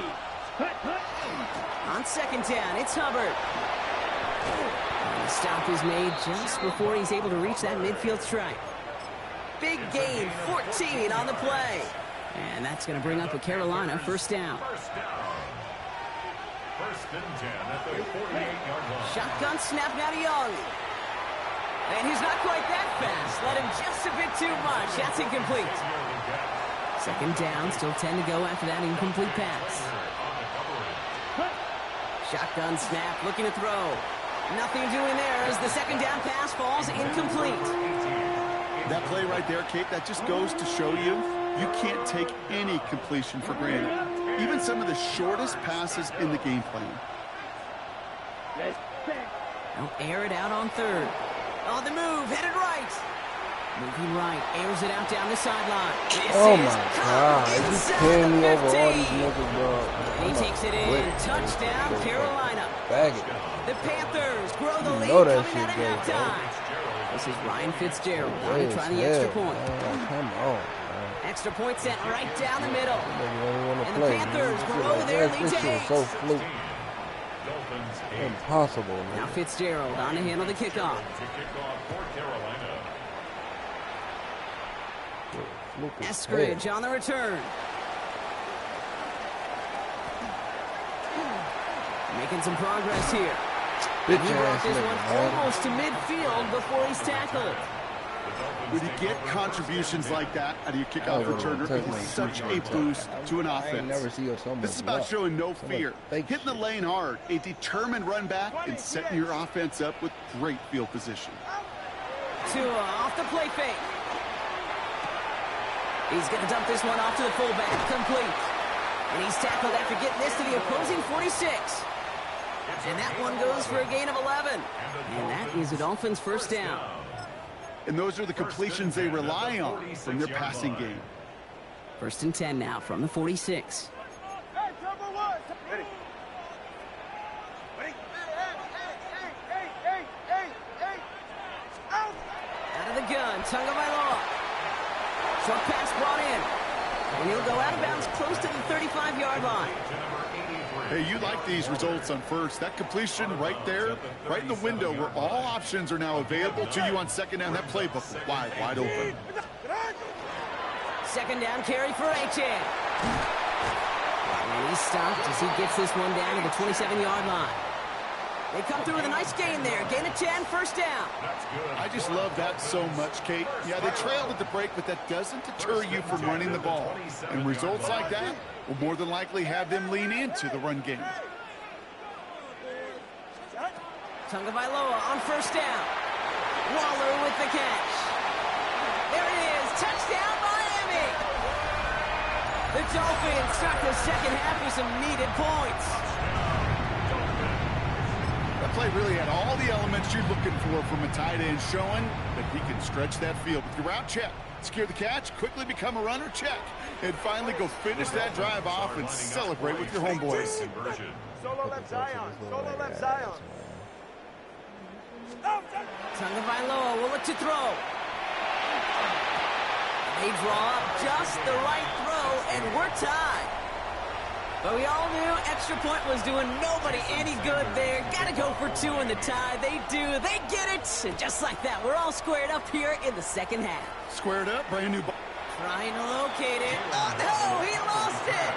On 2nd down, it's Hubbard. And the stop is made just before he's able to reach that midfield stripe. Big gain, 14 on the play. And that's going to bring up a Carolina 1st down. 1st and 10 at the 48-yard line. Shotgun snap now to Young. And he's not quite that fast. Let him just a bit too much. That's incomplete. 2nd down, still 10 to go after that incomplete pass. Shotgun snap, looking to throw. Nothing doing there as the 2nd down pass falls incomplete. That play right there, Kate, that just goes to show you can't take any completion for granted. Even some of the shortest passes in the game plan. They'll air it out on 3rd. On the move, headed right. Moving right, airs it out down the sideline. Oh my God, he just came me over all these niggas, bro. He takes it in. Touchdown, Carolina. Bag it. The Panthers grow the lead know that coming out shit of goes, halftime. This is Ryan Fitzgerald trying to try the extra point. Come on. Extra point sent right down the middle. And the play, Panthers grow their lead to 8. So fluke. Impossible, man. Now Fitzgerald on to handle the kickoff. Eskridge on the return. Making some progress here. He brought this one almost to midfield before he's tackled. When you get contributions like that out of your kickoff returner, it is such a boost to an offense. This is about showing no fear, hitting the lane hard, a determined run back, and setting your offense up with great field position. Tua off the play fake. He's going to dump this one off to the fullback, complete. And he's tackled after getting this to the opposing 46. And that one goes for a gain of 11. And that is the Dolphins' 1st down. And those are the completions they rely on from their passing game. 1st and 10 now from the 46. Out of the gun, Tagovailoa. Short pass brought in. And he'll go out of bounds close to the 35-yard line. Hey, you like these results on 1st. That completion right there, right in the window where all options are now available to you on 2nd down. That playbook wide open. 2nd down carry for Achane. And he's stopped as he gets this one down to the 27-yard line. They come through with a nice gain there. Gain of 10, 1st down. I just love that so much, Kate. Yeah, they trailed at the break, but that doesn't deter you from running the ball. And results like that will more than likely have them lean into the run game. Tagovailoa on 1st down. Waller with the catch. There it is. Touchdown, Miami. The Dolphins start the 2nd half with some needed points. That play really had all the elements you're looking for from a tight end, showing that he can stretch that field with your route check, secure the catch, quickly become a runner check, and finally go finish that drive off and celebrate with your homeboys. Solo left Zion. Solo left Zion. Tagovailoa will look to throw. They draw up just the right throw, and we're tied. But we all knew extra point was doing nobody any good there. Got to go for 2 in the tie. They do. They get it. And just like that, we're all squared up here in the second half. Squared up, brand new ball. Trying to locate it. Oh, no, he lost it.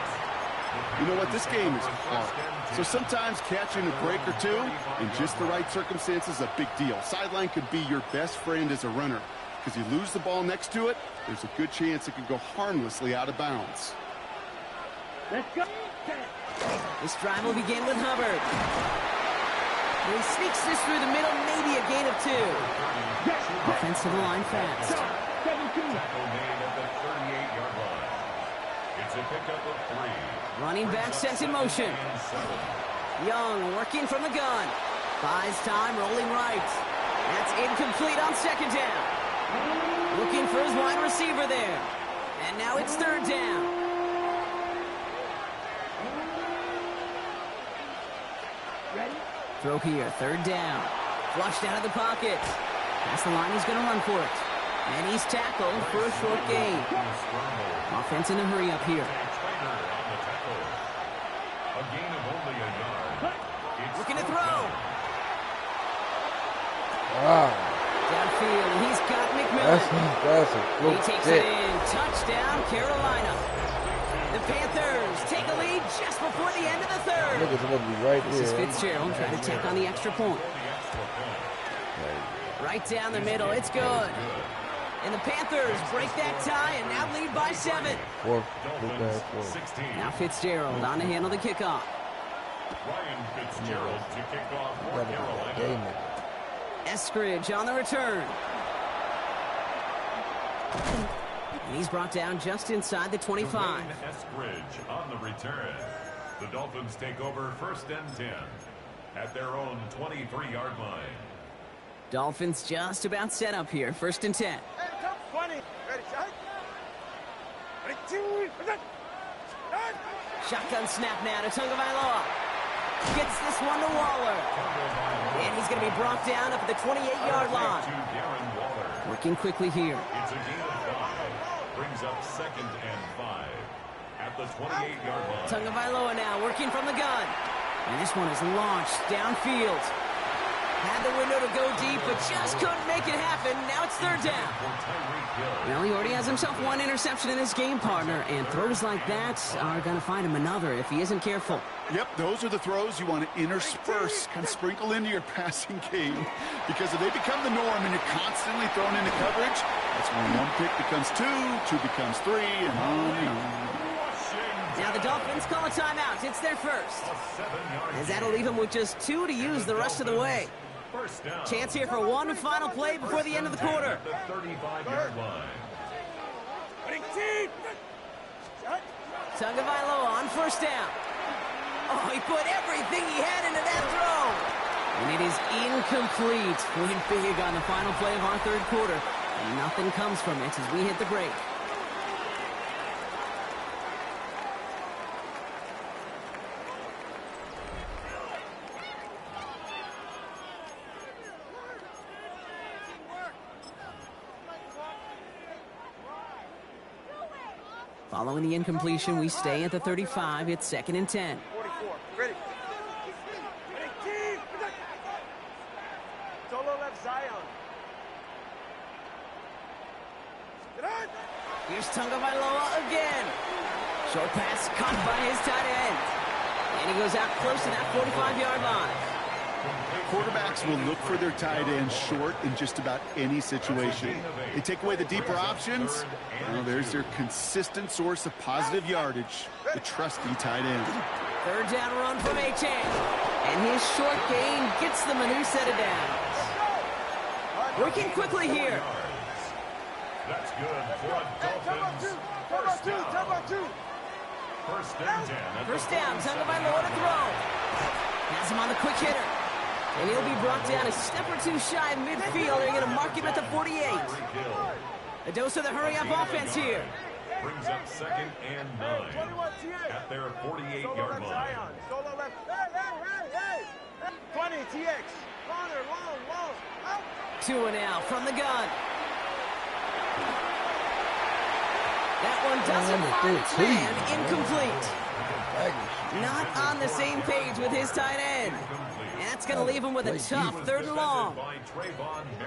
You know what? This game is hard. So sometimes catching a break or two in just the right circumstances is a big deal. Sideline could be your best friend as a runner. Because you lose the ball next to it, there's a good chance it could go harmlessly out of bounds. Let's go. This drive will begin with Hubbard. He sneaks this through the middle, maybe a gain of 2. Offensive line fast. Tackle made at the 38-yard line. It's a pickup of 3. Running back sets in motion. Young working from the gun. Buys time, rolling right. That's incomplete on second down. Looking for his wide receiver there. And now it's third down. Throw here, third down. Flushed out of the pocket. Past the line, he's going to run for it. And he's tackled for a short gain. Offense in a hurry up here. A gain of only a yard. Looking to throw. Wow. Downfield, and he's got McMillan. That's a He good takes hit. it in. Touchdown, Carolina. The Panthers take a lead just before the end of the third. Niggas supposed to be right This is there. Fitzgerald trying to tack on the extra point. Right down the middle. It's good. And the Panthers break that tie and now lead by 7. Fourth. Fourth. Now Fitzgerald on to handle the kickoff. Ryan Fitzgerald to kick off for Carolina. Eskridge on the return. And he's brought down just inside the 25. Eskridge on the return. The Dolphins take over 1st and 10 at their own 23-yard line. Dolphins just about set up here. 1st and 10. 20. Ready, shot. Ready, 2. Shotgun snap now to Tagovailoa. Gets this one to Waller. And he's going to be brought down up at the 28-yard line. Working quickly here. It's a gain of 5. Brings up 2nd and 5 at the 28-yard line. Tagovailoa now working from the gun. And this one is launched downfield. Had the window to go deep, but just couldn't make it happen. Now it's third down. Well, he already has himself 1 interception in his game, partner, and throws like that are going to find him another if he isn't careful. Yep, those are the throws you want to intersperse, kind of sprinkle into your passing game. Because if they become the norm and you're constantly thrown into coverage, that's when 1 pick becomes 2, 2 becomes 3, and on and on. Now the Dolphins call a timeout. It's their first. As that'll leave them with just 2 to use the rest of the way. Chance here for 1 final play before the end of the quarter. The 35-yard line. Tagovailoa on 1st down. Oh, he put everything he had into that throw. And it is incomplete. Win big on the final play of our third quarter. And nothing comes from it as we hit the break. Following the incompletion, we stay at the 35. It's 2nd and 10. 44. Ready. Solo left Zion. Here's Tagovailoa again. Short pass caught by his tight end. And he goes out close to that 45-yard line. Quarterbacks will look for their tight end short in just about any situation. They take away the deeper options. Well, there's their consistent source of positive yardage, the trusty tight end. Third down run from Achane. And his short gain gets them a new set of downs. Working quickly here. That's good for a Dolphins first down. First and 10. First down, Tagovailoa to throw. Has him on the quick hitter. And he'll be brought down a step or 2 shy of midfield. They're going to mark him at the 48. A dose of the hurry-up offense here. Brings up 2nd and 9 at their 48-yard line. Solo left. Hey. 20, TX. Corner, long. Out. 2 and out from the gun. That one doesn't find its man. Incomplete. Not on the same page with his tight end. And that's going to leave him with a tough 3rd and long.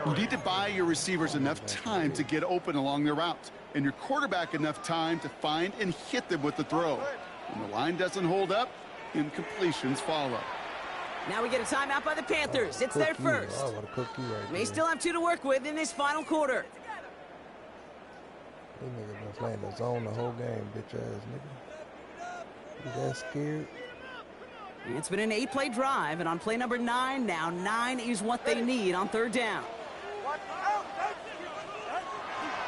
You need to buy your receivers enough time to get open along their routes, and your quarterback enough time to find and hit them with the throw. When the line doesn't hold up, incompletions follow. Now we get a timeout by the Panthers. It's their first. May still have 2 to work with in this final quarter. These niggas been playing the zone the whole game, bitch ass nigga. You that scared? It's been an 8-play drive, and on play number 9, now 9 is what they need on 3rd down.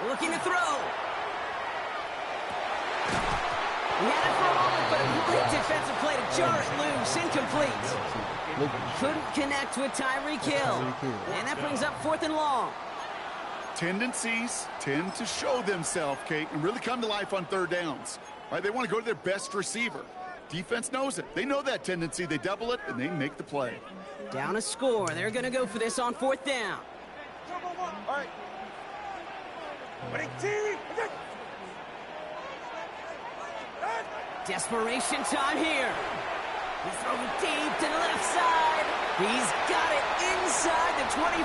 Looking to throw. He had it for a moment, but a great defensive play to jar it loose. Incomplete. Couldn't connect with Tyreek Hill. And that brings up 4th and long. Tendencies tend to show themselves, Kate, and really come to life on 3rd downs. Right? They want to go to their best receiver. Defense knows it. They know that tendency. They double it, and they make the play. Down a score. They're going to go for this on 4th down. All right. Desperation time here. He's throwing deep to the left side. He's got it inside the 25.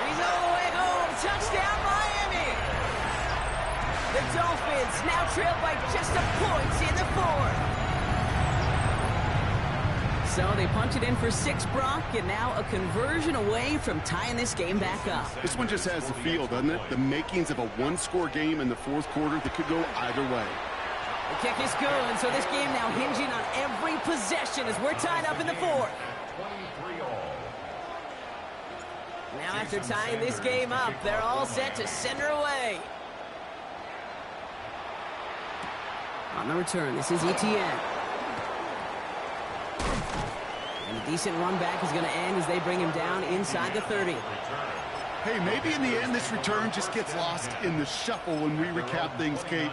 He's all the way home. Touchdown, Miami. The Dolphins now trail by just a point in the 4th. So they punch it in for 6, Brock, and now a conversion away from tying this game back up. This one just has the feel, doesn't it? The makings of a 1-score game in the 4th quarter that could go either way. The kick is good, so this game now hinging on every possession as we're tied up in the 4th. Now after tying this game up, they're all set to send her away. On the return, this is ETN. And a decent run back is going to end as they bring him down inside the 30. Hey, maybe in the end this return just gets lost in the shuffle when we recap things, Kate.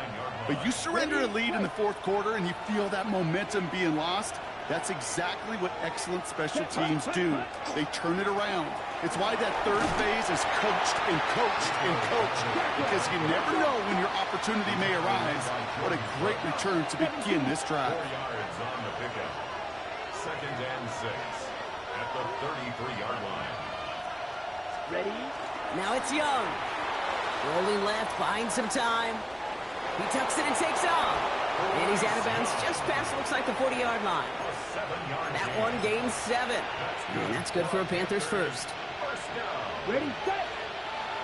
But you surrender a lead in the 4th quarter and you feel that momentum being lost. That's exactly what excellent special teams do. They turn it around. It's why that 3rd phase is coached and coached and coached, because you never know when your opportunity may arise. What a great return to begin this drive. 2nd and 6 at the 33-yard line. Ready? Now it's Young. Rolling left, buying some time. He tucks it and takes off. And he's out of bounds just past, looks like, the 40-yard line. That one gains 7. And that's good for a Panthers first. Ready, set.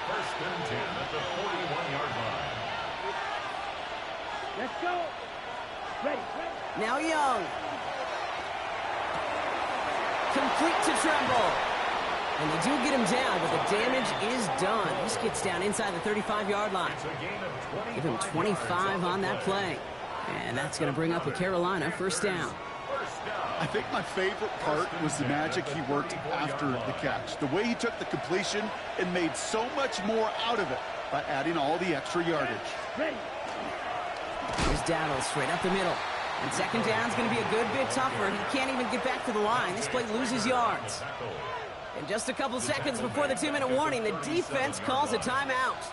1st and 10 at the 41-yard line. Let's go. Ready. Now Young. Complete to Tremble. And they do get him down, but the damage is done. This gets down inside the 35-yard line. Give him 25 on that play. And that's going to bring up a Carolina 1st down. I think my favorite part was the magic he worked after the catch. The way he took the completion and made so much more out of it by adding all the extra yardage. Ready. Here's Daddle straight up the middle. And 2nd down's going to be a good bit tougher. He can't even get back to the line. This play loses yards. And just a couple seconds before the 2-minute warning, the defense calls a timeout.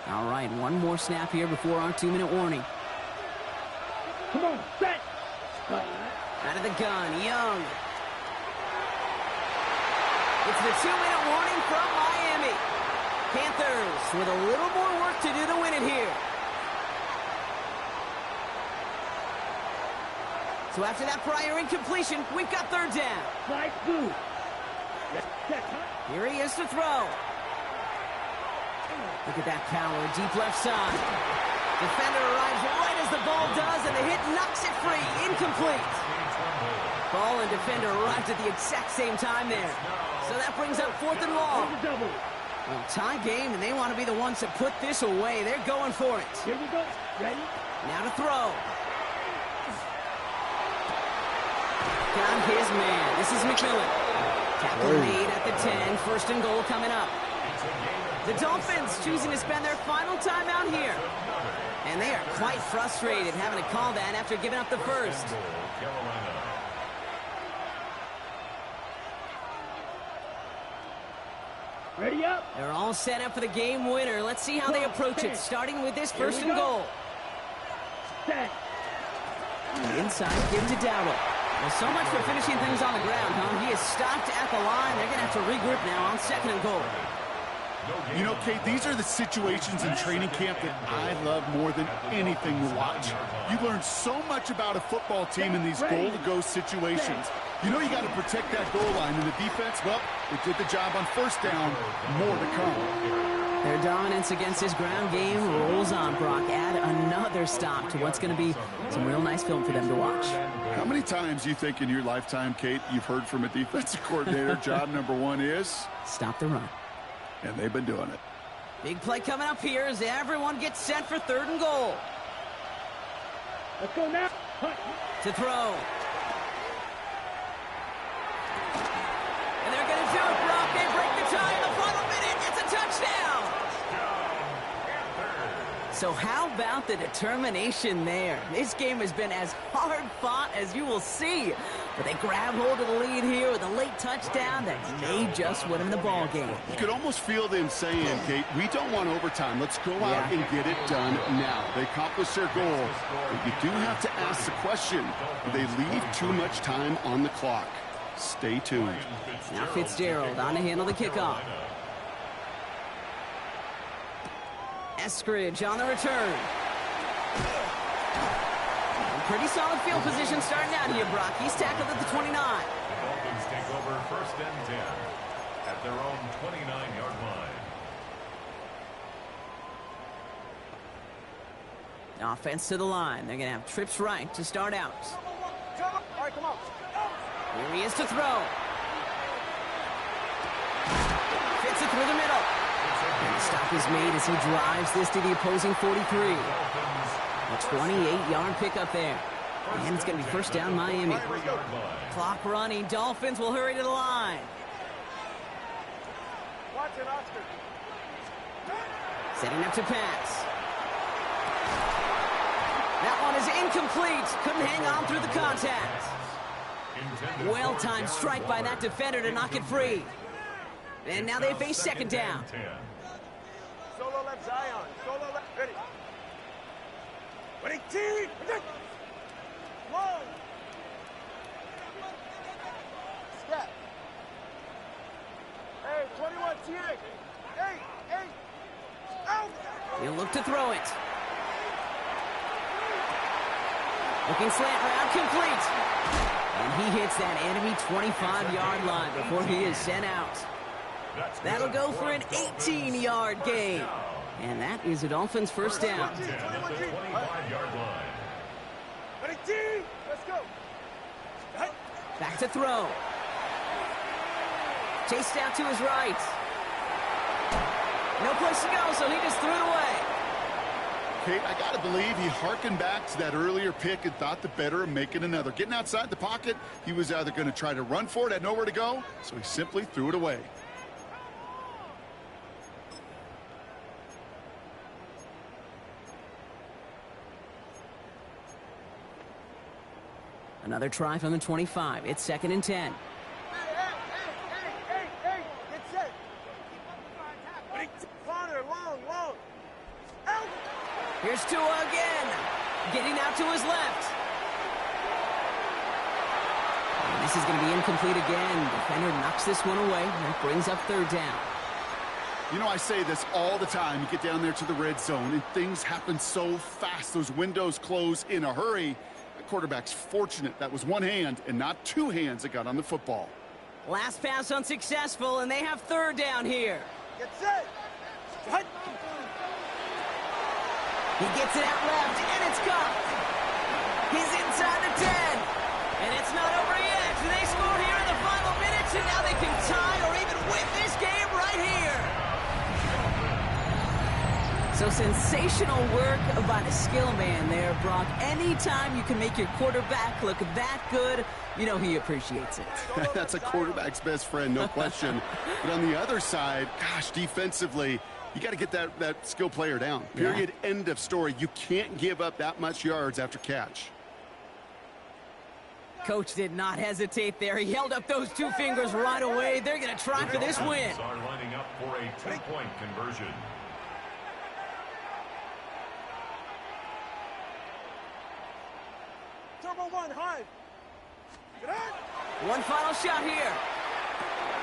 All right, one more snap here before our 2-minute warning. Come on, set. Out of the gun, Young. It's the 2-minute warning from Miami. Panthers with a little more work to do to win it here. So after that prior incompletion, we've got 3rd down. Slide through. Here he is to throw. Look at that power, deep left side. Defender arrives right as the ball does, and the hit knocks it free. Incomplete. Ball and defender arrived at the exact same time there. So that brings up 4th and long. Well, tie game, and they want to be the ones to put this away. They're going for it. Here we go. Ready? Now to throw. Got his man. This is McMillan. Tackle made at the 10. 1st and goal coming up. The Dolphins choosing to spend their final timeout here. And they are quite frustrated having to call that after giving up the first. Ready up. They're all set up for the game winner. Let's see how they approach it, starting with this 1st and goal. Set. Inside, give to Dowdle. Well, so much for finishing things on the ground, huh? He is stopped at the line. They're going to have to regroup now on 2nd and goal. You know, Kate, these are the situations in training camp that I love more than anything to watch. You learn so much about a football team in these goal-to-go situations. You know you got to protect that goal line, and the defense, well, they did the job on 1st down. More to come. Their dominance against his ground game rolls on, Brock. Add another stop to what's going to be some real nice film for them to watch. How many times do you think in your lifetime, Kate, you've heard from a defensive coordinator, job number 1 is? Stop the run. And they've been doing it. Big play coming up here as everyone gets set for 3rd and goal. Let's go now. To throw. And they're going to do it, Brock. They break the tie in the final minute. It's a touchdown. So how about the determination there? This game has been as hard fought as you will see. But they grab hold of the lead here with a late touchdown that may just win them the ball game. You could almost feel them saying, Kate, we don't want overtime. Let's go out and get it done now. They accomplished their goal. But you do have to ask the question, do they leave too much time on the clock? Stay tuned. Now Fitzgerald on to handle the kickoff. Eskridge on the return. Pretty solid field position starting out here, Brock. He's tackled at the 29. The Dolphins take over 1st and 10 at their own 29-yard line. Offense to the line. They're going to have trips right to start out. All right, come on. Here he is to throw. Fits it through the middle. And the stop is made as he drives this to the opposing 43. A 28-yard pickup there. And it's going to be 1st down Miami. Clock running. Dolphins will hurry to the line. Watch it, Oscar. Setting up to pass. That one is incomplete. Couldn't hang on through the contact. Well-timed strike by that defender to knock it free. And now they face 2nd down. Solo left Zion. Solo left. Ready. Ready, team. Long. Step. Hey, 21, T8. Hey. Out. He'll look to throw it. Looking slant route, complete. And he hits that enemy 25-yard line before he is sent out. That'll go for an 18-yard gain. And that is the Dolphins' 1st down. Ready, team. Let's go. Back to throw. Chased out to his right. No place to go, so he just threw it away. Kate, I got to believe he hearkened back to that earlier pick and thought the better of making another. Getting outside the pocket, he was either going to try to run for it, had nowhere to go, so he simply threw it away. Another try from the 25. It's 2nd and 10. Hey. Get set. Corner, long. Out. Here's Tua again. Getting out to his left. And this is going to be incomplete again. Defender knocks this one away. That brings up 3rd down. You know, I say this all the time. You get down there to the red zone, and things happen so fast. Those windows close in a hurry. The quarterback's fortunate that was one hand and not 2 hands that got on the football. Last pass unsuccessful, and they have 3rd down here. Get set. Cut. He gets it out left, and it's caught. He's inside the 10. And it's not over yet. They score here in the final minutes, and now they can tie or even win this game right here. So sensational work by the skill man there, Brock. Anytime you can make your quarterback look that good, you know he appreciates it. That's a quarterback's best friend, no question. But on the other side, gosh, defensively, you got to get that skill player down. Period. Yeah. End of story. You can't give up that much yards after catch. Coach did not hesitate there. He held up those 2 fingers right away. They're going to try for this win. Are lining up for a 2-point conversion. Turbo 1, high. One final shot here.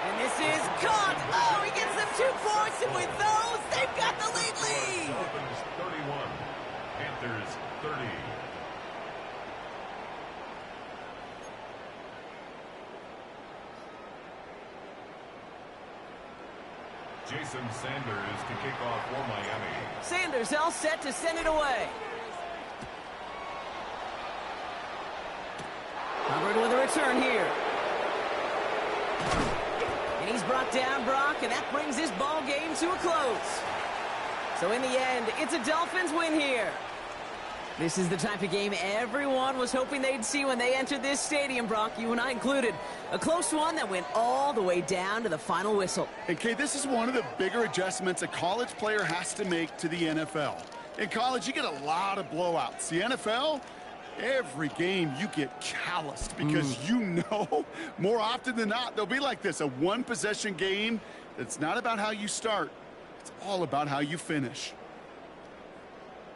And this is caught. Oh, he gets them 2 points, and with those, they've got the lead. Dolphins 31, Panthers 30. Jason Sanders to kick off for Miami. Sanders all set to send it away. Hubbard with a return here. And he's brought down Brock, and that brings this ball game to a close. So in the end, it's a Dolphins win here. This is the type of game everyone was hoping they'd see when they entered this stadium, Brock, you and I included. A close one that went all the way down to the final whistle. And, Kay, this is one of the bigger adjustments a college player has to make to the NFL. In college, you get a lot of blowouts. The NFL, every game you get calloused because you know more often than not they'll be like this, a one-possession game. It's not about how you start. It's all about how you finish.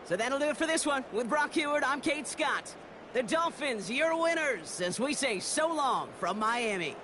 So that'll do it for this one. With Brock Heward, I'm Kate Scott. The Dolphins, your winners, as we say so long from Miami.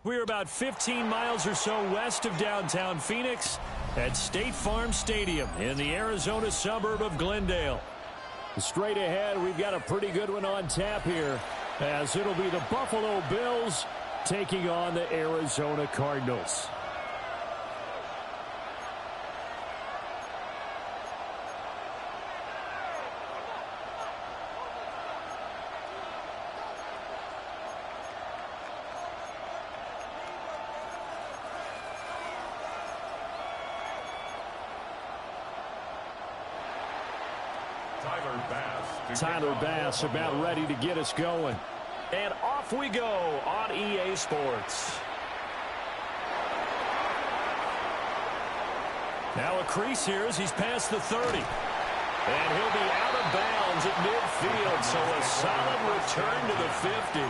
We're about 15 miles or so west of downtown Phoenix at State Farm Stadium in the Arizona suburb of Glendale. Straight ahead, we've got a pretty good one on tap here, as it'll be the Buffalo Bills taking on the Arizona Cardinals. Tyler Bass about ready to get us going. And off we go on EA Sports. Now a crease here as he's past the 30. And he'll be out of bounds at midfield, so a solid return to the 50.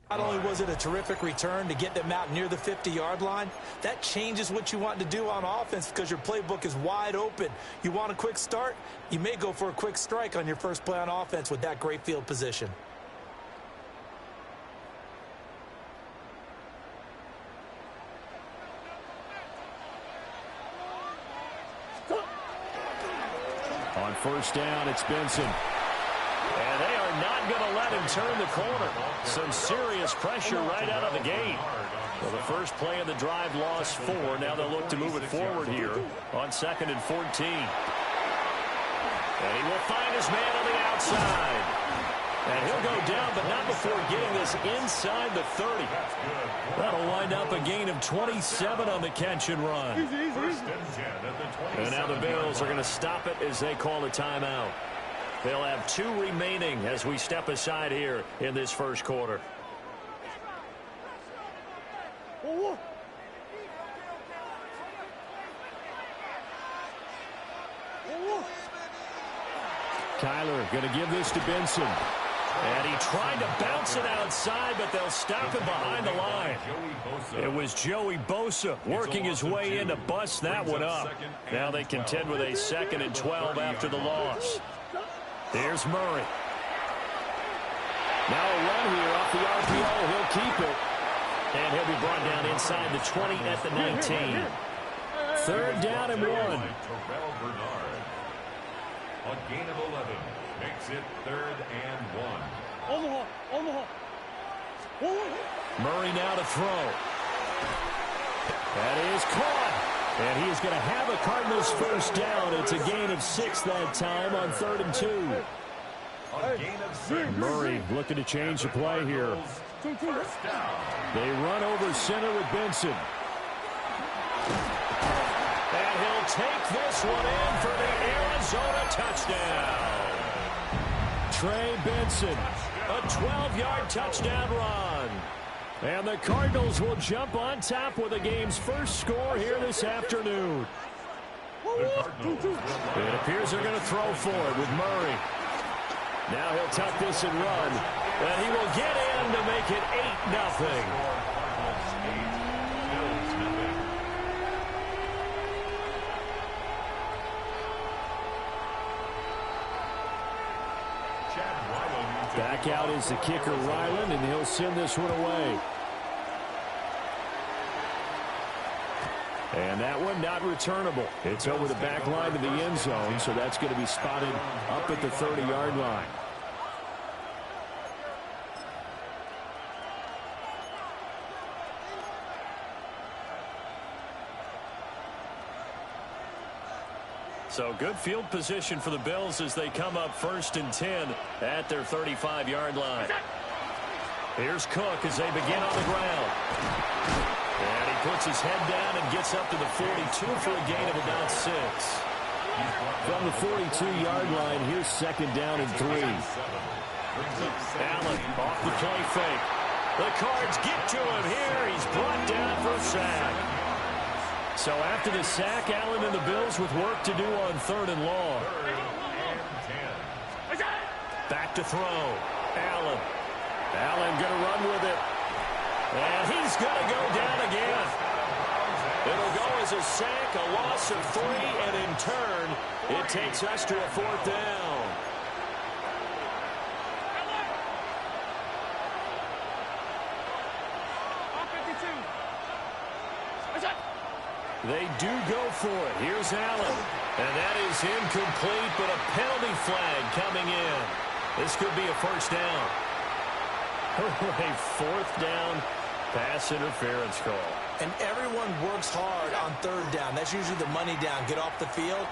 Not only was it a terrific return to get them out near the 50-yard line, that changes what you want to do on offense because your playbook is wide open. You want a quick start? You may go for a quick strike on your first play on offense with that great field position. On first down, it's Benson. And they are not going to let him turn the corner. Some serious pressure right out of the gate. Well, the first play of the drive lost 4. Now they'll look to move it forward here on 2nd and 14. And he will find his man on the outside. And he'll go down, but not before getting this inside the 30. That'll wind up a gain of 27 on the catch and run. And now the Bills are going to stop it as they call a timeout. They'll have 2 remaining as we step aside here in this first quarter. Kyler going to give this to Benson. And he tried to bounce it outside, but they'll stop him behind the line. It was Joey Bosa working his way in to bust that one up. Now they contend with a 2nd and 12 after the loss. Here's Murray. Now a run here off the RPO. He'll keep it. And he'll be brought down inside the 20 at the 19. 3rd down and 1. A gain of 11 makes it 3rd and 1. Murray now to throw. That is caught. And he is going to have a Cardinals first down. It's a gain of 6 that time on 3rd and 2. A gain of 6. Murray looking to change the play here. They run over center with Benson. And he'll take this one in for the Arizona touchdown. Trey Benson, a 12-yard touchdown run. And the Cardinals will jump on top with the game's first score here this afternoon. It appears they're going to throw for it with Murray. Now he'll tuck this and run. And he will get in to make it 8-0. Back out is the kicker, Ryland, and he'll send this one away. And that one not returnable. It's over the back line to the end zone, so that's going to be spotted up at the 30-yard line. So good field position for the Bills as they come up 1st and 10 at their 35-yard line. Here's Cook as they begin on the ground. And he puts his head down and gets up to the 42 for a gain of about 6. From the 42-yard line, here's 2nd down and 3. Allen off the play fake. The Cards get to him here. He's brought down for a sack. So after the sack, Allen and the Bills with work to do on 3rd and long. Back to throw. Allen. Allen going to run with it. And he's going to go down again. It'll go as a sack, a loss of 3, and in turn, it takes us to a 4th down. They do go for it. Here's Allen. And that is incomplete, but a penalty flag coming in. This could be a 1st down. A 4th down pass interference call. And everyone works hard on 3rd down. That's usually the money down. Get off the field.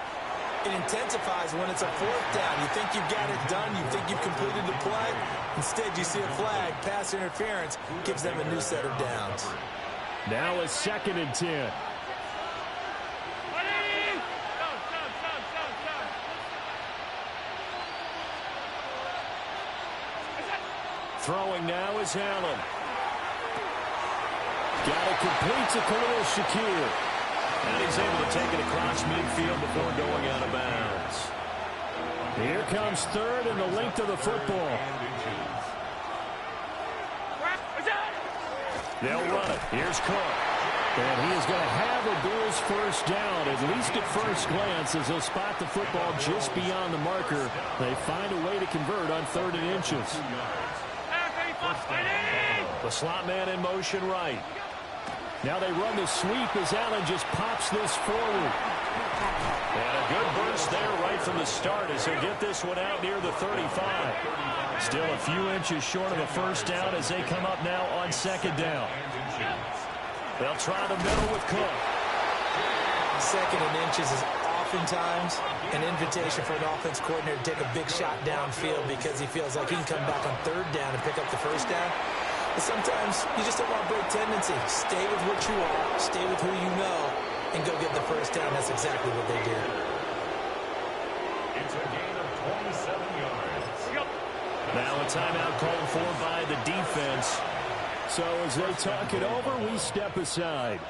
It intensifies when it's a 4th down. You think you've got it done. You think you've completed the play. Instead, you see a flag. Pass interference gives them a new set of downs. Now a 2nd and 10. Throwing now is Allen. Got it complete to Khalil Shakir. And he's able to take it across midfield before going out of bounds. Here comes 3rd and the length of the football. They'll run it. Here's Cook. And he is going to have a Bills 1st down, at least at first glance, as they'll spot the football just beyond the marker. They find a way to convert on 3rd and inches. The slot man in motion right. Now they run the sweep as Allen just pops this forward. And a good burst there right from the start as he'll get this one out near the 35. Still a few inches short of a 1st down as they come up now on 2nd down. They'll try the middle with Cook. 2nd and inches is oftentimes an invitation for an offense coordinator to take a big shot downfield because he feels like he can come back on 3rd down and pick up the 1st down. But sometimes you just don't want to break tendency. Stay with what you are, stay with who you know, and go get the 1st down. That's exactly what they did. It's a gain of 27 yards. Now a timeout called for by the defense. So as they talk it over, we step aside.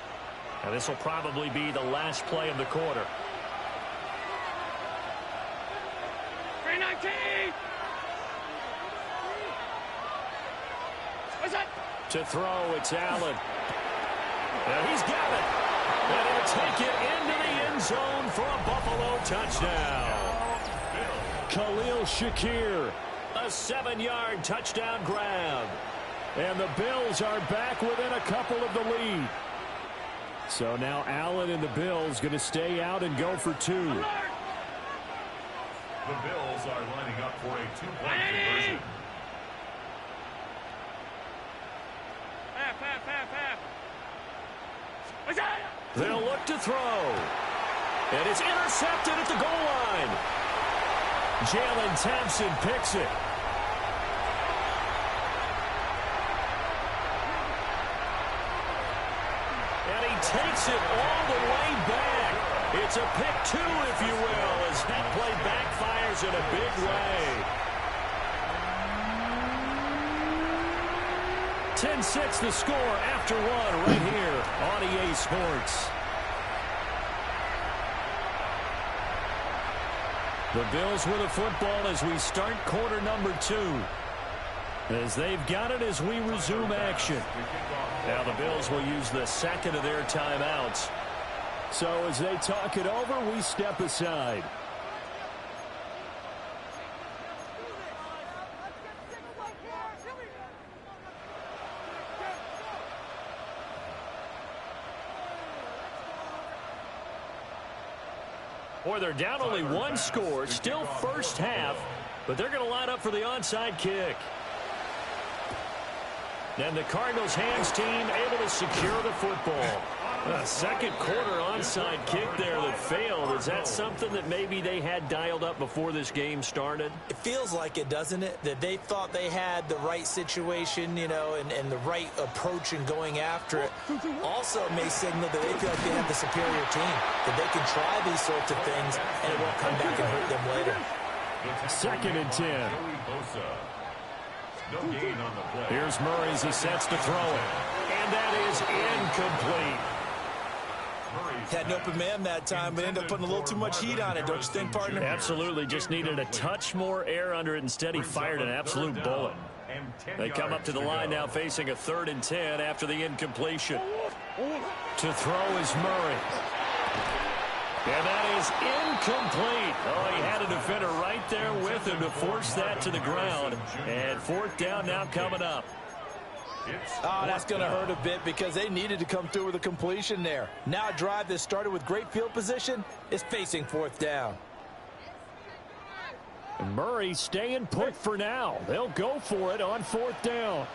And this will probably be the last play of the quarter. 319! To throw, it's Allen. And he's got it. And he'll take it into the end zone for a Buffalo touchdown. Khalil Shakir, a 7-yard touchdown grab. And the Bills are back within a couple of the lead. So now Allen and the Bills going to stay out and go for 2. The Bills are lining up for a 2-point conversion. They'll look to throw. And it's intercepted at the goal line. Jalen Thompson picks it. And he takes it all the way back. It's a pick 2, if you will, as that play backfires in a big way. 10-6 the score after 1 right here on EA Sports. The Bills with a football as we start quarter number 2. As they've got it as we resume action. Now the Bills will use the 2nd of their timeouts. So as they talk it over, we step aside. Boy, they're down only 1 score, still first half, but they're going to line up for the onside kick. And the Cardinals hands team able to secure the football. A second quarter onside kick there that failed. Is that something that maybe they had dialed up before this game started? It feels like it, doesn't it? That they thought they had the right situation, you know, and the right approach in going after it. Also, it may signal that they feel like they have the superior team, that they can try these sorts of things, and it won't come back and hurt them later. 2nd and 10. Here's Murray as he sets to throw it. And that is incomplete. Had an open man that time, but ended up putting a little too much heat on it, don't you think, partner? Absolutely. Just needed a touch more air under it. Instead, he fired an absolute bullet. They come up to the line now facing a 3rd and 10 after the incompletion. To throw is Murray. And that is incomplete. Oh, he had a defender right there with him to force that to the ground. And 4th down now coming up. Oh, that's going to hurt a bit because they needed to come through with a completion there. Now a drive that started with great field position is facing 4th down. And Murray staying put for now. They'll go for it on 4th down.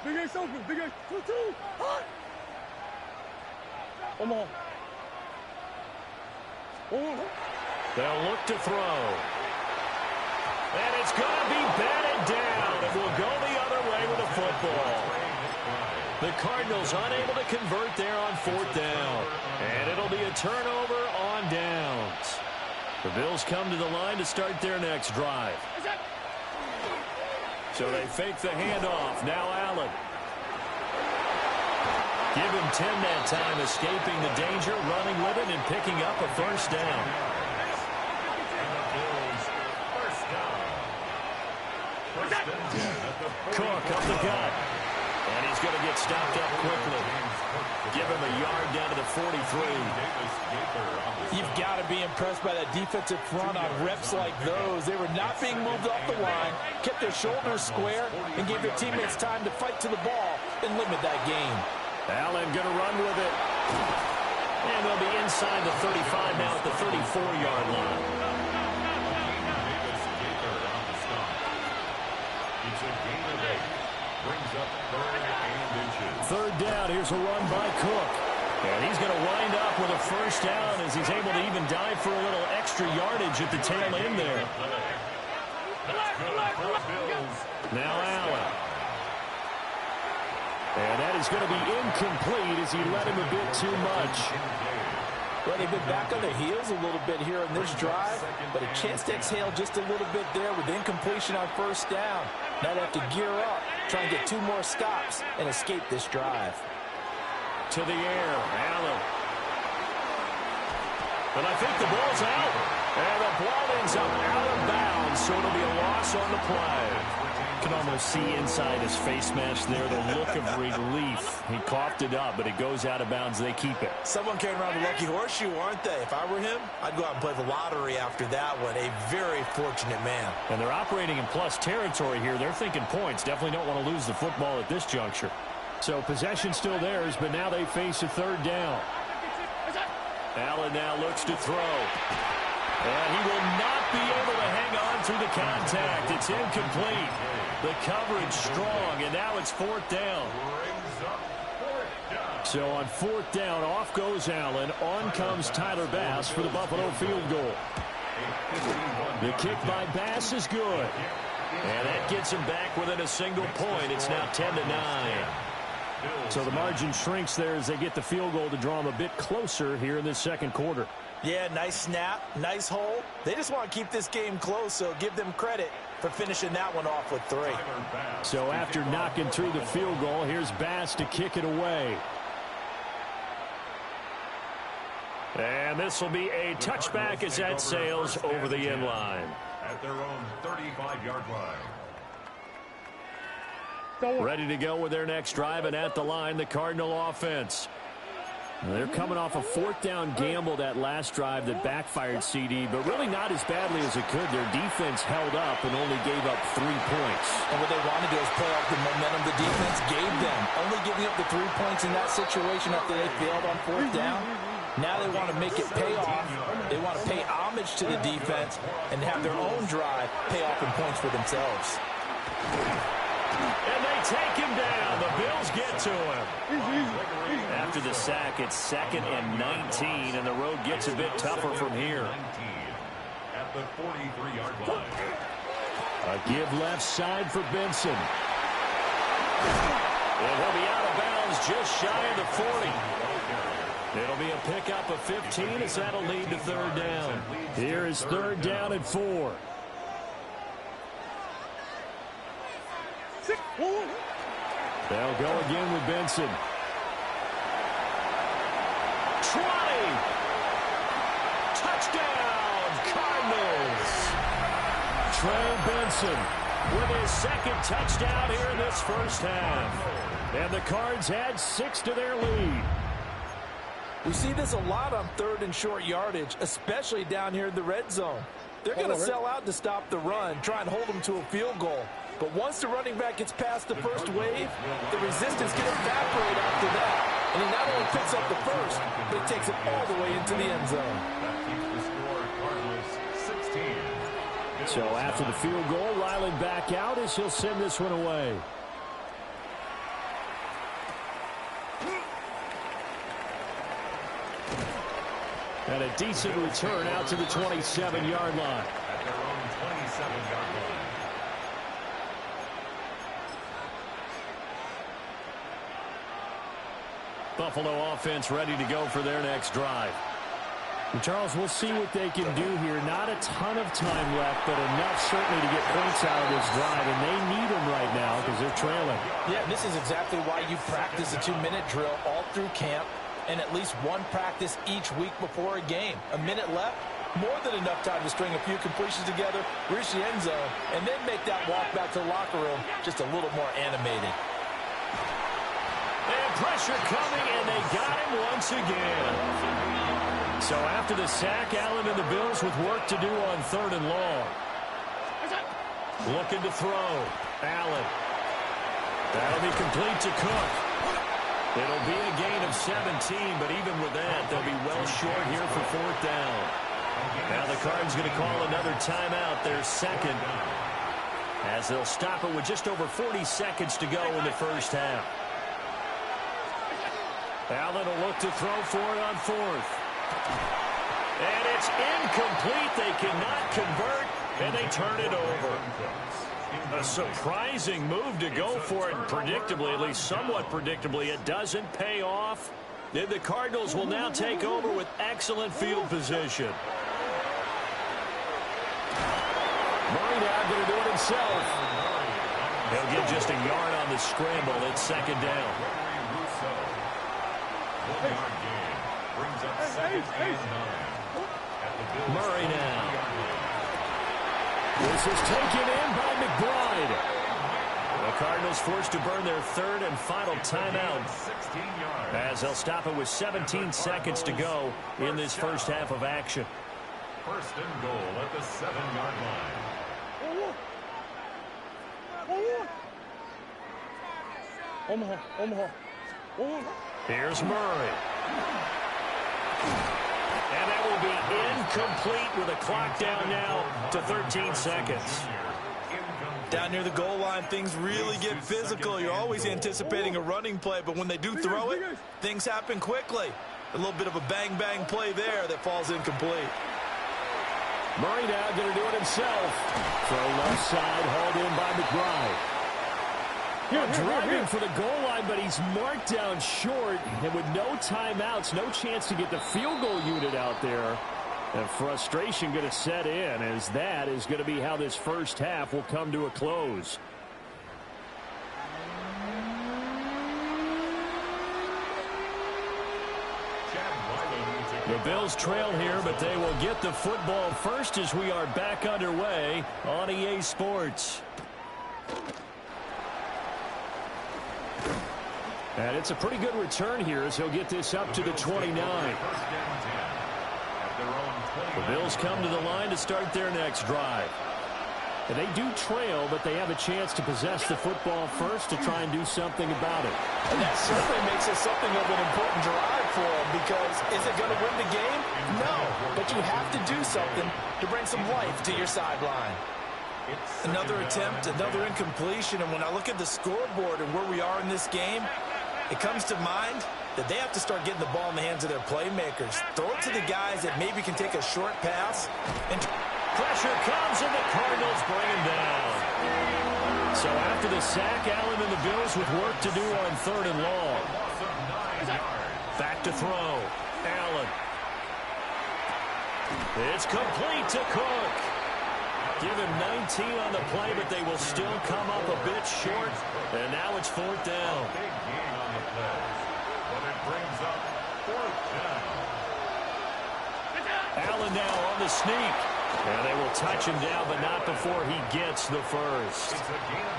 Big Ace open. Big Ace. 2-2. Hot. Come on. They'll look to throw. And it's going to be batted down. It will go the other way with the football. The Cardinals unable to convert there on 4th down. And it'll be a turnover on downs. The Bills come to the line to start their next drive. So they fake the handoff. Now Allen. Give him 10 that time, escaping the danger, running with it, and picking up a 1st down. Cook up the gut. And he's going to get stopped up quickly. Give him a yard down to the 43. You've got to be impressed by that defensive front on reps like those. They were not being moved off the line, kept their shoulders square, and gave their teammates time to fight to the ball and limit that game. Allen going to run with it. And they'll be inside the 35 now at the 34-yard line. It's a gain of 8. Brings up 3rd and inches. 3rd down. Here's a run by Cook. And he's going to wind up with a 1st down as he's able to even dive for a little extra yardage at the tail end there. Now Allen. And that is going to be incomplete as he led him a bit too much. Well, they've been back on their heels a little bit here in this drive, but a chance to exhale just a little bit there with incompletion on 1st down. Now they have to gear up, try and get 2 more stops and escape this drive. To the air, Allen. But I think the ball's out. And the ball ends up out of bounds, so it'll be a loss on the play. You can almost see inside his face mask there the look of relief. He coughed it up, but it goes out of bounds. They keep it. Someone carrying around the lucky horseshoe, aren't they? If I were him, I'd go out and play the lottery after that one. A very fortunate man. And they're operating in plus territory here. They're thinking points. Definitely don't want to lose the football at this juncture. So possession still theirs, but now they face a 3rd down. Allen now looks to throw. And he will not be able to hang on through the contact. It's incomplete. The coverage strong, and now it's 4th down. So on 4th down, off goes Allen. On comes Tyler Bass for the Buffalo field goal. The kick by Bass is good. And that gets him back within a single point. It's now 10-9. So the margin shrinks there as they get the field goal to draw them a bit closer here in this 2nd quarter. Yeah, nice snap, nice hole. They just want to keep this game close, so give them credit for finishing that one off with 3. So after knocking through the field goal, here's Bass to kick it away. And this will be a touchback as that sails over the end line. At their own 35-yard line. Ready to go with their next drive, and at the line, the Cardinal offense. They're coming off a 4th down gamble that last drive that backfired CD, but really not as badly as it could. Their defense held up and only gave up 3 points. And what they want to do is play off the momentum the defense gave them. Only giving up the 3 points in that situation after they failed on 4th down. Now they want to make it pay off. They want to pay homage to the defense and have their own drive pay off in points for themselves. And they take him down. The Bills get to him. After the sack, it's 2nd and 19, and the road gets a bit tougher from here. At the 43-yard line. A give left side for Benson. And he'll be out of bounds just shy of the 40. It'll be a pickup of 15 as that'll lead to 3rd down. Here is 3rd down and 4. They'll go again with Benson. 20. Touchdown, Cardinals. Trey Benson with his second touchdown here in this first half. And the Cards add 6 to their lead. We see this a lot on 3rd and short yardage, especially down here in the red zone. They're going to sell out to stop the run, try and hold them to a field goal. But once the running back gets past the first wave, the resistance can evaporate after that. And he not only picks up the first, but he takes it all the way into the end zone. So after the field goal, Ryland back out as he'll send this one away. And a decent return out to the 27-yard line. At their own 27-yard line. Buffalo offense ready to go for their next drive. And Charles, we'll see what they can do here. Not a ton of time left, but enough certainly to get points out of this drive, and they need them right now because they're trailing. Yeah, this is exactly why you practice a 2-minute drill all through camp and at least one practice each week before a game. A minute left, more than enough time to string a few completions together, reach the end zone, and then make that walk back to the locker room just a little more animated. And pressure coming, and they got him once again. So after the sack, Allen and the Bills with work to do on 3rd and long. Looking to throw. Allen. That'll be complete to Cook. It'll be a gain of 17, but even with that, they'll be well short here for 4th down. Now the Cards going to call another timeout, their second, as they'll stop it with just over 40 seconds to go in the first half. Allen will look to throw for it on 4th. And it's incomplete. They cannot convert, and they turn it over. A surprising move to go for it, predictably, at least somewhat predictably. It doesn't pay off. Then the Cardinals will now take over with excellent field position. Murray now going to do it himself. He'll get just a yard on the scramble. It's 2nd down. Murray now. This is taken in by McBride. The Cardinals forced to burn their 3rd and final timeout as they'll stop it with 17 seconds to go in this first half of action. 1st and goal at the 7-yard line. Omaha. Here's Murray. And that will be incomplete with a clock down now to 13 seconds. Down near the goal line, things really get physical. You're always anticipating a running play, but when they do throw it, things happen quickly. A little bit of a bang-bang play there that falls incomplete. Murray now going to do it himself. Throw left side, hauled in by McBride. Driving for the goal line, but he's marked down short, and with no timeouts, no chance to get the field goal unit out there. And frustration going to set in, as that is going to be how this first half will come to a close. The Bills trail here, but they will get the football first as we are back underway on EA Sports. And it's a pretty good return here as he'll get this up to the 29. The Bills come to the line to start their next drive. And they do trail, but they have a chance to possess the football first to try and do something about it. And that certainly makes it something of an important drive for them, because is it going to win the game? No, but you have to do something to bring some life to your sideline. Another attempt, another incompletion, and when I look at the scoreboard and where we are in this game, it comes to mind that they have to start getting the ball in the hands of their playmakers. Throw it to the guys that maybe can take a short pass. And pressure comes, and the Cardinals bring him down. So after the sack, Allen and the Bills with work to do on 3rd and long. Back to throw. Allen. It's complete to Cook. Give him 19 on the play, but they will still come up a bit short. And now it's 4th down. Big gain on the play, but it brings up Allen now on the sneak. And they will touch him down, but not before he gets the first.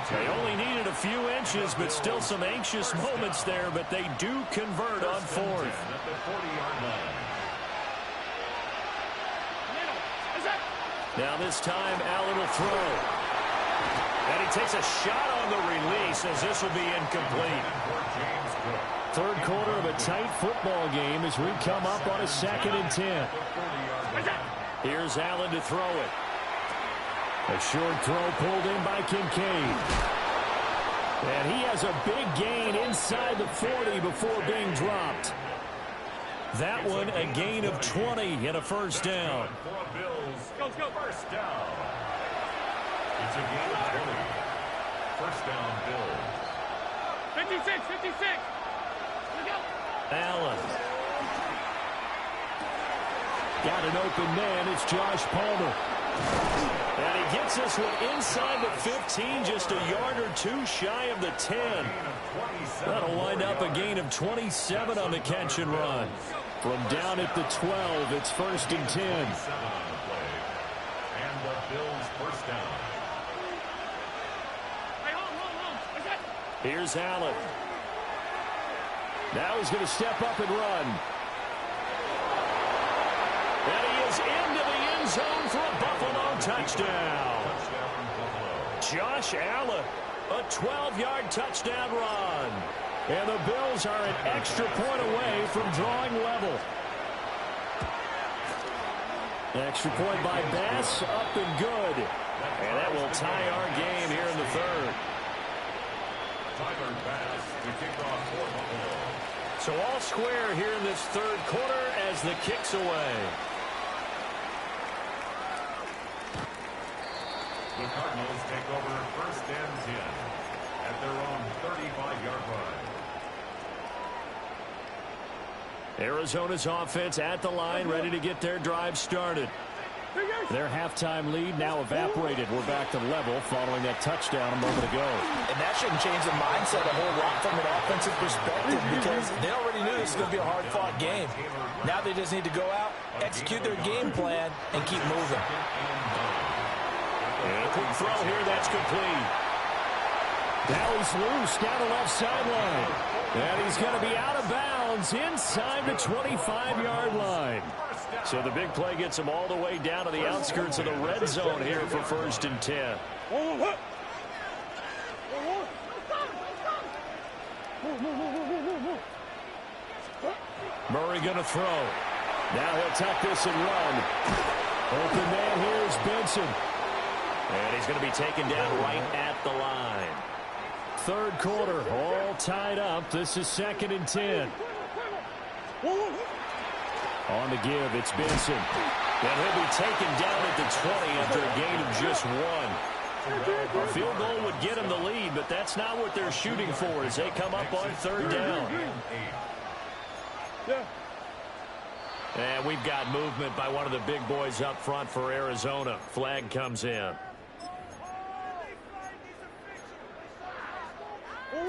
They only needed a few inches, but still some anxious moments there, but they do convert on fourth. Now this time, Allen will throw. And he takes a shot on the release as this will be incomplete. Third quarter of a tight football game as we come up on a 2nd and 10. Here's Allen to throw it. A short throw pulled in by Kincaid. And he has a big gain inside the 40 before being dropped. That one a gain of 20 and a first down. Let's go. First down. It's a gain of 20. First down, Bills. 56. Let's go. Allen. Got an open man. It's Josh Palmer. And he gets this one inside the 15, just a yard or two shy of the 10. That'll wind up a gain of 27 on the catch and run. From down at the 12, it's 1st and 10. And the Bills first down. Here's Allen. Now he's going to step up and run. And he is into the end zone for a Buffalo touchdown. Josh Allen, a 12-yard touchdown run. And the Bills are an extra point away from drawing level. Extra point by Bass, up and good. And that will tie our game here in the third. Tyler Bass to kick off for Buffalo. So all square here in this third quarter as the kick's away. The Cardinals take over 1st and 10 at their own 35-yard line. Arizona's offense at the line, ready to get their drive started. Their halftime lead now evaporated. We're back to level following that touchdown a moment ago. And that shouldn't change the mindset a whole lot from an offensive perspective because they already knew this was going to be a hard-fought game. Now they just need to go out, execute their game plan, and keep moving. And a quick throw here, that's complete. Now he's loose down the left sideline. And he's going to be out of bounds inside the 25-yard line. So the big play gets him all the way down to the outskirts of the red zone here for 1st and 10. Murray going to throw. Now he'll tuck this and run. Open man here is Benson. And he's going to be taken down right at the line. Third quarter, all tied up. This is 2nd and 10. On the give, it's Benson. And he'll be taken down at the 20 after a gain of just 1. A field goal would get him the lead, but that's not what they're shooting for as they come up on 3rd down. And we've got movement by one of the big boys up front for Arizona. Flag comes in.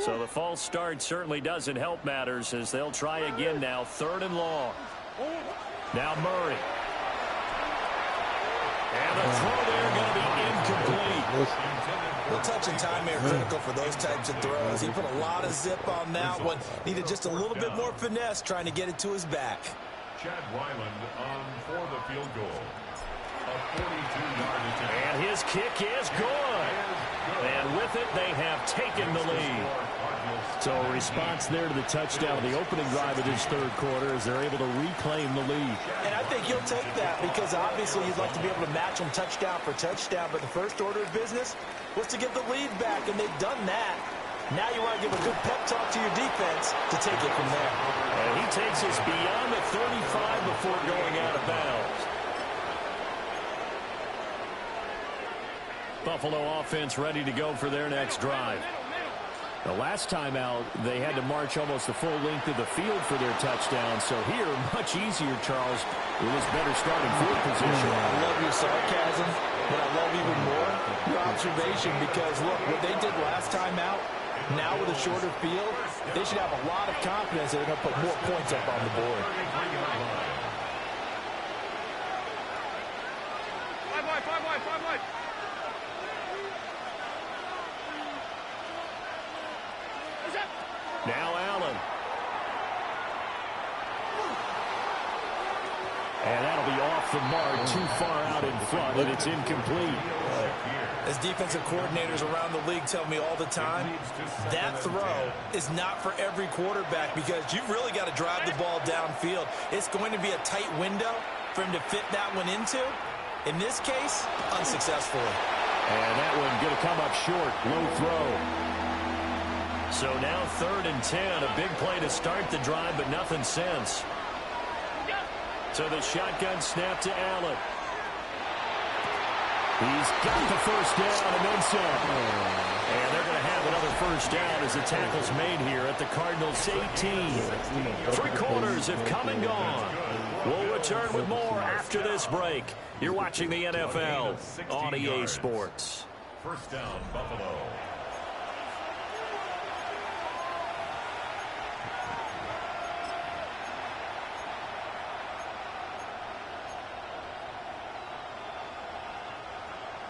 So the false start certainly doesn't help matters as they'll try again now. 3rd and long. Now Murray. And the throw there going to be incomplete. The touch and time are critical for those types of throws. He put a lot of zip on that one. Needed just a little bit more finesse trying to get it to his back. Chad Ryland on for the field goal. A 42-yard attempt. And his kick is good. And with it, they have taken the lead. So a response there to the touchdown, the opening drive of this third quarter as they're able to reclaim the lead. And I think you'll take that because obviously you'd like to be able to match them touchdown for touchdown. But the first order of business was to get the lead back, and they've done that. Now you want to give a good pep talk to your defense to take it from there. And he takes us beyond the 35 before going out of bounds. Buffalo offense ready to go for their next drive. The last time out, they had to march almost the full length of the field for their touchdown. So here, much easier, Charles, with this better starting field position. I love your sarcasm, but I love even more your observation because, look, what they did last time out, Now with a shorter field, they should have a lot of confidence that they're going to put more points up on the board. Five wide. Now Allen. And that'll be off the mark, too far out in front, and it's incomplete. As defensive coordinators around the league tell me all the time, that throw is not for every quarterback because you've really got to drive the ball downfield. It's going to be a tight window for him to fit that one into. In this case, unsuccessfully. And that one going to come up short. Low throw. So now 3rd and 10. A big play to start the drive, but nothing since. So the shotgun snap to Allen. He's got the first down and then some. And they're going to have another first down as the tackle's made here at the Cardinals' 18. 3 quarters have come and gone. We'll return with more after this break. You're watching the NFL on EA Sports. First down, Buffalo.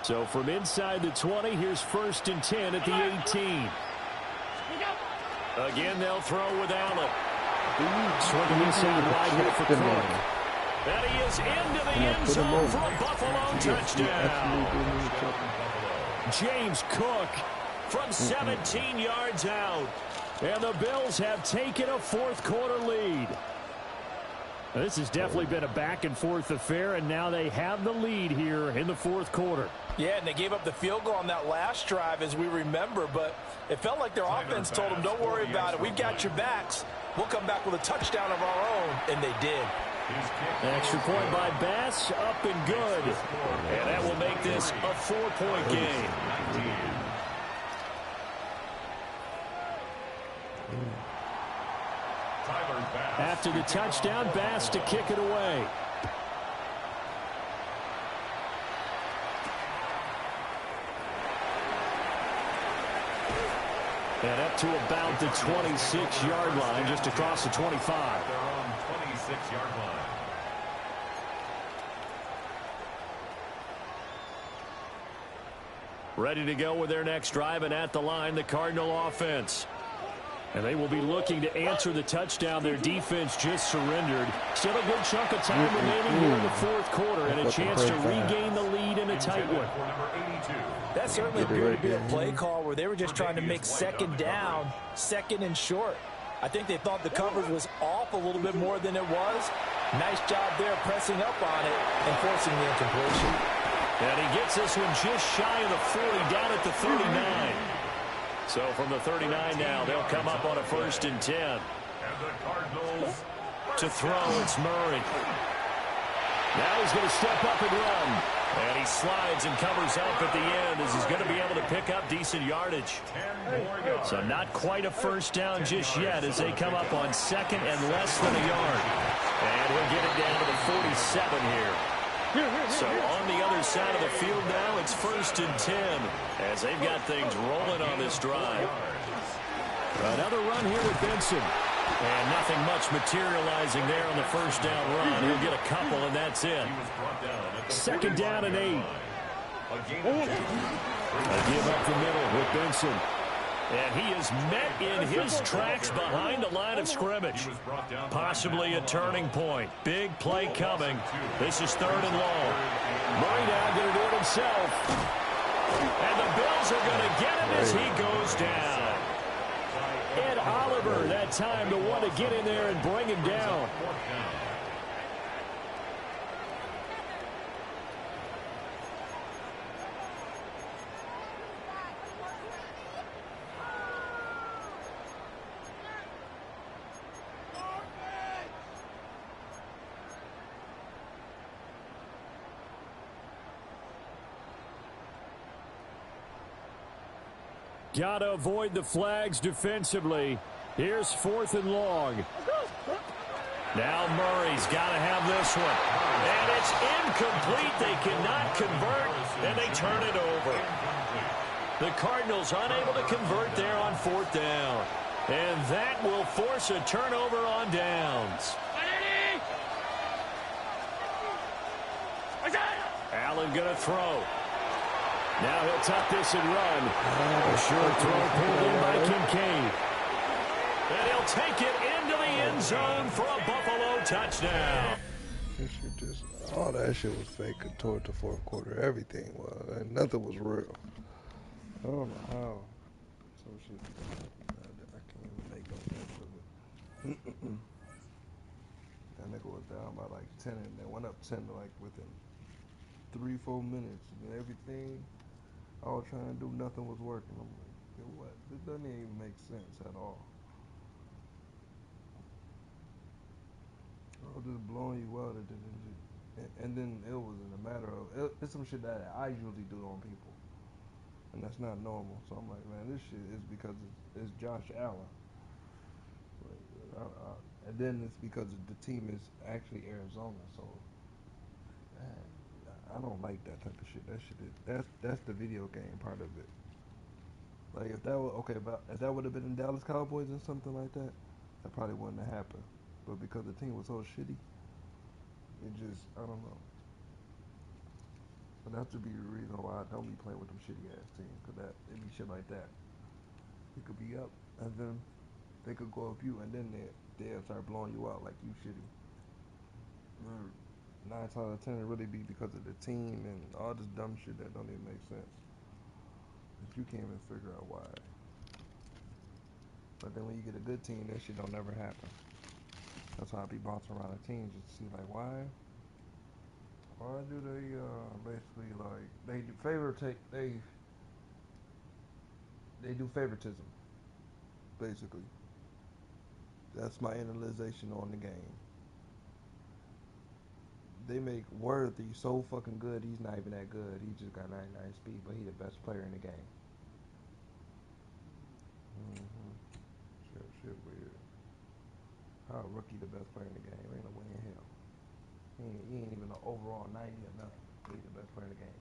So from inside the 20, here's 1st and 10 at the 18. Again, they'll throw with Allen. Swinging inside wide here for Cook. And he is into the end zone for a Buffalo touchdown. James Cook from 17 yards out. And the Bills have taken a 4th quarter lead. This has definitely been a back-and-forth affair, and now they have the lead here in the 4th quarter. Yeah, and they gave up the field goal on that last drive, as we remember, but it felt like their offense told them, don't worry about it. We've got your backs. We'll come back with a touchdown of our own, and they did. An extra point by Bass, up and good. And that will make this a 4-point game. After the touchdown, Bass to kick it away. And up to about the 26-yard line, just across the 25. They're on 26-yard line. Ready to go with their next drive, and at the line, the Cardinal offense. And they will be looking to answer the touchdown their defense just surrendered. Still a good chunk of time remaining here in the 4th quarter, and a chance to regain the lead in a tight one. That certainly appeared to be a play call where they were just trying to make 2nd down, 2nd and short. I think they thought the coverage was off a little bit more than it was. Nice job there pressing up on it and forcing the incompletion. And he gets this one just shy of the 40, down at the 39. So from the 39 now, they'll come up on a 1st and 10. And the Cardinals to throw, it's Murray. Now he's going to step up and run. And he slides and covers up at the end as he's going to be able to pick up decent yardage. So not quite a first down just yet as they come up on 2nd and less than a yard. And he'll get it down to the 47 here. So on the other side of the field now, it's 1st and 10 as they've got things rolling on this drive. Another run here with Benson. And nothing much materializing there on the first down run. He'll get a couple, and that's it. 2nd down and 8. A give up the middle with Benson. And he is met in his tracks behind the line of scrimmage. Possibly a turning point. Big play coming. This is 3rd and long. Murray now going to do it himself. And the Bills are going to get him as he goes down. Ed Oliver, that time to want to get in there and bring him down. Got to avoid the flags defensively. Here's 4th and long. Now Murray's got to have this one. And it's incomplete. They cannot convert, and they turn it over. The Cardinals unable to convert there on 4th down. And that will force a turnover on downs. Allen going to throw. Now he'll tuck this and run. A short throw pulled in by Kincaid. And he'll take it into the end zone for a Buffalo touchdown. This shit just, all that shit was fake toward the fourth quarter. Everything was. And nothing was real. I don't know how. Some shit. I can't even make no sense of it. That nigga was down by like 10 and then went up 10 like within 3-4 minutes. And everything I was trying to do, nothing was working. I'm like, yo, what? This doesn't even make sense at all. I was just blowing you out, and then it was in a matter of, it's some shit that I usually do on people, and that's not normal. So I'm like, man, this shit is because it's Josh Allen, and then it's because the team is actually Arizona. So man, I don't like that type of shit. That shit is, that's the video game part of it. Like if that was okay, but if that would have been in Dallas Cowboys or something like that, that probably wouldn't have happened. But because the team was so shitty, it just, I don't know. But that would be the reason why I don't be playing with them shitty ass teams, cause that it be shit like that. You could be up, and then they could go up you, and then they'll start blowing you out like you shitty. 9 times out of 10 it really be because of the team and all this dumb shit that don't even make sense. But you can't even figure out why. But then when you get a good team, that shit don't never happen. That's why I be bouncing around the teams just to see like why do they basically like they do favoritism basically. That's my analyzation on the game. They make Worthy so fucking good, he's not even that good. He just got 99 speed, but he the best player in the game. Shit weird. How a rookie the best player in the game? Ain't no way in hell. He ain't even an overall 90 or nothing. He's the best player in the game.